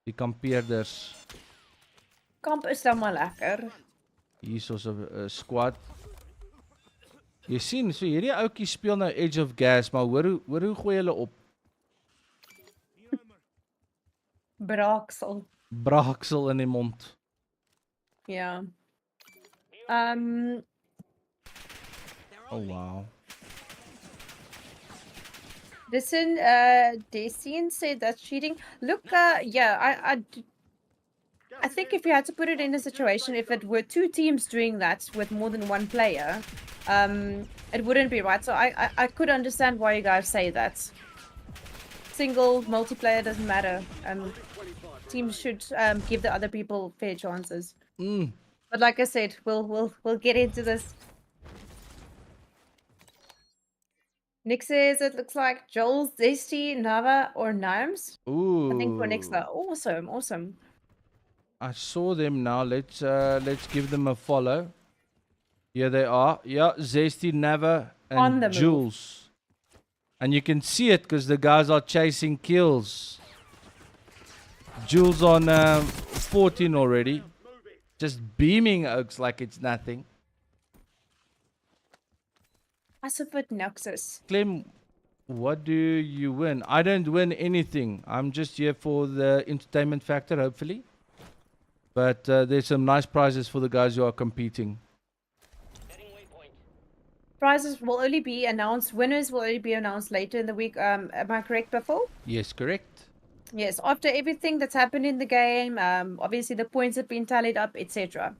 Die kampeerders. Kamp is dan maar lekker. Hier is ons 'n squad. Jy sien, so hierdie ouetjie speel nou Edge of Gas, maar hoor hoe gooi hulle op. Braaksel. Braaksel in die mond. Ja. Oh wow. Listen, Sien said that's cheating. Look, yeah, I think if you had to put it in a situation, if it were two teams doing that with more than one player, it wouldn't be right. So I could understand why you guys say that. Single multiplayer doesn't matter. Teams should give the other people fair chances. But like I said, we'll get into this. Nick says it looks like Joel, Zesty, Nava, or Nimes. Ooh. I think for Nick's awesome, awesome. I saw them now. Let's give them a follow. Here they are. Yeah, Zesty, Nava, On the and move. Jules. And you can see it because the guys are chasing kills. Jules on 14 already. Just beaming Oaks like it's nothing. Pacific Nexus. Clem, what do you win? I don't win anything. I'm just here for the entertainment factor, hopefully. But there's some nice prizes for the guys who are competing. Prizes will only be announced. Winners will only be announced later in the week. Am I correct, Buffel? Yes, correct. Yes. After everything that's happened in the game, obviously the points have been tallied up, etc.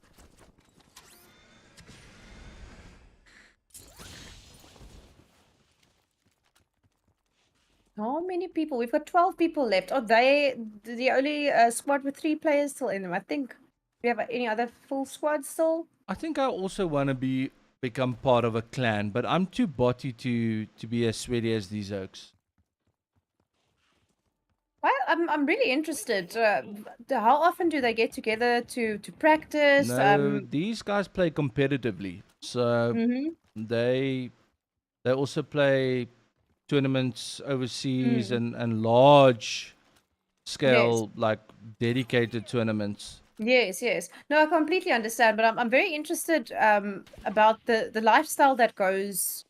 How many people? We've got 12 people left. Are they the only squad with 3 players still in them? I think. Do we have any other full squad still? I think I also want to become part of a clan, but I'm too botty to be as sweaty as these Oaks. I'm really interested. How often do they get together to practice? No, these guys play competitively, so they also play tournaments overseas and large scale like dedicated tournaments. Yes, yes. No, I completely understand, but I'm very interested about the lifestyle that goes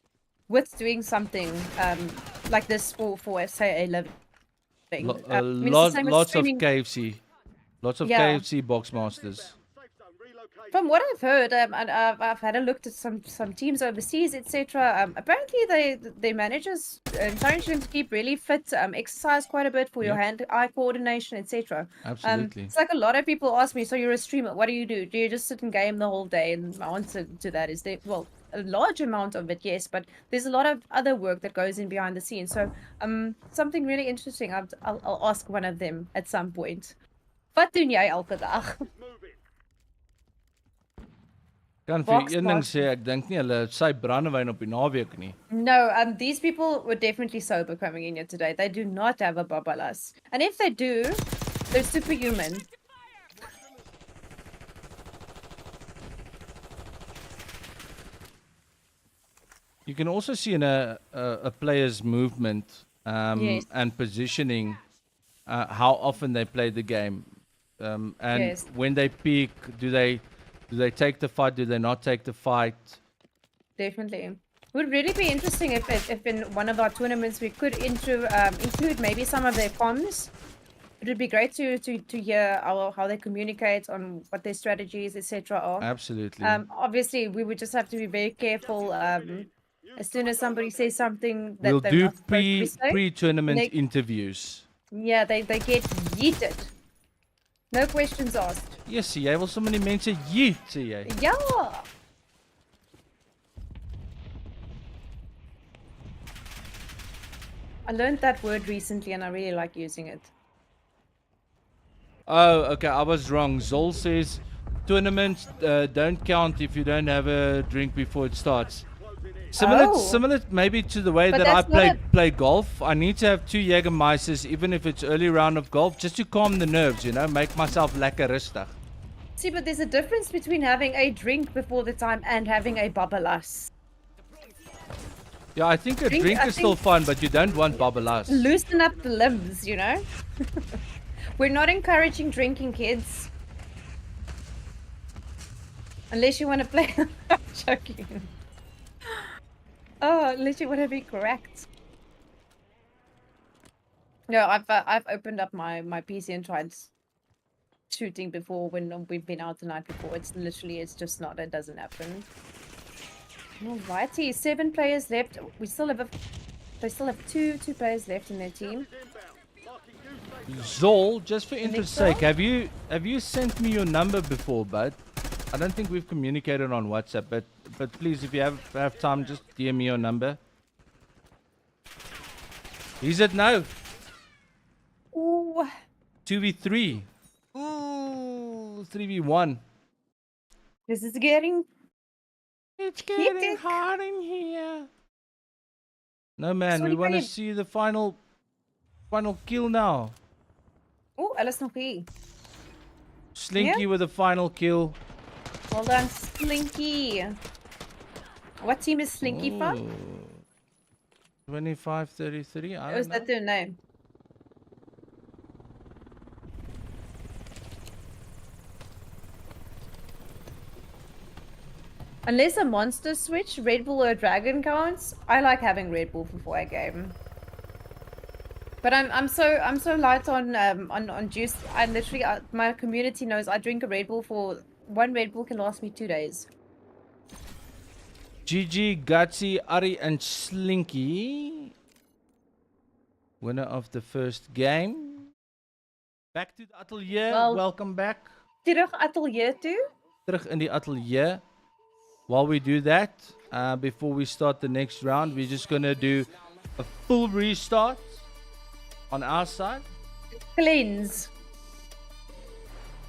with doing something like this for say a living. I mean, it's the same as Lots of streaming. KFC, lots of Yeah. KFC Boxmasters. Safe zone relocated. From what I've heard, and I've had a look at some teams overseas, etc. Apparently, their managers encourage them to keep really fit, exercise quite a bit for your Yep. hand-eye coordination, etc. Absolutely. It's like a lot of people ask me, so you're a streamer, what do you do? Do you just sit and game the whole day? And my answer to that is a large amount of it, yes, but there's a lot of other work that goes in behind the scenes. So something really interesting. I'll ask one of them at some point. Wat doen jy elke dag? Moving. Kan vir Box een ding box. sê, ek dink nie hulle sy brandewyn op die naweek nie. No, these people were definitely sober coming in here today. They do not have a babalas. And if they do, they're superhuman. You can also see in a player's movement Yes. and positioning how often they play the game, and Yes. when they peak, do they take the fight? Do they not take the fight? Definitely. It would really be interesting if in one of our tournaments we could include maybe some of their comms. It would be great to hear how they communicate, on what their strategies, etc. are. Absolutely. Obviously, we would just have to be very careful. As soon as somebody says something that We'll they're do not supposed to be saying, pre-tournament they- interviews. yeah, they get yeeted. No questions asked. Yes, jy wil sommer die mense yeet, sê jy. Yeah. I learned that word recently and I really like using it. Oh, okay, I was wrong. Zol says tournaments don't count if you don't have a drink before it starts. Oh. Similar maybe to the way But that I that's not play golf. I need to have 2 Jägermeisters even if it's early round of golf just to calm the nerves, make myself lekker rustig. See, but there's a difference between having a drink before the time and having a babalas. Yeah, I think a Drink- drink I is still think- fun, but you don't want babalas. Loosen up the limbs, We're not encouraging drinking, kids. Unless you want to play. I'm joking. Oh, unless you want to be correct. No, I've opened up my PC and tried shooting before when we've been out the night before. It's just not. It doesn't happen. Alrighty, 7 players left. They still have two players left in their team. Zol, just for interest's so. sake, have you sent me your number before, bud? I don't think we've communicated on WhatsApp, but but please, if you have time, just DM me your number. Is it now? Ooh. 2v3. Ooh, 3v1. This is getting It's getting hot in here. No man, Sorry, we want to babe. see the final kill now. Ooh, alles nog hier. Slinky with a final kill. Well done, Slinky. What team is Slinky from? Ooh. 25-33. I Or is don't know. that their name? Unless a monster switch, Red Bull or Dragon counts, I like having Red Bull before a game. But I'm so light on juice. I literally my community knows I drink a Red Bull for one Red Bull can last me 2 days. GG, Gutsy, Ari, and Slinky. Winner of the first game. Back to the atelier. Well- Welcome back. Terug atelier toe. Terug in the atelier. While we do that, before we start the next round, we're just gonna do a full restart on our side. Cleanse.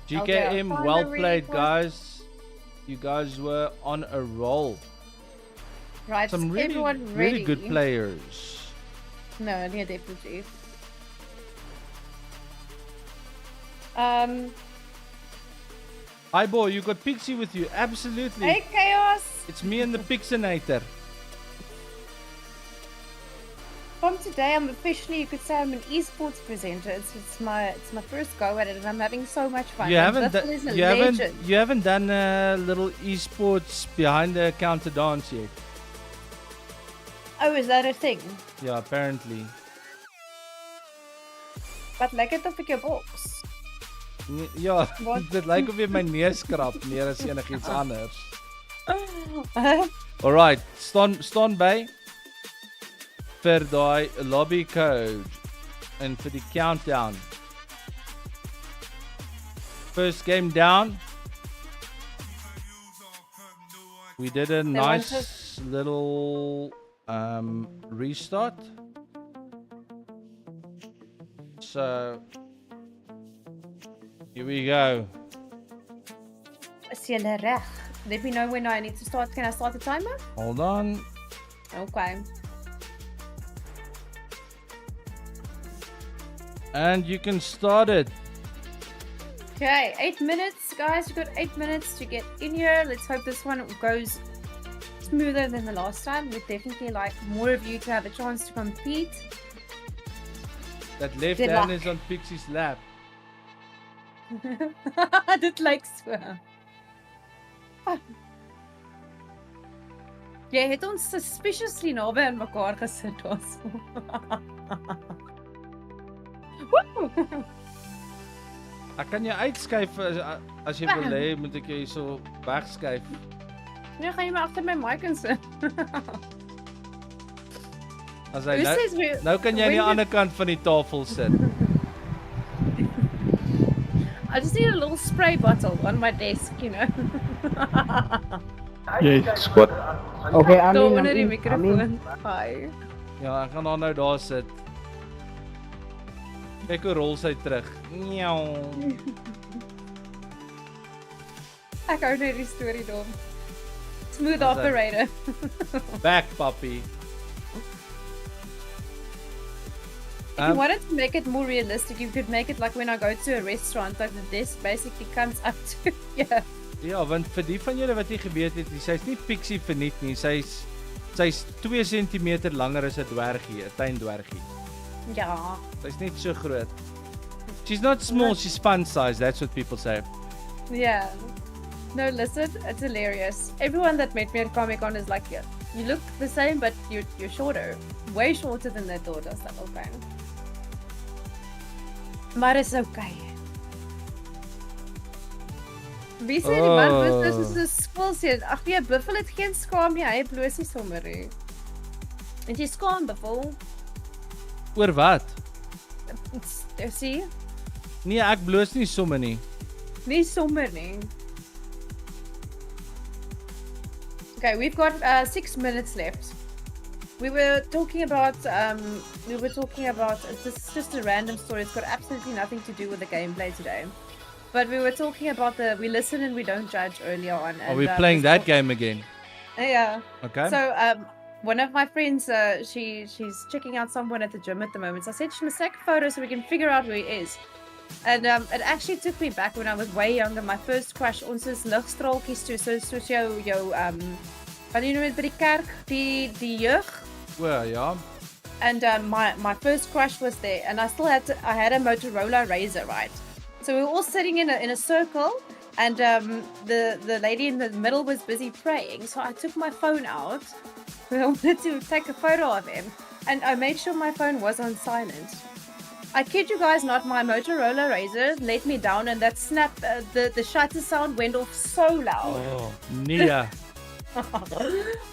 GKM, Okay, well finally, played, what- guys. You guys were on a roll. Right, Some is really, everyone really ready? good players. No, yeah, definitely. Hi, boy, you got Pixie with you. Absolutely. Hey, Chaos! It's me and the Pixinator. From today, I'm officially, you could say, I'm an esports presenter. It's my first go at it, and I'm having so much fun. You And haven't, Buffel is a you haven't, legend. you haven't done a little esports behind the counter dance yet. Oh, is that a thing? Yeah, apparently. But like it of your box. Ja, Wat? dit lyk of jy my neus skrap meer as enigiets anders. Alright, staan by vir daai lobby code en vir die countdown. First game down. We did a nice little restart. So here we go. Is jy reg? Let me know when I need to start. Can I start the timer? Hold on. Okay. And you can start it. Okay, 8 minutes, guys. You've got 8 minutes to get in here. Let's hope this one goes smoother than the last time. We'd definitely like more of you to have a chance to compete. That left Good hand luck. is on Pixie's lap. Dit lyk so. Jy het ons suspiciously naby aan mekaar gesit ons. Ek kan jou uitskuif as jy wil hê, moet ek jou so wegskuif. Nee, gaan jy maar agter my mic insit. As hy Who nou, says we nou kan jy aan die when ander kant van die tafel sit. I just need a little spray bottle on my desk, you know. Yes, squad. Okay, I'm Zo in, onder die I'm in. microfoon. Hi. Ja, ek gaan nou daar sit. Kyk hoe rol sy terug. Njau. Ek hou net die storie dom. Smooth Wat is dat? operator. Back, puppy. If you wanted to make it more realistic, you could make it like when I go to a restaurant, like the desk basically comes up to yeah. Ja, want vir die van julle wat nie geweet het, sy's nie Pixie verniet nie. Sy's 2 cm langer as 'n dwergie, 'n tuindwergie. Ja. Sy's net so groot. She's not small, she's fun size. That's what people say. Yeah. No, listen, it's hilarious. Everyone that met me at Comic-Con is like, yeah, you look the same, but you're shorter. Way shorter than they thought. I was like, okay. Maar is okay. Wie sê die man bloos is 'n skoolseun? Ag nee, Buffel het geen skaam nie. Hy bloos nie sommer nie. Het jy skaam, Buffel? Oor wat? Sien? Nee, ek bloos nie sommer nie. Nie sommer nie. Okay, we've got 6 minutes left. We were talking about this is just a random story. It's got absolutely nothing to do with the gameplay today. But we were talking about we listen and we don't judge earlier on. Are we playing that game again? Yeah. Okay. So one of my friends, she's checking out someone at the gym at the moment. So I said she must take a photo so we can figure out who he is. And it actually took me back when I was way younger. My first crush, ons is ligstraaltjies toe, soos jou wat do you know by die kerk, die jeug. Well, yeah. And my first crush was there, and I had a Motorola Razr, right? So we were all sitting in a circle, and the lady in the middle was busy praying. So I took my phone out. I wanted to take a photo of him, and I made sure my phone was on silent. I kid you guys not, my Motorola Razr let me down, and that snap, the shutter sound went off so loud. Oh, Nia.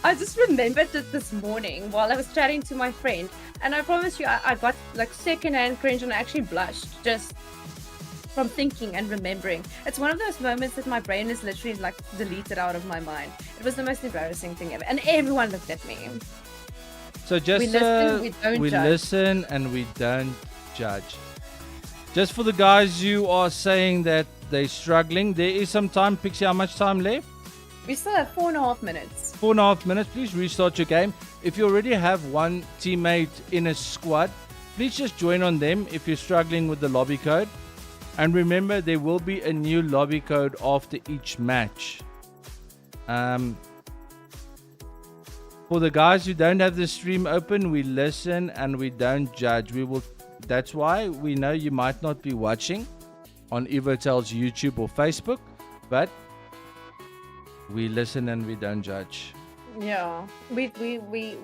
I just remembered it this morning while I was chatting to my friend, and I promise you, I got like second-hand cringe, and I actually blushed just from thinking and remembering. It's one of those moments that my brain is literally like deleted out of my mind. It was the most embarrassing thing ever, and everyone looked at me. So just we listen and we don't judge. Just for the guys who are saying that they're struggling, there is some time. Pixie, how much time left? We still have 4.5 minutes. 4.5 minutes. Please restart your game. If you already have one teammate in a squad, please just join on them if you're struggling with the lobby code. And remember, there will be a new lobby code after each match. For the guys who don't have the stream open, we listen and we don't judge. That's why we know you might not be watching on Evertel's YouTube or Facebook, but we listen and we don't judge. Yeah, we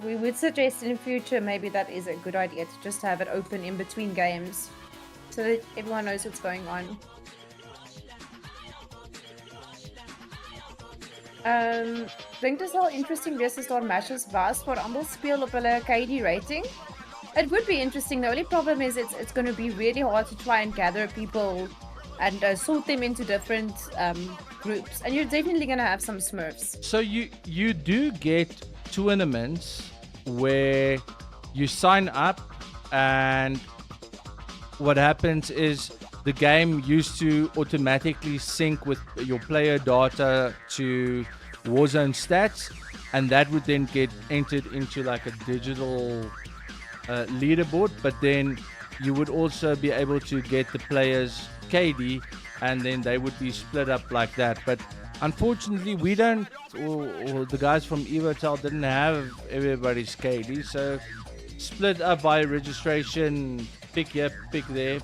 would suggest in future maybe that is a good idea to just have it open in between games, so that everyone knows what's going on. Dink dis al interesting wees as daar matches was waar almal speel op hulle KD rating. It would be interesting. The only problem is it's going to be really hard to try and gather people and sort them into different groups, and you're definitely going to have some smurfs. So you do get tournaments where you sign up, and what happens is the game used to automatically sync with your player data to Warzone stats, and that would then get entered into like a digital leaderboard, but then you would also be able to get the players KD, and then they would be split up like that. But unfortunately, we don't, or the guys from Evertel didn't have everybody's KD, so split up by registration, pick here, pick there.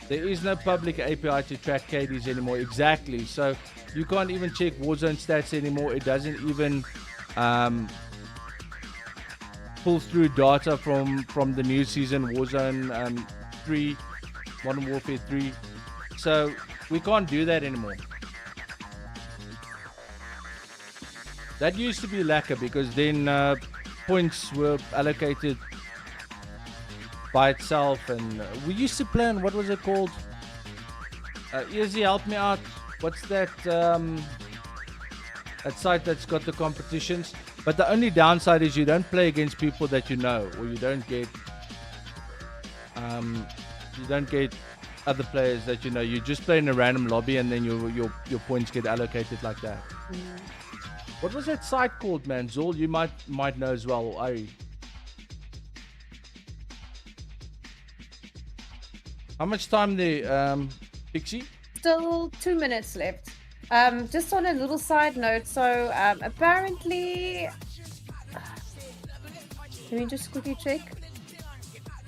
There is no public API to track KDs anymore. Exactly. So you can't even check Warzone stats anymore. It doesn't even pull through data from the new season Warzone 3, Modern Warfare 3. So we can't do that anymore. That used to be lacquer, because then points were allocated by itself, and we used to play on, what was it called? Izzy, help me out. What's that that site that's got the competitions? But the only downside is you don't play against people that you know, or you don't get other players that you know. You just play in a random lobby, and then your points get allocated like that. What was that site called, man? Zol, you might know as well, or Ari. How much time there, Pixie? Still 2 minutes left. Just on a little side note, so apparently, let me just quickly check.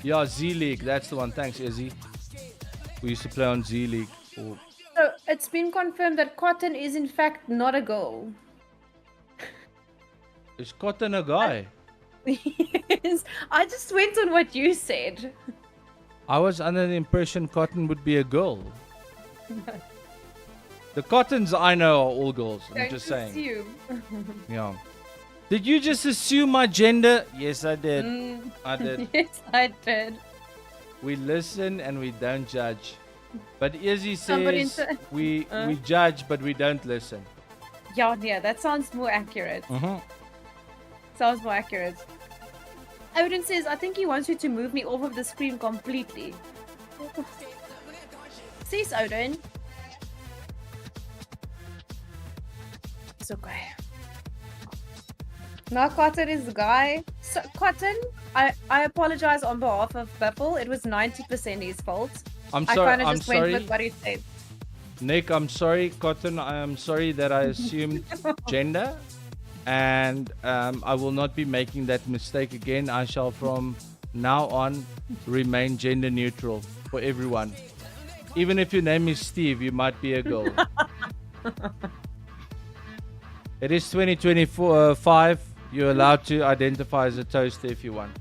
Yeah, Z League, that's the one. Thanks, Izzy. We used to play on Z League. Oh. So it's been confirmed that Cotton is in fact not a girl. Is Cotton a guy? Yes, I just went on what you said. I was under the impression Cotton would be a girl. The Cottons I know are all girls. I'm Don't just saying. assume. Yeah. Did you just assume my gender? Yes, I did. I did. Yes, I did. We listen and we don't judge. But Izzy Somebody says we judge but we don't listen. Yeah, that sounds more accurate. Mm-hmm. Sounds more accurate. Odin says, I think he wants you to move me off of the screen completely. Says Odin. It's okay. Now Cotton is the guy. So, Cotton, I apologize on behalf of Buffel. It was 90% his fault. I'm I sorry. kind of I'm just went sorry. with what he said. Nick, I'm sorry. Cotton, I am sorry that I assumed gender. And I will not be making that mistake again. I shall from now on remain gender neutral for everyone. Even if your name is Steve, you might be a girl. It is 2024-5. You're allowed to identify as a toaster if you want.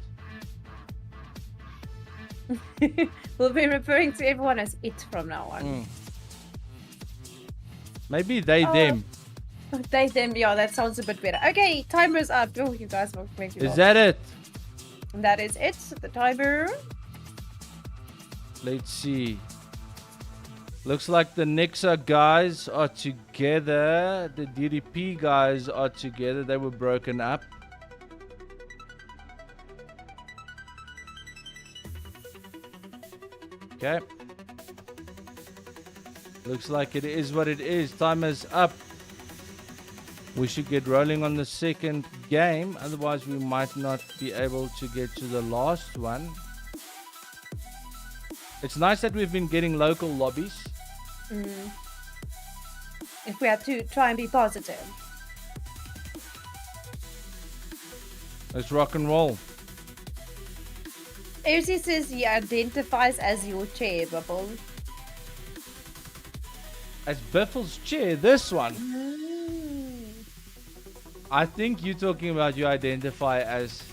We'll be referring to everyone as it from now on. Maybe they, them. They, them, yeah, that sounds a bit better. Okay, timer's up. Oh, you guys will make me Is that it? That is it. The timer. Let's see. Looks like the Nixa guys are together. The DDP guys are together. They were broken up. Okay. Looks like it is what it is. Timer's up. We should get rolling on the second game. Otherwise, we might not be able to get to the last one. It's nice that we've been getting local lobbies. If we have to try and be positive. Let's rock and roll. Erzi says he identifies as your chair, Buffel. As Buffel's chair, this one. I think you're talking about you identify as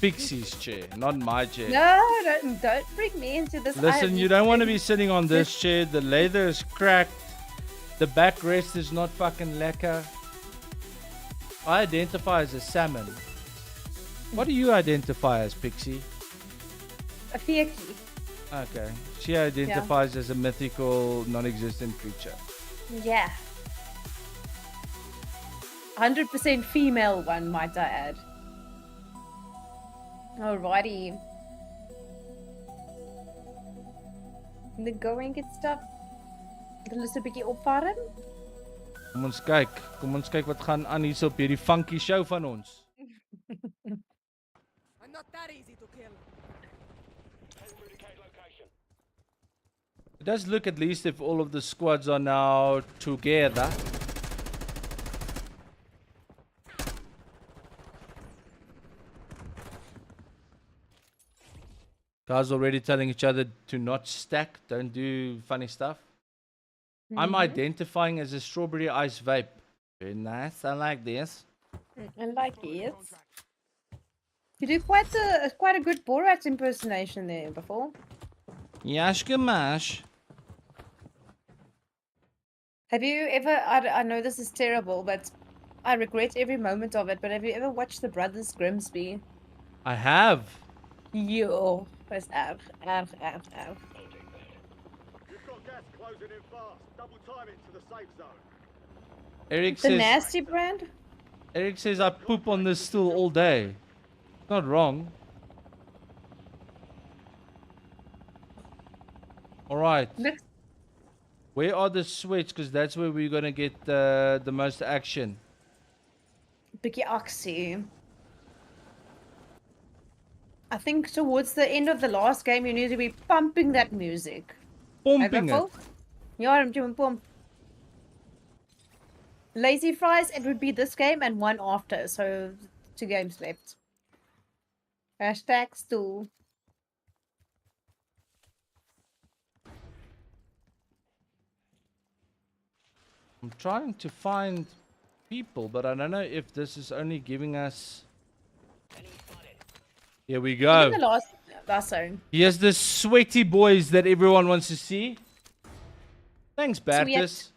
Pixie's chair, not my chair. No, don't bring me into this. Listen, you don't want to be sitting on this chair. The leather is cracked. The backrest is not fucking lekker. I identify as a salmon. What do you identify as, Pixie? A Fieki. Okay. She identifies as a mythical, non-existent creature. Yeah. 100% female one, might I add. Alrighty. The going get stuff. Hulle is 'n bietjie opvarm. Kom ons kyk. Kom ons kyk wat gaan aan hier op hierdie funky show van ons. I'm not that easy to kill. It does look at least if all of the squads are now together. Guys already telling each other to not stack, don't do funny stuff. I'm identifying as a strawberry ice vape. Very nice, I like this. I like it. You do quite a good Borat impersonation there before. Yashka mash. Have you ever, I know this is terrible, but I regret every moment of it, but have you ever watched the Brothers Grimsby? I have. Yo, that's erg. You've got gas closing in fast. Double time it to the safe zone. Eric The says nasty brand? Eric says I poop on this stool all day. Not wrong. Alright. Looks Where are the sweats? Because that's where we're gonna get the most action. bietjie aksie. I think towards the end of the last game, you need to be pumping that music. Pumping it. Yeah, I'm doing pump. Lazy Fries, it would be this game and one after, so 2 games left. Hashtag stool. I'm trying to find people, but I don't know if this is only giving us. Here we go. In the last zone. Here's the sweaty boys that everyone wants to see. Thanks, Baptist.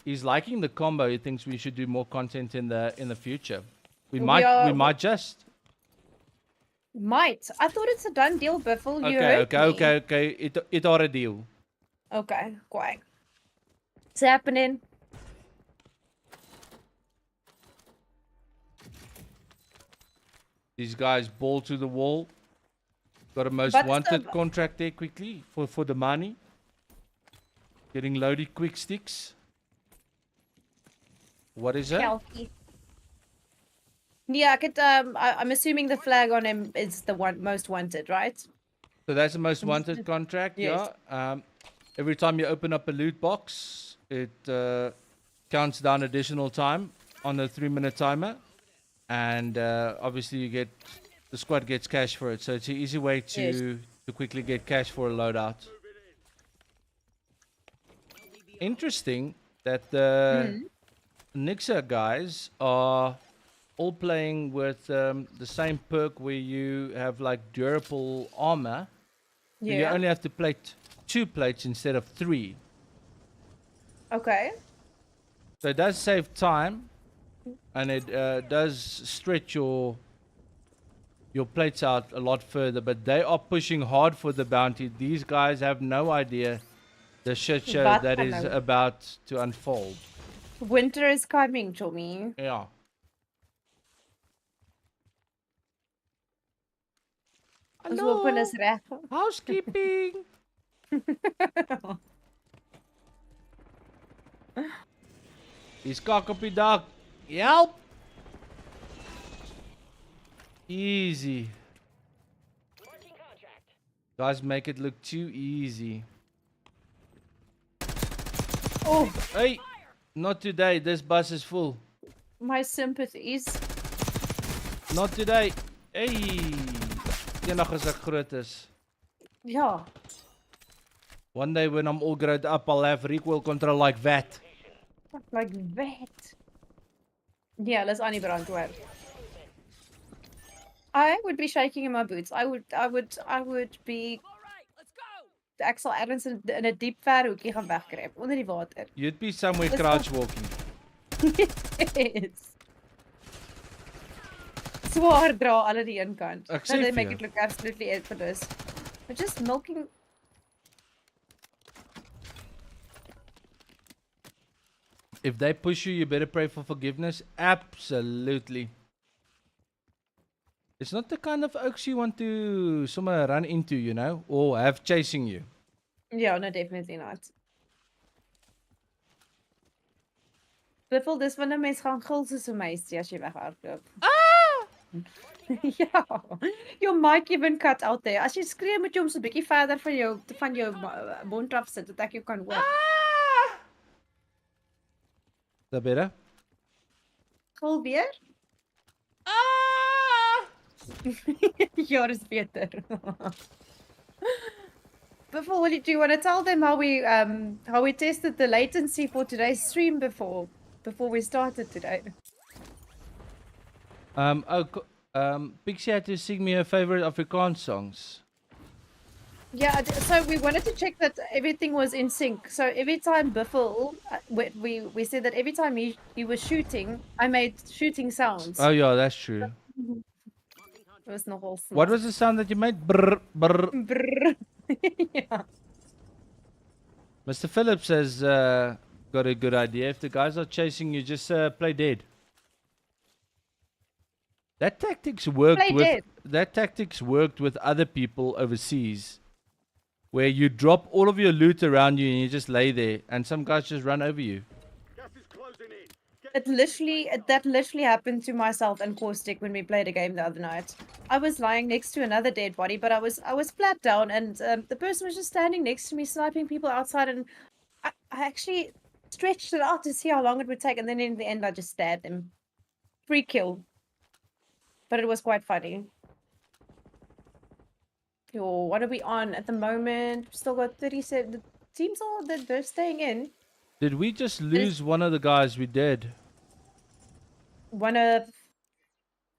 He's liking the combo. He thinks we should do more content in the future. We might just. Might. I thought it's a done deal, Buffel. You heard me. Okay. It are a deal. Okay, quite. What's happening? These guys ball to the wall. Got a most What's wanted the- contract there quickly for the money. Getting loaded quick sticks. What is it? Kelpie. Yeah, I'm assuming the flag on him is the one most wanted, right? So that's the most wanted contract, Yes. yeah. Every time you open up a loot box, it counts down additional time on a 3-minute timer. And obviously the squad gets cash for it. So it's an easy way to quickly get cash for a loadout. Interesting that the Nixa guys are all playing with the same perk where you have like durable armor. So you Yeah. only have to plate 2 plates instead of 3. Okay. So it does save time, and it does stretch your plates out a lot further. But they are pushing hard for the bounty. These guys have no idea the shit show Wat that gaan is nou? about to unfold. Winter is coming, Tommy. Yeah. Ons open is reg. Housekeeping. He's cock op die dak. Help. Easy. Guys, make it look too easy. Oh, Hey, not today. This bus is full. my sympathies. Not today. Hey. Eendag as ek groot is. Ja. One day when I'm all grown up, I'll have recoil control like that. Like that. Yeah, let's aan die brand hoor. I would be shaking in my boots. I would be All right, let's go. ek sal ergens in 'n diep ver hoekie gaan wegkruip onder die water. You'd be somewhere Dis crouch walking. Yes. Swaar dra alle die een kant. Ek No, sê they vir make jou. it look absolutely effortless. But just milking. If they push you, you better pray for forgiveness. Absolutely. It's not the kind of oaks you want to somewhere run into, you know, or have chasing you. Yeah, no, definitely not. Buffel, dis wanneer mens gaan gil soos 'n meisie as jy weghardloop. Ja. Jou mic even cut out there. As jy skree moet jy hom so 'n bietjie verder van jou mond af sit dat ek jou kan hoor. Is that better? Gil weer? Ja, dis beter. Buffel, do you want to tell them how we tested the latency for today's stream before we started today? Pixie had to sing me her favorite Afrikaans songs. Yeah, so we wanted to check that everything was in sync. So every time Buffel, we said that every time he was shooting, I made shooting sounds. Oh yeah, that's true. It was nogal smart. What was the sound that you made? Brr, brr. Brrr. Yeah. Mr. Phillips has got a good idea. If the guys are chasing you, just play dead. That tactics worked Play dead. That tactics worked with other people overseas, where you drop all of your loot around you and you just lay there, and some guys just run over you. Gas is closing in. That literally happened to myself and Caustic when we played a game the other night. I was lying next to another dead body, but I was flat down, and the person was just standing next to me, sniping people outside, and I actually stretched it out to see how long it would take, and then in the end, I just stabbed him. Free kill. But it was quite funny. Yo, what are we on at the moment? Still got 37. The teams are they're staying in. Did we just lose one of the guys? We did. One of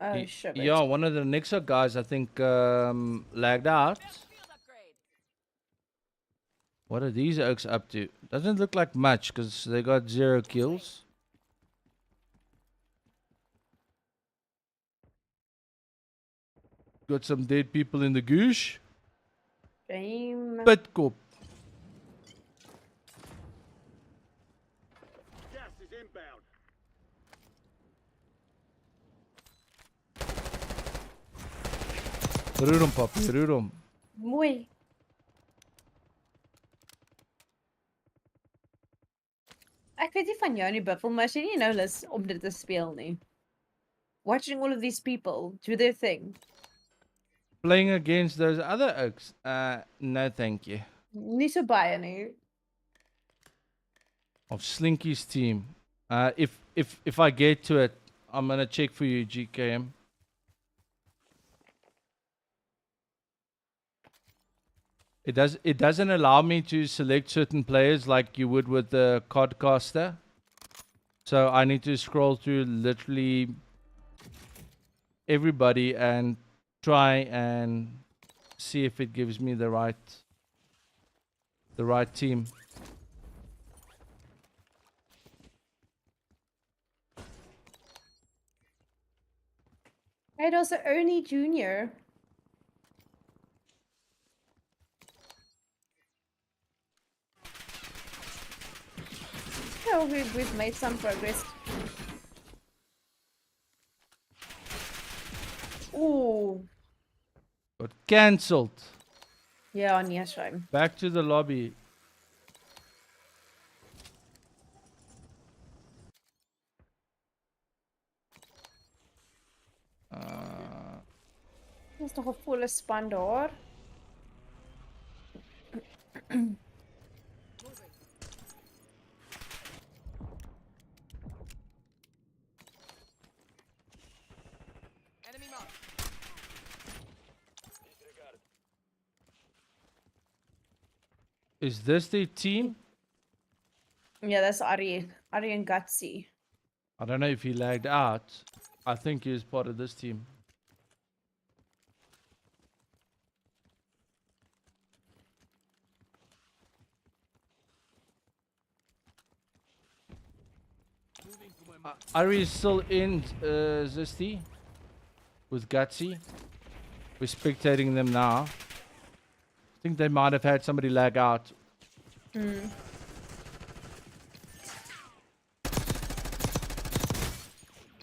oh shit. Yeah, one of the Nixa guys, I think, lagged out. Field upgrade. What are these oaks up to? Doesn't look like much because they got 0 kills. Got some dead people in the goosh. Game. Pitkop. Roer hom, papi, roer hom. Mooi. Ek weet nie van jou nie, Buffel, maar as jy nie nou lus om dit te speel nie. Watching all of these people do their thing. Playing against those other oaks. No thank you. Nie so baie nie. Of Slinky's team. If I get to it, I'm gonna check for you, GKM. It doesn't allow me to select certain players like you would with the Codcaster. So I need to scroll through literally everybody and try and see if it gives me the right team. Hey, daar's 'n Ernie Jr. So we've made some progress. Ooh. Got cancelled. Ja, nee, shame. Back to the lobby. Daar's nog 'n volle span daar. Enemy mark. Is this the team? Ja, dis Ari en Gutsy. I don't know if he lagged out. I think he is part of this team. Ari is still in Zesty with Gutsy. We're spectating them now. I think they might have had somebody lag out.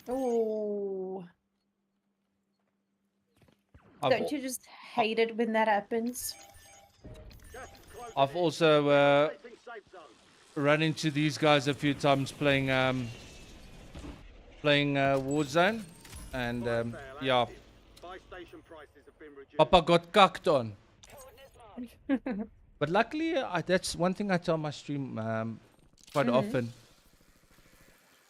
Oh, I've, don't you just hate it when that happens? Gas is closing I've in. also Placing safe zone. run into these guys a few times playing Warzone, and yeah, Buy station prices have been reduced. Papa got cucked on. But luckily, that's one thing I tell my stream quite often.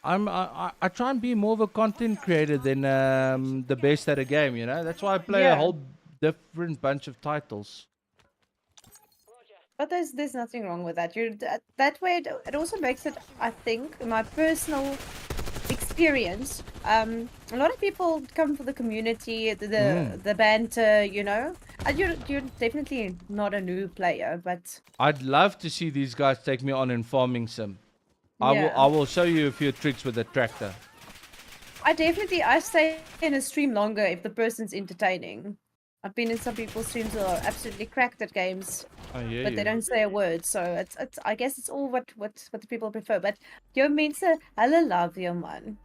I try and be more of a content creator than the best at a game. You know, that's why I play a Yeah. whole different bunch of titles. But there's nothing wrong with that. That way it also makes it, I think, in my personal experience. A lot of people come for the community, the banter, you know. And you're definitely not a new player, but I'd love to see these guys take me on in farming sim. Yeah. I will show you a few tricks with the tractor. I stay in a stream longer if the person's entertaining. I've been in some people's streams that are absolutely cracked at games, I hear but you. they don't say a word. So it's I guess it's all what the people prefer. But jou mense, hulle love jou man.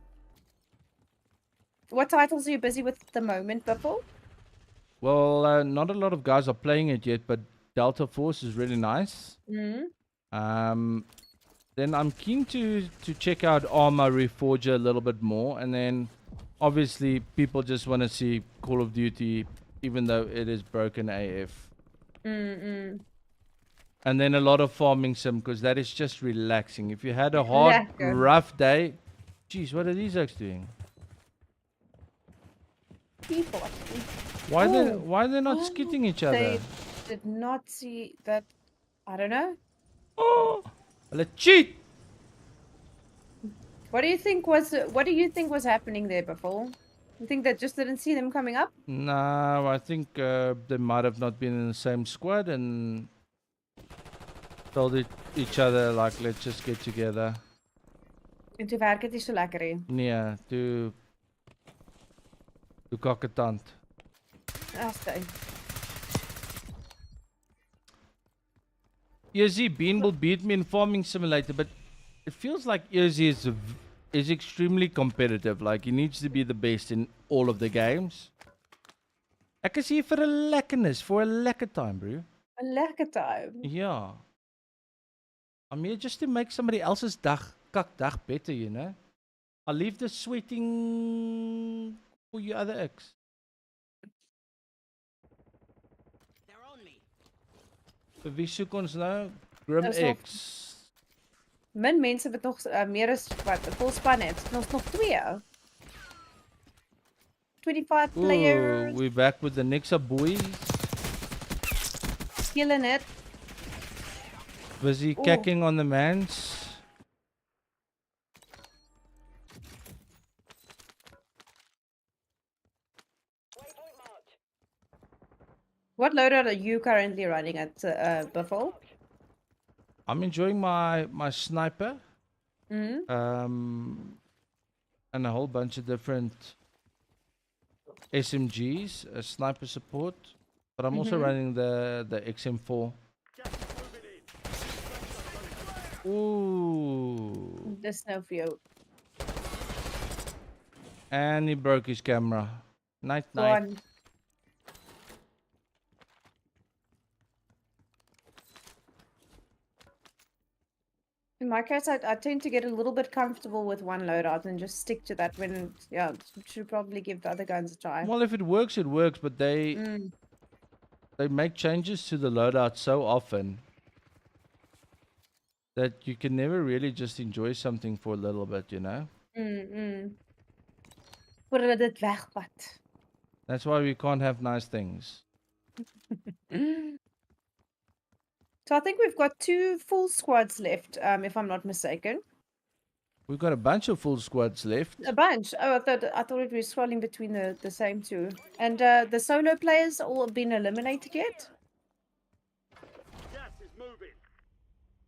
What titles are you busy with at the moment, Buffel? Well, not a lot of guys are playing it yet, but Delta Force is really nice. Then I'm keen to check out Arma Reforger a little bit more, and then obviously people just want to see Call of Duty, even though it is broken AF. And then a lot of farming sim, because that is just relaxing. If you had a hard, Lekker. rough day, geez, what are these oaks doing? People actually. Why Oh. why they're not skitting each other? They did not see that. I don't know. Oh, let's cheat. What do you think was happening there, Buffel? You think they just didn't see them coming up? No, I think they might have not been in the same squad and told each other like, let's just get together. En toe werk dit nie so lekker nie. Nee, toe kakketant. Okay. Izzy Bean will beat me in Farming Simulator, but it feels like Izzy is extremely competitive. Like, he needs to be the best in all of the games. Ek is hier vir 'n lekkernis, for 'n lekker time, bro. 'n lekker time. Yeah. I'm here just to make somebody else's dag better, you know. I'll leave the sweating for you other ex. They're on me. Vir wie soek ons nou? Grim Daar's nog- X. Min mense wat nog meer as wat 'n volspan het. Ons nog 2. 25 Ooh, players. we're back with the Nixa boys. Killing it. Busy Ooh. cacking on the mans. What loadout are you currently running at Buffel? I'm enjoying my sniper. Mm. And a whole bunch of different SMGs, sniper support. But I'm also running the XM4. Ooh. Dis nou vir jou. And he broke his camera. Night. One. In my case, I tend to get a little bit comfortable with one loadout and just stick to that when, yeah, should probably give the other guns a try. Well, if it works, it works. But they make changes to the loadout so often that you can never really just enjoy something for a little bit, you know. Voordat hulle dit wegvat. That's why we can't have nice things. So I think we've got 2 full squads left, if I'm not mistaken. We've got a bunch of full squads left. A bunch. Oh, I thought it was scrolling between the same 2. And the solo players all been eliminated yet? Gas is moving.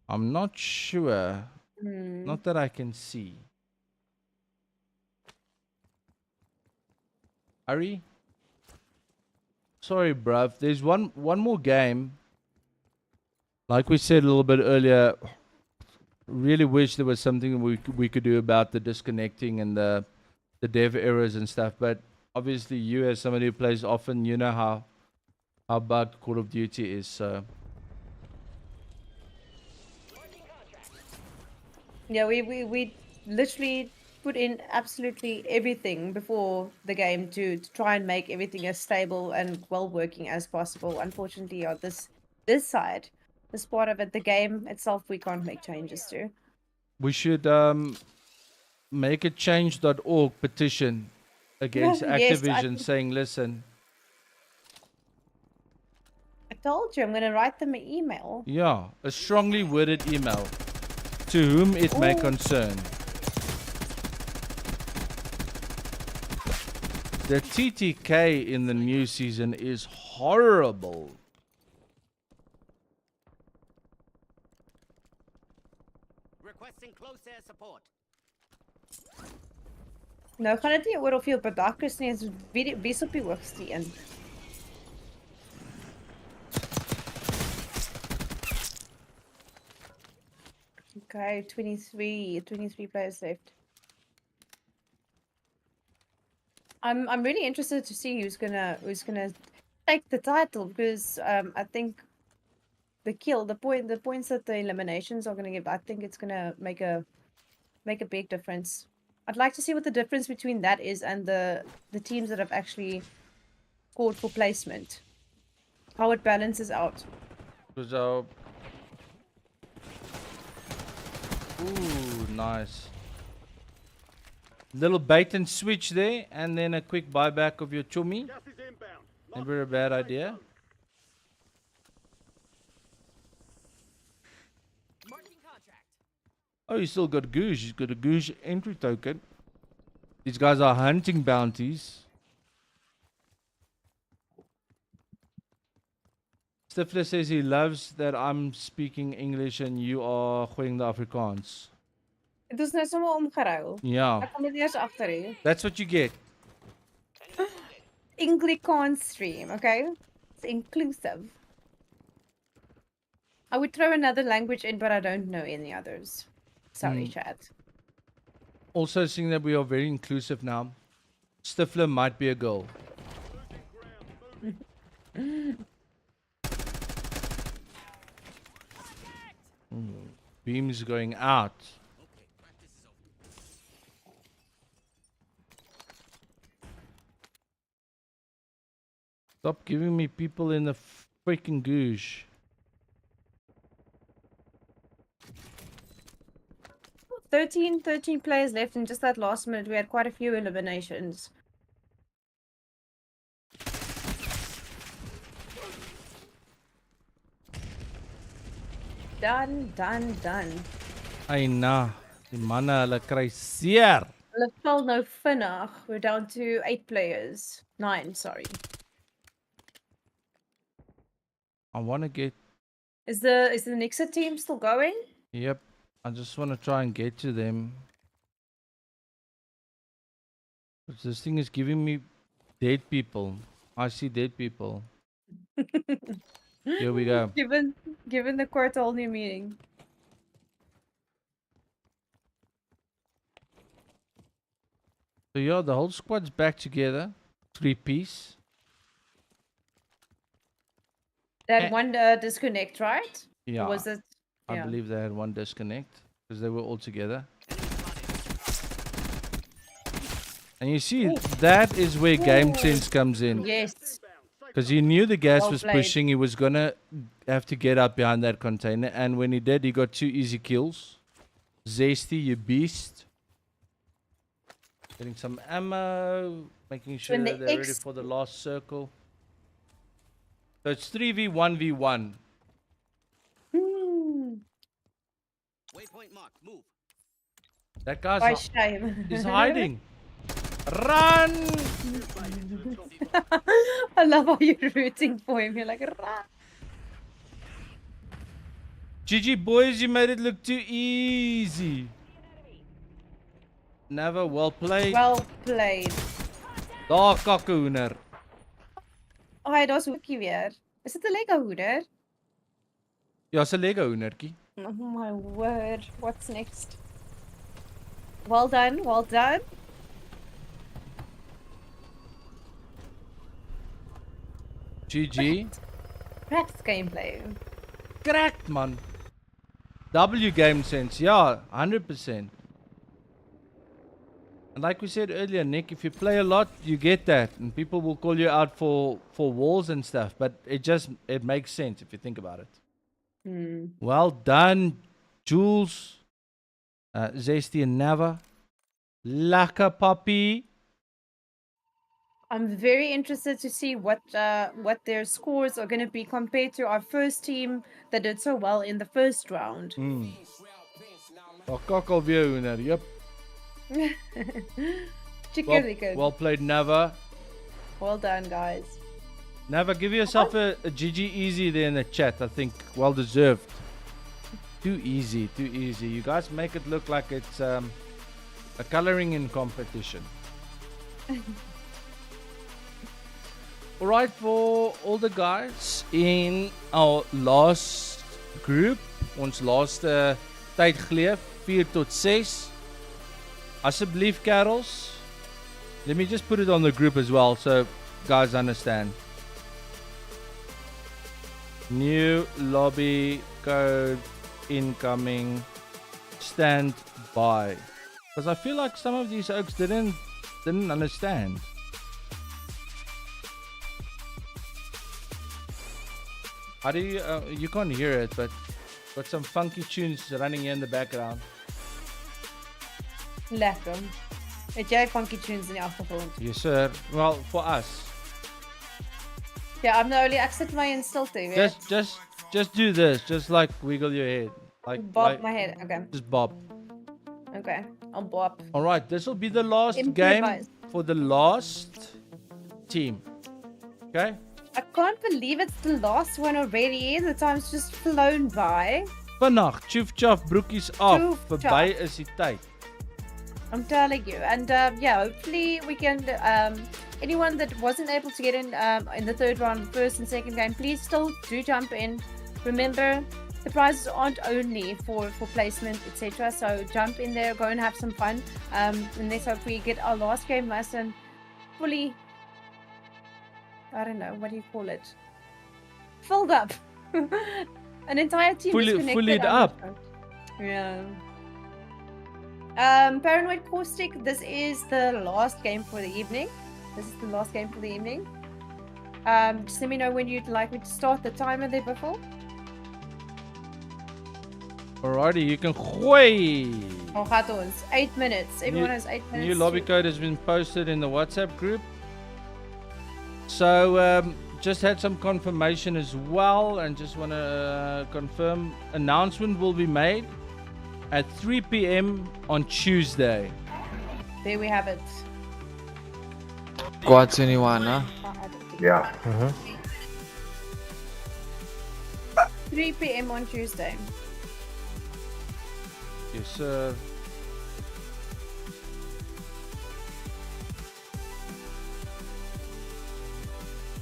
I'm not sure. Not that I can see. Ari? Sorry, bruv. There's one more game. Like we said a little bit earlier, really wish there was something we could do about the disconnecting and the dev errors and stuff. But obviously, you as somebody who plays often, you know how bugged Call of Duty is. So Yeah, we literally put in absolutely everything before the game to try and make everything as stable and well working as possible. Unfortunately, on this side, this part of it, the game itself, we can't make changes to. we should make a change.org petition against Yes, Activision saying, listen, I told you I'm going to write them an email. yeah, a strongly worded email to whom it may concern. The TTK in the new season is horrible. Requesting close air support. Nou gaan dit nie oor of jy op 'n dak is nie, is wie's op die hoogste een. Okay, 23 players left. I'm really interested to see who's gonna take the title because I think the points that the eliminations are gonna give, I think it's gonna make a big difference. I'd like to see what the difference between that is and the teams that have actually scored for placement. How it balances out. So, ooh, nice. Little bait and switch there, and then a quick buyback of your chummy. Gas is inbound. Never a bad idea. Marking contract. Oh, he's still got Goosh. He's got a Goosh entry token. These guys are hunting bounties. Stifler says he loves that I'm speaking English and you are gooiing the Afrikaans. Dit is nou sommer omgeruil. Yeah, Ek kom dit eers agter hier. that's what you get. Anglican stream, okay? It's inclusive. I would throw another language in, but I don't know any others. Sorry, chat. Also, seeing that we are very inclusive now, Stifler might be a girl. Beams going out. Okay, practice is over. Stop giving me people in the freaking goosh. 13 players left in just that last minute. We had quite a few eliminations. Done. Eina, die manne hulle kry seer. Hulle val nou vinnig. We're down to 8 players. 9, sorry. I want to get, Is the Nixa team still going? yep, I just want to try and get to them. But this thing is giving me dead people. I see dead people. Here we go. Given the quote a whole new meaning. So yeah, the whole squad's back together. 3-piece. They Eh. had one disconnect, right? Or Yeah, was it? I Yeah. believe they had one disconnect because they were all together. And you see, that is where game sense comes in. Yes. Because he knew the gas Well was played. pushing, he was gonna have to get up behind that container. And when he did, he got 2 easy kills. Zesty, you beast. Getting some ammo, making sure When the that they're ready X- for the last circle. So it's 3v1v1. Waypoint marked. Move. That guy's By shame. he's hiding. Run! I love how you're rooting for him. You're like, rah. GG boys, you made it look too easy. Never well played. Well played. Daar kakkehoender. Oh, hy daar's hoekie weer. Is dit 'n Lego hoeder? Ja, se Lego hoendertjie. Oh my word. What's next? Well done. Well done. GG. Cracked gameplay. Cracked man. W game sense. Yeah, 100%. And like we said earlier, Nick, if you play a lot, you get that, and people will call you out for walls and stuff. But it makes sense if you think about it. Well done, Jules, Zesty and Nava, Laka puppy. I'm very interested to see what their scores are going to be compared to our first team that did so well in the first round. Oh, kakkel weer hoender. Yep. Chicken good. Well played, Nava. Well done, guys. Nava, give yourself a GG easy there in the chat. I think well deserved. Too easy, too easy. You guys make it look like it's a coloring in competition. Alright, for all the guys in our last group, ons laaste tyd geleef, 4 tot 6. Asseblief, Carols. Let me just put it on the group as well so guys understand. New lobby code incoming. Stand by. Because I feel like some of these oaks didn't understand. How do you you can't hear it, but got some funky tunes running here in the background. Lekker. Het jy funky tunes in die agtergrond? Yes sir. Well, for us. Yeah, I'm the only ek sit my in stilte, weet. Just do this. Just like wiggle your head. Like Bob my head. Okay. Just bob. Okay. I'll bop. All right, this will be the last Improvise. game for the last team. Okay? I can't believe it's the last one already. The time's just flown by. Vannacht, tjoef tjaf, broekies af. Tjoef, Verby is die tyd. I'm telling you. And yeah, hopefully we can anyone that wasn't able to get in the third round, first and second game, please still do jump in. Remember, the prizes aren't only for placement, etc. So jump in there, go and have some fun. And let's hope we get our last game nice and fully I don't know, what do you call it? Filled up. An entire team is connected. Fully I'm not up. sure. Yeah. Paranoid Caustic, this is the last game for the evening. Just let me know when you'd like me to start the timer there, Buffel. Alrighty, you can gooi. Oh, gaat ons. 8 minutes. Everyone has 8 minutes. New lobby code has been posted in the WhatsApp group. So, just had some confirmation as well, and just want to confirm announcement will be made at 3 p.m. on Tuesday. There we have it. Squad 21, huh? Yeah. 3 p.m. on Tuesday. Yes, sir.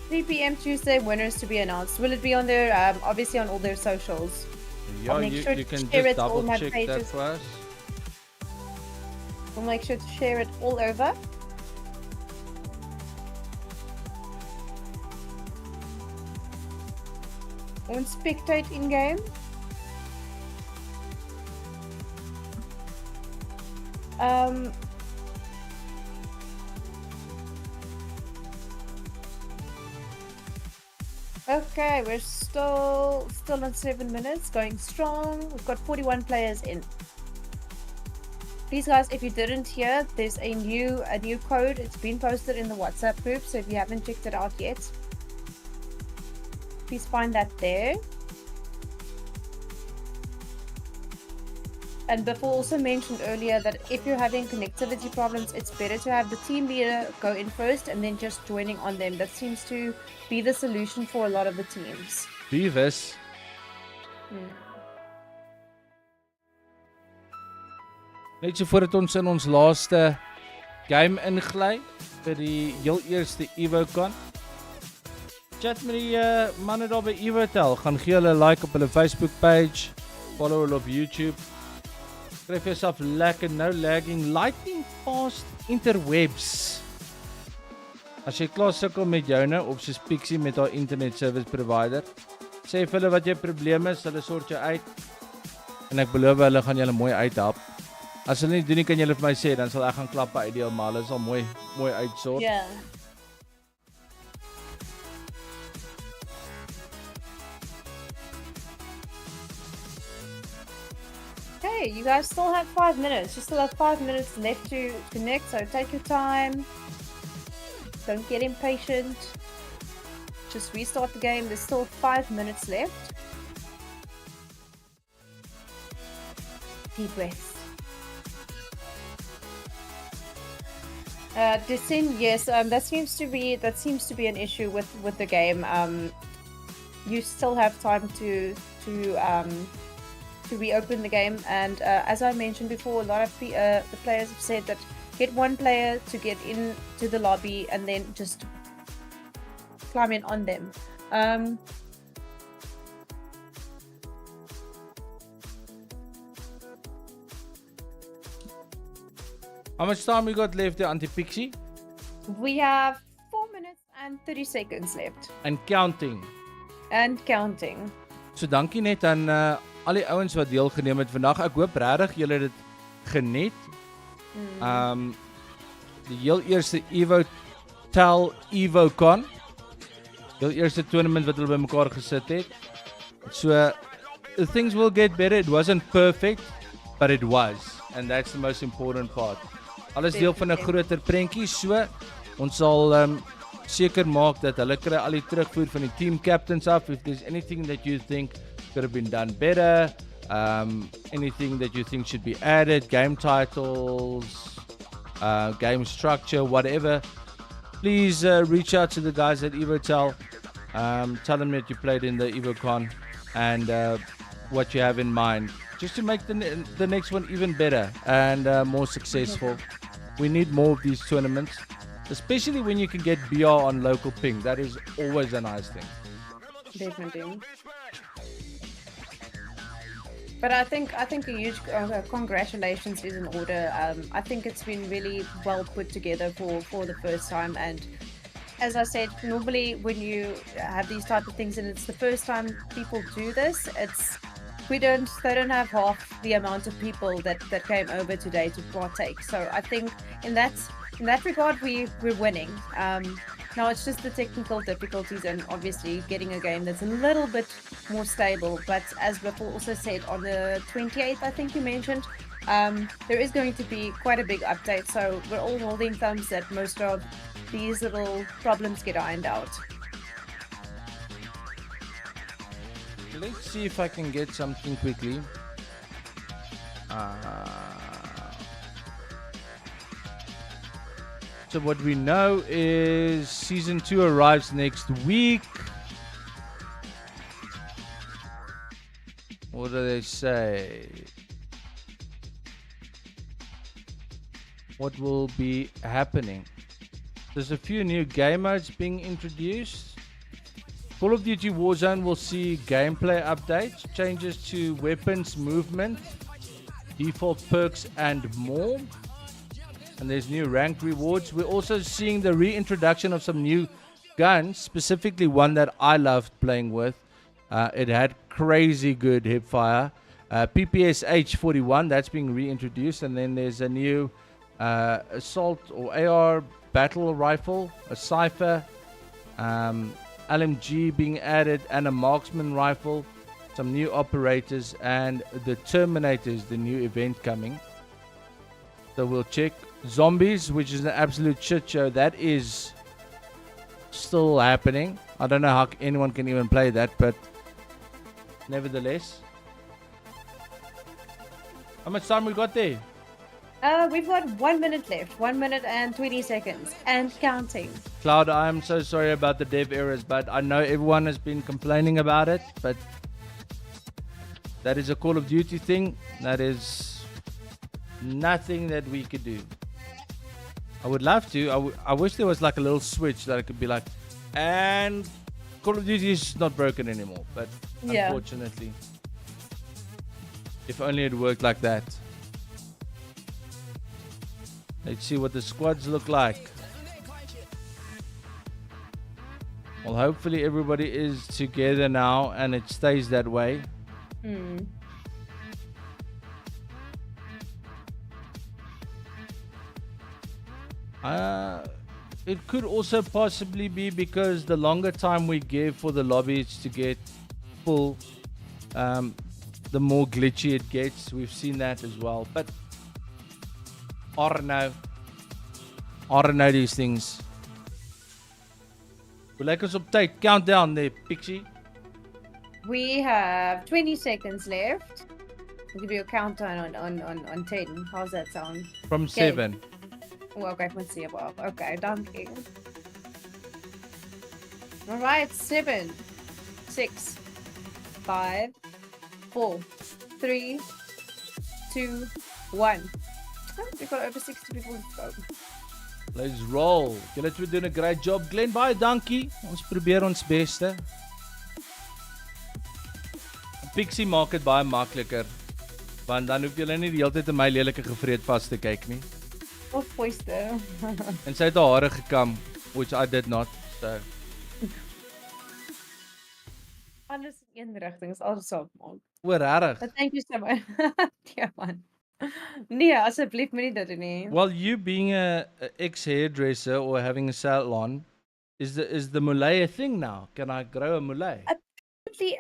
Three p.m. Tuesday, winners to be announced. Will it be on their, obviously on all their socials? Yeah, I'll make you, sure you to can share just it all double my check that pages. for us. We'll make sure to share it all over. On spectate in game. Okay, we're still on 7 minutes, going strong. We've got 41 players in. Please, guys, if you didn't hear, there's a new code. It's been posted in the WhatsApp group, so if you haven't checked it out yet, please find that there. And Buffel also mentioned earlier that if you're having connectivity problems, it's better to have the team leader go in first and then just joining on them. That seems to be the solution for a lot of the teams. Beavis. Net so voordat ons in ons laaste game ingly vir die heel eerste EvoCon. Chat met die manne daar by EvoTel. Gaan gee hulle 'n like op hulle Facebook page. Follow hulle op YouTube. Skryf jouself lekker no lagging lightning fast interwebs. As jy klaar sukkel met joune of soos Pixie met haar internet service provider, sê vir hulle wat jou probleem is, hulle sort jou uit. En ek beloof hulle gaan julle mooi uithelp. As hulle nie doen nie, kan julle vir my sê, dan sal ek gaan klappe uitdeel, maar hulle sal mooi uitsort. Yeah. Okay, you guys still have 5 minutes. You still have 5 minutes left to connect, so take your time. Don't get impatient. Just restart the game. There's still 5 minutes left. Deep breaths. Descend, yes, that seems to be an issue with the game. You still have time to reopen the game, and as I mentioned before, a lot of the players have said that get one player to get into the lobby and then just climb in on them. How much time we got left there, Auntie Pixie? We have 4 minutes and 30 seconds left. And counting. And counting. So dankie net aan al die ouens wat deelgeneem het vandag. Ek hoop regtig julle het dit geniet. Die heel eerste EvoCon. Die eerste tournament wat hulle bymekaar gesit het. So things will get better. It wasn't perfect, but it was, and that's the most important part. Alles deel van 'n groter prentjie, so ons sal seker maak dat hulle kry al die terugvoer van die team captains af. If there's anything that you think could have been done better, anything that you think should be added, game titles, game structure, whatever, please reach out to the guys at EvoTel. Tell them that you played in the EvoCon and what you have in mind, just to make the next one even better and more successful. We need more of these tournaments, especially when you can get BR on local ping. That is always a nice thing. Definitely. But I think a huge congratulations is in order. I think it's been really well put together for the first time, and as I said, normally when you have these type of things and it's the first time people do this, they don't have half the amount of people that came over today to partake. So I think in that regard we're winning. Now it's just the technical difficulties and obviously getting a game that's a little bit more stable. But as Buffel also said, on the 28th, I think you mentioned, there is going to be quite a big update. So we're all holding thumbs that most of these little problems get ironed out. Let's see if I can get something quickly. So what we know is Season 2 arrives next week. What do they say? What will be happening? There's a few new game modes being introduced. Call of Duty Warzone will see gameplay updates, changes to weapons movement, default perks and more. And there's new ranked rewards. We're also seeing the reintroduction of some new guns, specifically one that I loved playing with. It had crazy good hipfire. PPS H41, that's being reintroduced. And then there's a new assault or AR battle rifle, a Cypher, LMG being added, and a marksman rifle, some new operators, and the Terminators, the new event coming. So we'll check. Zombies, which is an absolute shit show, that is still happening. I don't know how anyone can even play that, but nevertheless. How much time we got there? We've got 1 minute left. 1 minute and 20 seconds. And counting. Cloud, I'm so sorry about the dev errors, but I know everyone has been complaining about it, but that is a Call of Duty thing. That is nothing that we could do. I would love to. I wish there was like a little switch that I could be like, and Call of Duty is not broken anymore. But Yeah. unfortunately, if only it worked like that. Let's see what the squads look like. Well, hopefully everybody is together now and it stays that way. It could also possibly be because the longer time we give for the lobbies to get full, the more glitchy it gets. We've seen that as well. But I don't know these things. We like us up tight. Countdown there, Pixie. We have 20 seconds left. I'll give you a countdown on 10. How's that sound? From 7. Oh, okay, let's see above. Okay, donkey. Alright, 7, 6, 5, 4, 3, 2, 1. We've got over 60 people to go. Let's roll. Julle twee doen 'n great job. Glenn, baie dankie. Ons probeer ons beste. Pixie maak dit baie makliker. Want dan hoef julle nie die hele tyd in my lelike gevreed vas te kyk nie. Of poiste. En sy het haar hare gekam, which I did not. So Alles in een rigting is alles saam maak. oor regtig. But thank you so much. Ja man. Nee, asseblief moenie dit doen nie. Well, you being a ex-hairdresser or having a salon, is the mullet a thing now? Can I grow a mullet?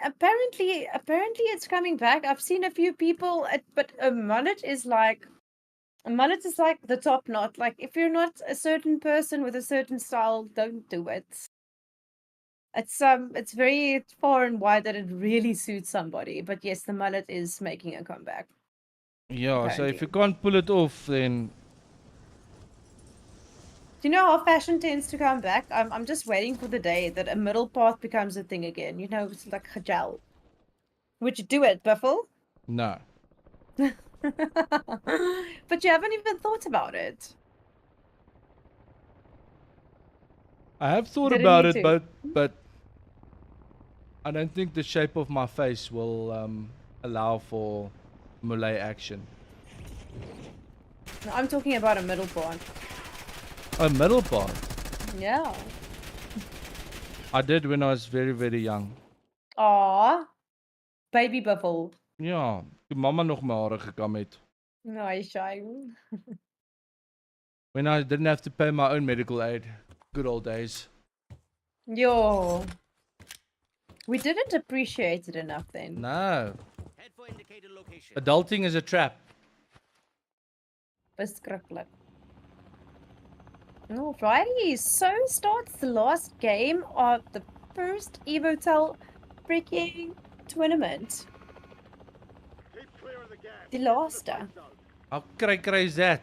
Apparently it's coming back. I've seen a few people, but a mullet is like the top knot. Like if you're not a certain person with a certain style, don't do it. It's very far and wide that it really suits somebody. But yes, the mullet is making a comeback. Yeah, so if you can't pull it off, then Do you know how fashion tends to come back? I'm just waiting for the day that a middle path becomes a thing again. You know, it's like hijab. Would you do it, Buffel? no. But you haven't even thought about it. I have thought Didn't about need it, to. but I don't think the shape of my face will allow for mullet action. No, I'm talking about a middle path. A middle part. Yeah. I did when I was very, very young. Aw, baby Buffel. Ja, toe mamma nog my hare gekam het. No, shame. When I didn't have to pay my own medical aid. Good old days. Yo. We didn't appreciate it enough then. No. Head for indicated location. Adulting is a trap. Beskrukkelijk. Alrighty, so starts the last game of the first EvoTel freaking tournament. Keep clear of the gas. The Get to last. safe zone. How cray is that?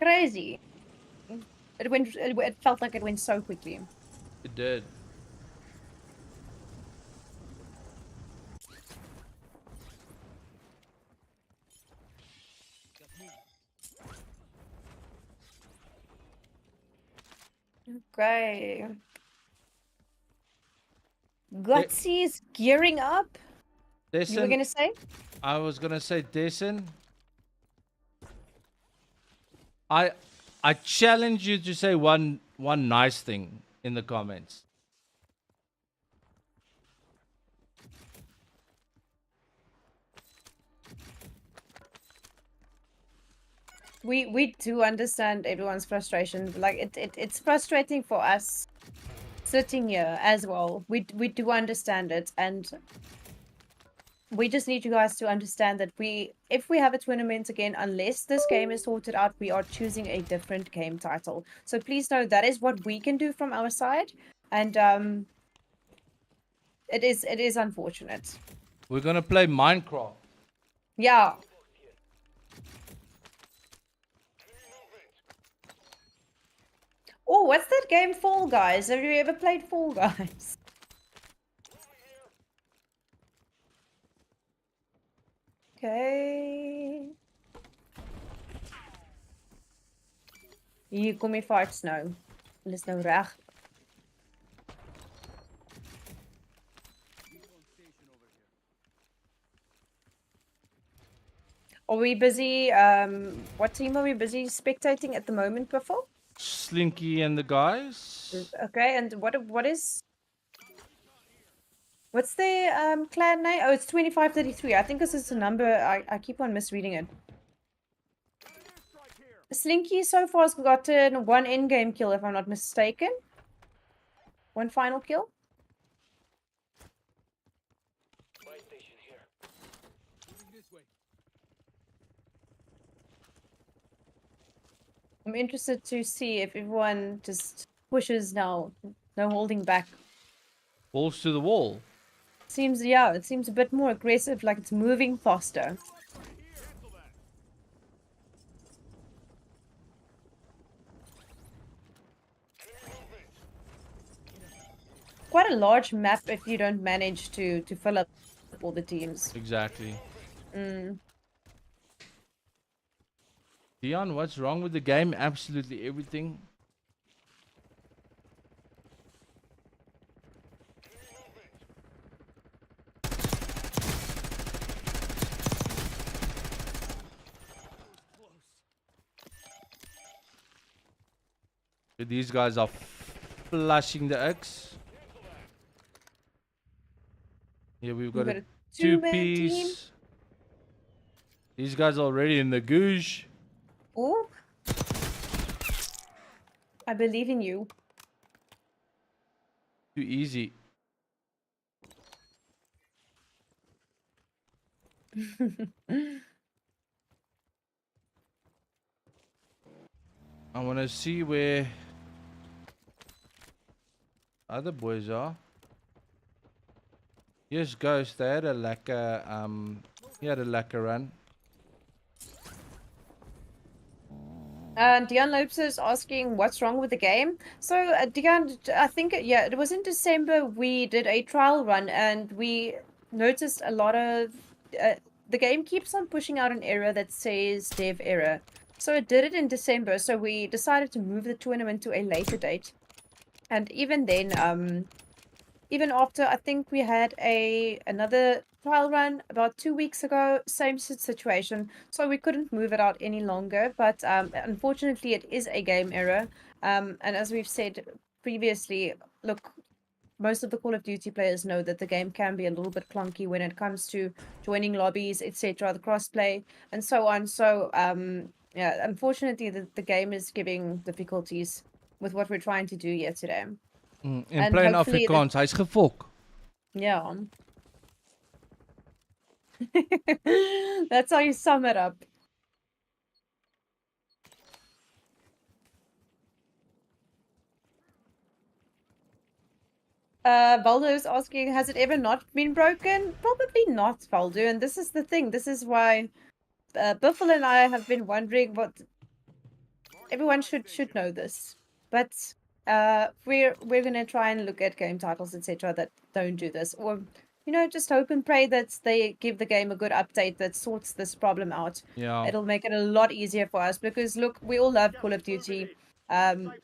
Crazy. It felt like it went so quickly. It did. Okay. Gutsy is gearing up. You were Listen, gonna say? I was gonna say, Dessen, I challenge you to say one nice thing in the comments. We do understand everyone's frustration. Like it's frustrating for us sitting here as well. We do understand it, and we just need you guys to understand that if we have a tournament again, unless this game is sorted out, we are choosing a different game title. So please know that is what we can do from our side, and it is unfortunate. We're gonna play Minecraft. Yeah. Oh, what's that game Fall Guys? Have you ever played Fall Guys? Okay. Hier kom die farts nou. Hulle is nou reg. Are we busy? What team are we busy spectating at the moment, Buffel? Slinky and the guys. Okay, and what's the clan name? Oh, it's 2533. I think this is a number. I keep on misreading it. Slinky so far has gotten one in-game kill, if I'm not mistaken. One final kill. I'm interested to see if everyone just pushes now. No holding back. Balls to the wall. Seems it seems a bit more aggressive, like it's moving faster. Quite a large map if you don't manage to fill up all the teams. Exactly. Mm. Dion, what's wrong with the game? Absolutely everything. These guys are flushing the X. Here we've got a two-man two-piece. team. These guys are already in the goosh. Oh, I believe in you. Too easy. I want to see where other boys are. Yes, Ghost, they had a lacquer, he had a lacquer run. Dion Lopes is asking what's wrong with the game. So, Dion, I think, yeah, it was in December we did a trial run and we noticed a lot of... the game keeps on pushing out an error that says dev error. So it did it in December, so we decided to move the tournament to a later date. And even then, even after, I think we had another trial run about 2 weeks ago, same situation, so we couldn't move it out any longer, but unfortunately it is a game error, and as we've said previously, look, most of the Call of Duty players know that the game can be a little bit clunky when it comes to joining lobbies, etc., the crossplay, and so on. So, yeah, unfortunately, the game is giving difficulties with what we're trying to do here today. En And plain hopefully the- Afrikaans, hy's gefok. Yeah. That's how you sum it up. Valdo is asking, has it ever not been broken? Probably not, Valdo. And this is the thing. This is why Buffel and I have been wondering what everyone should know this. But we're gonna try and look at game titles, etc., that don't do this, or just hope and pray that they give the game a good update that sorts this problem out. Ja. It'll make it a lot easier for us because look, we all love Call of Duty.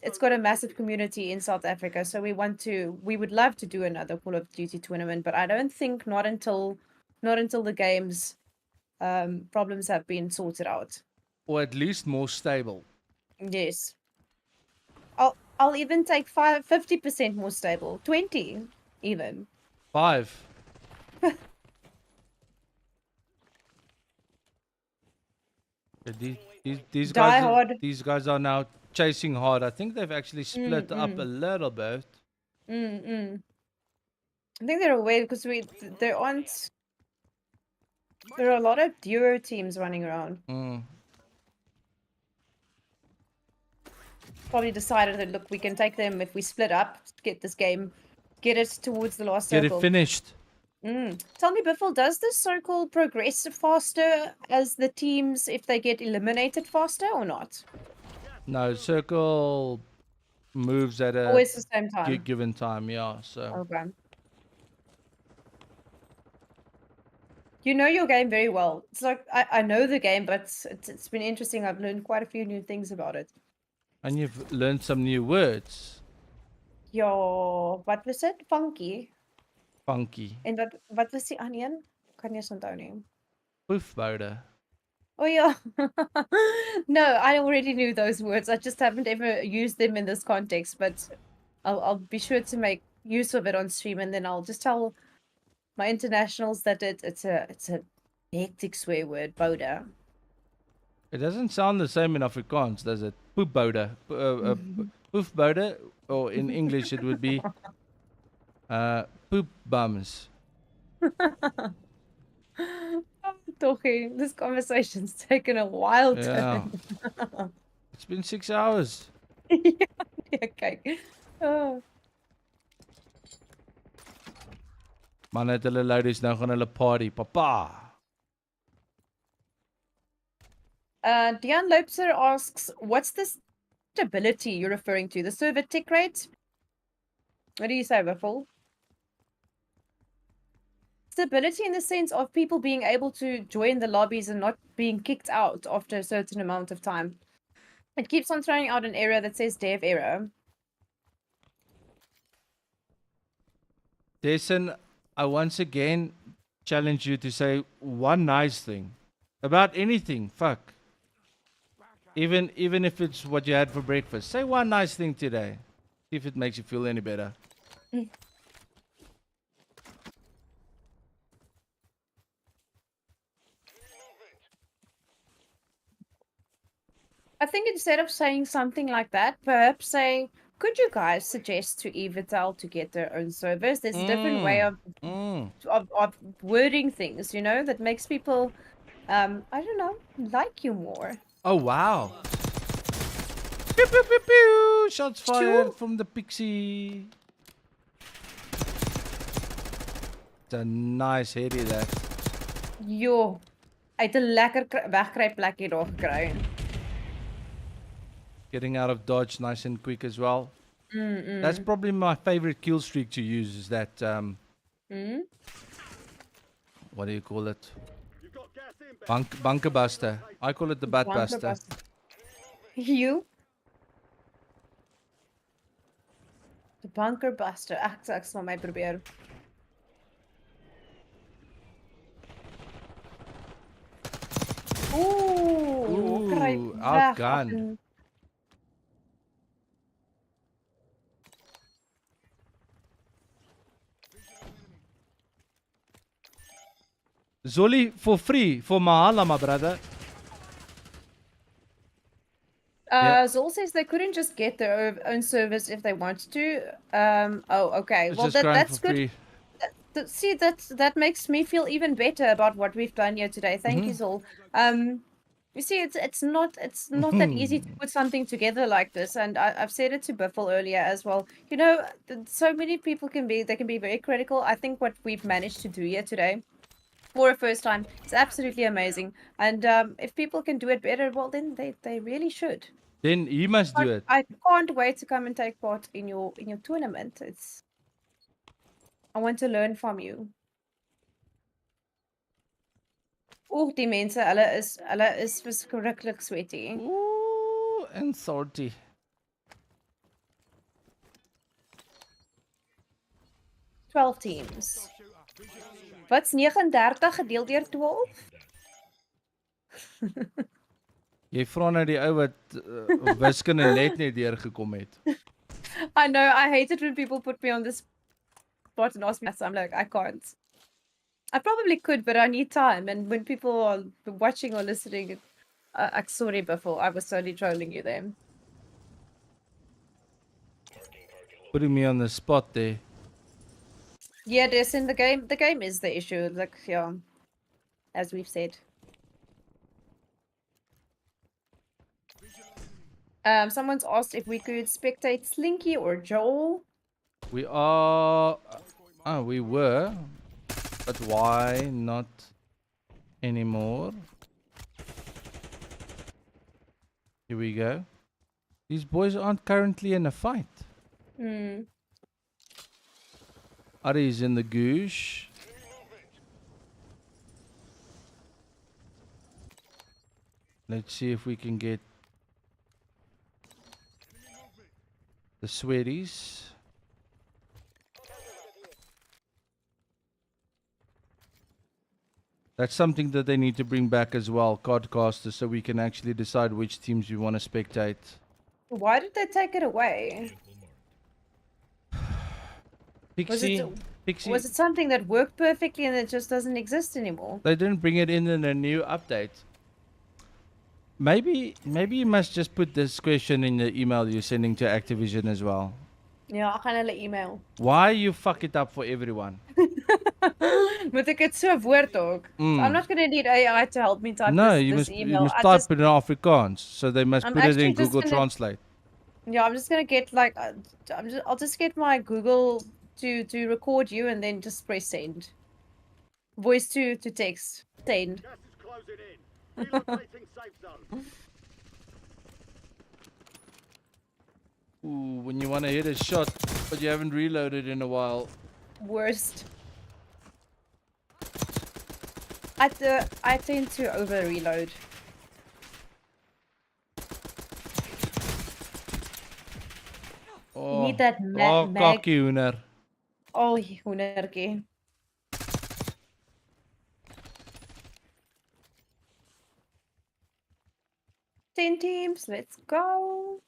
It's got a massive community in South Africa, so we would love to do another Call of Duty tournament, but I don't think not until the game's problems have been sorted out. Or at least more stable. Yes. I'll even take 50% more stable. 20 even. 5. These Die guys hard. these guys are now chasing hard. I think they've actually split up a little bit. I think they're away because there are a lot of duo teams running around. Probably decided that look, we can take them if we split up, get this game, get it towards the last Get circle. it finished. Tell me, Buffel, does this circle progress faster as the teams if they get eliminated faster or not? No, circle moves at a Always the same time. given time, yeah. So Okay. You know your game very well. It's like I know the game, but it's been interesting. I've learned quite a few new things about it. and you've learned some new words. Ja, wat was dit? Funky. Funky. En wat was die ander een? Kan nie eens onthou nie. Poefboude. Oh yeah. No, I already knew those words. I just haven't ever used them in this context, but I'll be sure to make use of it on stream, and then I'll just tell my internationals that it's a hectic swear word, boda. It doesn't sound the same in Afrikaans, does it? Poefboude. Poefboude, or in English it would be poop bums. Talking, this conversation's taken a wild Yeah. turn. It's been 6 hours. Okay. Oh. Man het hulle loadies, nou gaan hulle party. Papa. Dion Lopser asks, what's the stability you're referring to? The server tick rate? What do you say, Buffel? Stability in the sense of people being able to join the lobbies and not being kicked out after a certain amount of time. It keeps on throwing out an error that says dev error. Jason, I once again challenge you to say one nice thing about anything. Fuck. Even if it's what you had for breakfast. Say one nice thing today. See if it makes you feel any better. I think instead of saying something like that, perhaps say, could you guys suggest to Evital to get their own servers? There's a different way of wording things, that makes people, I don't know, like you more. Oh, wow. Pew, pew, pew, pew. Shots fired Sure. from the pixie. It's a nice heady that. Jo, uit 'n lekker wegkruipplekkie daar gekry. Getting out of dodge nice and quick as well. That's probably my favorite kill streak to use is that, what do you call it? You've got gas inbound. Bunker buster. I call it the butt buster. You? The bunker buster. Ek sal my probeer. Ooh, kruip Ooh, weg outgunned. af en- Zolly for free, for Mahala, my brother. Yeah. Zol says they couldn't just get their own service if they wanted to. Oh, okay. It's Well, just crying that's for good. free. See, that makes me feel even better about what we've done here today. Thank you, Zol. You see, it's not that easy to put something together like this, and I've said it to Buffel earlier as well. You know, so many people can be very critical. I think what we've managed to do here today, for a first time, is absolutely amazing. And if people can do it better, well, then they really should. Then he must do it. I can't wait to come and take part in your tournament. I want to learn from you. Oeh, die mense, hulle is verskriklik sweaty. Ooh, and salty. – 12 teams. Wat's 39 gedeel deur 12? Jy vra nou die ou wat wiskunde net nie deurgekom het. I know, I hate it when people put me on this spot and ask me that. I'm like, I can't. I probably could, but I need time. And when people are watching or listening, sorry, Buffel, I was totally trolling you there. Putting me on the spot there. Yeah, this in the game. The game is the issue. Like, yeah, as we've said. Someone's asked if we could spectate Slinky or Joel. We are... we were. But why not anymore? Here we go. These boys aren't currently in a fight. Ari's in the goosh. Let's see if we can get the sweaties. That's something that they need to bring back as well, cardcasters, so we can actually decide which teams we want to spectate. Why did they take it away? Pixie, Was it something that worked perfectly and it just doesn't exist anymore? they didn't bring it in a new update. Maybe you must just put this question in the email you're sending to Activision as well. Ja, ek gaan hulle email. Why you fuck it up for everyone? Moet ek dit so woord ook? I'm not going to need AI to help me type No, this you email. must type it in Afrikaans, so they must I'm put it actually in just Google gonna- Translate. Yeah, I'm just going to get like I'll just get my Google to record you and then just press send. Voice to text. Send. Gas is closing in. Relocating safe zone. Ooh, when you want to hit a shot, but you haven't reloaded in a while. Worst. I tend to over reload. Oh, need that mag- cocky hoender. Oh, hoendertjie. Ten teams, let's go.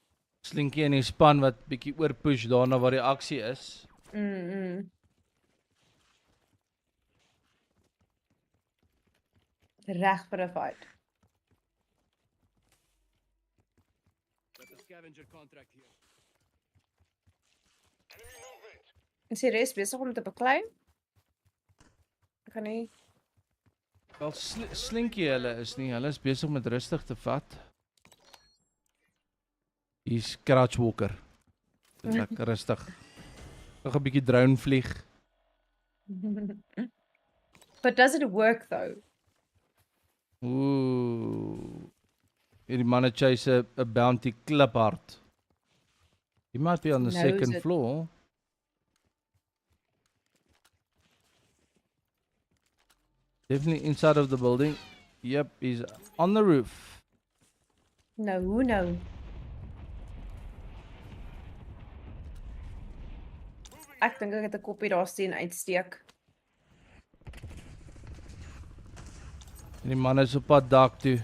Slinky en die span wat bietjie oorpush daarna waar die aksie is. Reg vir 'n fight. Got the scavenger contract here. Is die res besig om te beklei? Ek gaan nie. Wel Slinky hulle is nie, hulle is besig met rustig te vat. Hier's Crouch Walker. Lekker rustig. Nog 'n bietjie drone vlieg. But does it work though? Ooh. Hierdie manne chase 'n bounty kliphard. He might be on the Knows second it. floor. Definitely inside of the building. Yep, he's on the roof. No, no. Ek dink ek het 'n koppie daar sien uitsteek. En die man is op pad dak toe.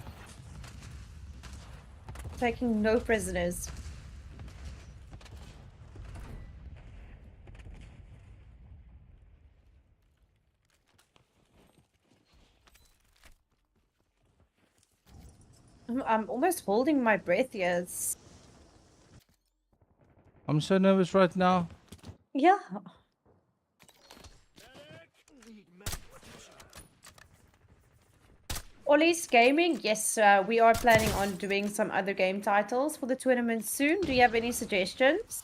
Taking no prisoners. I'm almost holding my breath here. I'm so nervous right now. Yeah. Ollie's Gaming, yes, we are planning on doing some other game titles for the tournament soon. Do you have any suggestions?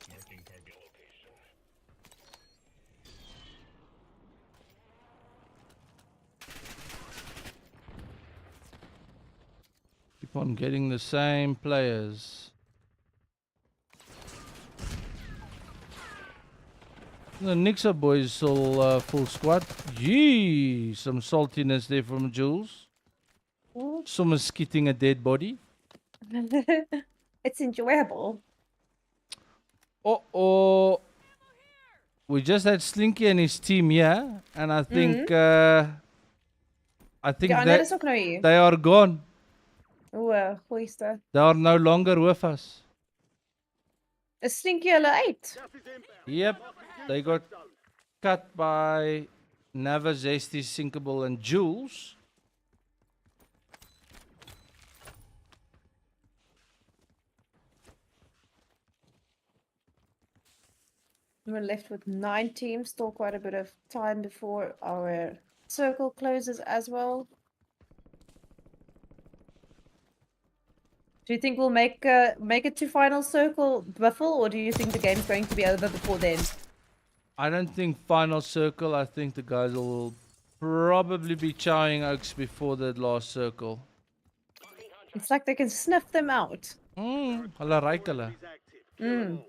Marking target location. Keep on getting the same players. The Nixa boys still full squad. Gee, some saltiness there from Jules. Ooh. Someone's skitting a dead body. It's enjoyable. Oh. We just had Slinky and his team here, and I think Ja, that is ook nou hier. they are gone. O, goeieste. They are no longer with us. Is Slinky hulle uit? Gas is inbound. Yep, they got cut by Nava, Zesty, Sinkable, and Jules. We're left with 9 teams, still quite a bit of time before our circle closes as well. Do you think we'll make it to final circle, Buffel, or do you think the game's going to be over before then? I don't think final circle. I think the guys will probably be chowing oaks before the last circle. It's like they can sniff them out. Hulle ruik hulle. Is active. Kill 'em all.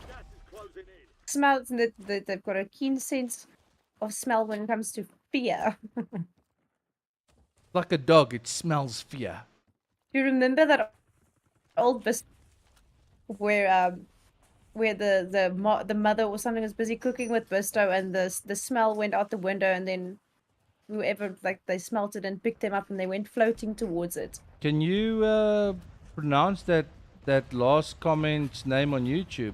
Gas is closing in. Smells that they've got a keen sense of smell when it comes to fear. Like a dog, it smells fear. Do you remember that old where the mother or something was busy cooking with Bisto and the smell went out the window and then whoever like they smelt it and picked them up and they went floating towards it. Can you pronounce that last comment's name on YouTube?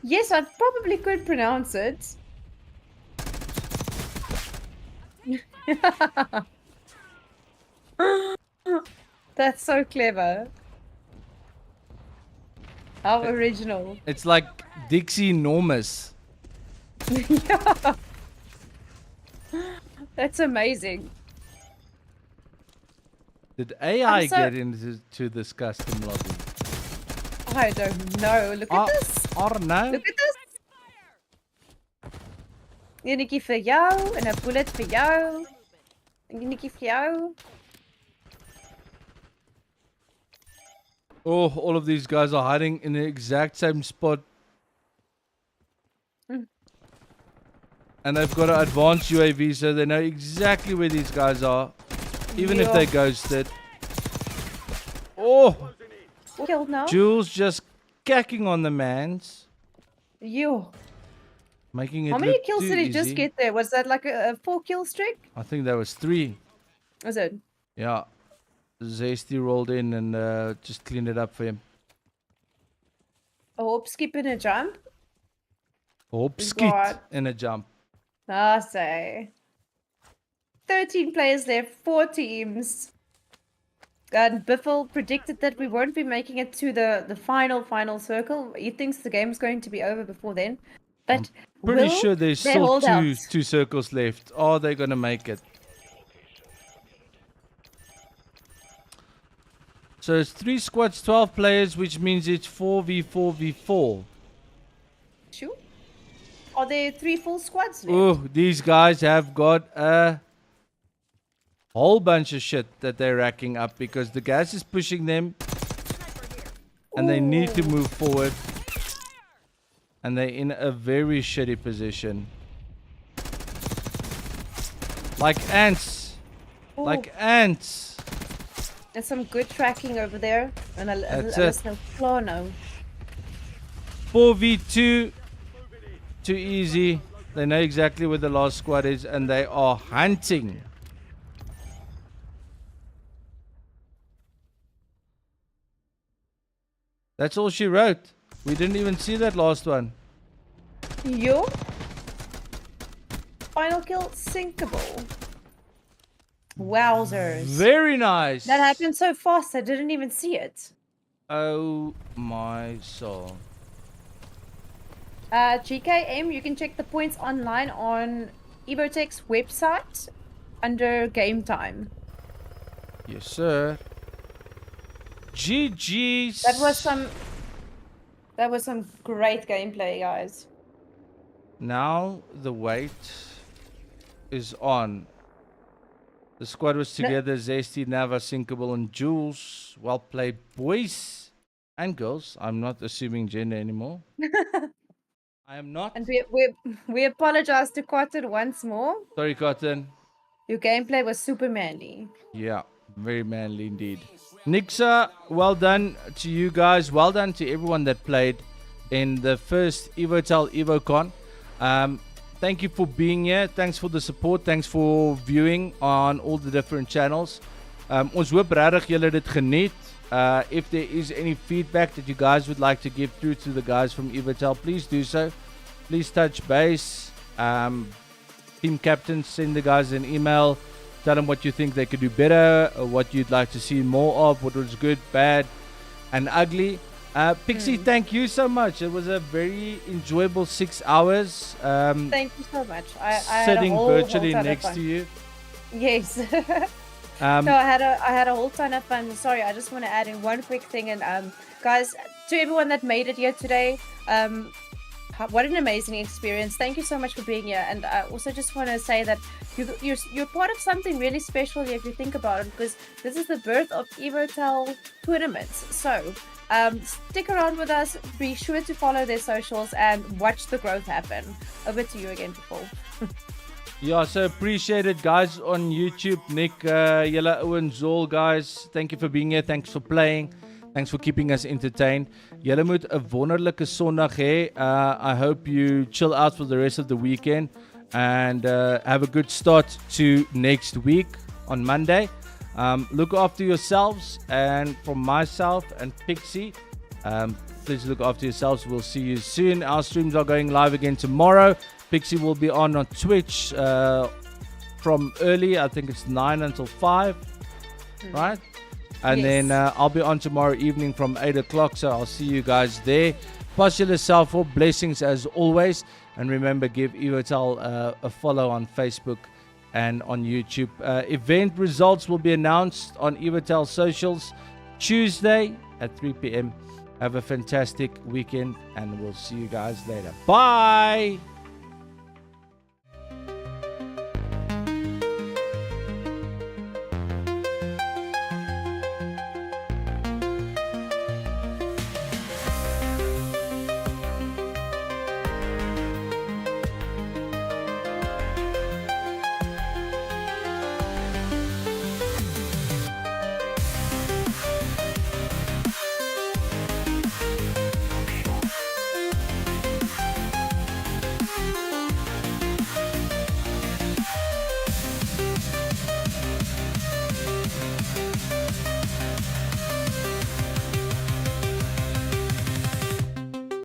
Yes, I probably could pronounce it. That's so clever. How original. It's like Dixie Enormous. Yeah. That's amazing. Did AI I'm so- get into this custom lobby? I don't know. Look at this. Or no? Look at this. Enetjie vir jou en 'n bullet vir jou. Enetjie vir jou. Oh, all of these guys are hiding in the exact same spot. And they've got an advanced UAV, so they know exactly where these guys are. Even if they ghosted. Oh! Killed now. Jules just cacking on the mans. You. Making it How many look kills too did he easy. just get there? Was that like a 4-kill streak? I think that was 3. Was it? Yeah. Zesty rolled in and just cleaned it up for him. A hop, skip and a jump? Hop, We've skit got- and a jump. I say. 13 players left, 4 teams. And Buffel predicted that we won't be making it to the final circle. He thinks the game's going to be over before then. But Pretty will sure there's they still hold out? two circles left. Are they gonna make it? So it's 3 squads, 12 players, which means it's 4v4v4. Sure. Are there 3 full squads left? Oh, these guys have got a whole bunch of shit that they're racking up because the gas is pushing them and they need to move forward. And they're in a very shitty position. Like ants. Ooh. Like ants. There's some good tracking over there. And That's there's it. no floor now. 4v2. Too easy. They know exactly where the last squad is and they are hunting. That's all she wrote. We didn't even see that last one. Yo. Final kill, sinkable. Wowzers. Very nice. That happened so fast, I didn't even see it. Oh my soul. GKM, you can check the points online on Evotech's website under game time. Yes, sir. GG's. That was some great gameplay, guys. Now the wait is on. The squad was together. Zesty, Nava, Sinkable, and Jules. Well played, boys and girls. I'm not assuming gender anymore. I am not. And we apologize to Cotton once more. Sorry, Cotton. Your gameplay was super manly. Yeah, very manly indeed. Nixa, well done to you guys. Well done to everyone that played in the first EvoTel EvoCon. Thank you for being here. Thanks for the support. Thanks for viewing on all the different channels. Ons hoop regtig julle dit geniet. If there is any feedback that you guys would like to give through to the guys from EvoTel, please do so. Please touch base. Team captains, send the guys an email. Tell them what you think they could do better, or what you'd like to see more of, what was good, bad, and ugly. Pixie, thank you so much. It was a very enjoyable 6 hours. Thank you so much. I Sitting had a virtually whole ton of next fun. to you. Yes. No, I had a whole ton of fun. Sorry, I just want to add in one quick thing. And guys, to everyone that made it here today, what an amazing experience. Thank you so much for being here. And I also just want to say that you're part of something really special here if you think about it, because this is the birth of EvoTel tournaments. So stick around with us. Be sure to follow their socials and watch the growth happen. Over to you again, Buffel. Yeah, so appreciate it, guys, on YouTube. Nick, Yella, Owen, Zol, guys, thank you for being here. Thanks for playing. Thanks for keeping us entertained. Julle moet 'n wonderlike Sondag hê. I hope you chill out for the rest of the weekend and have a good start to next week on Monday. Look after yourselves, and from myself and Pixie, please look after yourselves. We'll see you soon. Our streams are going live again tomorrow. Pixie will be on Twitch from early. I think it's 9 until 5, right? And Yes. then I'll be on tomorrow evening from 8 o'clock. So I'll see you guys there. Pass yourself for blessings as always. And remember, give EvoTel a follow on Facebook and on YouTube. Event results will be announced on EvoTel socials Tuesday at 3 p.m. Have a fantastic weekend, and we'll see you guys later. Bye!